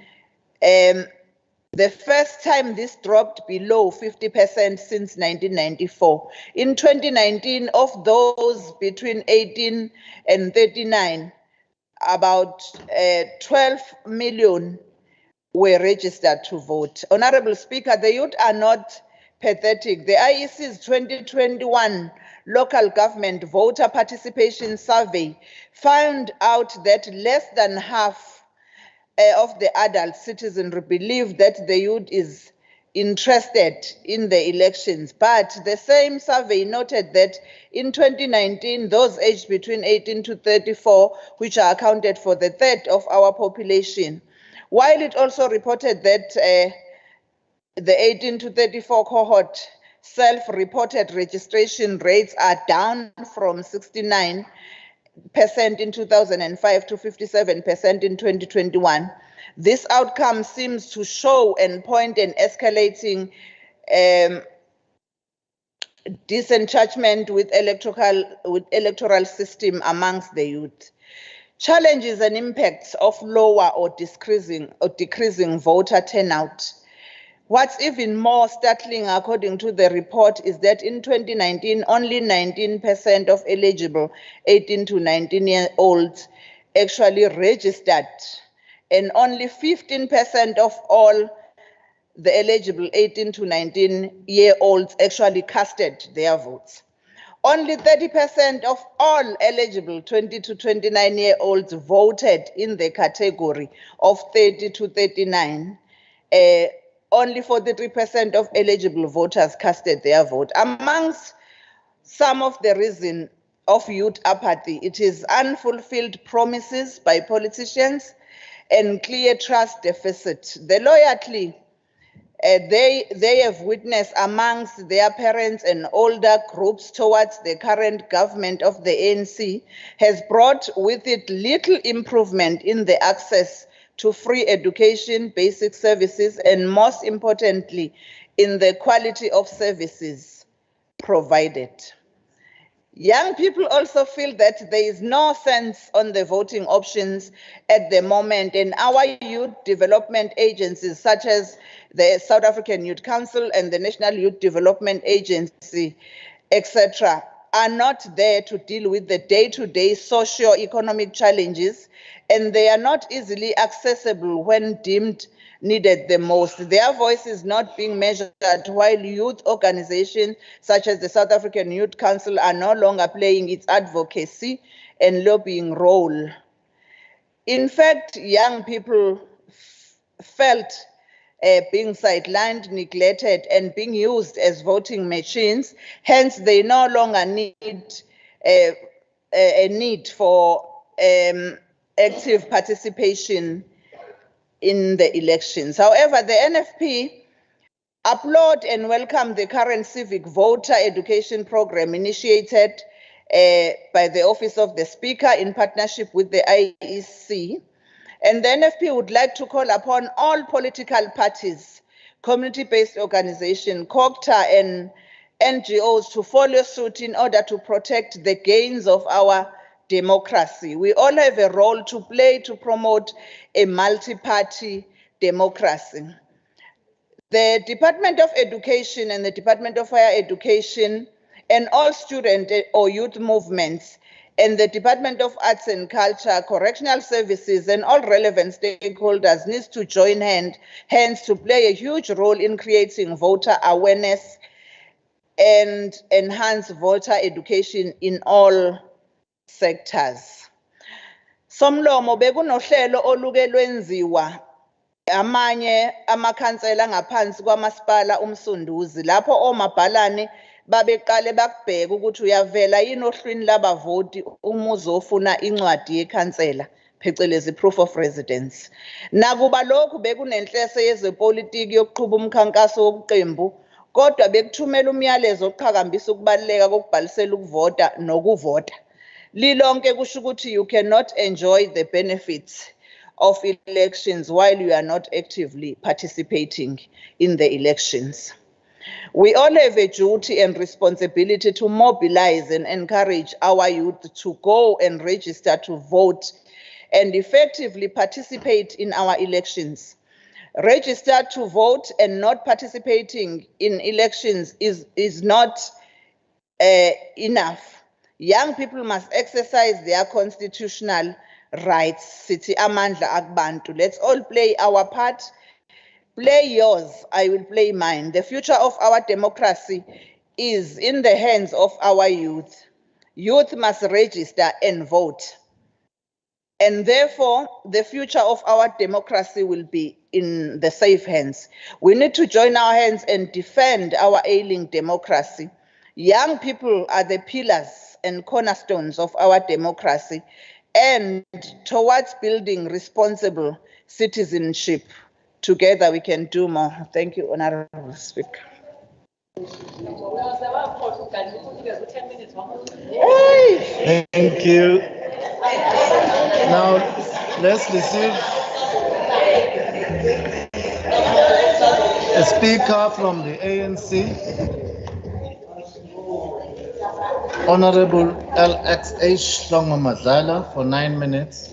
The first time this dropped below 50% since 1994. In 2019, of those between 18 and 39, about 12 million were registered to vote. Honorable Speaker, the youth are not pathetic. The IEC's 2021 local government voter participation survey found out that less than half of the adult citizens believe that the youth is interested in the elections. But the same survey noted that in 2019, those aged between 18 to 34, which are accounted for the third of our population, while it also reported that the 18 to 34 cohort self-reported registration rates are down from 69% in 2005 to 57% in 2021. This outcome seems to show and point an escalating disenchantment with electoral system amongst the youth. Challenges and impacts of lower or decreasing voter turnout. What's even more startling, according to the report, is that in 2019, only 19% of eligible 18 to 19-year-olds actually registered, and only 15% of all the eligible 18 to 19-year-olds actually casted their votes. Only 30% of all eligible 20 to 29-year-olds voted in the category of 30 to 39. Only 43% of eligible voters casted their vote. Amongst some of the reasons of youth apathy, it is unfulfilled promises by politicians and clear trust deficit. The loyalty they have witnessed amongst their parents and older groups towards the current government of the ANC has brought with it little improvement in the access to free education, basic services, and most importantly, in the quality of services provided. Young people also feel that there is no sense on the voting options at the moment, and our youth development agencies such as the South African Youth Council and the National Youth Development Agency, etc., are not there to deal with the day-to-day socio-economic challenges, and they are not easily accessible when deemed needed the most. Their voice is not being measured, while youth organizations such as the South African Youth Council are no longer playing its advocacy and lobbying role. In fact, young people felt being sidelined, neglected, and being used as voting machines. Hence, they no longer need a need for active participation in the elections. However, the NFP applaud and welcome the current civic voter education program initiated by the Office of the Speaker in partnership with the IEC. And the NFP would like to call upon all political parties, community-based organizations, COGTA and NGOs to follow suit in order to protect the gains of our democracy. We all have a role to play to promote a multi-party democracy. The Department of Education and the Department of Higher Education and all student or youth movements and the Department of Arts and Culture, Correctional Services and all relevant stakeholders needs to join hands to play a huge role in creating voter awareness and enhance voter education in all sectors. Somlomo bekunohlelo oluke lwenziwa amanye amakhansela ngaphansi kwamasipala umsunduzi lapho omabhalane babeqale bakubheka ukuthi uyavela yini ohlwini labavoti uma uzofuna incwadi yekhansela phecelezi proof of residence. Nakuba lokhu bekunenhleso yezepolitiki yokuqhuba umkhankaso wobuqembu kodwa bekuthumela umyalezo oqhakambisa ukubaluleka kokubhalisela ukuvota nokuvota. Lilonke kusho ukuthi you cannot enjoy the benefits of elections while you are not actively participating in the elections. We all have a duty and responsibility to mobilize and encourage our youth to go and register to vote and effectively participate in our elections. Register to vote and not participating in elections is not enough. Young people must exercise their constitutional rights. Sithi amandla akubantu. Let's all play our part. Play yours, I will play mine. The future of our democracy is in the hands of our youth. Youth must register and vote. And therefore, the future of our democracy will be in the safe hands. We need to join our hands and defend our ailing democracy. Young people are the pillars and cornerstones of our democracy and towards building responsible citizenship. Together we can do more. Thank you, Honorable Speaker.
Thank you. Now, let's receive a speaker from the ANC. Honorable LXH Hlongo Madlala for 9 minutes.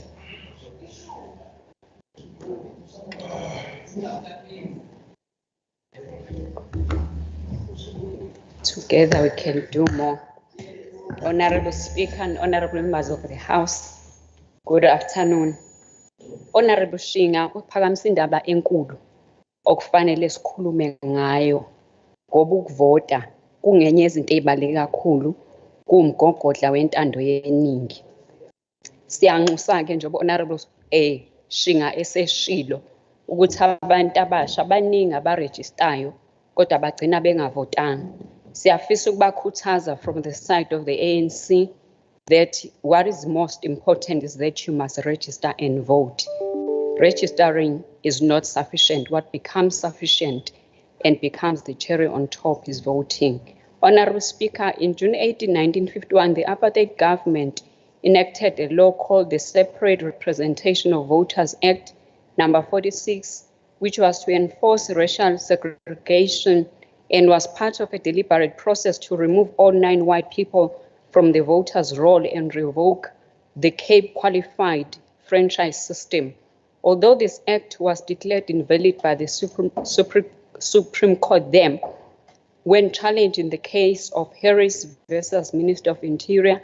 Together we can do more. Honorable Speaker and honorable members of the House, good afternoon. Honorable Shinga, uphakamisa indaba enkulu okufanele sikhulume ngayo ngoba ukuvota kungenye izinto ezibaluleke kakhulu kumgogodla wentando yeningi. Siyanxusa ke njengoba honorable Shinga eseshilo ukuthi abantu abasha abaningi abaregistayo kodwa bagcina bengavotanga. Siyafisa ukubakhuthaza from the side of the ANC that what is most important is that you must register and vote. Registering is not sufficient. What becomes sufficient and becomes the cherry on top is voting. Honorable Speaker, in June 18, 1951, the apartheid government enacted a law called the Separate Representation of Voters Act number 46, which was to enforce racial segregation and was part of a deliberate process to remove all non-white people from the voters' roll and revoke the Cape qualified franchise system. Although this act was declared invalid by the Supreme Court then, when challenged in the case of Harris versus Minister of Interior,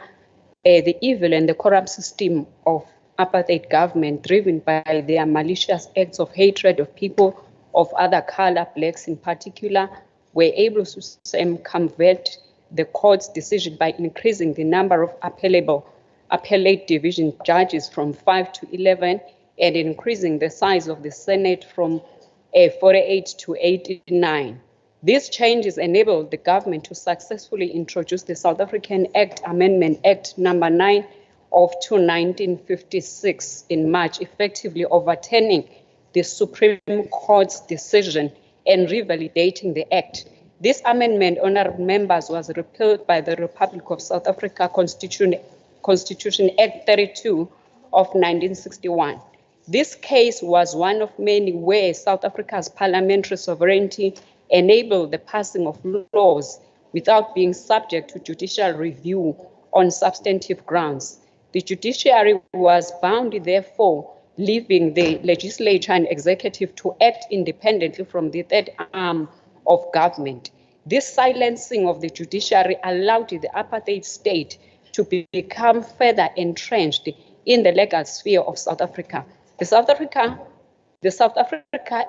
the evil and the corrupt system of apartheid government driven by their malicious acts of hatred of people of other color, blacks in particular, were able to circumvent the court's decision by increasing the number of appellate division judges from 5 to 11 and increasing the size of the Senate from 48 to 89. These changes enabled the government to successfully introduce the South African Act Amendment Act number 9 of 1956 in March, effectively overturning the Supreme Court's decision and revalidating the act. This amendment, honorable members, was repealed by the Republic of South Africa Constitution Act 32 of 1961. This case was one of many where South Africa's parliamentary sovereignty enabled the passing of laws without being subject to judicial review on substantive grounds. The judiciary was bound, therefore, leaving the legislature and executive to act independently from the third arm of government. This silencing of the judiciary allowed the apartheid state to become further entrenched in the legal sphere of South Africa. The South Africa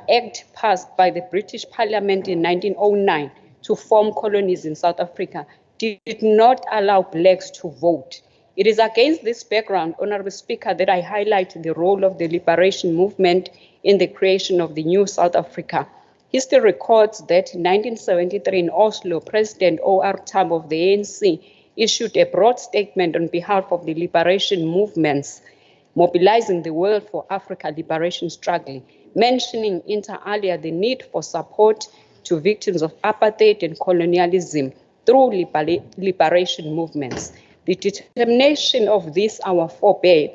Act passed by the British Parliament in 1909 to form colonies in South Africa did not allow blacks to vote. It is against this background, Honorable Speaker, that I highlight the role of the liberation movement in the creation of the new South Africa. History records that in 1973 in Oslo, President O.R. Tambo of the ANC issued a broad statement on behalf of the liberation movements, mobilizing the world for Africa liberation struggle, mentioning inter alia the need for support to victims of apartheid and colonialism through liberation movements. The determination of this, our forebear,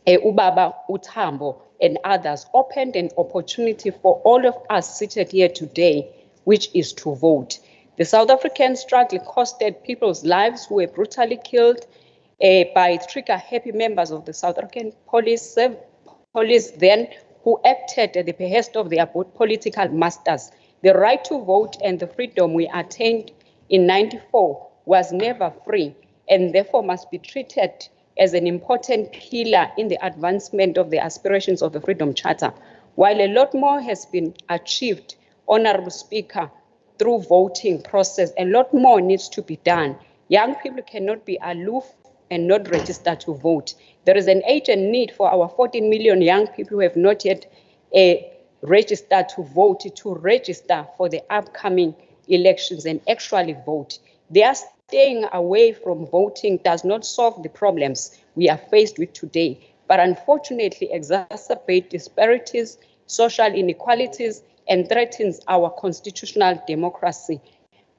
Ubaba Utambo and others, opened an opportunity for all of us seated here today, which is to vote. The South African struggle costed people's lives who were brutally killed by trigger-happy members of the South African police then, who acted at the behest of their political masters. The right to vote and the freedom we attained in '94 was never free, and therefore must be treated as an important pillar in the advancement of the aspirations of the Freedom Charter. While a lot more has been achieved, Honorable Speaker, through voting process, a lot more needs to be done. Young people cannot be aloof and not register to vote. There is an urgent need for our 14 million young people who have not yet registered to vote to register for the upcoming elections and actually vote. Their staying away from voting does not solve the problems we are faced with today, but unfortunately exacerbate disparities, social inequalities, and threatens our constitutional democracy.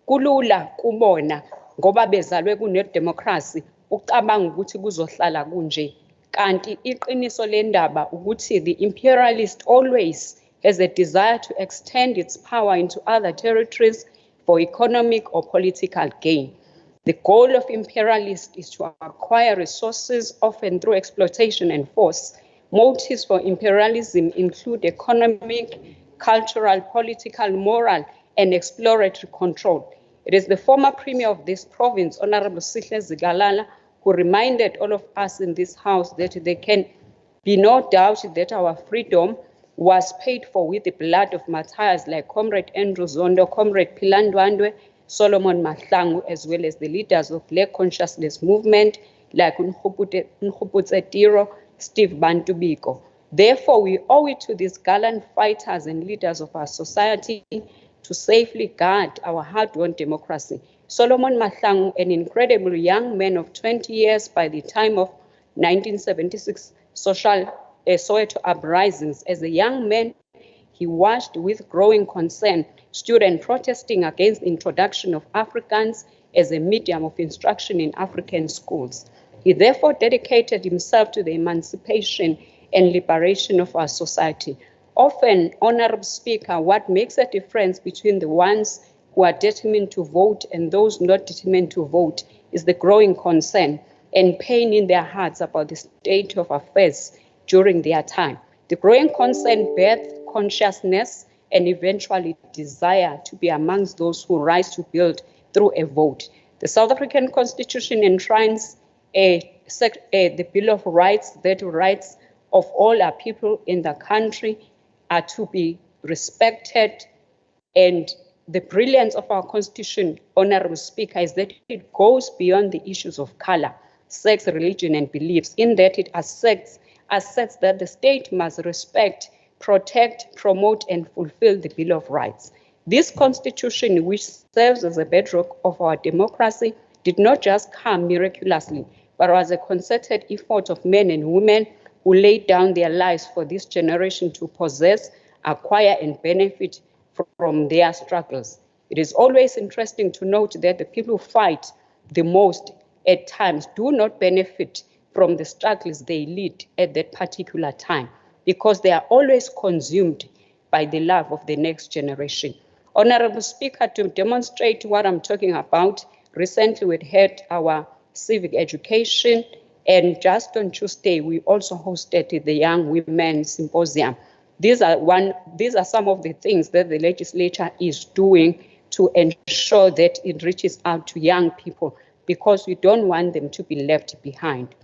Kulula kubona ngoba bezalwe kune-democracy ucabanga ukuthi kuzohlala kunje. Kanti iqiniso lendaba ukuthi the imperialist always has a desire to extend its power into other territories for economic or political gain. The goal of imperialists is to acquire resources, often through exploitation and force. Motives for imperialism include economic, cultural, political, moral, and exploratory control. It is the former premier of this province, Honorable Sihle Zigalala, who reminded all of us in this house that there can be no doubt that our freedom was paid for with the blood of martyrs like Comrade Andrew Zondo, Comrade Philandwandwe, Solomon Mahlangu, as well as the leaders of Black Consciousness Movement like Nkgopotse Tiro, Steve Bantu Biko. Therefore, we owe it to these gallant fighters and leaders of our society to safely guard our hard-won democracy. Solomon Mahlangu, an incredible young man of 20 years by the time of 1976 Soweto uprisings. As a young man, he watched with growing concern students protesting against the introduction of Afrikaans as a medium of instruction in African schools. He therefore dedicated himself to the emancipation and liberation of our society. Often, Honorable Speaker, what makes a difference between the ones who are determined to vote and those not determined to vote is the growing concern and pain in their hearts about the state of affairs during their time. The growing concern birthed consciousness and eventually desire to be amongst those who rise to build through a vote. The South African Constitution enshrines the Bill of Rights, that rights of all our people in the country are to be respected. And the brilliance of our Constitution, Honorable Speaker, is that it goes beyond the issues of color, sex, religion, and beliefs, in that it asserts that the state must respect, protect, promote, and fulfill the Bill of Rights. This Constitution, which serves as a bedrock of our democracy, did not just come miraculously, but was a concerted effort of men and women who laid down their lives for this generation to possess, acquire, and benefit from their struggles. It is always interesting to note that the people who fight the most at times do not benefit from the struggles they lead at that particular time, because they are always consumed by the love of the next generation. Honorable Speaker, to demonstrate what I'm talking about, recently we had our civic education, and just on Tuesday, we also hosted the Young Women Symposium. These are some of the things that the legislature is doing to ensure that it reaches out to young people, because we don't want them to be left behind.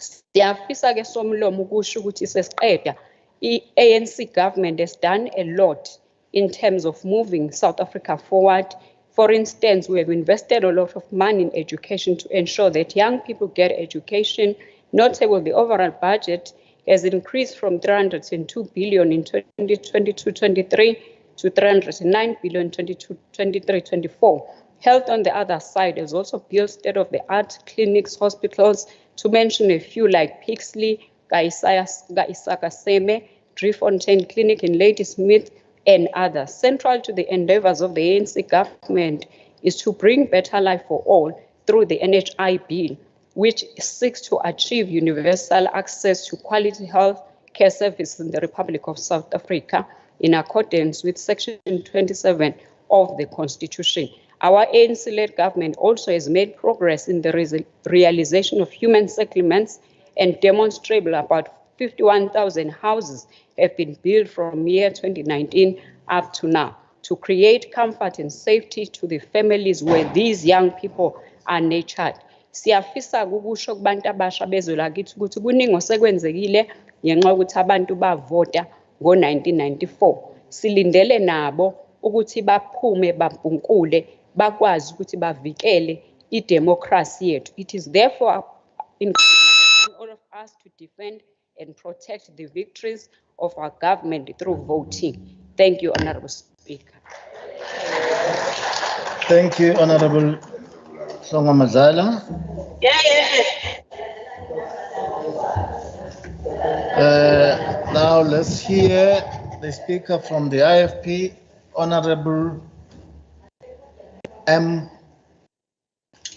Siyafisa ke somlomo ukusho ukuthi sesiqeda, i-ANC government has done a lot in terms of moving South Africa forward. For instance, we have invested a lot of money in education to ensure that young people get education. Notable, the overall budget has increased from 302 billion in 2022-23 to 309 billion in 2023-24. Health, on the other side, has also built state-of-the-art clinics, hospitals, to mention a few like Pixley, Isakaseme, Driefontein Clinic in Ladysmith, and others. Central to the endeavors of the ANC government is to bring better life for all through the NHI bill, which seeks to achieve universal access to quality health care services in the Republic of South Africa in accordance with Section 27 of the Constitution. Our ANC-led government also has made progress in the realization of human settlements, and demonstrable about 51,000 houses have been built from year 2019 up to now to create comfort and safety to the families where these young people are nurtured. Siyafisa ukusho kubantu abasha bezwe lakithi ukuthi kuningi osekwenzekile ngenxa yokuthi abantu bavota ngo-1994. Silindele nabo ukuthi baphume bampunkule bakwazi ukuthi bavikele idemocracy yethu. It is therefore important all of us to defend and protect the victories of our government through voting. Thank you, Honorable Speaker.
Thank you, Honorable Songamazala. Now let's hear the speaker from the IFP, Honorable M.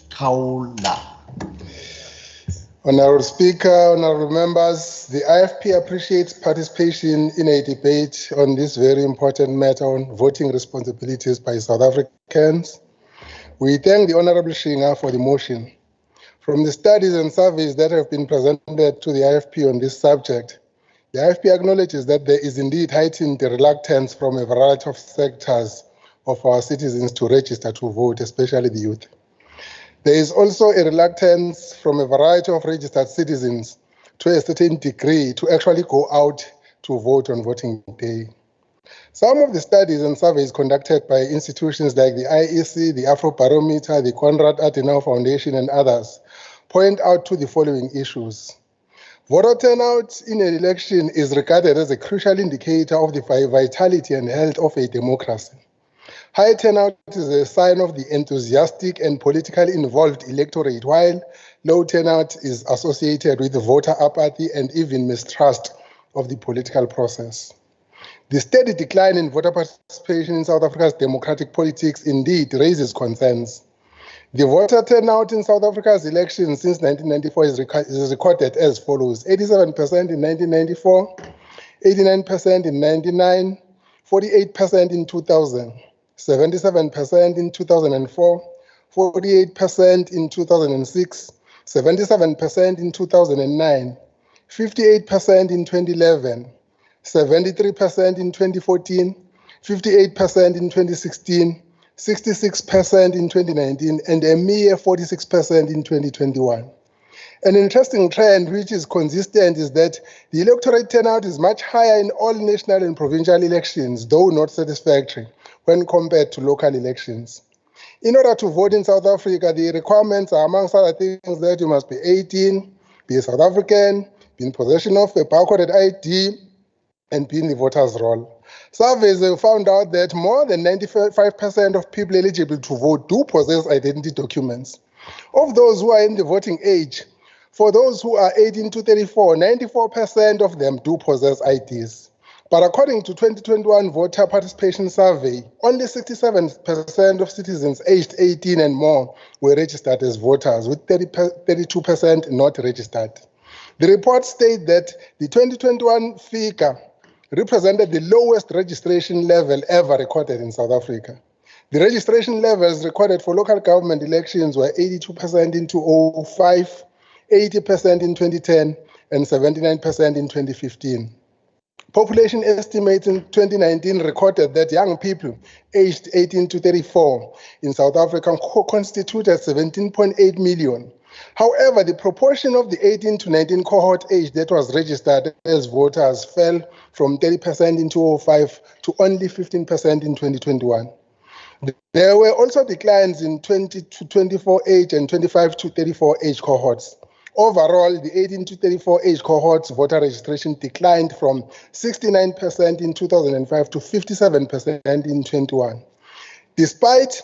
Kaula.
Honorable Speaker, honorable members, the IFP appreciates participation in a debate on this very important matter on voting responsibilities by South Africans. We thank the Honorable Shinga for the motion. From the studies and surveys that have been presented to the IFP on this subject, the IFP acknowledges that there is indeed heightened reluctance from a variety of sectors of our citizens to register to vote, especially the youth. There is also a reluctance from a variety of registered citizens to a certain degree to actually go out to vote on voting day. Some of the studies and surveys conducted by institutions like the IEC, the Afrobarometer, the Konrad Adenauer Foundation, and others point out to the following issues. Voter turnout in an election is regarded as a crucial indicator of the vitality and health of a democracy. High turnout is a sign of the enthusiastic and politically involved electorate, while low turnout is associated with voter apathy and even mistrust of the political process. The steady decline in voter participation in South Africa's democratic politics indeed raises concerns. The voter turnout in South Africa's elections since 1994 is recorded as follows: 87% in 1994, 89% in 1999, 48% in 2000. 77% in 2004, 48% in 2006, 77% in 2009, 58% in 2011, 73% in 2014, 58% in 2016, 66% in 2019, and a mere 46% in 2021. An interesting trend which is consistent is that the electorate turnout is much higher in all national and provincial elections, though not satisfactory when compared to local elections. In order to vote in South Africa, the requirements are, amongst other things, that you must be 18, be a South African, be in possession of a barcoded ID, and be in the voter's roll. Surveys have found out that more than 95% of people eligible to vote do possess identity documents. Of those who are in the voting age, for those who are 18 to 34, 94% of them do possess IDs. But according to 2021 voter participation survey, only 67% of citizens aged 18 and more were registered as voters, with 32% not registered. The report states that the 2021 figure represented the lowest registration level ever recorded in South Africa. The registration levels recorded for local government elections were 82% in 2005, 80% in 2010, and 79% in 2015. Population estimates in 2019 recorded that young people aged 18 to 34 in South Africa constituted 17.8 million. However, the proportion of the 18 to 19 cohort age that was registered as voters fell from 30% in 2005 to only 15% in 2021. There were also declines in 20 to 24 age and 25 to 34 age cohorts. Overall, the 18 to 34 age cohorts voter registration declined from 69% in 2005 to 57% in 2021. Despite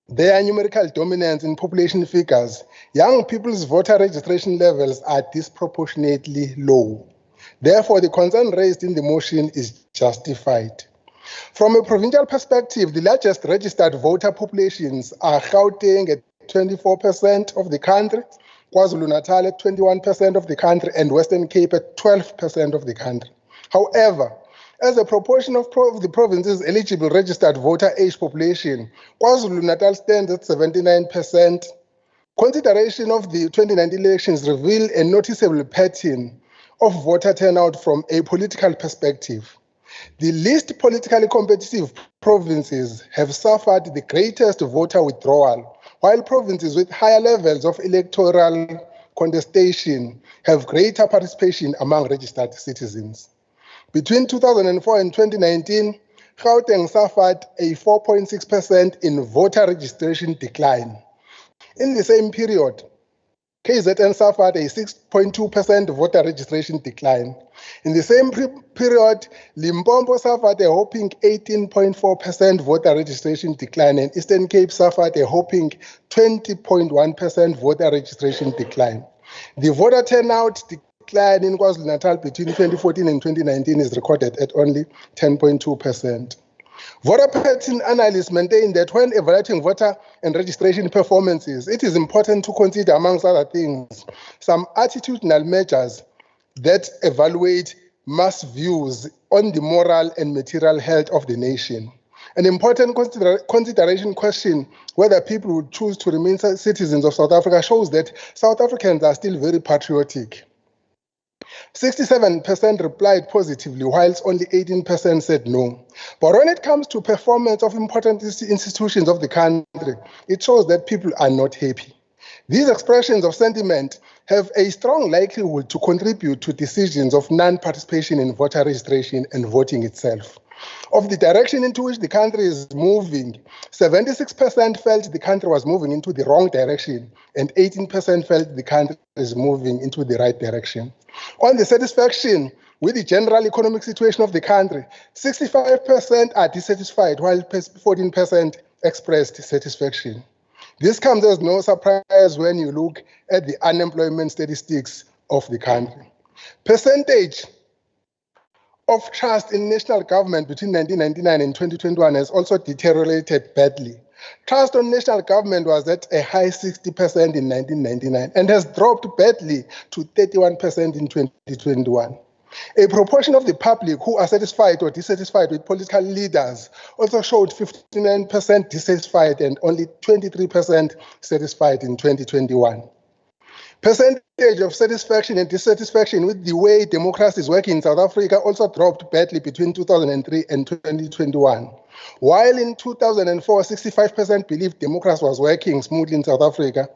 their numerical dominance in population figures, young people's voter registration levels are disproportionately low. Therefore, the concern raised in the motion is justified. From a provincial perspective, the largest registered voter populations are Gauteng at 24% of the country, KwaZulu-Natal at 21% of the country, and Western Cape at 12% of the country. However, as a proportion of the province's eligible registered voter age population, KwaZulu-Natal stands at 79%. Consideration of the 2019 elections reveal a noticeable pattern of voter turnout from a political perspective. The least politically competitive provinces have suffered the greatest voter withdrawal, while provinces with higher levels of electoral contestation have greater participation among registered citizens. Between 2004 and 2019, Gauteng suffered a 4.6% in voter registration decline. In the same period, KZN suffered a 6.2% voter registration decline. In the same period, Limpopo suffered a whopping 18.4% voter registration decline, and Eastern Cape suffered a whopping 20.1% voter registration decline. The voter turnout decline in KwaZulu-Natal between 2014 and 2019 is recorded at only 10.2%. Voter pattern analysts maintain that when evaluating voter and registration performances, it is important to consider, amongst other things, some attitudinal measures that evaluate mass views on the moral and material health of the nation. An important consideration question whether people would choose to remain citizens of South Africa shows that South Africans are still very patriotic. 67% replied positively, whilst only 18% said no. But when it comes to performance of important institutions of the country, it shows that people are not happy. These expressions of sentiment have a strong likelihood to contribute to decisions of non-participation in voter registration and voting itself. Of the direction into which the country is moving, 76% felt the country was moving into the wrong direction, and 18% felt the country is moving into the right direction. On the satisfaction with the general economic situation of the country, 65% are dissatisfied, while 14% expressed satisfaction. This comes as no surprise when you look at the unemployment statistics of the country. Percentage of trust in national government between 1999 and 2021 has also deteriorated badly. Trust on national government was at a high 60% in 1999 and has dropped badly to 31% in 2021. A proportion of the public who are satisfied or dissatisfied with political leaders also showed 59% dissatisfied and only 23% satisfied in 2021. Percentage of satisfaction and dissatisfaction with the way democracy is working in South Africa also dropped badly between 2003 and 2021. While in 2004, 65% believed democracy was working smoothly in South Africa,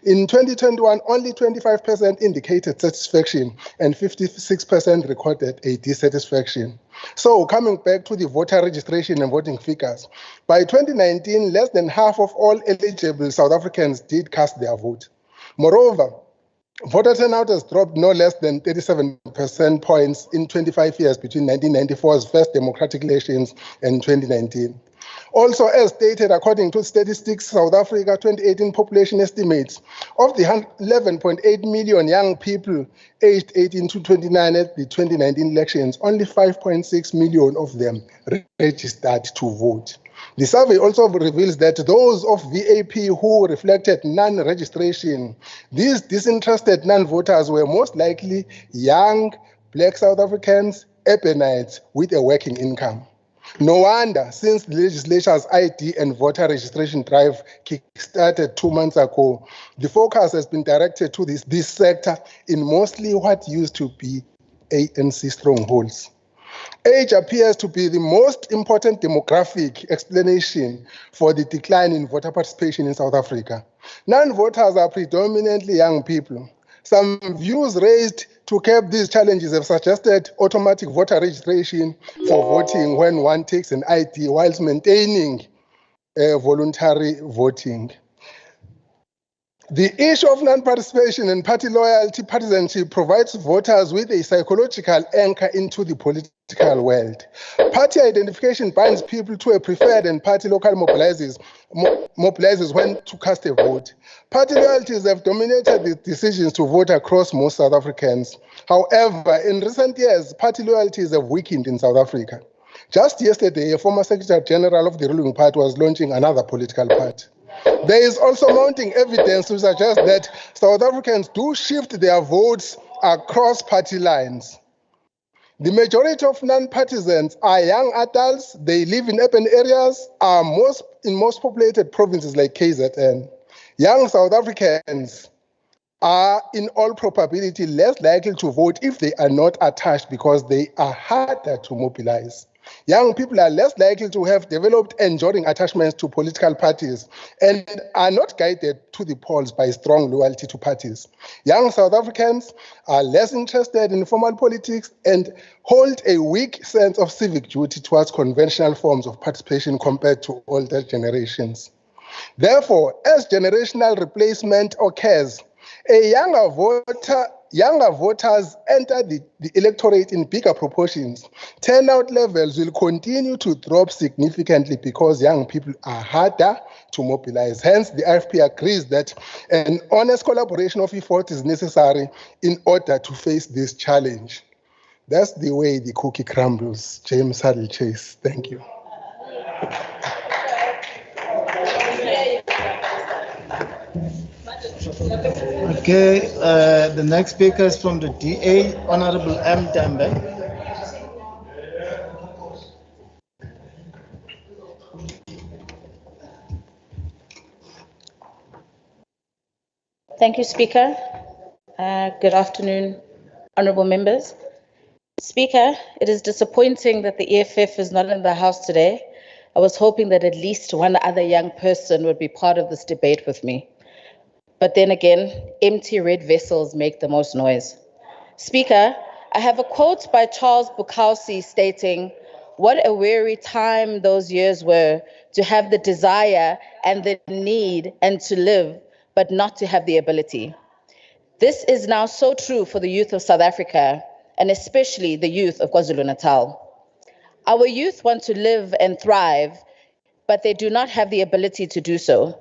in 2021, only 25% indicated satisfaction and 56% recorded a dissatisfaction. So coming back to the voter registration and voting figures, by 2019, less than half of all eligible South Africans did cast their vote. Moreover, voter turnout has dropped no less than 37% points in 25 years between 1994's first democratic elections and 2019. Also, as stated, according to Statistics South Africa 2018 population estimates, of the 11.8 million young people aged 18 to 29 at the 2019 elections, only 5.6 million of them registered to vote. The survey also reveals that those of VAP who reflected non-registration, these disinterested non-voters were most likely young Black South Africans, urbanites with a working income. No wonder, since the legislature's ID and voter registration drive kick-started 2 months ago, the focus has been directed to this sector in mostly what used to be ANC strongholds. Age appears to be the most important demographic explanation for the decline in voter participation in South Africa. Non-voters are predominantly young people. Some views raised to curb these challenges have suggested automatic voter registration for voting when one takes an ID whilst maintaining voluntary voting. The issue of non-participation and party loyalty partisanship provides voters with a psychological anchor into the political world. Party identification binds people to a preferred and party local mobilizes when to cast a vote. Party loyalties have dominated the decisions to vote across most South Africans. However, in recent years, party loyalties have weakened in South Africa. Just yesterday, a former Secretary General of the ruling party was launching another political party. There is also mounting evidence to suggest that South Africans do shift their votes across party lines. The majority of non-partisans are young adults. They live in urban areas, are in most populated provinces like KZN. Young South Africans are in all probability less likely to vote if they are not attached because they are harder to mobilize. Young people are less likely to have developed enduring attachments to political parties and are not guided to the polls by strong loyalty to parties. Young South Africans are less interested in formal politics and hold a weak sense of civic duty towards conventional forms of participation compared to older generations. Therefore, as generational replacement occurs, younger voters enter the electorate in bigger proportions. Turnout levels will continue to drop significantly because young people are harder to mobilize. Hence, the IFP agrees that an honest collaboration of efforts is necessary in order to face this challenge. That's the way the cookie crumbles. James Hadley Chase. Thank you.
Okay, the next speaker is from the DA, Honorable M. Dambe.
Thank you, Speaker. Good afternoon, honorable members. Speaker, it is disappointing that the EFF is not in the House today. I was hoping that at least one other young person would be part of this debate with me. But then again, empty red vessels make the most noise. Speaker, I have a quote by Charles Bukowski stating, "What a weary time those years were, to have the desire and the need and to live, but not to have the ability." This is now so true for the youth of South Africa, and especially the youth of KwaZulu-Natal. Our youth want to live and thrive, but they do not have the ability to do so.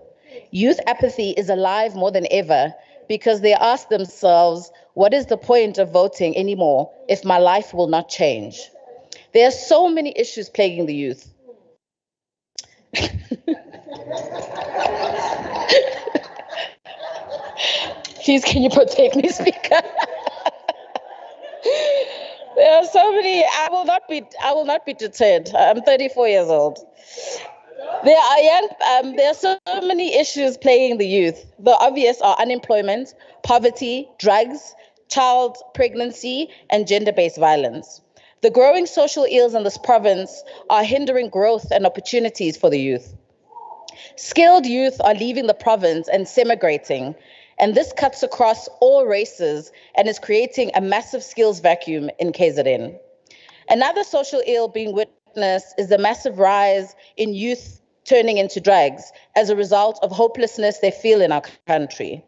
Youth apathy is alive more than ever because they ask themselves, what is the point of voting anymore if my life will not change? There are so many issues plaguing the youth. Please, can you protect me, Speaker? There are so many. I will not be deterred. I'm 34 years old. There are so many issues plaguing the youth. The obvious are unemployment, poverty, drugs, child pregnancy, and gender-based violence. The growing social ills in this province are hindering growth and opportunities for the youth. Skilled youth are leaving the province and semigrating, and this cuts across all races and is creating a massive skills vacuum in KZN. Another social ill being witnessed is the massive rise in youth turning into drugs as a result of hopelessness they feel in our country.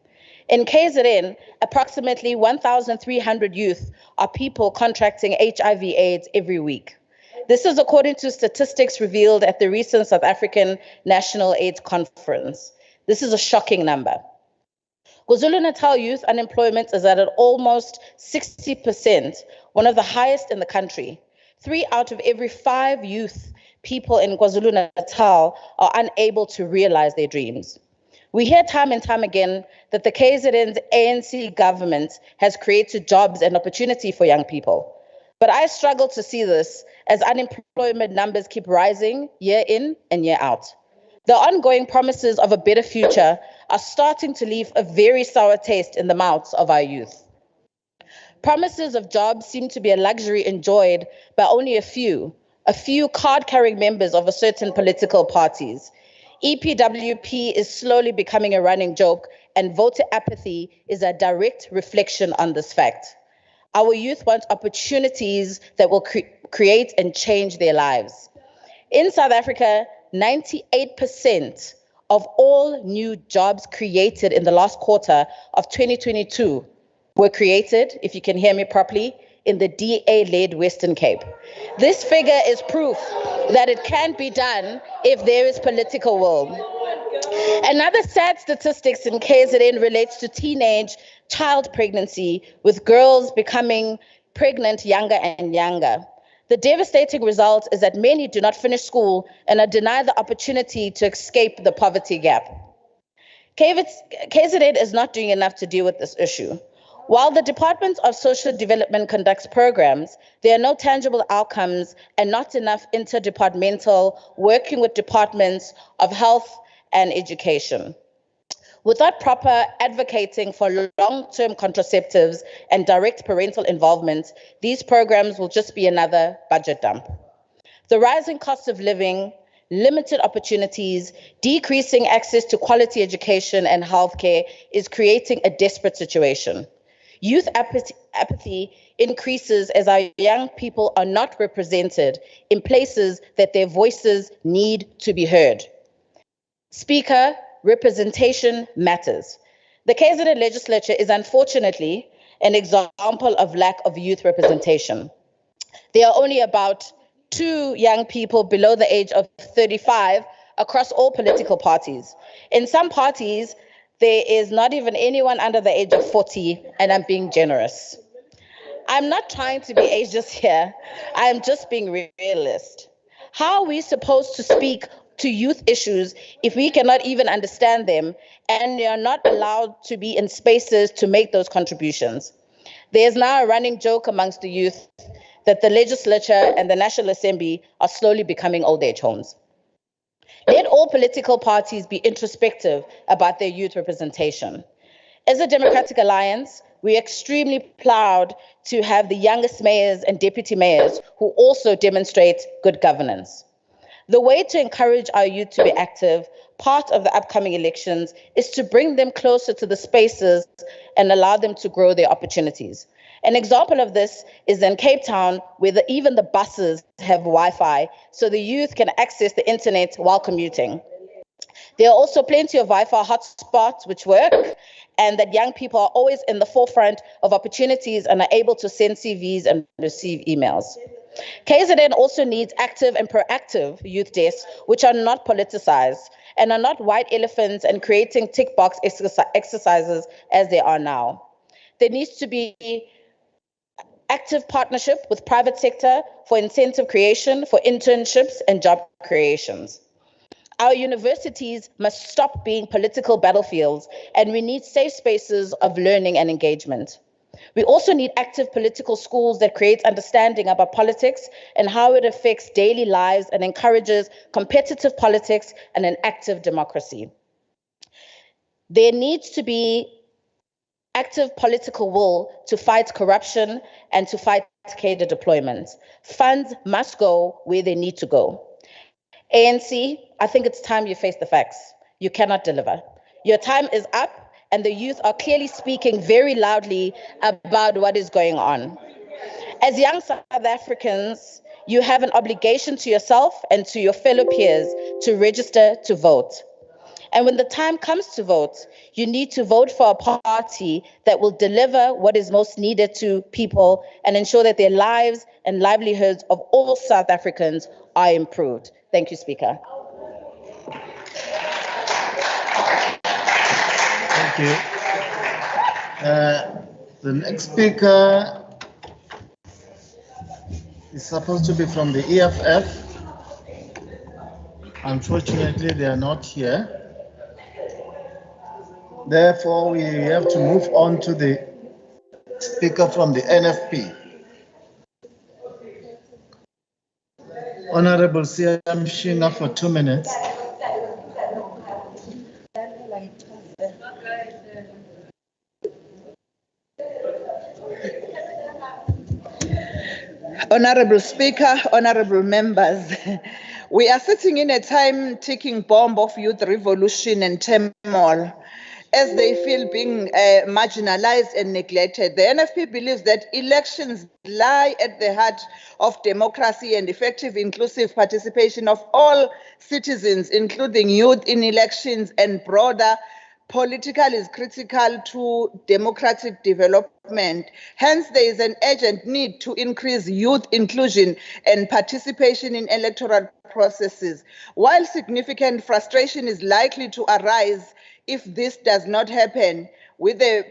In KZN, approximately 1,300 youth are people contracting HIV/AIDS every week. This is according to statistics revealed at the recent South African National AIDS Conference. This is a shocking number. KwaZulu-Natal youth unemployment is at almost 60%, one of the highest in the country. 3 out of every 5 youth people in KwaZulu-Natal are unable to realize their dreams. We hear time and time again that the KZN's ANC government has created jobs and opportunity for young people. But I struggle to see this as unemployment numbers keep rising year in and year out. The ongoing promises of a better future are starting to leave a very sour taste in the mouths of our youth. Promises of jobs seem to be a luxury enjoyed by only a few card-carrying members of a certain political parties. EPWP is slowly becoming a running joke, and voter apathy is a direct reflection on this fact. Our youth want opportunities that will create and change their lives. In South Africa, 98% of all new jobs created in the last quarter of 2022 were created, if you can hear me properly, in the DA-led Western Cape. This figure is proof that it can be done if there is political will. Another sad statistics in KZN relates to teenage child pregnancy, with girls becoming pregnant younger and younger. The devastating result is that many do not finish school and are denied the opportunity to escape the poverty gap. KZN is not doing enough to deal with this issue. While the Department of Social Development conducts programs, there are no tangible outcomes and not enough interdepartmental working with departments of health and education. Without proper advocating for long-term contraceptives and direct parental involvement, these programs will just be another budget dump. The rising cost of living, limited opportunities, decreasing access to quality education and healthcare is creating a desperate situation. Youth apathy increases as our young people are not represented in places that their voices need to be heard. Speaker, representation matters. The KZN Legislature is unfortunately an example of lack of youth representation. There are only about 2 young people below the age of 35 across all political parties. In some parties, there is not even anyone under the age of 40, and I'm being generous. I'm not trying to be ageist here. I am just being realist. How are we supposed to speak to youth issues if we cannot even understand them and they are not allowed to be in spaces to make those contributions? There's now a running joke amongst the youth that the legislature and the National Assembly are slowly becoming old age homes. Let all political parties be introspective about their youth representation. As a Democratic Alliance, we're extremely proud to have the youngest mayors and deputy mayors who also demonstrate good governance. The way to encourage our youth to be active, part of the upcoming elections, is to bring them closer to the spaces and allow them to grow their opportunities. An example of this is in Cape Town, where even the buses have Wi-Fi, so the youth can access the internet while commuting. There are also plenty of Wi-Fi hotspots which work, and that young people are always in the forefront of opportunities and are able to send CVs and receive emails. KZN also needs active and proactive youth desks, which are not politicized and are not white elephants and creating tick box exercises as they are now. There needs to be active partnership with private sector for incentive creation, for internships and job creations. Our universities must stop being political battlefields, and we need safe spaces of learning and engagement. We also need active political schools that create understanding about politics and how it affects daily lives and encourages competitive politics and an active democracy. There needs to be active political will to fight corruption and to fight cadre deployment. Funds must go where they need to go. ANC, I think it's time you face the facts. You cannot deliver. Your time is up, and the youth are clearly speaking very loudly about what is going on. As young South Africans, you have an obligation to yourself and to your fellow peers to register to vote. And when the time comes to vote, you need to vote for a party that will deliver what is most needed to people and ensure that their lives
and livelihoods of all South Africans are improved. Thank you, Speaker.
Thank you. The next speaker is supposed to be from the EFF. Unfortunately, they are not here. Therefore, we have to move on to the speaker from the NFP. Honorable Siam Shinga for 2 minutes.
Honorable Speaker, honorable members, we are sitting in a time-ticking bomb of youth revolution and turmoil as they feel being marginalized and neglected. The NFP believes that elections lie at the heart of democracy and effective inclusive participation of all citizens, including youth, in elections and broader political is critical to democratic development. Hence, there is an urgent need to increase youth inclusion and participation in electoral processes. While significant frustration is likely to arise if this does not happen, with a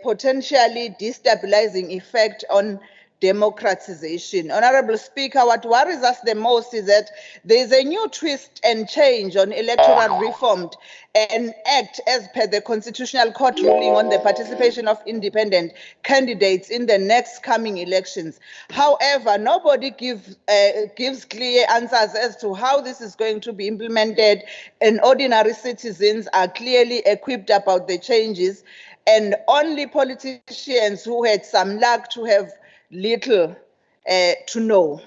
potentially destabilizing effect on democratization. Honorable Speaker, what worries us the most is that there is a new twist and change on electoral reform and act as per the Constitutional Court ruling on the participation of independent candidates in the next coming elections. However, nobody gives clear answers as to how this is going to be implemented, and ordinary citizens are clearly equipped about the changes, and only politicians who had some luck to have little to know.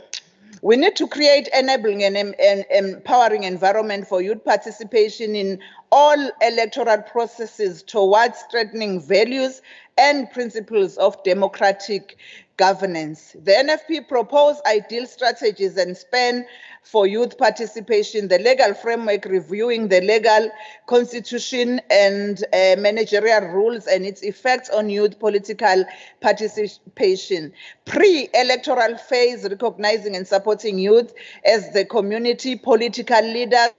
We need to create enabling and empowering environment for youth participation in all electoral processes towards strengthening values and principles of democratic governance. The NFP proposed ideal strategies and span for youth participation, the legal framework reviewing the legal constitution and managerial rules and its effects on youth political participation. Pre-electoral phase, recognizing and supporting youth as the community political leaders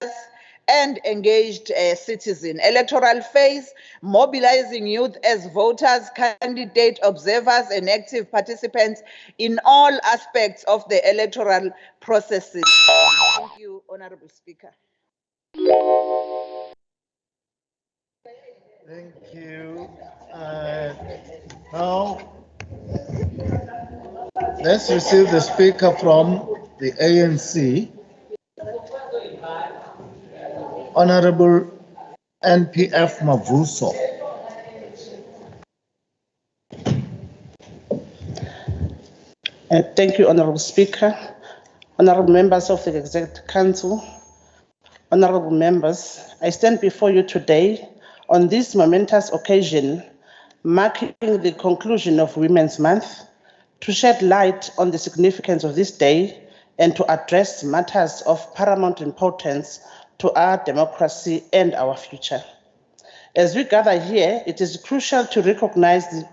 and engaged citizen. Electoral phase, mobilizing youth as voters, candidate observers, and active participants in all aspects of the electoral processes. Thank you, Honorable Speaker.
Thank you. Now, let's receive the speaker from the ANC. Honorable NPF Mavuso.
Thank you, Honorable Speaker. Honorable members of the Executive Council, honorable members, I stand before you today on this momentous occasion, marking the conclusion of Women's Month, to shed light on the significance of this day and to address matters of paramount importance to our democracy and our future. As we gather here, it is crucial to recognize the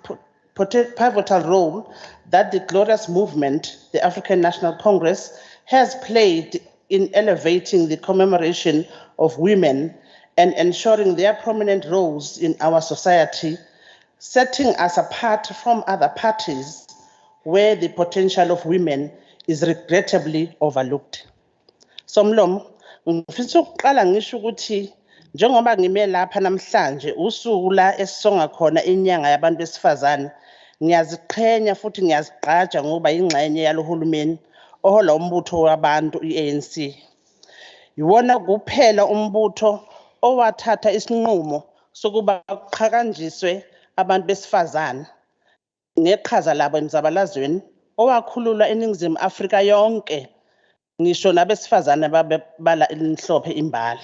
pivotal role that the glorious movement, the African National Congress, has played in elevating the commemoration of women and ensuring their prominent roles in our society, setting us apart from other parties where the potential of women is regrettably overlooked. Somlomo, ngifisa ukuqala ngisho ukuthi njengoba ngime lapha namhlanje usuku la esisonga khona inyanga yabantu besifazane, ngiyaziqhenya futhi ngiyazigqaja ngoba ingxenye yalohulumeni ohola umbutho wabantu iANC. Yiwona kuphela umbutho owathatha isinqumo sokuba kuqhakanjiswe abantu besifazane ngeqhaza labo emzabalazweni owakhululwa eNingizimu Afrika yonke, ngisho nabesifazane babala elimhlophe imbala.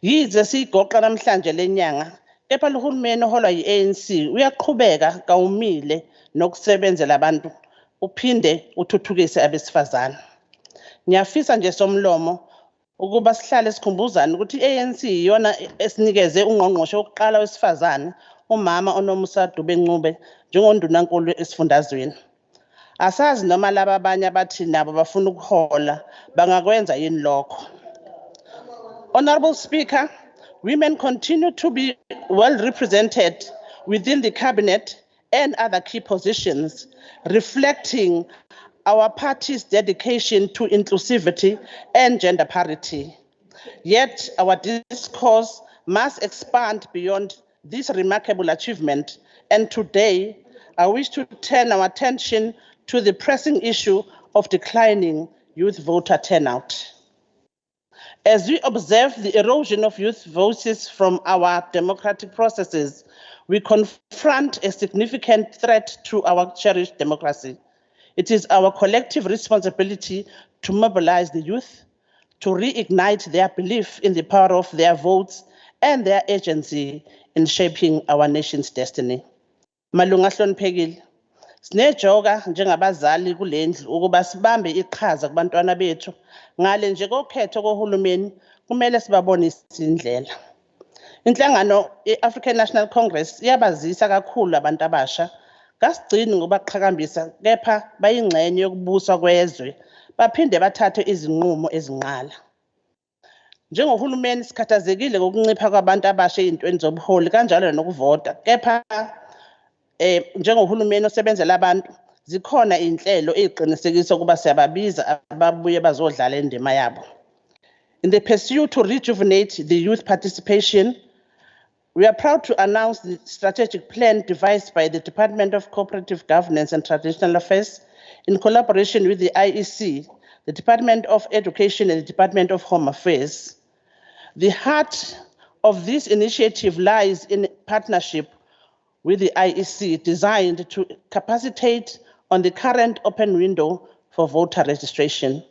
Yize sigoqa namhlanje lenyanga, kepha uhulumeni oholwa yiANC uyaqhubeka kawumile nokusebenzela abantu uphinde uthuthukise abesifazane. Ngiyafisa nje Somlomo ukuba sihlale sikhumbuzana ukuthi iANC iyona esinikeze ungqongqoshe wokuqala wesifazane, umama onomusa Dube Ncube njengondunankulu esifundazweni. Asazi noma laba abanye abathi nabo bafuna ukuhola bangakwenza yini lokho. Honorable Speaker, women continue to be well represented within the cabinet and other key positions, reflecting our party's dedication to inclusivity and gender parity. Yet our discourse must expand beyond this remarkable achievement, and today I wish to turn our attention to the pressing issue of declining youth voter turnout. As we observe the erosion of youth voices from our democratic processes, we confront a significant threat to our cherished democracy. It is our collective responsibility to mobilize the youth, to reignite their belief in the power of their votes and their agency in shaping our nation's destiny. Malunga hloniphekile, sinejoka njengabazali kulendlu ukuba sibambe iqhaza kubantwana bethu. Ngale nje kokhetho kohulumeni kumele sibabonise indlela. Inhlangano ye-African National Congress iyabazisa kakhulu abantu abasha. Kasigcini ngokubaqhakambisa kepha bayingxenye yokubuswa kwezwe baphinde bathathe izinqumo ezinqala. Njengohulumeni sikhathazekile ngokuncipha kwabantu abasha ezintweni zobuholi kanjalo nokuvota, kepha njengohulumeni osebenzela abantu zikhona inhlelo eziqinisekisa ukuba siyababiza ababuye bazodlala indima yabo. In the pursuit to rejuvenate the youth participation, we are proud to announce the strategic plan devised by the Department of Cooperative Governance and Traditional Affairs in collaboration with the IEC, the Department of Education and the Department of Home Affairs. The heart of this initiative lies in partnership with the IEC, designed to capacitate on the current open window for voter registration.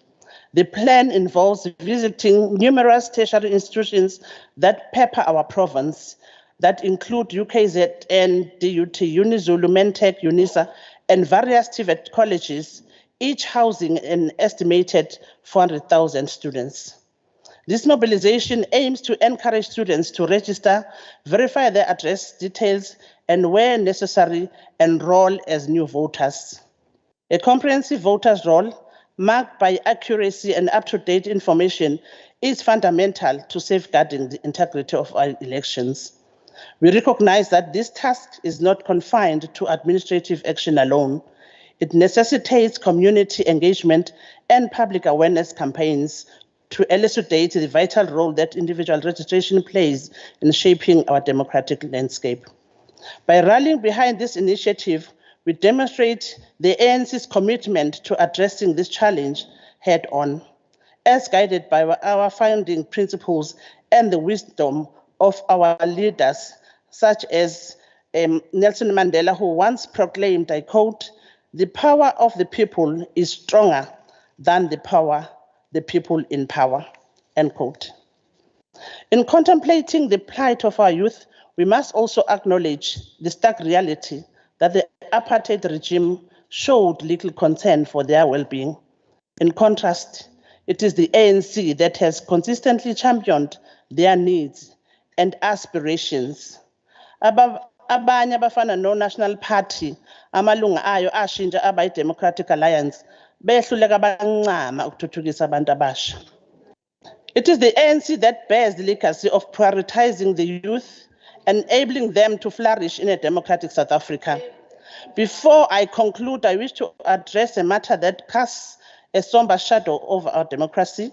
The plan involves visiting numerous tertiary institutions that pepper our province, that include UKZN, DUT, UniZulu, Mentec, UNISA, and various TVET colleges, each housing an estimated 400,000 students. This mobilization aims to encourage students to register, verify their address details, and where necessary, enroll as new voters. A comprehensive voters roll marked by accuracy and up-to-date information is fundamental to safeguarding the integrity of our elections. We recognize that this task is not confined to administrative action alone. It necessitates community engagement and public awareness campaigns to elucidate the vital role that individual registration plays in shaping our democratic landscape. By rallying behind this initiative, we demonstrate the ANC's commitment to addressing this challenge head-on, as guided by our founding principles and the wisdom of our leaders, such as Nelson Mandela, who once proclaimed, I quote, "The power of the people is stronger than the people in power," end quote. In contemplating the plight of our youth, we must also acknowledge the stark reality that the apartheid regime showed little concern for their well-being. In contrast, it is the ANC that has consistently championed their needs and aspirations. Abanye abafana no-National Party, amalunga ayo ashintsha aba i-Democratic Alliance, behluleka bancama ukuthuthukisa abantu abasha. It is the ANC that bears the legacy of prioritizing the youth, enabling them to flourish in a democratic South Africa. Before I conclude, I wish to address a matter that casts a somber shadow over our democracy,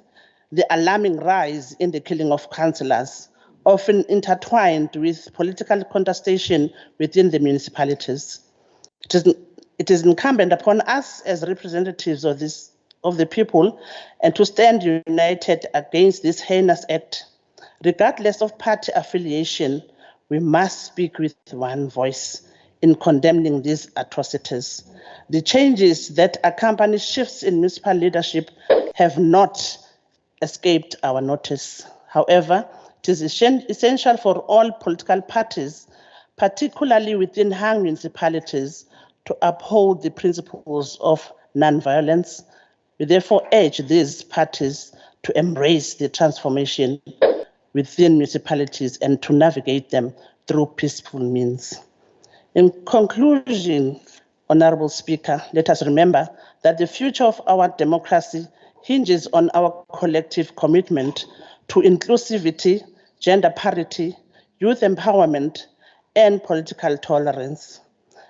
the alarming rise in the killing of councillors, often intertwined with political contestation within the municipalities. It is incumbent upon us as representatives of the people and to stand united against this heinous act. Regardless of party affiliation, we must speak with one voice in condemning these atrocities. The changes that accompany shifts in municipal leadership have not escaped our notice. However, it is essential for all political parties, particularly within hung municipalities, to uphold the principles of non-violence. We therefore urge these parties to embrace the transformation within municipalities and to navigate them through peaceful means. In conclusion, Honorable Speaker, let us remember that the future of our democracy hinges on our collective commitment to inclusivity, gender parity, youth empowerment, and political tolerance.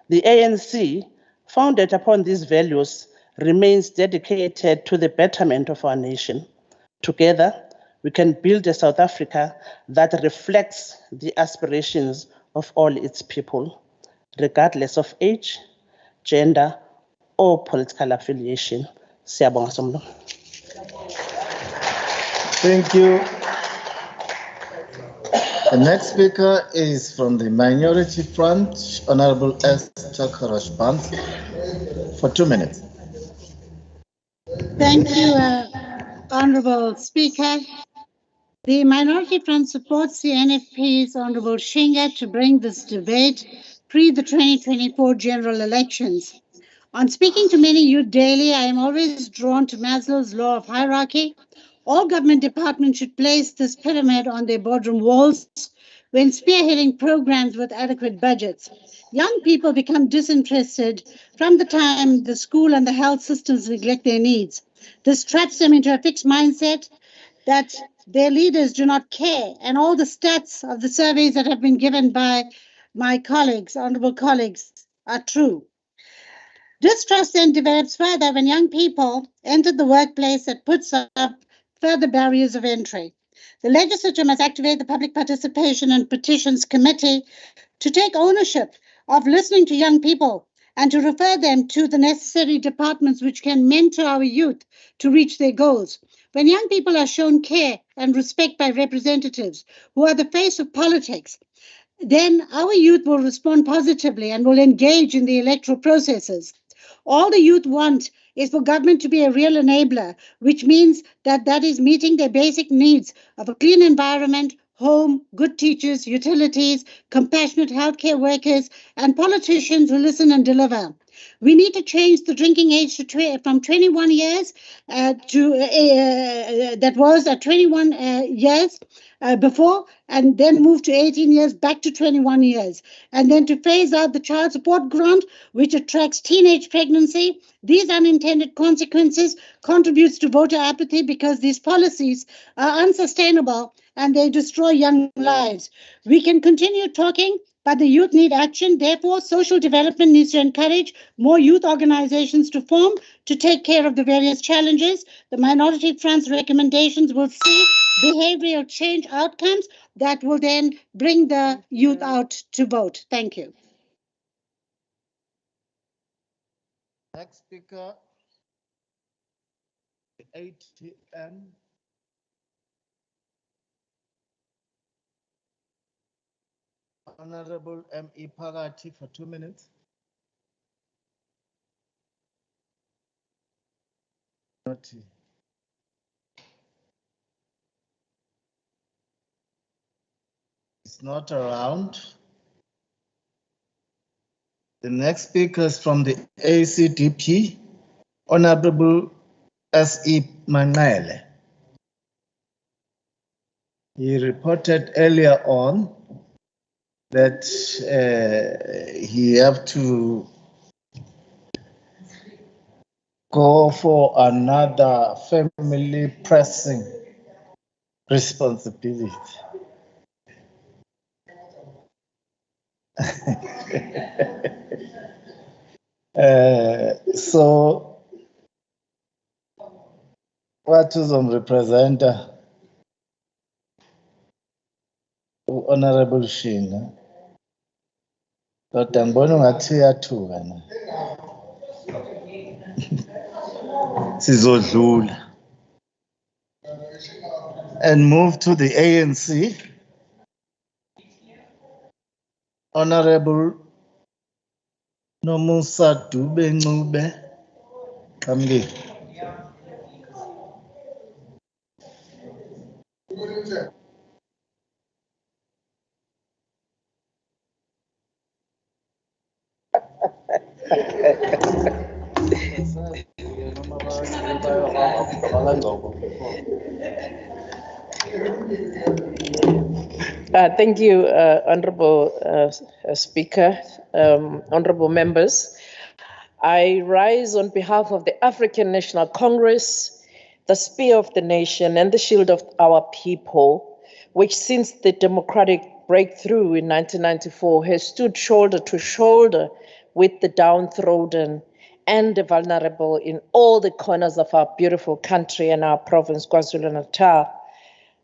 The ANC, founded upon these values, remains dedicated to the betterment of our nation. Together, we can build a South Africa that reflects the aspirations of all its people, regardless of age, gender, or political affiliation. Siyabonga Somlo.
Thank you. The next speaker is from the Minority Front, Honorable Esther Karashband, for 2 minutes.
Thank you, Honorable Speaker. The Minority Front supports the NFP's Honorable Shinga to bring this debate pre the 2024 general elections. On speaking to many youth daily, I am always drawn to Maslow's law of hierarchy. All government departments should place this pyramid on their boardroom walls when spearheading programs with adequate budgets. Young people become disinterested from the time the school and the health systems neglect their needs. This traps them into a fixed mindset that their leaders do not care, and all the stats of the surveys that have been given by my colleagues, honorable colleagues, are true. Distrust then develops further when young people enter the workplace that puts up further barriers of entry. The legislature must activate the Public Participation and Petitions Committee to take ownership of listening to young people and to refer them to the necessary departments which can mentor our youth to reach their goals. When young people are shown care and respect by representatives who are the face of politics, then our youth will respond positively and will engage in the electoral processes. All the youth want is for government to be a real enabler, which means that is meeting their basic needs of a clean environment, home, good teachers, utilities, compassionate healthcare workers, and politicians who listen and deliver. We need to change the drinking age to from 21 years that was at 21 years before, and then move to 18 years back to 21 years, and then to phase out the child support grant, which attracts teenage pregnancy. These unintended consequences contributes to voter apathy because these policies are unsustainable and they destroy young lives. We can continue talking, but the youth need action. Therefore, social development needs to encourage more youth organizations to form to take care of the various challenges. The Minority Front's recommendations will see behavioral change outcomes that will then bring the youth out to vote. Thank you.
Next speaker, the ATN. Honorable M.E. Pagati for 2 minutes. It's not around. The next speaker is from the ACDP, Honorable S.E. Manele. He reported earlier on that he have to go for another family pressing responsibility. So what is on representative Honorable Shinga? Kodwa ngibona ungathi uyathuka na. Sizodlula. And move to the ANC. Honorable Nomusa Dube Ncube. Kamli.
Thank you, Honorable Speaker, honorable members. I rise on behalf of the African National Congress, the spear of the nation and the shield of our people, which since the democratic breakthrough in 1994 has stood shoulder to shoulder with the downtrodden and the vulnerable in all the corners of our beautiful country and our province, Kwazulu-Natal.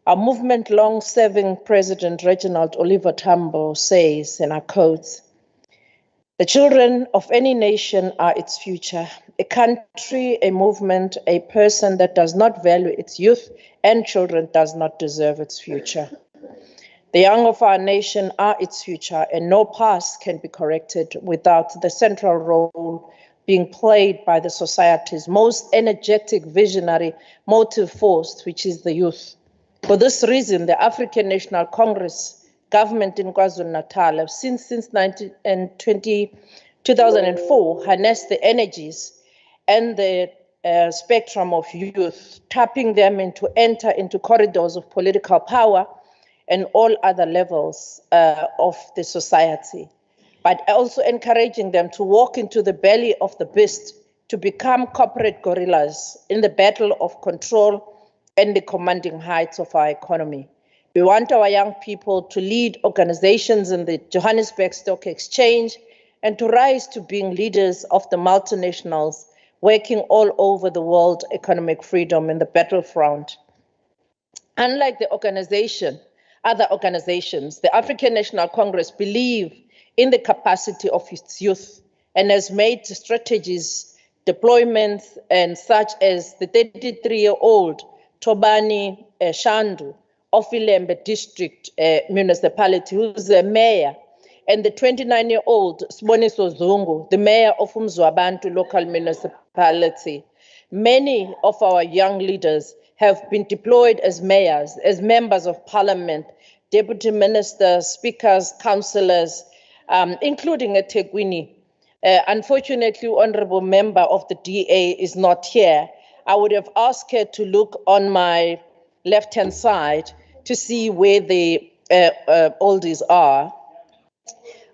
Our movement long-serving President Reginald Oliver Tambo says, and I quote, "The children of any nation are its future. A country, a movement, a person that does not value its youth and children does not deserve its future. The young of our nation are its future, and no past can be corrected without the central role being played by the society's most energetic, visionary, motive force, which is the youth. For this reason, the African National Congress government in KwaZulu-Natal have since 2004 harnessed the energies and the spectrum of youth, tapping them to enter into corridors of political power and all other levels of the society, but also encouraging them to walk into the belly of the beast to become corporate gorillas in the battle of control and the commanding heights of our economy. We want our young people to lead organizations in the Johannesburg Stock Exchange and to rise to being leaders of the multinationals working all over the world economic freedom in the battlefront. Unlike other organizations, the African National Congress believe in the capacity of its youth and has made strategies, deployments, and such as the 33-year-old Tobani Shandu of Ilembe District Municipality, who's a mayor, and the 29-year-old Siboniso Zungu, the mayor of Umzwabantu local municipality. Many of our young leaders have been deployed as mayors, as members of parliament, deputy ministers, speakers, councillors, including eThekwini. Unfortunately, honorable member of the DA is not here. I would have asked her to look on my left-hand side to see where the oldies are.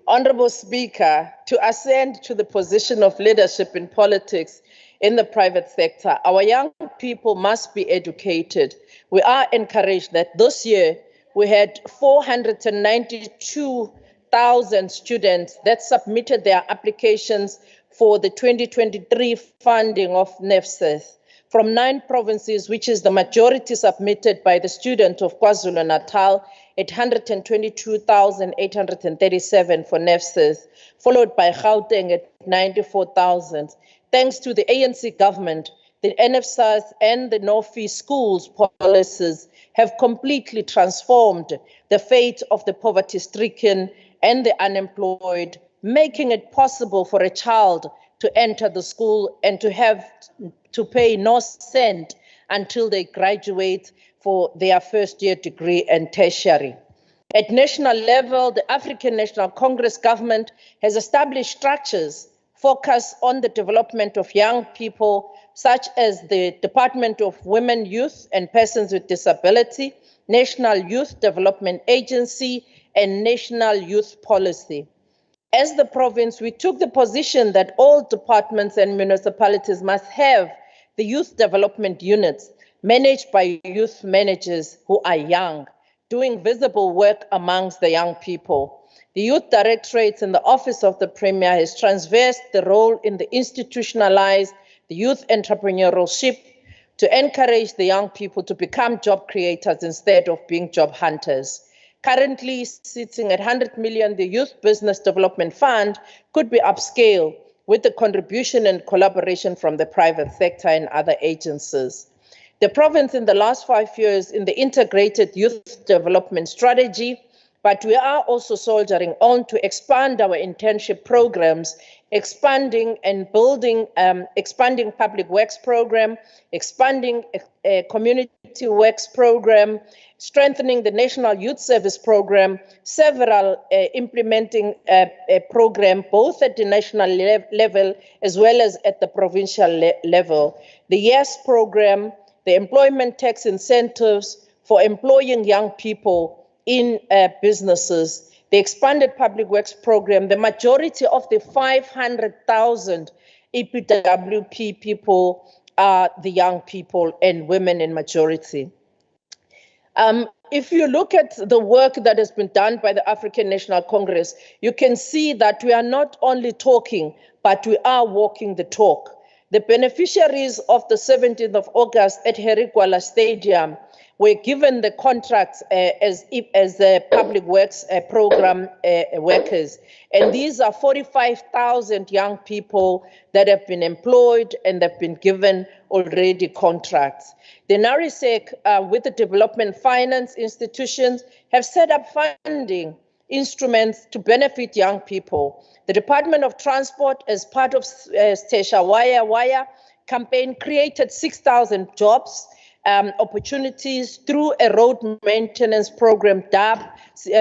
Honorable Speaker, to ascend to the position of leadership in politics in the private sector, our young people must be educated. We are encouraged that this year we had 492,000 students that submitted their applications for the 2023 funding of NEFSES from 9 provinces, which is the majority submitted by the student of KwaZulu-Natal at 122,837 for NEFSES, followed by Gauteng at 94,000. Thanks to the ANC government, the NFSAS and the no-fee schools policies have completely transformed the fate of the poverty-stricken and the unemployed, making it possible for a child to enter the school and to have to pay no cent until they graduate for their first-year degree and tertiary. At national level, the African National Congress government has established structures focused on the development of young people, such as the Department of Women, Youth and Persons with Disability, National Youth Development Agency, and National Youth Policy. As the province, we took the position that all departments and municipalities must have the youth development units managed by youth managers who are young, doing visible work amongst the young people. The Youth Directorate in the Office of the Premier has transversed the role in the institutionalized the youth entrepreneurship to encourage the young people to become job creators instead of being job hunters. Currently sitting at 100 million, the Youth Business Development Fund could be upscaled with the contribution and collaboration from the private sector and other agencies. The province in the last 5 years in the integrated youth development strategy, but we are also soldiering on to expand our internship programs, expanding and building, expanding public works program, expanding a community works program, strengthening the National Youth Service Program, several implementing a program both at the national level as well as at the provincial level. The YES program, the employment tax incentives for employing young people in businesses, the expanded public works program, the majority of the 500,000 EPWP people are the young people and women in majority. If you look at the work that has been done by the African National Congress, you can see that we are not only talking, but we are walking the talk. The beneficiaries of the 17th of August at Herikwala Stadium were given the contracts as public works program workers. And these are 45,000 young people that have been employed and have been given already contracts. The NARISEC, with the development finance institutions, have set up funding instruments to benefit young people. The Department of Transport, as part of Stesha Waya campaign, created 6,000 jobs opportunities through a road maintenance program, DAB,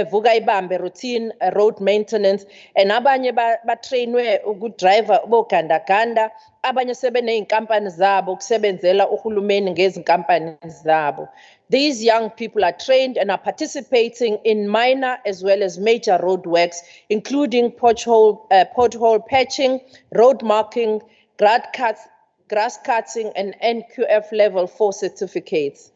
Vuga Ibambe routine road maintenance, and abanye batrainwe ukudriver bogandaganda, abanye sebeneyinkampani zabo kusebenzela uhulumeni ngezinkampani zabo. These young people are trained and are participating in minor as well as major road works, including pothole patching, road marking, grass cutting, and NQF level 4 certificates.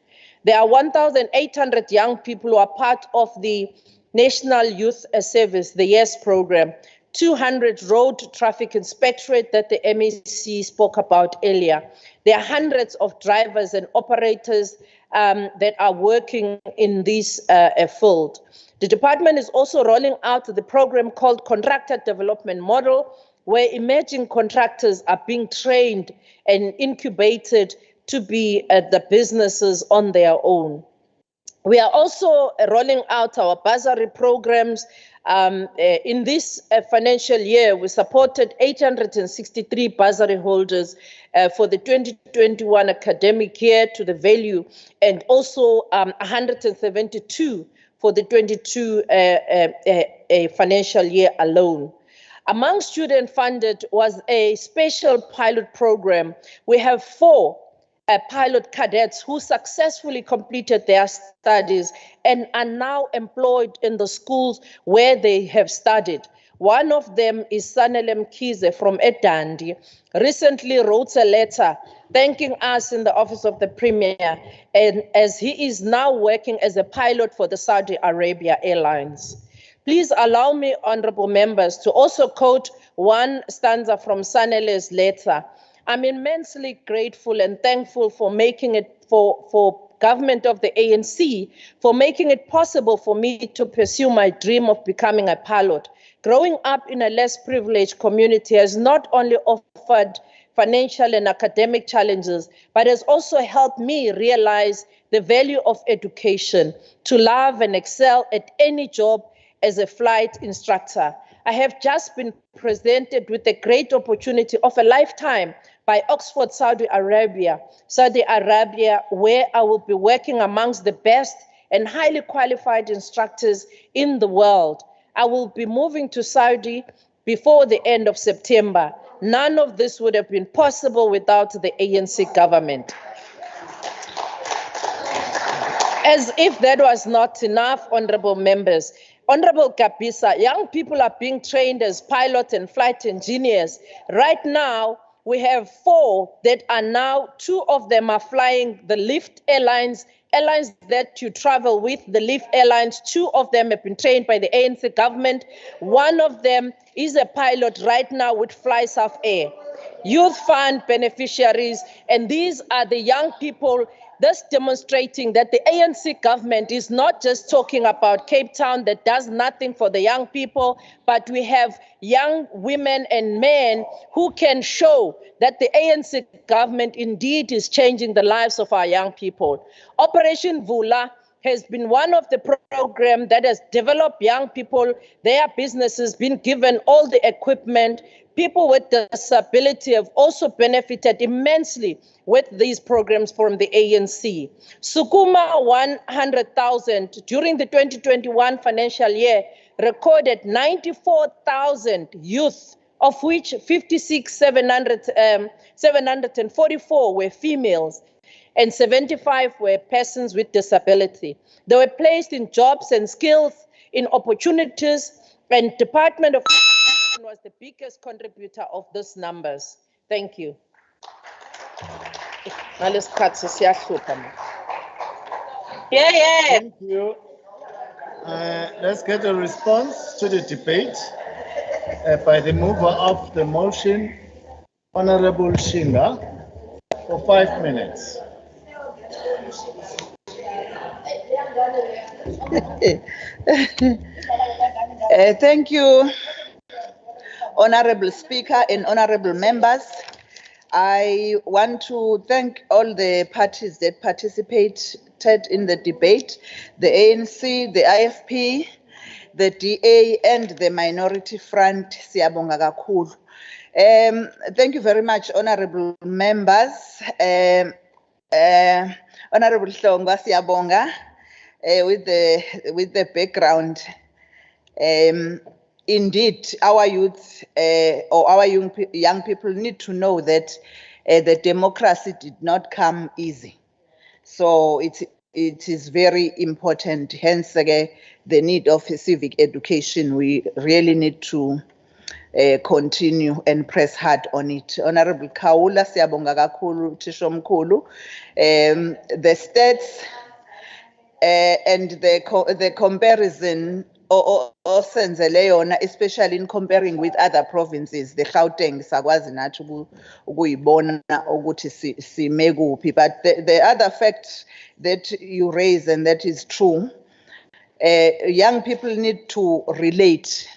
There are 1,800 young people who are part of the National Youth Service, the YES program, 200 road traffic inspectorate that the MEC spoke about earlier. There are hundreds of drivers and operators that are working in this field. The department is also rolling out the program called Contractor Development Model, where emerging contractors are being trained and incubated to be the businesses on their own. We are also rolling out our bursary programs. In this financial year, we supported 863 bursary holders for the 2021 academic year to the value, and also 172 for the 22 financial year alone. Among student funded was a special pilot program. We have 4 pilot cadets who successfully completed their studies and are now employed in the schools where they have studied. One of them is Sanelem Kize from Edandi. Recently wrote a letter thanking us in the Office of the Premier, and as he is now working as a pilot for the Saudi Arabia Airlines. Please allow me, honorable members, to also quote one stanza from Sanele's letter. I'm immensely grateful and thankful for making it for government of the ANC for making it possible for me to pursue my dream of becoming a pilot. Growing up in a less privileged community has not only offered financial and academic challenges, but has also helped me realize the value of education, to love and excel at any job as a flight instructor. I have just been presented with the great opportunity of a lifetime by Oxford, Saudi Arabia, where I will be working amongst the best and highly qualified instructors in the world. I will be moving to Saudi before the end of September. None of this would have been possible without the ANC government. As if that was not enough, honorable members, Honorable Kapisa, young people are being trained as pilots and flight engineers. Right now, we have 4 that are now, 2 of them are flying the Lift Airlines, airlines that you travel with, the Lift Airlines. 2 of them have been trained by the ANC government. One of them is a pilot right now with Fly South Air. Youth Fund beneficiaries, and these are the young people, thus demonstrating that the ANC government is not just talking about Cape Town that does nothing for the young people, but we have young women and men who can show that the ANC government indeed is changing the lives of our young people. Operation Vula has been one of the programs that has developed young people, their businesses, been given all the equipment. People with disability have also benefited immensely with these programs from the ANC. Sukuma 100,000 during the 2021 financial year recorded 94,000 youth, of which 744 were females and 75 were persons with disability. They were placed in jobs and skills, in opportunities, and Department of was the biggest contributor of these numbers. Thank you. Ngalesikhathi siyahlupha manje. Yeah.
Thank you. Let's get a response to the debate by the mover of the motion, Honorable Shinga, for 5 minutes.
Thank you, Honorable Speaker and honorable members. I want to thank all the parties that participated in the debate, the ANC, the IFP, the DA, and the Minority Front. Siyabonga kakhulu. Thank you very much, honorable members. Honorable Hlongwa, siyabonga with the background. Indeed, our youth or our young people need to know that the democracy did not come easy. So it is very important, hence the need of civic education. We really need to continue and press hard on it. Honorable Kaula, siyabonga kakhulu, Tisho Mkhulu. The stats and the comparison osenzele yona, especially in comparing with other provinces, the Gauteng sakwazi nathi ukuyibona ukuthi sime kuphi. But the other fact that you raise, and that is true, young people need to relate.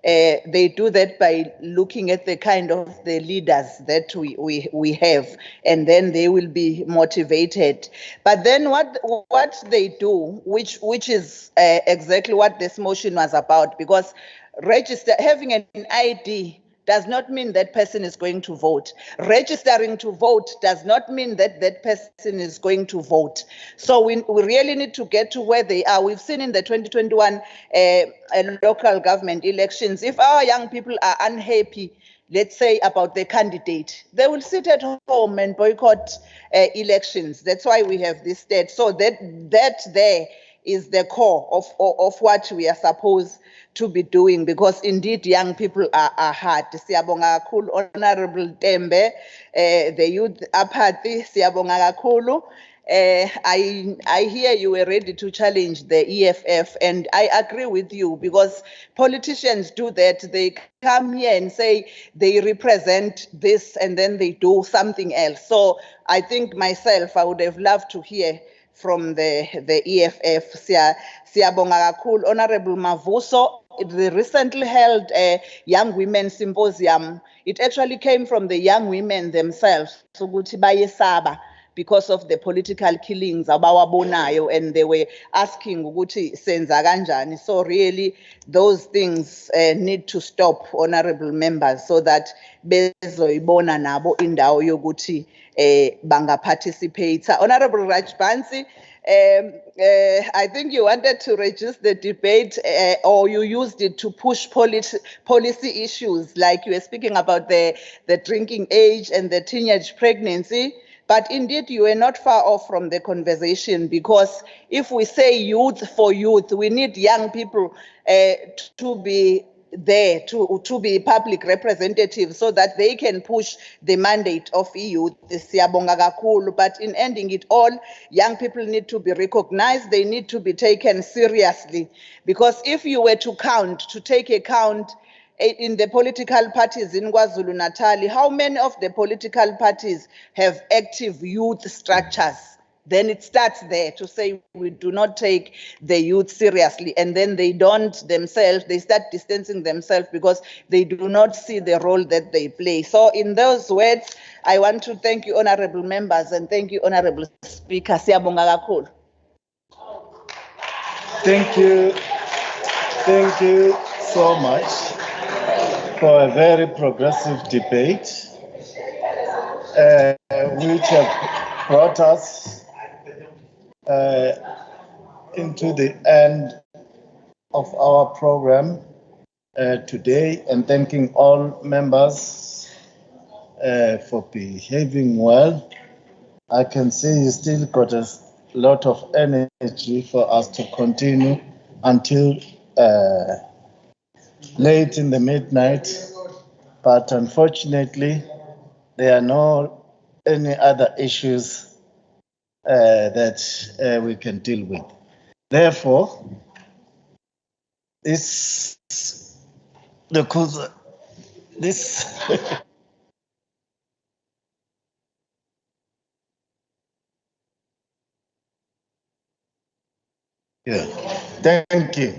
They do that by looking at the kind of the leaders that we have, and then they will be motivated. But then what they do, which is exactly what this motion was about, because having an ID does not mean that person is going to vote. Registering to vote does not mean that that person is going to vote. So we really need to get to where they are. We've seen in the 2021 local government elections, if our young people are unhappy, let's say, about the candidate, they will sit at home and boycott elections. That's why we have this state. So that there is the core of what we are supposed to be doing, because indeed young people are hard. Siyabonga kakhulu, Honorable Tembe, the youth apathy, siyabonga kakhulu. I hear you were ready to challenge the EFF, and I agree with you, because politicians do that. They come here and say they represent this, and then they do something else. So I think myself, I would have loved to hear from the EFF. Siyabonga kakhulu, Honorable Mavuso. The recently held Young Women Symposium, it actually came from the young women themselves, because of the political killings abawabonayo, and they were asking ukuthi senza kanjani. So really, those things need to stop, honorable members, so that bezoyibona nabo indawo yokuthi banga participate. Honorable Rajbansi, I think you wanted to reduce the debate, or you used it to push policy issues, like you were speaking about the drinking age and the teenage pregnancy. But indeed, you were not far off from the conversation, because if we say youth for youth, we need young people to be there, to be public representatives, so that they can push the mandate of youth. Siyabonga kakhulu. But in ending it all, young people need to be recognized. They need to be taken seriously, because if you were to take account in the political parties in KwaZulu-Natal, how many of the political parties have active youth structures? Then it starts there to say we do not take the youth seriously, and then they start distancing themselves because they do not see the role that they play. So in those words, I want to thank you, honorable members, and thank you, honorable Speaker. Siyabonga kakhulu.
Thank you so much for a very progressive debate, which have brought us into the end of our program today, and thanking all members for behaving well. I can see you still got a lot of energy for us to continue until late in the midnight, but unfortunately there are no any other issues that we can deal with. Therefore, this yeah. Thank you.